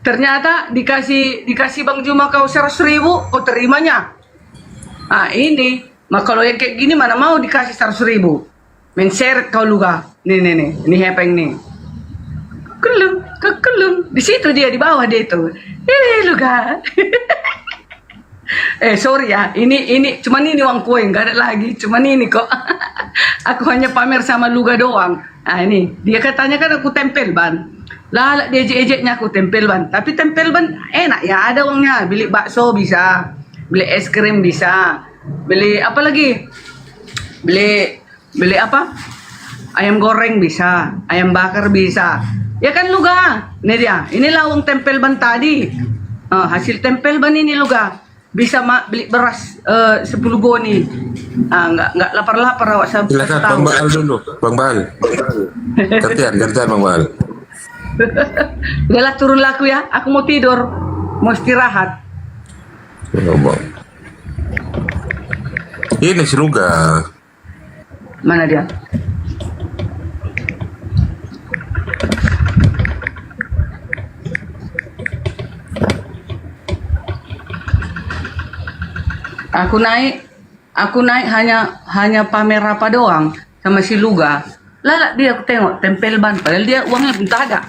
Ternyata dikasih Bang Juma kau 100.000, kau terimanya. Ah ini, kalau yang kayak gini mana mau dikasih 100.000. Menseret kau Luka. Nih, ini hepeng nih. Kelum. Di situ dia, di bawah dia itu. Luka. Sorry ya, ini cuman ini uang kue, nggak ada lagi, cuman ini kok. Aku hanya pamer sama Luga doang. Nah ini, dia katanya kan aku tempel ban. Lah dia ejek-ejeknya aku tempel ban. Tapi tempel ban enak ya, ada uangnya. Beli bakso bisa, beli es krim bisa, beli apa lagi? Beli apa? Ayam goreng bisa, ayam bakar bisa. Ya kan Luga? Ini dia, inilah uang tempel ban tadi. Hasil tempel ban ini Luga. bisa beli beras 10 goni. Nggak lapar-lapar awak Silakan Bang Baal dulu, Bang Baal. Gantian Bang Baal. Udahlah turun laku ya, aku mau tidur, mau istirahat. Ini si Luga. Mana dia? Aku naik hanya pamer apa doang sama si Luga. Lala dia aku tengok tempel ban, padahal dia uangnya pun tak ada.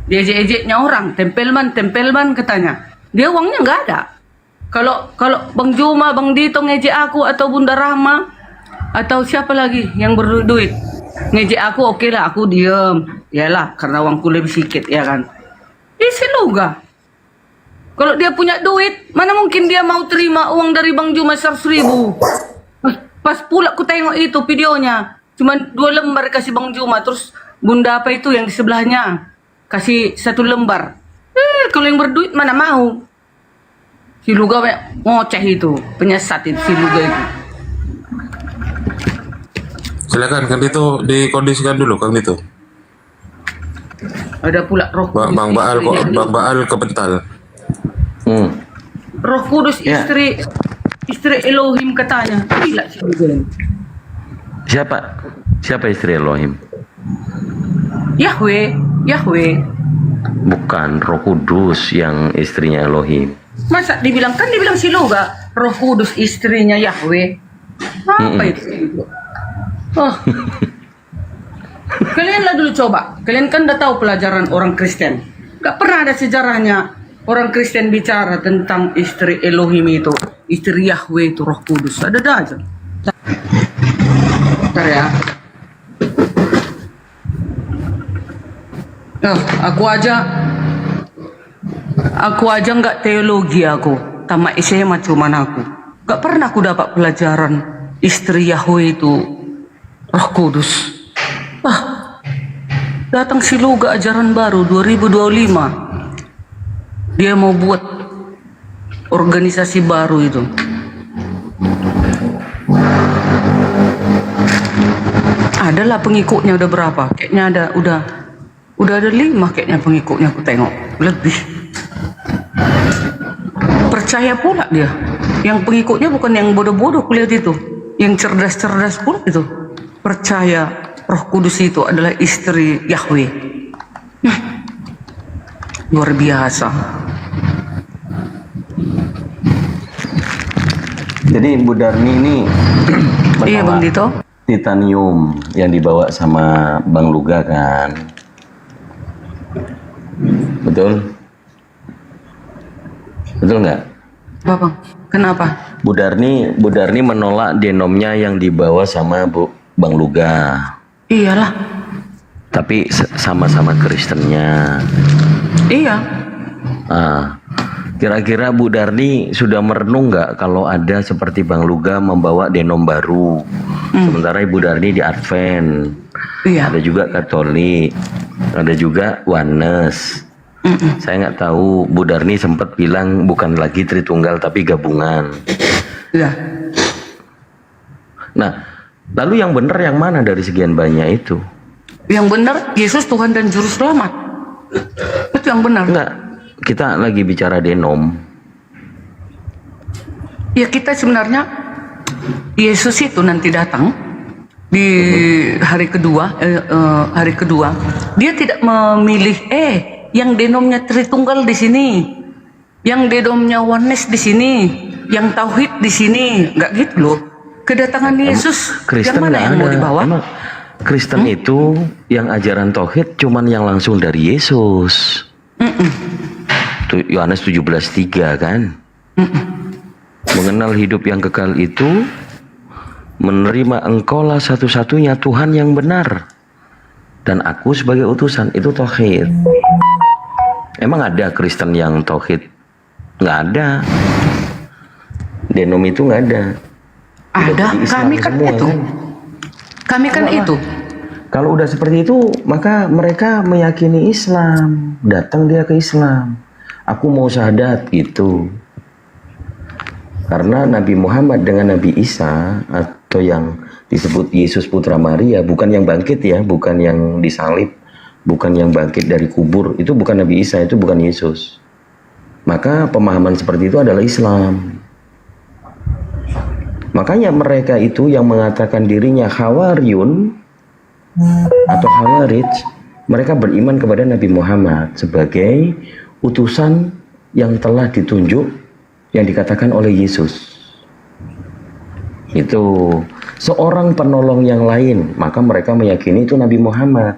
Dia ejek-ejeknya orang, tempel ban katanya. Dia uangnya nggak ada. Kalau Bang Juma, Bang Dito ngejek aku atau Bunda Rahma atau siapa lagi yang berduit ngejek aku, oke lah aku diem. Yalah karena uangku lebih sedikit ya kan. Si Luga. Kalau dia punya duit, mana mungkin dia mau terima uang dari Bang Juma 100.000. Pas pula aku tengok itu videonya, cuma 2 lembar kasih Bang Juma, terus Bunda apa itu yang di sebelahnya kasih 1 lembar. Kalau yang berduit mana mau. Si Luga ngoceh itu, penyesat itu si Luga itu. Silakan Kang Dito dikondisikan dulu Kang Dito. Ada pula Roh Kudus. Bang Baal kepental. Roh Kudus istri Elohim katanya. Gila si Luga. Siapa istri Elohim? Yahweh. Bukan, Roh Kudus yang istrinya Elohim. Masa dibilang si Luga Roh Kudus istrinya Yahweh. Apa itu? Oh. Kalianlah dulu coba. Kalian kan udah tahu pelajaran orang Kristen. Gak pernah ada sejarahnya orang Kristen bicara tentang istri Elohim itu, istri Yahweh itu Roh Kudus. Ada aja. Bentar ya. Aku aja nggak teologi aku, tamat SMA cuman aku. Gak pernah aku dapat pelajaran istri Yahweh itu Roh Kudus. Datang si Luga ajaran baru 2025. Dia mau buat organisasi baru itu. Adalah pengikutnya udah berapa? Kayaknya ada udah ada 5 kayaknya pengikutnya, aku tengok lebih. Percaya pula dia. Yang pengikutnya bukan yang bodoh-bodoh kulihat itu, yang cerdas-cerdas pula itu. Percaya Roh Kudus itu adalah istri Yahweh. Luar biasa. Jadi Bu Darni ini iya Bang Dito, titanium yang dibawa sama Bang Luga kan, betul nggak? Apa Bang? Kenapa? Bu Darni menolak denomnya yang dibawa sama Bang Luga. Iyalah. Tapi sama-sama Kristennya. Iya. Kira-kira Bu Darni sudah merenung nggak kalau ada seperti Bang Luga membawa denom baru, sementara Ibu Darni di Advent, ada juga Katolik, ada juga Oneness. Saya nggak tahu, Bu Darni sempat bilang bukan lagi Tritunggal tapi gabungan. Iya. Nah, lalu yang benar yang mana dari sekian banyak itu? Yang benar Yesus Tuhan dan Juru Selamat. Itu yang benar. Enggak. Kita lagi bicara denom. Ya kita sebenarnya Yesus itu nanti datang di hari kedua, dia tidak memilih yang denomnya Tritunggal di sini, yang denomnya Oneness di sini, yang Tauhid di sini, nggak gitu loh. Kedatangan Yesus Kristen yang mana yang mau dibawa? Emang Kristen itu yang ajaran Tauhid cuman yang langsung dari Yesus. Yohanes 17:3 kan? Mengenal hidup yang kekal itu menerima engkaulah satu-satunya Tuhan yang benar dan aku sebagai utusan, itu Tauhid. Emang ada Kristen yang Tauhid? Nggak ada. Denom itu nggak ada. Ada, kami kan semua, itu. Kami kan itu. Kalau udah seperti itu, maka mereka meyakini Islam. Datang dia ke Islam. Aku mau syahadat gitu. Karena Nabi Muhammad dengan Nabi Isa atau yang disebut Yesus Putra Maria, bukan yang bangkit ya, bukan yang disalib, bukan yang bangkit dari kubur, itu bukan Nabi Isa, itu bukan Yesus. Maka pemahaman seperti itu adalah Islam. Makanya mereka itu yang mengatakan dirinya Hawariyun atau Hawarij, mereka beriman kepada Nabi Muhammad sebagai utusan yang telah ditunjuk, yang dikatakan oleh Yesus. Itu seorang penolong yang lain, maka mereka meyakini itu Nabi Muhammad.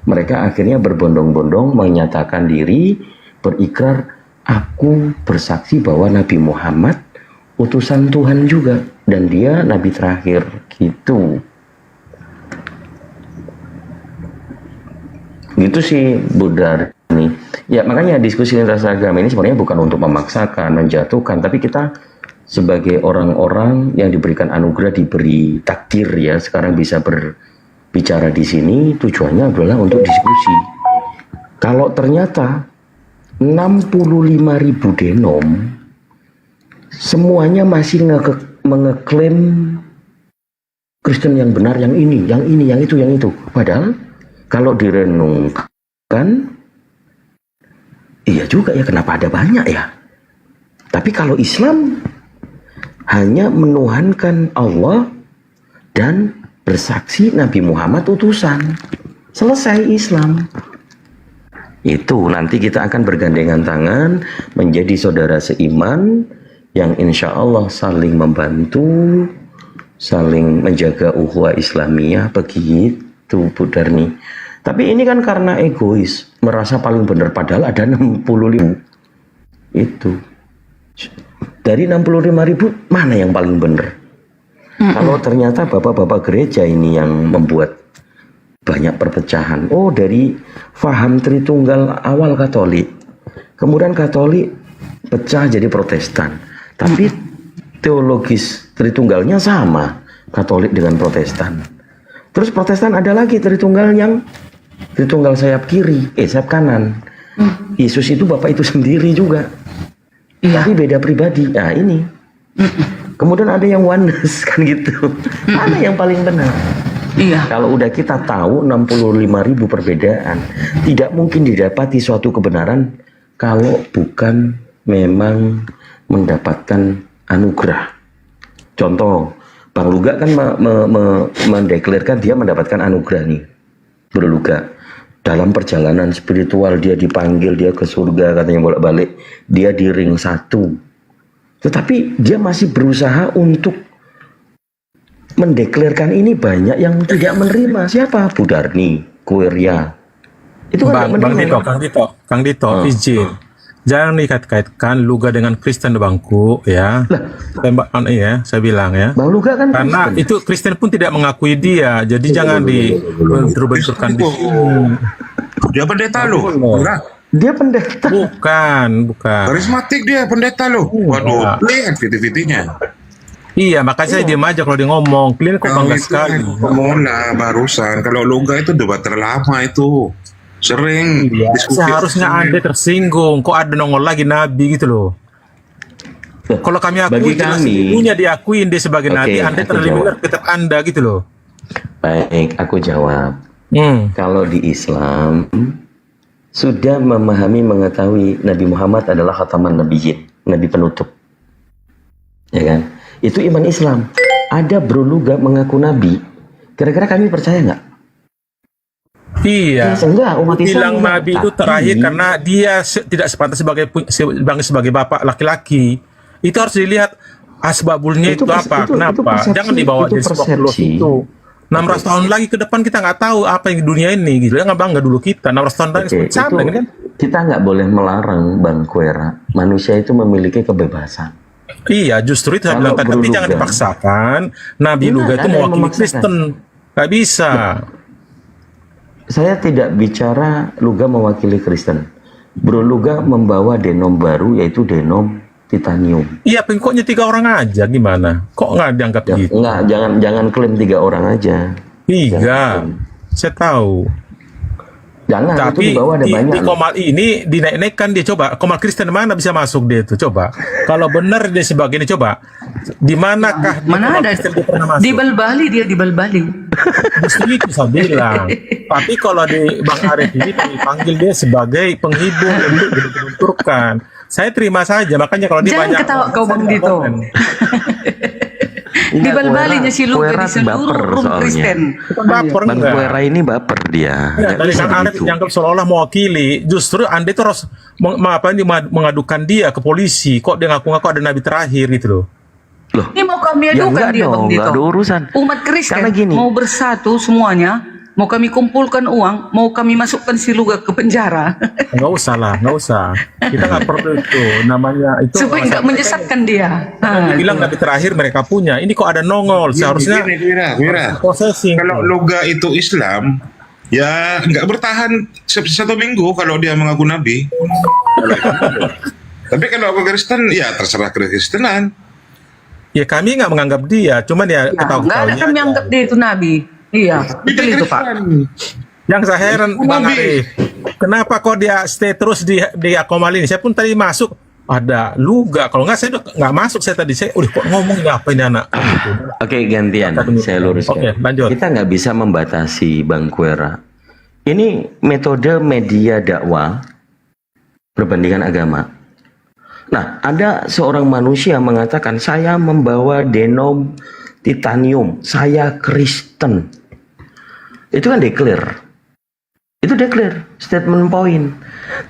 Mereka akhirnya berbondong-bondong menyatakan diri, berikrar, aku bersaksi bahwa Nabi Muhammad utusan Tuhan juga, dan dia Nabi terakhir, gitu. Gitu sih Budar nih. Ya makanya diskusi lintas agama ini sebenarnya bukan untuk memaksakan, menjatuhkan, tapi kita sebagai orang-orang yang diberikan anugerah, diberi takdir ya, sekarang bisa berbicara di sini, tujuannya adalah untuk diskusi. Kalau ternyata 65.000 denom semuanya masih mengeklaim Kristen yang benar, yang ini, yang itu. Padahal kalau direnungkan, iya juga ya, kenapa ada banyak ya? Tapi kalau Islam hanya menuhankan Allah dan bersaksi Nabi Muhammad utusan, selesai Islam. Itu nanti kita akan bergandengan tangan menjadi saudara seiman yang insya Allah saling membantu, saling menjaga ukhuwah Islamiyah, begitu Bu Darni. Tapi ini kan karena egois, merasa paling benar, padahal ada 65.000. Itu. Dari 65.000, mana yang paling benar? Kalau ternyata bapak-bapak gereja ini yang membuat banyak perpecahan. Oh, dari faham Tritunggal awal Katolik. Kemudian Katolik pecah jadi Protestan. Tapi teologis Tritunggalnya sama, Katolik dengan Protestan. Terus Protestan ada lagi Tritunggal yang Tritunggal sayap kiri, sayap kanan. Yesus itu Bapak itu sendiri juga. Tapi beda pribadi. Nah ini. Kemudian ada yang oneness kan gitu. Mana yang paling benar? Iya. Kalau udah kita tahu 65.000 perbedaan, tidak mungkin didapati suatu kebenaran kalau bukan memang mendapatkan anugerah. Contoh, Bang Luga kan mendeklarkan dia mendapatkan anugerah nih. Bro Luga, dalam perjalanan spiritual dia dipanggil, dia ke surga katanya bolak-balik, dia di ring 1. Tetapi dia masih berusaha untuk mendeklarkan ini, banyak yang tidak menerima. Siapa? Bu Darni, Kueria. Itu kan Kang Dito, izin. Jangan dikait-kaitkan Luga dengan Kristen Bangku ya. Tembak ya, saya bilang ya. Bang Luga kan karena Kristen. Itu Kristen pun tidak mengakui dia. Jadi jangan dibentur-benturkan di sini. Dia pendeta loh. Dia pendeta. Bukan. Karismatik dia pendeta loh. Waduh, lihat aktivitinya. Iya, makanya saya diam aja kalau dia ngomong. Kalian kok bangga sekali. Ngomong lah barusan. Kalau Luga itu debat terlama itu. Sering diskusi. Seharusnya Anda tersinggung. Kok ada nongol lagi Nabi gitu loh. Kalau kami akui, punya diakuin dia sebagai Nabi, Anda terlibat tetap Anda gitu loh. Baik, aku jawab. Kalau di Islam sudah memahami, mengetahui Nabi Muhammad adalah khataman nabiyyin, Nabi penutup. Ya kan? Itu iman Islam. Ada Bro Luga mengaku Nabi. Kira-kira kami percaya nggak? Iya. Enggak, umat Islam bilang Nabi itu terakhir karena dia tidak sepantas sebagai bapak laki-laki. Itu harus dilihat asbabulnya itu apa, kenapa. Jangan dibawa dari sebuah filosofi itu. 600 tahun lagi ke depan kita nggak tahu apa yang di dunia ini gitu. Jangan bangga dulu kita. 600 tahun lagi sama kan? Kita nggak boleh melarang Bang Kuera. Manusia itu memiliki kebebasan. Iya, justru itu saya bilang tadi. Tapi jangan dipaksakan. Nabi Luga itu mewakili Kristen. Nggak bisa. Saya tidak bicara Luga mewakili Kristen. Bro Luga membawa denom baru, yaitu denom titanium. Iya, pengkoknya 3 orang aja gimana? Kok nggak dianggap gitu? Nggak, jangan klaim 3 orang aja. 3. Saya tahu. Jangan, itu Tapi di bawah ada banyak di loh. Komal ini dinaik-naikkan dia, coba. Komal Kristen mana bisa masuk dia itu, coba. Kalau benar dia sebagai ini, coba. Di manakah di Mana Komal ada? Kristen dia pernah masuk? Di Bal-Bali dia, di Bal-Bali. Justru itu saya bilang. Tapi kalau di Bang Arif ini dipanggil dia sebagai penghibur untuk dibenturkan. Saya terima saja, makanya kalau dia Jangan banyak ketawa kau Bang Dito. Di Bal-Balinya si Luga di seluruh room Kristen. Baper Bang enggak? Kuera ini baper dia. Ya, Nggak dari bisa Kang Arif begitu. dianggap seolah-olah mewakili. Justru Anda itu harus mengadukan dia ke polisi. Kok dia ngaku-ngaku ada nabi terakhir gitu loh. Ini mau kami Ya adukan enggak dia Bang dong, Dito. enggak ada urusan. Umat Kristen Karena gini. mau bersatu semuanya. Mau kami kumpulkan uang, mau kami masukkan si Luga ke penjara. Nggak usah lah, nggak usah. Kita nggak perlu itu. Namanya itu. Supaya nggak menyesatkan dia. Bilang nabi terakhir mereka punya. Ini kok ada nongol. Seharusnya Wira. processing. Kalau Luga itu Islam, ya nggak bertahan 1 minggu kalau dia mengaku nabi. Tapi kalau aku Kristen, ya terserah Kristenan. Ya kami nggak menganggap dia, cuman ya, Nggak ada ketahui-ketahuinya. kami anggap dia itu nabi. Iya, betul itu Pak. Yang saya heran Bang Arif, kenapa kok dia stay terus di Komal ini? Saya pun tadi masuk ada Luga, kalau nggak saya udah nggak masuk. Saya tadi saya udah kok ngomong apa ini anak. Oke, gantian. Saya luruskan. Oke, lanjut. Kita nggak bisa membatasi Bang Kuera. Ini metode media dakwah perbandingan agama. Nah, ada seorang manusia mengatakan, saya membawa denom titanium, saya Kristen. Itu kan declare. Itu declare, statement point.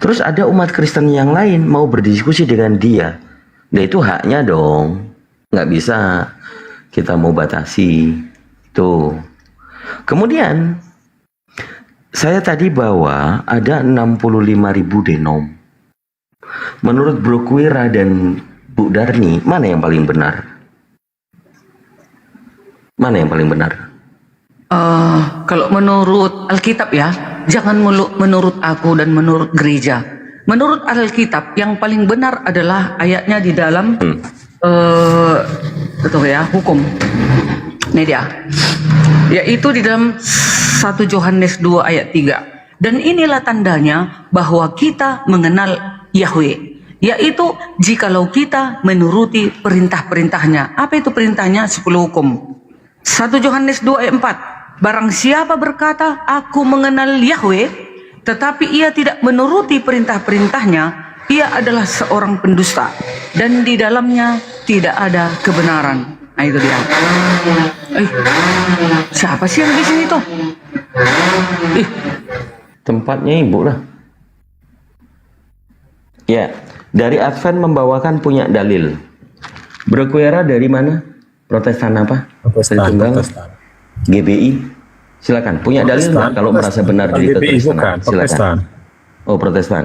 Terus ada umat Kristen yang lain mau berdiskusi dengan dia. Nah itu haknya dong. Nggak bisa kita mau batasi. Tuh. Kemudian, saya tadi bawa ada 65.000 denom. Menurut Bro Kuira dan Bu Darni, mana yang paling benar? Mana yang paling benar? Kalau menurut Alkitab ya, jangan menurut aku dan menurut gereja. Menurut Alkitab yang paling benar adalah ayatnya di dalam betul ya, hukum. Ini dia. Yaitu di dalam 1 Yohanes 2 ayat 3. Dan inilah tandanya bahwa kita mengenal Yahweh, yaitu jikalau kita menuruti perintah-perintahnya. Apa itu perintahnya? 10 hukum. 1 Yohanes 2 ayat 4. Barang siapa berkata, aku mengenal Yahweh, tetapi ia tidak menuruti perintah-perintahnya, ia adalah seorang pendusta, dan di dalamnya tidak ada kebenaran. Nah itu dia. Siapa sih yang di sini tuh? Tempatnya ibu lah. Ya, dari Advent membawakan punya dalil. Bro Kuera dari mana? Protestan apa? Protestan. GBI. Silakan. Punya dalil nggak kalau merasa benar dari GBI Protestan? bukan, Protestan. Oh, Protestan.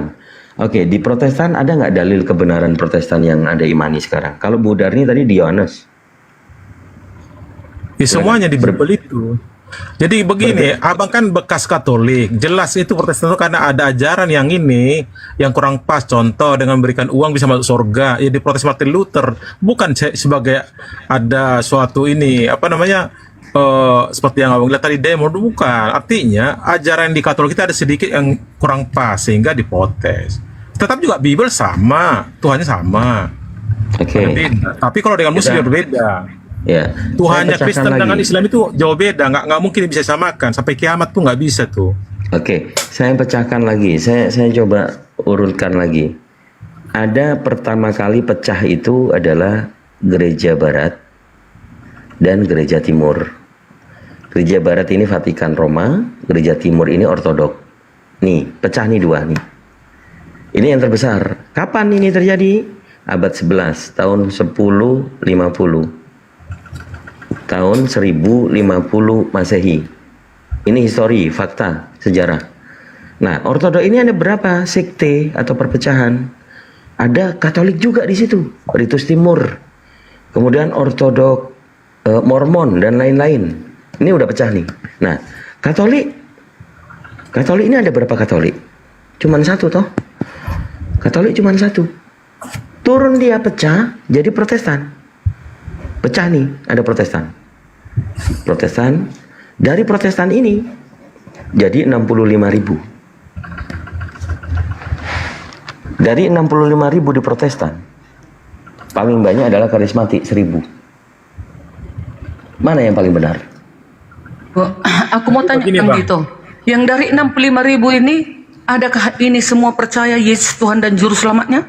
Oke, di Protestan ada nggak dalil kebenaran Protestan yang Anda imani sekarang? Kalau Bu Darni tadi Diones. Ya, semuanya di Bible itu. Jadi begini, abang kan bekas Katolik, jelas itu Protestan itu karena ada ajaran yang ini yang kurang pas. Contoh dengan memberikan uang bisa masuk surga. Ya di Protestan Martin Luther bukan sebagai ada suatu ini apa namanya seperti yang abang lihat tadi demo, bukan. Artinya ajaran di Katolik kita ada sedikit yang kurang pas sehingga diprotes. Tetap juga Bible sama, Tuhannya sama. Oke. Tapi kalau dengan Muslim berbeda. Ya. Tuhannya Saya pecahkan Kristen dengan lagi. Islam itu jauh beda, nggak mungkin bisa samakan sampai kiamat tuh nggak bisa tuh. Oke, saya pecahkan lagi. Saya coba urutkan lagi. Ada pertama kali pecah itu adalah gereja Barat dan gereja Timur. Gereja Barat ini Vatikan Roma, gereja Timur ini Ortodok. Nih, pecah nih dua nih. Ini yang terbesar. Kapan ini terjadi? Abad 11, tahun 1050. Tahun 1050 Masehi. Ini histori, fakta, sejarah. Nah, Ortodok ini ada berapa sekte atau perpecahan? Ada Katolik juga di situ, Ritus Timur. Kemudian Ortodok, Mormon dan lain-lain. Ini udah pecah nih. Nah, Katolik ini ada berapa Katolik? Cuman satu toh. Katolik cuman satu. Turun dia pecah jadi Protestan. Pecah nih, ada Protestan. Dari Protestan ini jadi 65.000. Dari 65.000 di Protestan, paling banyak adalah karismatik 1.000. Mana yang paling benar? Aku mau tanya Kang Dito, yang dari 65.000 ini, adakah ini semua percaya Yesus Tuhan dan Juru Selamatnya?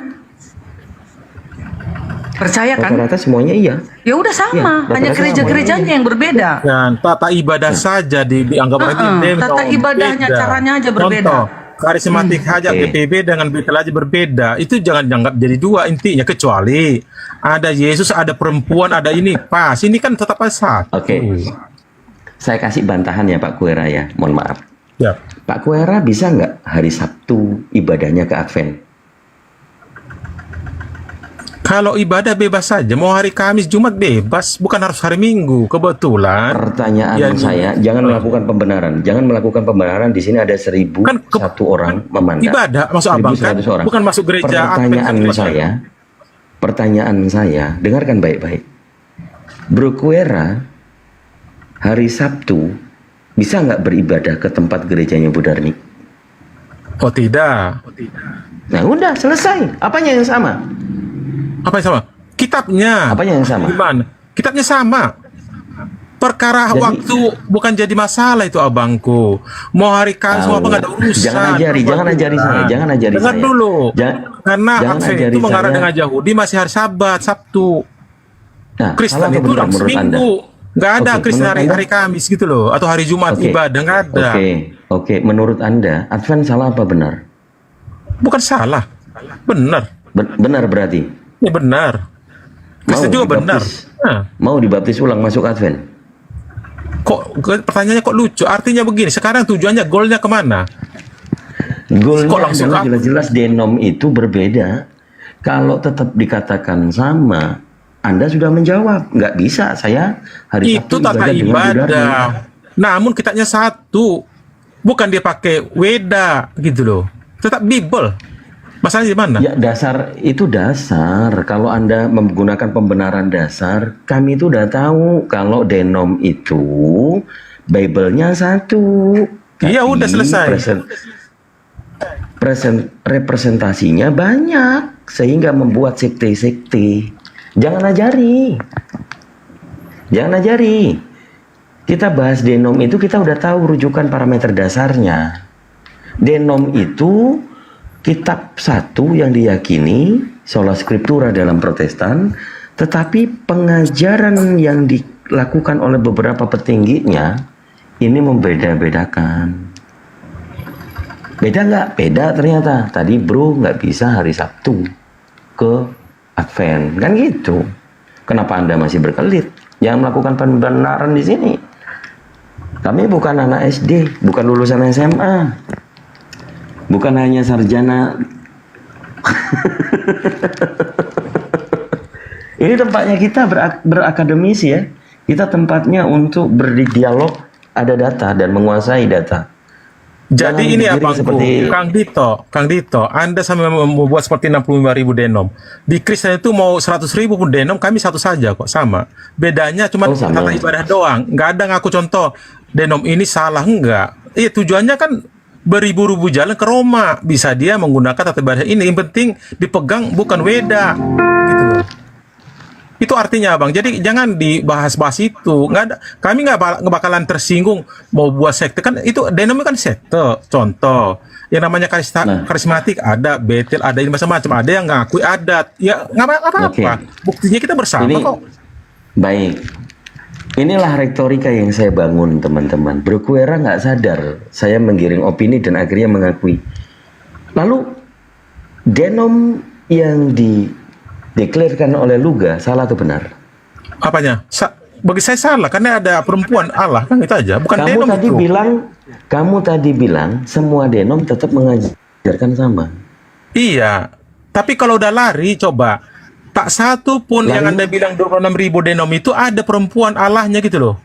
Percaya kan? Rata-rata semuanya iya. Ya udah sama, Ya, hanya rata-rata gereja-gerejanya yang berbeda. Dan tata ibadah saja dianggap Tata ibadahnya, caranya aja berbeda. Contoh, karismatik hajat BPB dengan Betel aja berbeda. Itu jangan dianggap jadi dua intinya, kecuali ada Yesus, ada perempuan, ada ini. Pas, ini kan tetap satu. Oke. Saya kasih bantahan ya Pak Kuera ya, mohon maaf. Ya. Pak Kuera bisa nggak hari Sabtu ibadahnya ke Advent? Kalau ibadah bebas saja, mau hari Kamis, Jumat bebas, bukan harus hari Minggu. Kebetulan. Pertanyaan Ya, saya, jangan melakukan pembenaran. Jangan melakukan pembenaran. Di sini ada 1.001 orang memandang. Ibadah, maksud abang kan? 1.100 orang. Bukan masuk gereja. Pertanyaan saya, dengarkan baik-baik. Bro Kuera, hari Sabtu bisa nggak beribadah ke tempat gerejanya Bu Darni? Oh tidak. Nah udah selesai. Apanya yang sama? Apa yang sama? Kitabnya. Apanya yang sama? Gimana? Kitabnya sama. Perkara waktu bukan jadi masalah itu abangku. Mau hari Kamis mau apa nggak ada urusan. Jangan ajari saya. Dengar dulu. Karena jangan Advent ajari itu mengarah saya. dengan Yahudi masih hari Sabat, Sabtu. Nah, Kristen salah atau itu benar langsung menurut Anda? Minggu. Nggak ada Oke, Kristen menurut hari Anda? Kamis gitu loh. Atau hari Jumat Oke. ibadah. Nggak ada. Oke. Menurut Anda, Advent salah apa benar? Bukan salah. Benar. Benar berarti? Ya benar. Kristen juga benar. Nah. Mau dibaptis ulang masuk Advent? Kok pertanyaannya kok lucu? Artinya begini, sekarang tujuannya, goalnya kemana? Goalnya adalah jelas-jelas denom itu berbeda. Kalau tetap dikatakan sama, Anda sudah menjawab. Nggak bisa, saya hari Itu Sabtu tata dengan Bu Darni. ibadah. Namun kitabnya satu. Bukan dia pakai Weda gitu loh. Tetap Bible. Masalahnya di mana? Ya dasar itu dasar. Kalau Anda menggunakan pembenaran dasar, kami itu udah tahu kalau denom itu Bible-nya satu. Iya udah selesai. Representasinya banyak sehingga membuat sekte-sekte. Jangan ajari. Kita bahas denom itu kita udah tahu rujukan parameter dasarnya. Denom itu kitab satu yang diyakini sola scriptura dalam Protestan, tetapi pengajaran yang dilakukan oleh beberapa petingginya ini membeda-bedakan. Beda nggak? Beda ternyata. Tadi bro nggak bisa hari Sabtu ke Advent, kan gitu. Kenapa Anda masih berkelit? Jangan melakukan pembenaran di sini. Kami bukan anak SD, bukan lulusan SMA. Bukan hanya sarjana. Ini tempatnya kita berakademisi ya. Kita tempatnya untuk berdialog, ada data dan menguasai data. Jadi Jangan ini digiring abangku, seperti Kang Dito, Anda sampai membuat seperti 65.000 denom. Di Kristen itu mau 100.000 pun denom, kami satu saja kok, sama. Bedanya cuma tata ibadah doang. Nggak ada ngaku contoh, denom ini salah, enggak. Iya tujuannya kan beribu-ribu jalan ke Roma. Bisa dia menggunakan tata ibadah ini. Yang penting dipegang bukan Weda. Gitu loh. Itu artinya abang. Jadi jangan dibahas-bahas itu. Nggak ada, kami nggak bakalan tersinggung mau buat sekte kan itu denom kan sekte. Contoh yang namanya karismatik ada, Betel ada, ini macam-macam. Ada yang ngakui adat. Ya nggak apa-apa. Buktinya kita bersama kok. Baik. Inilah retorika yang saya bangun teman-teman. Bro Kuera nggak sadar saya menggiring opini dan akhirnya mengakui. Lalu denom yang dideklarasikan oleh Luga salah atau benar? Apanya? Bagi saya salah karena ada perempuan Allah kan itu aja. Bukan denom itu. Kamu tadi bilang semua denom tetap mengajarkan sama. Iya. Tapi kalau udah lari coba. Tak satu pun yang Anda bilang 26.000 denom itu ada perempuan Allahnya gitu loh.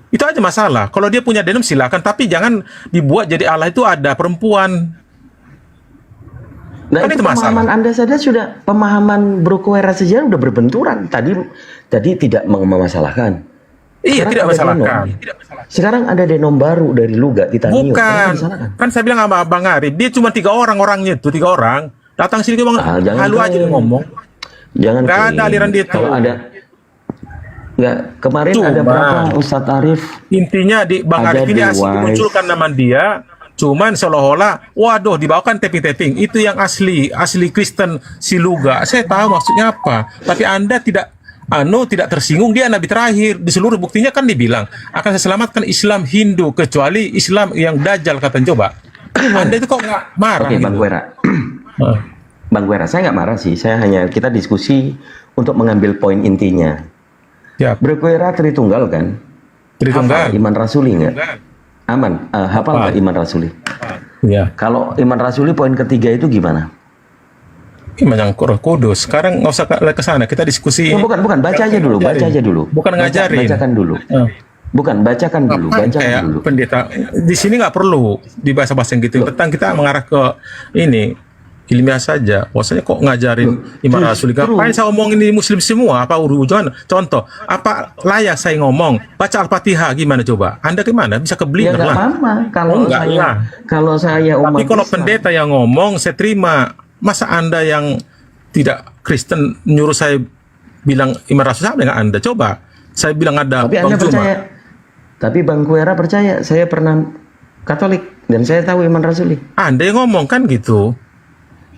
Itu aja masalah. Kalau dia punya denom silakan, tapi jangan dibuat jadi Allah itu ada perempuan. Nah, kan itu itu masalah. pemahaman Anda saja sudah, pemahaman Bro Kuera saja sudah berbenturan. Tadi tidak memasalahkan. Iya, tidak masalahkan. Sekarang ada denom baru dari Luga Titanio. Bukan. Kan saya bilang sama Bang Arif, dia cuma 3 orang orangnya itu, 3 orang. Datang sini bang, jangan halu aja dia ngomong. Jangan Nggak ada klaim. aliran dia Kalau tuh. ada, nggak, kemarin ada Cuma, berapa Ustadz Arif? Intinya di Bang Ada Arif ini di asli Wise. munculkan nama dia, cuman seolah-olah, waduh dibawakan tapping-tapping. Itu yang asli Kristen Siluga. Saya tahu maksudnya apa, tapi Anda tidak tersinggung. Dia nabi terakhir di seluruh, buktinya kan dibilang akan saya selamatkan Islam Hindu kecuali Islam yang Dajjal, kata coba. Anda itu kok nggak marah? Oke, Bang gitu? Guera. Bang Guera, saya nggak marah sih. Saya hanya, kita diskusi untuk mengambil poin intinya. Ya. Berguera Tritunggal kan? Tritunggal. Hafal Iman Rasuli nggak? Aman. Hafal nggak Iman Rasuli? Ya. Kalau Iman Rasuli poin ketiga itu gimana? Iman yang Roh Kudus. Sekarang nggak usah ke sana, kita diskusi. Oh, bukan. Baca aja dulu. Baca aja dulu. Bukan ngajarin. Bacakan dulu. Bukan, bacakan dulu. Bacakan Kayak dulu. pendeta di sini nggak perlu dibahas-bahas yang gitu. Tentang kita mengarah ke ini ilmiah saja. Maksudnya kok ngajarin Iman Rasuli? Ngapain saya omongin ini Muslim semua? Apa urusan? Contoh, apa layak saya ngomong baca Al-Fatihah gimana coba? Anda gimana? Bisa kebeli Ya nggak lah. apa-apa. Kalau saya umat Tapi kalau Islam. pendeta yang ngomong saya terima. Masa Anda yang tidak Kristen nyuruh saya bilang Iman Rasuli sama dengan Anda? Coba saya bilang ada Tapi Anda percaya? Tapi Bang Guera percaya, saya pernah Katolik dan saya tahu Iman Rasuli. Anda yang ngomong kan gitu.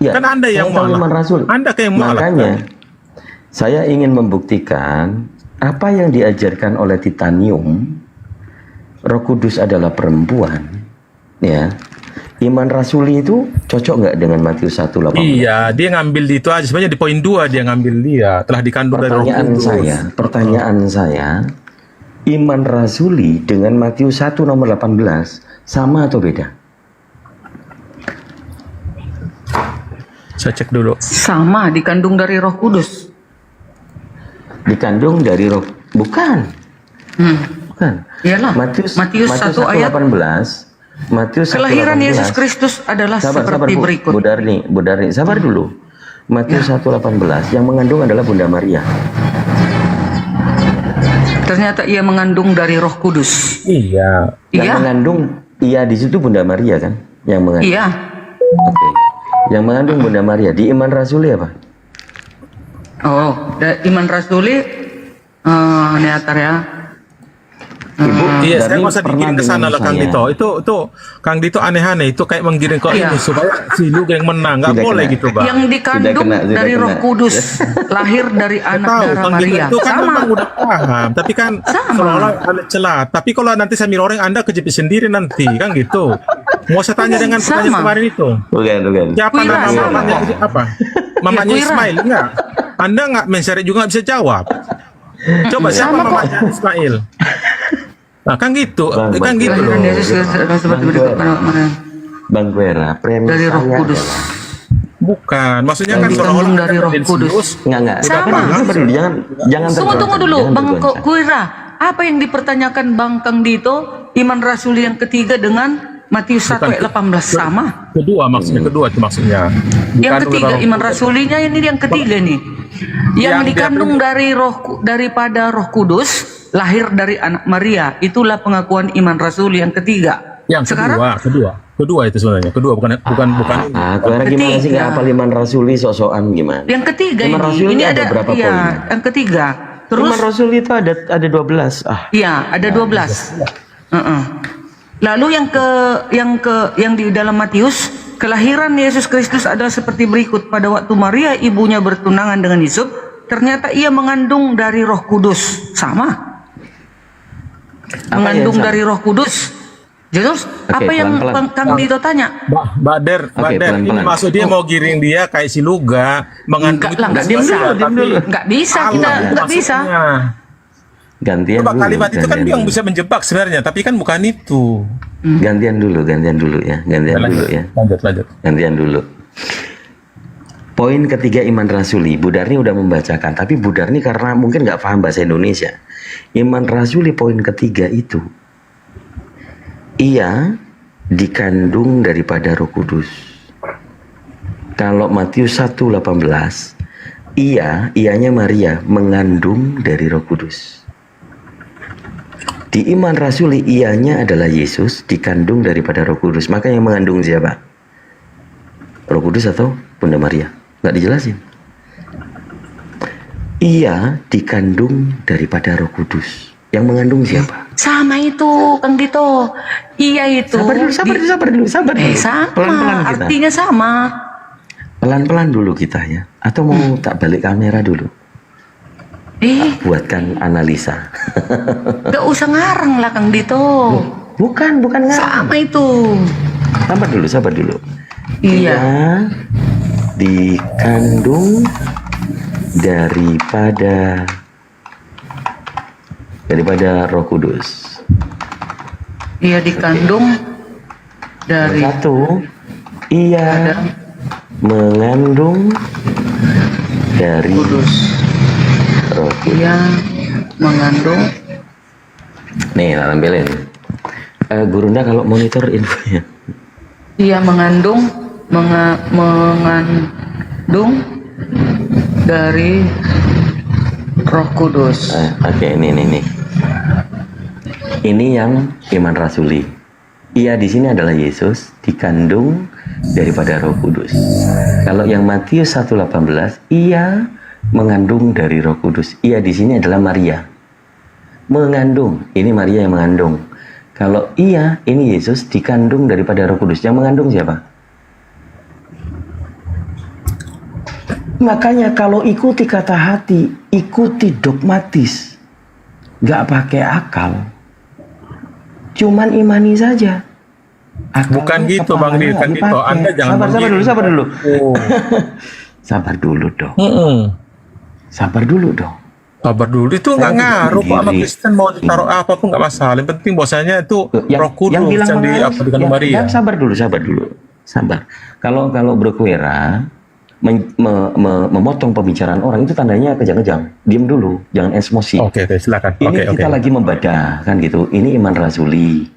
Ya, Kan Anda yang saya tahu malah. Iman Rasuli. Anda kayak yang malah. Makanya saya ingin membuktikan apa yang diajarkan oleh Titanium, Roh Kudus adalah perempuan. Ya, Iman Rasuli itu cocok nggak dengan Matius 1:18? Iya, dia ngambil di itu aja. Sebenarnya di poin 2 dia ngambil dia. Telah dikandung dari Roh Kudus. Pertanyaan saya, Iman Rasuli dengan Matius 1:18 sama atau beda? Saya cek dulu. Sama, dikandung dari Roh Kudus. Dikandung dari Roh, bukan. Bukan. Iyalah. Matius 1 ayat 18. Matius 1:18. Kelahiran Yesus Kristus adalah seperti berikut. Bu Darni, sabar dulu. Matius 1:18 yang mengandung adalah Bunda Maria. Ternyata ia mengandung dari Roh Kudus. Iya. Yang mengandung, iya di situ Bunda Maria kan? Yang mengandung. Iya. Oke. Yang mengandung Bunda Maria. Di Iman Rasuli apa? Oh, Iman Rasuli neatar ya. Iya, saya masa dikirim ke sana lah Kang Dito. Itu Kang Dito aneh-aneh. Itu kayak menggiring ke ini supaya si Luga yang menang. Nggak boleh gitu, Bang. Yang dikandung dari Roh Kudus, lahir dari anak darah Maria. Itu kan Sama. memang udah paham. Tapi kan seolah-olah ada celah. Tapi kalau nanti saya mirroring Anda kejepit sendiri nanti kan gitu. Mau saya tanya dengan pertanyaan kemarin itu. Bukan. Siapa nama mamanya apa? Mamanya Ismail enggak? Anda nggak men-share juga nggak bisa jawab. Coba siapa mamanya Ismail? Nah kan gitu, kan gitu loh. Bang Guera, premis Dari Roh saya Kudus. Bukan, maksudnya kan Dikandung dari Roh Kudus. Enggak. Sama. Jangan Tunggu dulu, jangan Bang tergoncang. Kuira. Apa yang dipertanyakan Bang Kang Dito, Iman Rasuli yang ketiga dengan Matius 1 ayat 18 sama? Kedua maksudnya, kedua itu maksudnya. Yang ketiga Iman Rasulinya ini yang ketiga nih. Yang dikandung dari daripada Roh Kudus, lahir dari anak Maria. Itulah pengakuan Iman Rasuli yang ketiga. Yang Sekarang kedua itu sebenarnya. Kedua bukan. Guera gimana sih nggak apa Iman Rasuli sok-sokan gimana? Yang ketiga Iman Rasuli ini ada berapa poin? Yang ketiga. Terus Iman Rasuli itu ada 12. Iya, ada 12. Lalu yang di dalam Matius, kelahiran Yesus Kristus adalah seperti berikut. Pada waktu Maria ibunya bertunangan dengan Yusuf, ternyata ia mengandung dari Roh Kudus. Sama. Mengandung dari Roh Kudus. Terus apa yang Kang Dito tanya? Mbak Der, ini maksud dia mau giring dia kayak si Luga mengandung. Nggak bisa kita nggak bisa. Gantian Coba dulu. kalimat itu kan yang bisa menjebak sebenarnya, tapi kan bukan itu. Gantian dulu ya. Lanjut. Gantian dulu. Poin ketiga Iman Rasuli, Bu Darni udah membacakan, tapi Bu Darni karena mungkin nggak paham bahasa Indonesia. Iman Rasuli poin ketiga itu, ia dikandung daripada Roh Kudus. Kalau Matius 1:18, ianya Maria mengandung dari Roh Kudus. Di Iman Rasuli ianya adalah Yesus dikandung daripada Roh Kudus. Maka yang mengandung siapa? Roh Kudus atau Bunda Maria? Nggak dijelasin. Ia dikandung daripada Roh Kudus. Yang mengandung siapa? Sama itu, Kang Dito. Iya itu. Sabar dulu. Sama. Pelan-pelan kita. Artinya sama. Pelan-pelan dulu kita ya. Atau mau tak balik kamera dulu? Buatkan analisa. Gak usah ngarang lah, Kang Dito. Bukan ngarang. Sama itu. Sabar dulu. Iya. Ia dikandung daripada Roh Kudus. Ia dikandung dari satu. Ia mengandung dari Roh Kudus. Ia mengandung. Nih, tampilin. Gurunda kalau monitor infonya. Ia mengandung dari Roh Kudus. Oke, ini. Ini yang iman rasuli. Ia di sini adalah Yesus dikandung daripada Roh Kudus. Kalau yang Matius 1:18, ia mengandung dari Roh Kudus. Ia di sini adalah Maria. Mengandung, ini Maria yang mengandung. Kalau ia, ini Yesus dikandung daripada Roh Kudus. Yang mengandung siapa? Makanya kalau ikuti kata hati, ikuti dogmatis, nggak pakai akal, cuman imani saja. Bukan gitu Bang Dir, kan gitu. Anda jangan sabar dulu. Sabar dulu dong. Sabar dulu itu nggak ngaruh kok sama Kristen mau ditaruh apapun nggak masalah. Yang penting bahwasanya itu Roh Kudus yang di kandung Maria. Sabar dulu. Kalau Bro Kuera memotong pembicaraan orang itu tandanya kejang-kejang. Diam dulu, jangan emosi. Oke, silakan. Ini kita lagi membaca kan gitu. Ini iman rasuli.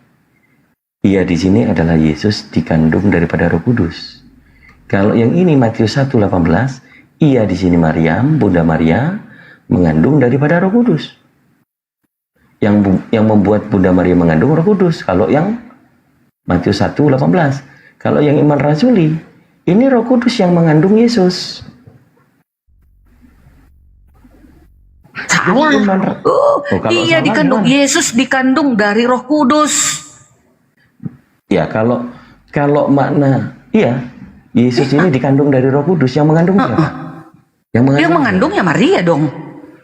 Ia di sini adalah Yesus dikandung daripada Roh Kudus. Kalau yang ini Matius 1:18, ia di sini Maryam, Bunda Maria mengandung daripada Roh Kudus. Yang membuat Bunda Maria mengandung Roh Kudus. Kalau yang Matius 1:18, kalau yang iman rasuli, ini Roh Kudus yang mengandung Yesus. Salah. Iya dikandung gimana? Yesus dikandung dari Roh Kudus. Ya kalau makna Yesus ini dikandung dari Roh Kudus. Yang mengandung siapa? Yang mengandungnya Maria dong.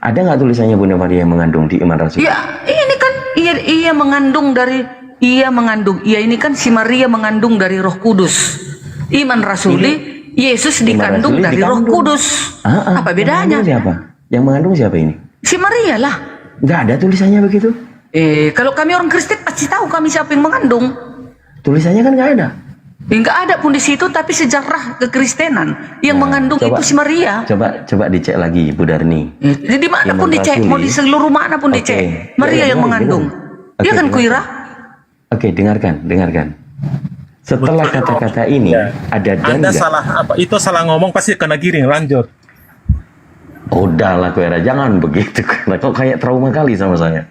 Ada nggak tulisannya Bunda Maria yang mengandung di iman rasuli? Ya ini kan ia mengandung dari ia ini kan si Maria mengandung dari Roh Kudus. Iman rasuli Yesus dikandung dari Roh Kudus. Apa bedanya? Yang mengandung siapa ini? Si Maria lah. Nggak ada tulisannya begitu. Kalau kami orang Kristen pasti tahu kami siapa yang mengandung. Tulisannya kan nggak ada. Nggak ada pun di situ, tapi sejarah kekristenan yang mengandung itu si Maria. Coba dicek lagi Bu Darni. Di mana pun dicek, mau di seluruh mana pun dicek. Maria yang mengandung. Dia kan Kuira. Oke, dengarkan. Setelah kata-kata ini ada dan Anda salah apa? Itu salah ngomong pasti kena giring. Lanjut. Udahlah Kuira, jangan begitu. Karena kok kayak trauma kali sama saya.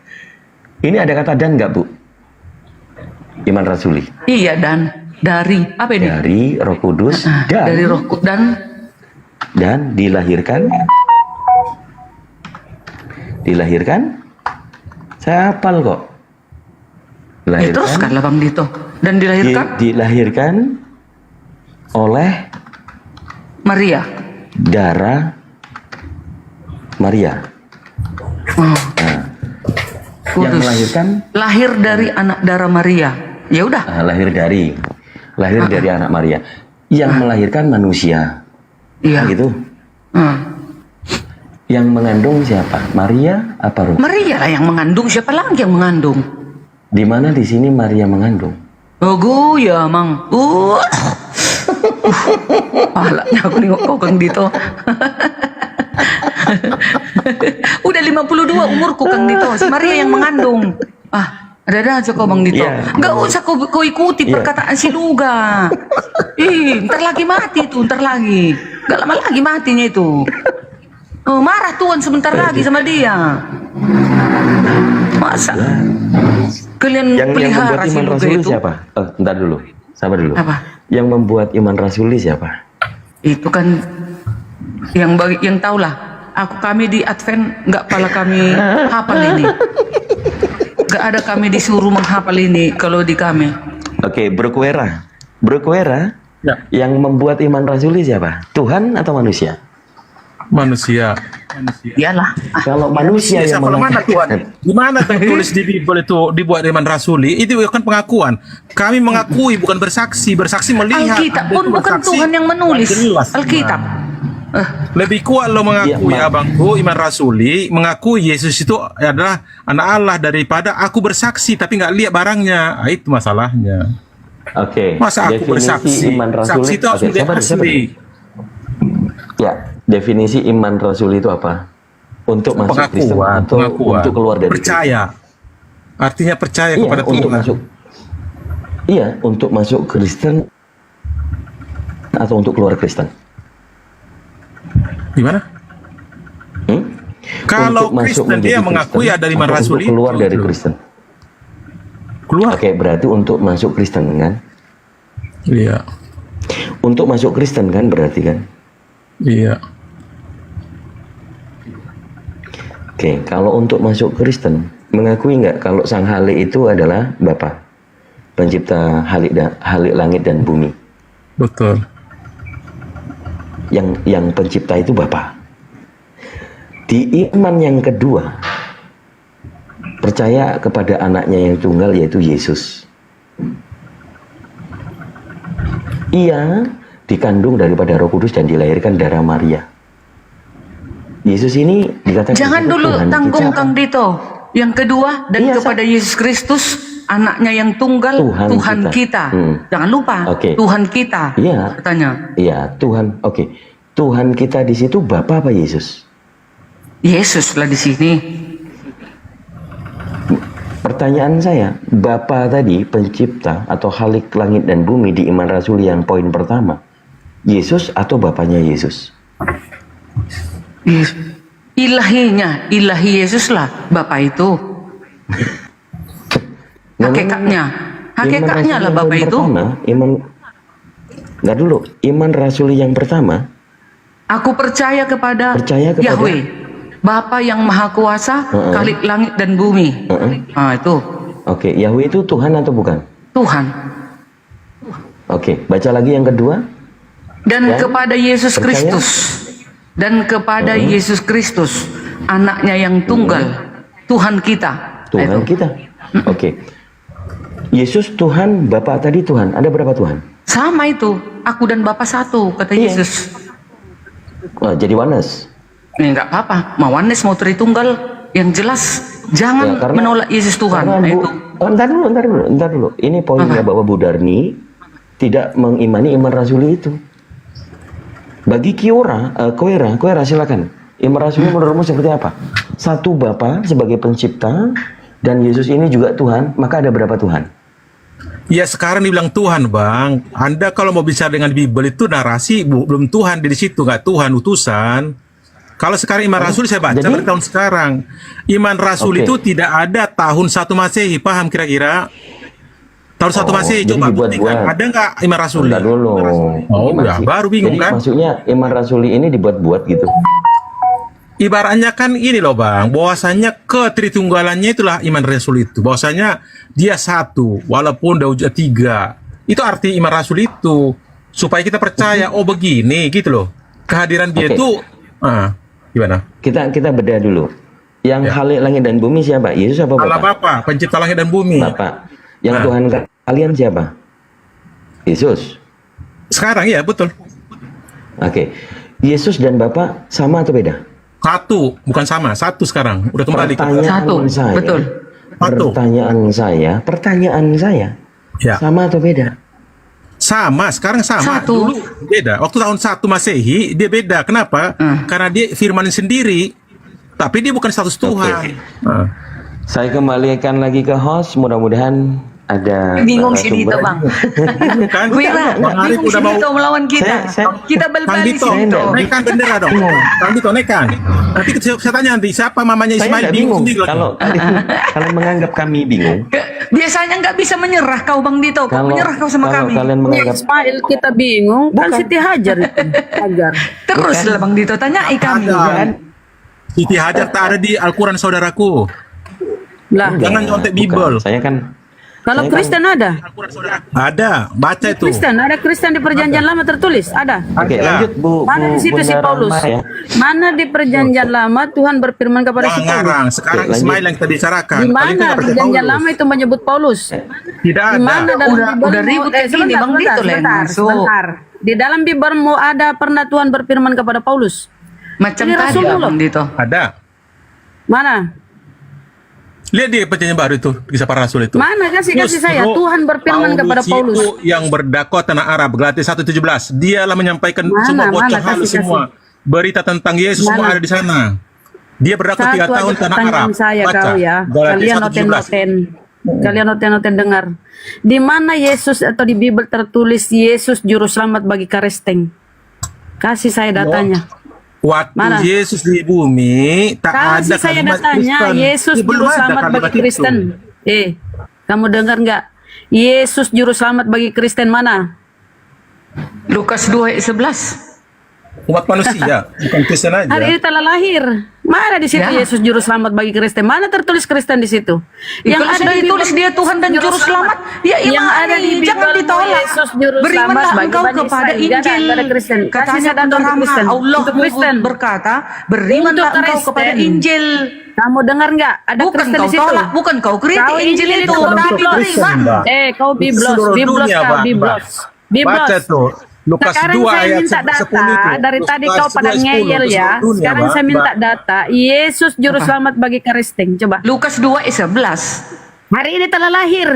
Ini ada kata dan nggak Bu? Iman rasuli. Iya dan. Dari apa ini? Dari Roh Kudus dari Roh dan dilahirkan. Saya hafal kok. Teruskanlah Bang Dito. Dan dilahirkan oleh Maria. Darah Maria. Yang melahirkan lahir dari anak darah Maria. Ya udah. Lahir dari anak Maria. Yang melahirkan manusia. Iya. Gitu. Yang mengandung siapa? Maria apa Roh? Maria lah yang mengandung. Siapa lagi yang mengandung? Di mana di sini Maria mengandung? Oh ya Mang. Palanya aku nengok kau Kang Dito. Udah 52 umurku Kang Dito. Si Maria yang mengandung. Ada aja kau Bang Dito. Nggak usah kau ikuti perkataan si Luga. Ntar lagi mati tuh, ntar lagi. Nggak lama lagi matinya itu. Marah Tuhan sebentar lagi sama dia. Masa? Kalian pelihara si Luga itu? Siapa? Bentar dulu, sabar dulu. Apa? Yang membuat iman rasuli siapa? Itu kan yang tahulah. Kami di Advent nggak pala kami hafal ini. Nggak ada kami disuruh menghafal ini kalau di kami. Oke, Bro Kuera. Ya. Yang membuat iman rasuli siapa? Tuhan atau manusia? Manusia. Iyalah. Kalau manusia yang Kalau mana Tuhan? Gimana tertulis di Bible itu dibuat iman rasuli? Itu kan pengakuan. Kami mengakui bukan bersaksi. Bersaksi melihat. Alkitab pun bukan Tuhan yang menulis. Alkitab. Lebih kuat lo mengakui abangku iman rasuli, mengakui Yesus itu adalah anak Allah daripada aku bersaksi tapi nggak lihat barangnya. Itu masalahnya. Oke. Masa aku bersaksi? Iman rasuli. Saksi itu harus dilihat asli. Ya, definisi iman rasuli itu apa? Untuk masuk Kristen atau untuk keluar dari percaya. Artinya percaya kepada Tuhan. Untuk masuk. Iya, untuk masuk Kristen atau untuk keluar Kristen. Gimana? Kalau Kristen dia mengakui ada iman rasuli keluar dari Kristen. Keluar. Oke, berarti untuk masuk Kristen kan? Iya. Untuk masuk Kristen kan berarti kan? Iya. Oke, kalau untuk masuk Kristen, mengakui nggak kalau Sang Halik itu adalah Bapa, pencipta halik langit dan bumi? Betul. Yang pencipta itu Bapa. Di iman yang kedua, percaya kepada anaknya yang tunggal yaitu Yesus. Ia dikandung daripada Roh Kudus dan dilahirkan darah Maria. Yesus ini dikatakan Jangan dulu Tuhan tanggung kita. Kang Dito. Yang kedua, dan kepada Yesus Kristus, anaknya yang tunggal, Tuhan kita. Jangan lupa, Tuhan kita. Iya. Katanya. Iya, Tuhan. Oke. Tuhan kita di situ Bapa apa Yesus? Yesus lah di sini. Pertanyaan saya, Bapa tadi pencipta atau halik langit dan bumi di iman rasuli yang poin pertama, Yesus atau Bapanya Yesus? Ilahi Yesus lah Bapa itu. Hakikatnya lah Bapa itu. Nggak dulu, iman rasuli yang pertama. Aku percaya kepada Yahweh, Bapa yang Maha Kuasa, Khalik langit dan bumi. Itu. Oke, Yahweh itu Tuhan atau bukan? Tuhan. Oke, baca lagi yang kedua. Dan kepada Yesus Kristus. Dan kepada Yesus Kristus, anaknya yang tunggal, Tuhan kita. Tuhan kita. Oke. Yesus Tuhan, Bapa tadi Tuhan. Ada berapa Tuhan? Sama itu. Aku dan Bapa satu, kata Yesus. Wah, jadi oneness. Enggak apa-apa. Mau oneness, mau Tritunggal, yang jelas jangan menolak Yesus Tuhan. Entar dulu. Ini poinnya bahwa Bu Darni tidak mengimani iman rasuli itu. Bagi Koera silakan. Iman rasuli menurutmu seperti apa? Satu Bapa sebagai pencipta dan Yesus ini juga Tuhan, maka ada berapa Tuhan? Ya sekarang dibilang Tuhan, Bang. Anda kalau mau bicara dengan Bible itu narasi belum Tuhan di situ, nggak Tuhan utusan. Kalau sekarang iman rasuli saya baca dari tahun sekarang. Iman rasuli itu tidak ada tahun 1 Masehi, paham kira-kira? Tahun 1 Masehi coba buktikan. Ada nggak iman rasuli? Bentar dulu. Oh ya, baru bingung jadi kan? Maksudnya iman rasuli ini dibuat-buat gitu. Ibaratnya kan ini loh Bang, bahwasanya ketritunggalannya itulah iman rasul itu. Bahwasanya dia satu, walaupun Daud 3. Itu arti iman rasul itu. Supaya kita percaya, oh begini gitu loh. Kehadiran dia itu, gimana? Kita bedah dulu. Yang halik langit dan bumi siapa? Yesus apa Bapak? Allah Bapa, pencipta langit dan bumi. Bapak. Yang Tuhan kalian siapa? Yesus. Sekarang ya, betul. Oke. Yesus dan Bapak sama atau beda? Satu, bukan sama, satu sekarang. Udah kembali ke satu, betul. Pertanyaan saya, ya. Sama atau beda? Sama, sekarang sama. Satu. Dulu beda. Waktu tahun 1 Masehi dia beda. Kenapa? Karena dia firmanin sendiri, tapi dia bukan status Tuhan. Saya kembalikan lagi ke host. Mudah-mudahan ada Bingung si Dito, Bang. Kan? Wira, Bang Arif bingung si udah mau Dito melawan kita. Kita Kang bal-bali Dito, si Dito. naikkan bendera dong. Kang Dito, naikkan. Nanti saya tanya nanti siapa mamanya Saya Ismail nggak bingung. sendiri lagi. Kalau kalian menganggap kami bingung, Biasanya nggak bisa menyerah kau, Bang Dito. Kau Kalau- menyerah kau sama kalau kami. kalian menganggap Ismail kita bingung, kan Siti Hajar itu. Hajar. Terus lah Bang Dito, tanyai kami kan. Siti Hajar tak ada di Al-Quran saudaraku. Lah, Jangan nyontek Bible. saya kan kalau Kristen ada. Ada, baca itu. Kristen, ada Kristen di perjanjian lama tertulis, ada. Oke, lanjut Bu. Mana di situ si Bunda Paulus? Rahma ya. Mana di perjanjian lama Tuhan berfirman kepada si Jangan ngarang. Paulus? Sekarang Oke, lanjut. Ismail yang kita bicarakan. Di Kali itu mana nggak pakai perjanjian Paulus. lama itu menyebut Paulus? Tidak Di mana ada. dalam Udah Biblemu- ribut kayak gini, sebentar, Bang Dito lah yang sebentar, masuk. sebentar. Di dalam Biblemu ada pernah Tuhan berfirman kepada Paulus? Macam Ini tadi Rasulullah. Bang Dito. Ada. Mana? Lihat di perjanjian baru itu, kisah para rasul itu. Mana kasih saya? Justru Tuhan berfirman kepada Paulus. itu yang berdakwah tanah Arab, Galatia 1:17. Dialah menyampaikan Mana, semua bocor mana, halus kasih. semua. Berita tentang Yesus Mana? semua ada di sana. Dia berdakwah 3 Satu tahun aja tanah pertanyaan Arab. saya Baca. kau ya. Galatia Kalian 1:17. noten-noten. Kalian noten-noten dengar. Di mana Yesus atau di Bible tertulis Yesus juru selamat bagi Karisteng? Kasih saya datanya. Waktu Mana? Yesus di bumi tak ada Kasih saya kalimat datanya. Kristen. Yesus Belum juru ada selamat kalimat bagi itu. Kristen. Kamu dengar nggak? Yesus juru selamat bagi Kristen mana? Lukas 2 ayat 11. Umat manusia, bukan Kristen aja. Hari ini telah lahir. Mana di situ Ya. Yesus juru selamat bagi Kristen? Mana tertulis Kristen di situ? Kalau sudah di ditulis Bible, dia Tuhan dan juru selamat, ya yang imani, ada di jangan Bible, ditolak. Yesus juru Berimanlah selamat bagi engkau Bani kepada Israel. Nggak Injil. ada Kristen. Kasih Katanya saya data Bunda untuk Rahma, Kristen. Allah Untuk Kristen. berkata, berimanlah Untuk engkau Kristen. kepada Injil. Kamu dengar nggak? Ada Bukan Kristen kau di situ. tolak, bukan kau kritik Kau Injil Injil itu, itu tapi Biblos. terima. Kau Biblos, Seluruh Biblos dunia, kau Mbak. Biblos. Baca tuh. Lukas Sekarang 2 saya ayat minta 10 data. itu. Dari tadi Lukas kau pada 2 ayat 10 ngeyel itu ya. seluruh dunia, Sekarang Mbak. saya minta Mbak. data. Yesus juru selamat bagi Karisteng. Coba. Lukas 2 ayat 11. Hari ini telah lahir.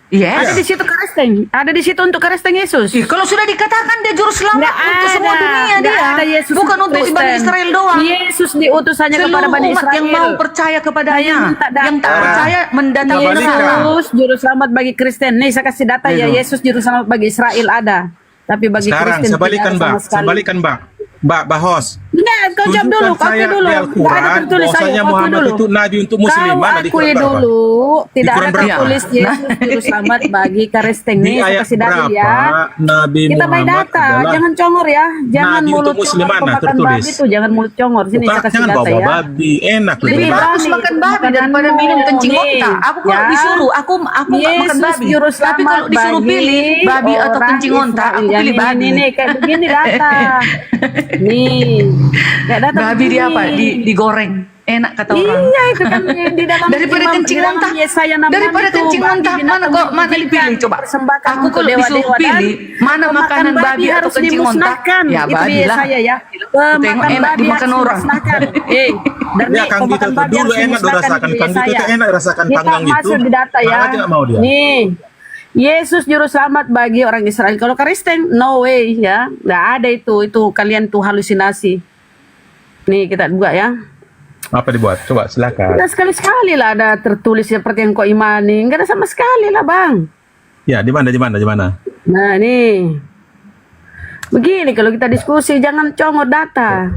Yes. Ada di situ Karisteng. Ada di situ untuk Karisteng Yesus. Kalau sudah dikatakan dia juru selamat Nggak untuk semua ada. dunia Nggak dia. ada Yesus Bukan untuk Kristen. Bani Israel doang. Yesus diutus hanya kepada Seluruh Bani umat Israel. yang mau percaya kepadanya. Saya minta data. Yang tak percaya mendatangi neraka. Yesus juru selamat bagi Kristen. Nih saya kasih data ya. Yesus juru selamat bagi Israel ada. Tapi bagi Sekarang Kristen sebalikan, tidak ada sama Mbak. sekali. Sebalikan, Mbak. Mbak Bahos. Enggak, kau jawab dulu, Tunjukkan akui saya dulu. di Nggak ada Al-Quran tertulis, bahwasanya ayo, akui Muhammad dulu. itu nabi untuk muslim. Kau Mana di akui Quran berapa? dulu, tidak Quran ada berapa? tertulis Yesus juru selamat bagi Karisteng. Di Nih, saya ayat kasih dalil berapa ya. Nabi Kita main Muhammad data, adalah jangan congor ya. Jangan nabi mulut untuk muslim congor mana pemakan tertulis? babi tuh, jangan mulut congor. Sini Bukan, saya kasih jangan data bawa ya. babi, enak Lebih lebih bagus makan babi daripada minum kencing onta. Aku kalau disuruh, aku nggak makan babi. Juru Tapi kalau selamat disuruh bagi pilih babi atau orang kencing onta, Israel. aku Yang pilih ini, babi. Nih, kayak begini data. Nih, kayak data Babi di apa? begini. Digoreng. Enak kata orang. Iya itu kan di dalam Daripada kencing onta. Yesaya 6 Daripada itu, kencing babi onta, binatang mana dipilih coba? persembahkan Aku untuk kalau disuruh dewa-dewa, dan pilih mana pemakan makanan babi atau harus kencing onta, dimusnahkan. ya Itu babi di lah. Yesaya ya. Tengok Pemakan enak babi dimakan harus orang. dimusnahkan. Dan Ya, nih, Kang Dito pemakan tuh babi dulu harus enak dimusnahkan dirasakan. di Kang Dito Yesaya. tuh enak rasakan Kita panggang gitu. masuk di data ya. Malah nggak mau dia. Nih. Yesus juru selamat bagi orang Israel. Kalau Kristen, no way ya. Nggak ada itu. Itu kalian tuh halusinasi. Nih kita buka ya. Apa dibuat? Coba silakan. Nah, sekali-sekali lah ada tertulis seperti yang kau imani. Enggak ada sama sekali lah bang. Ya, di mana? Nah nih. Begini kalau kita diskusi jangan congor data.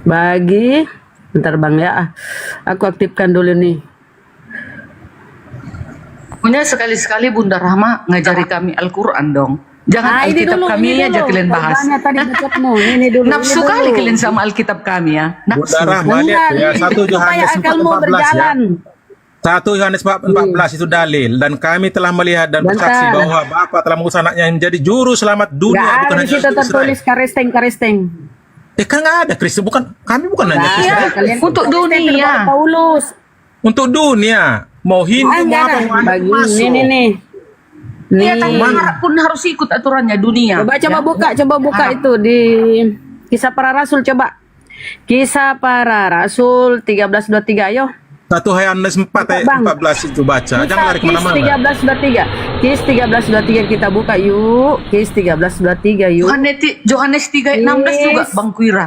Bagi. Bentar bang ya. Aku aktifkan dulu nih. Punya sekali-sekali Bunda Rahma ngajari kami Al-Quran dong. Jangan ini Alkitab dulu, kami ini aja dulu. kalian bahas. Korbannya tadi bacotmu. Ini dulu. Nafsu ini kali dulu. kalian sama Alkitab kami ya. Nafsu. Bunda Rahma lihat ya, 1 Supaya Yohanes akalmu 4:14 ya. berjalan. 1 Yohanes 4:14 itu dalil, dan kami telah melihat dan Bentar. bersaksi bahwa Bapa telah mengutus anaknya yang menjadi juru selamat dunia, Nggak bukan ada di hanya situ untuk Israel. tertulis karesteng. Kan nggak ada Kristen, kami bukan hanya Nah, Israel. kalian Untuk Kristen dunia. terbaru Paulus. Untuk dunia, mau Hindu mau Enggak apa ada. mau ada Bagi masuk. nih. Ya, tapi Arab pun harus ikut aturannya dunia. Coba buka itu di Kisah Para Rasul coba. Kisah Para Rasul 13:23 ayo. 1 Yohanes 4 ayat Bang. 14 itu baca. Jangan lari kemana-mana. 13:23. Kis 13:23 kita buka yuk. Kis 13:23 yuk. Yohanes 3:16 juga Bang Kuira.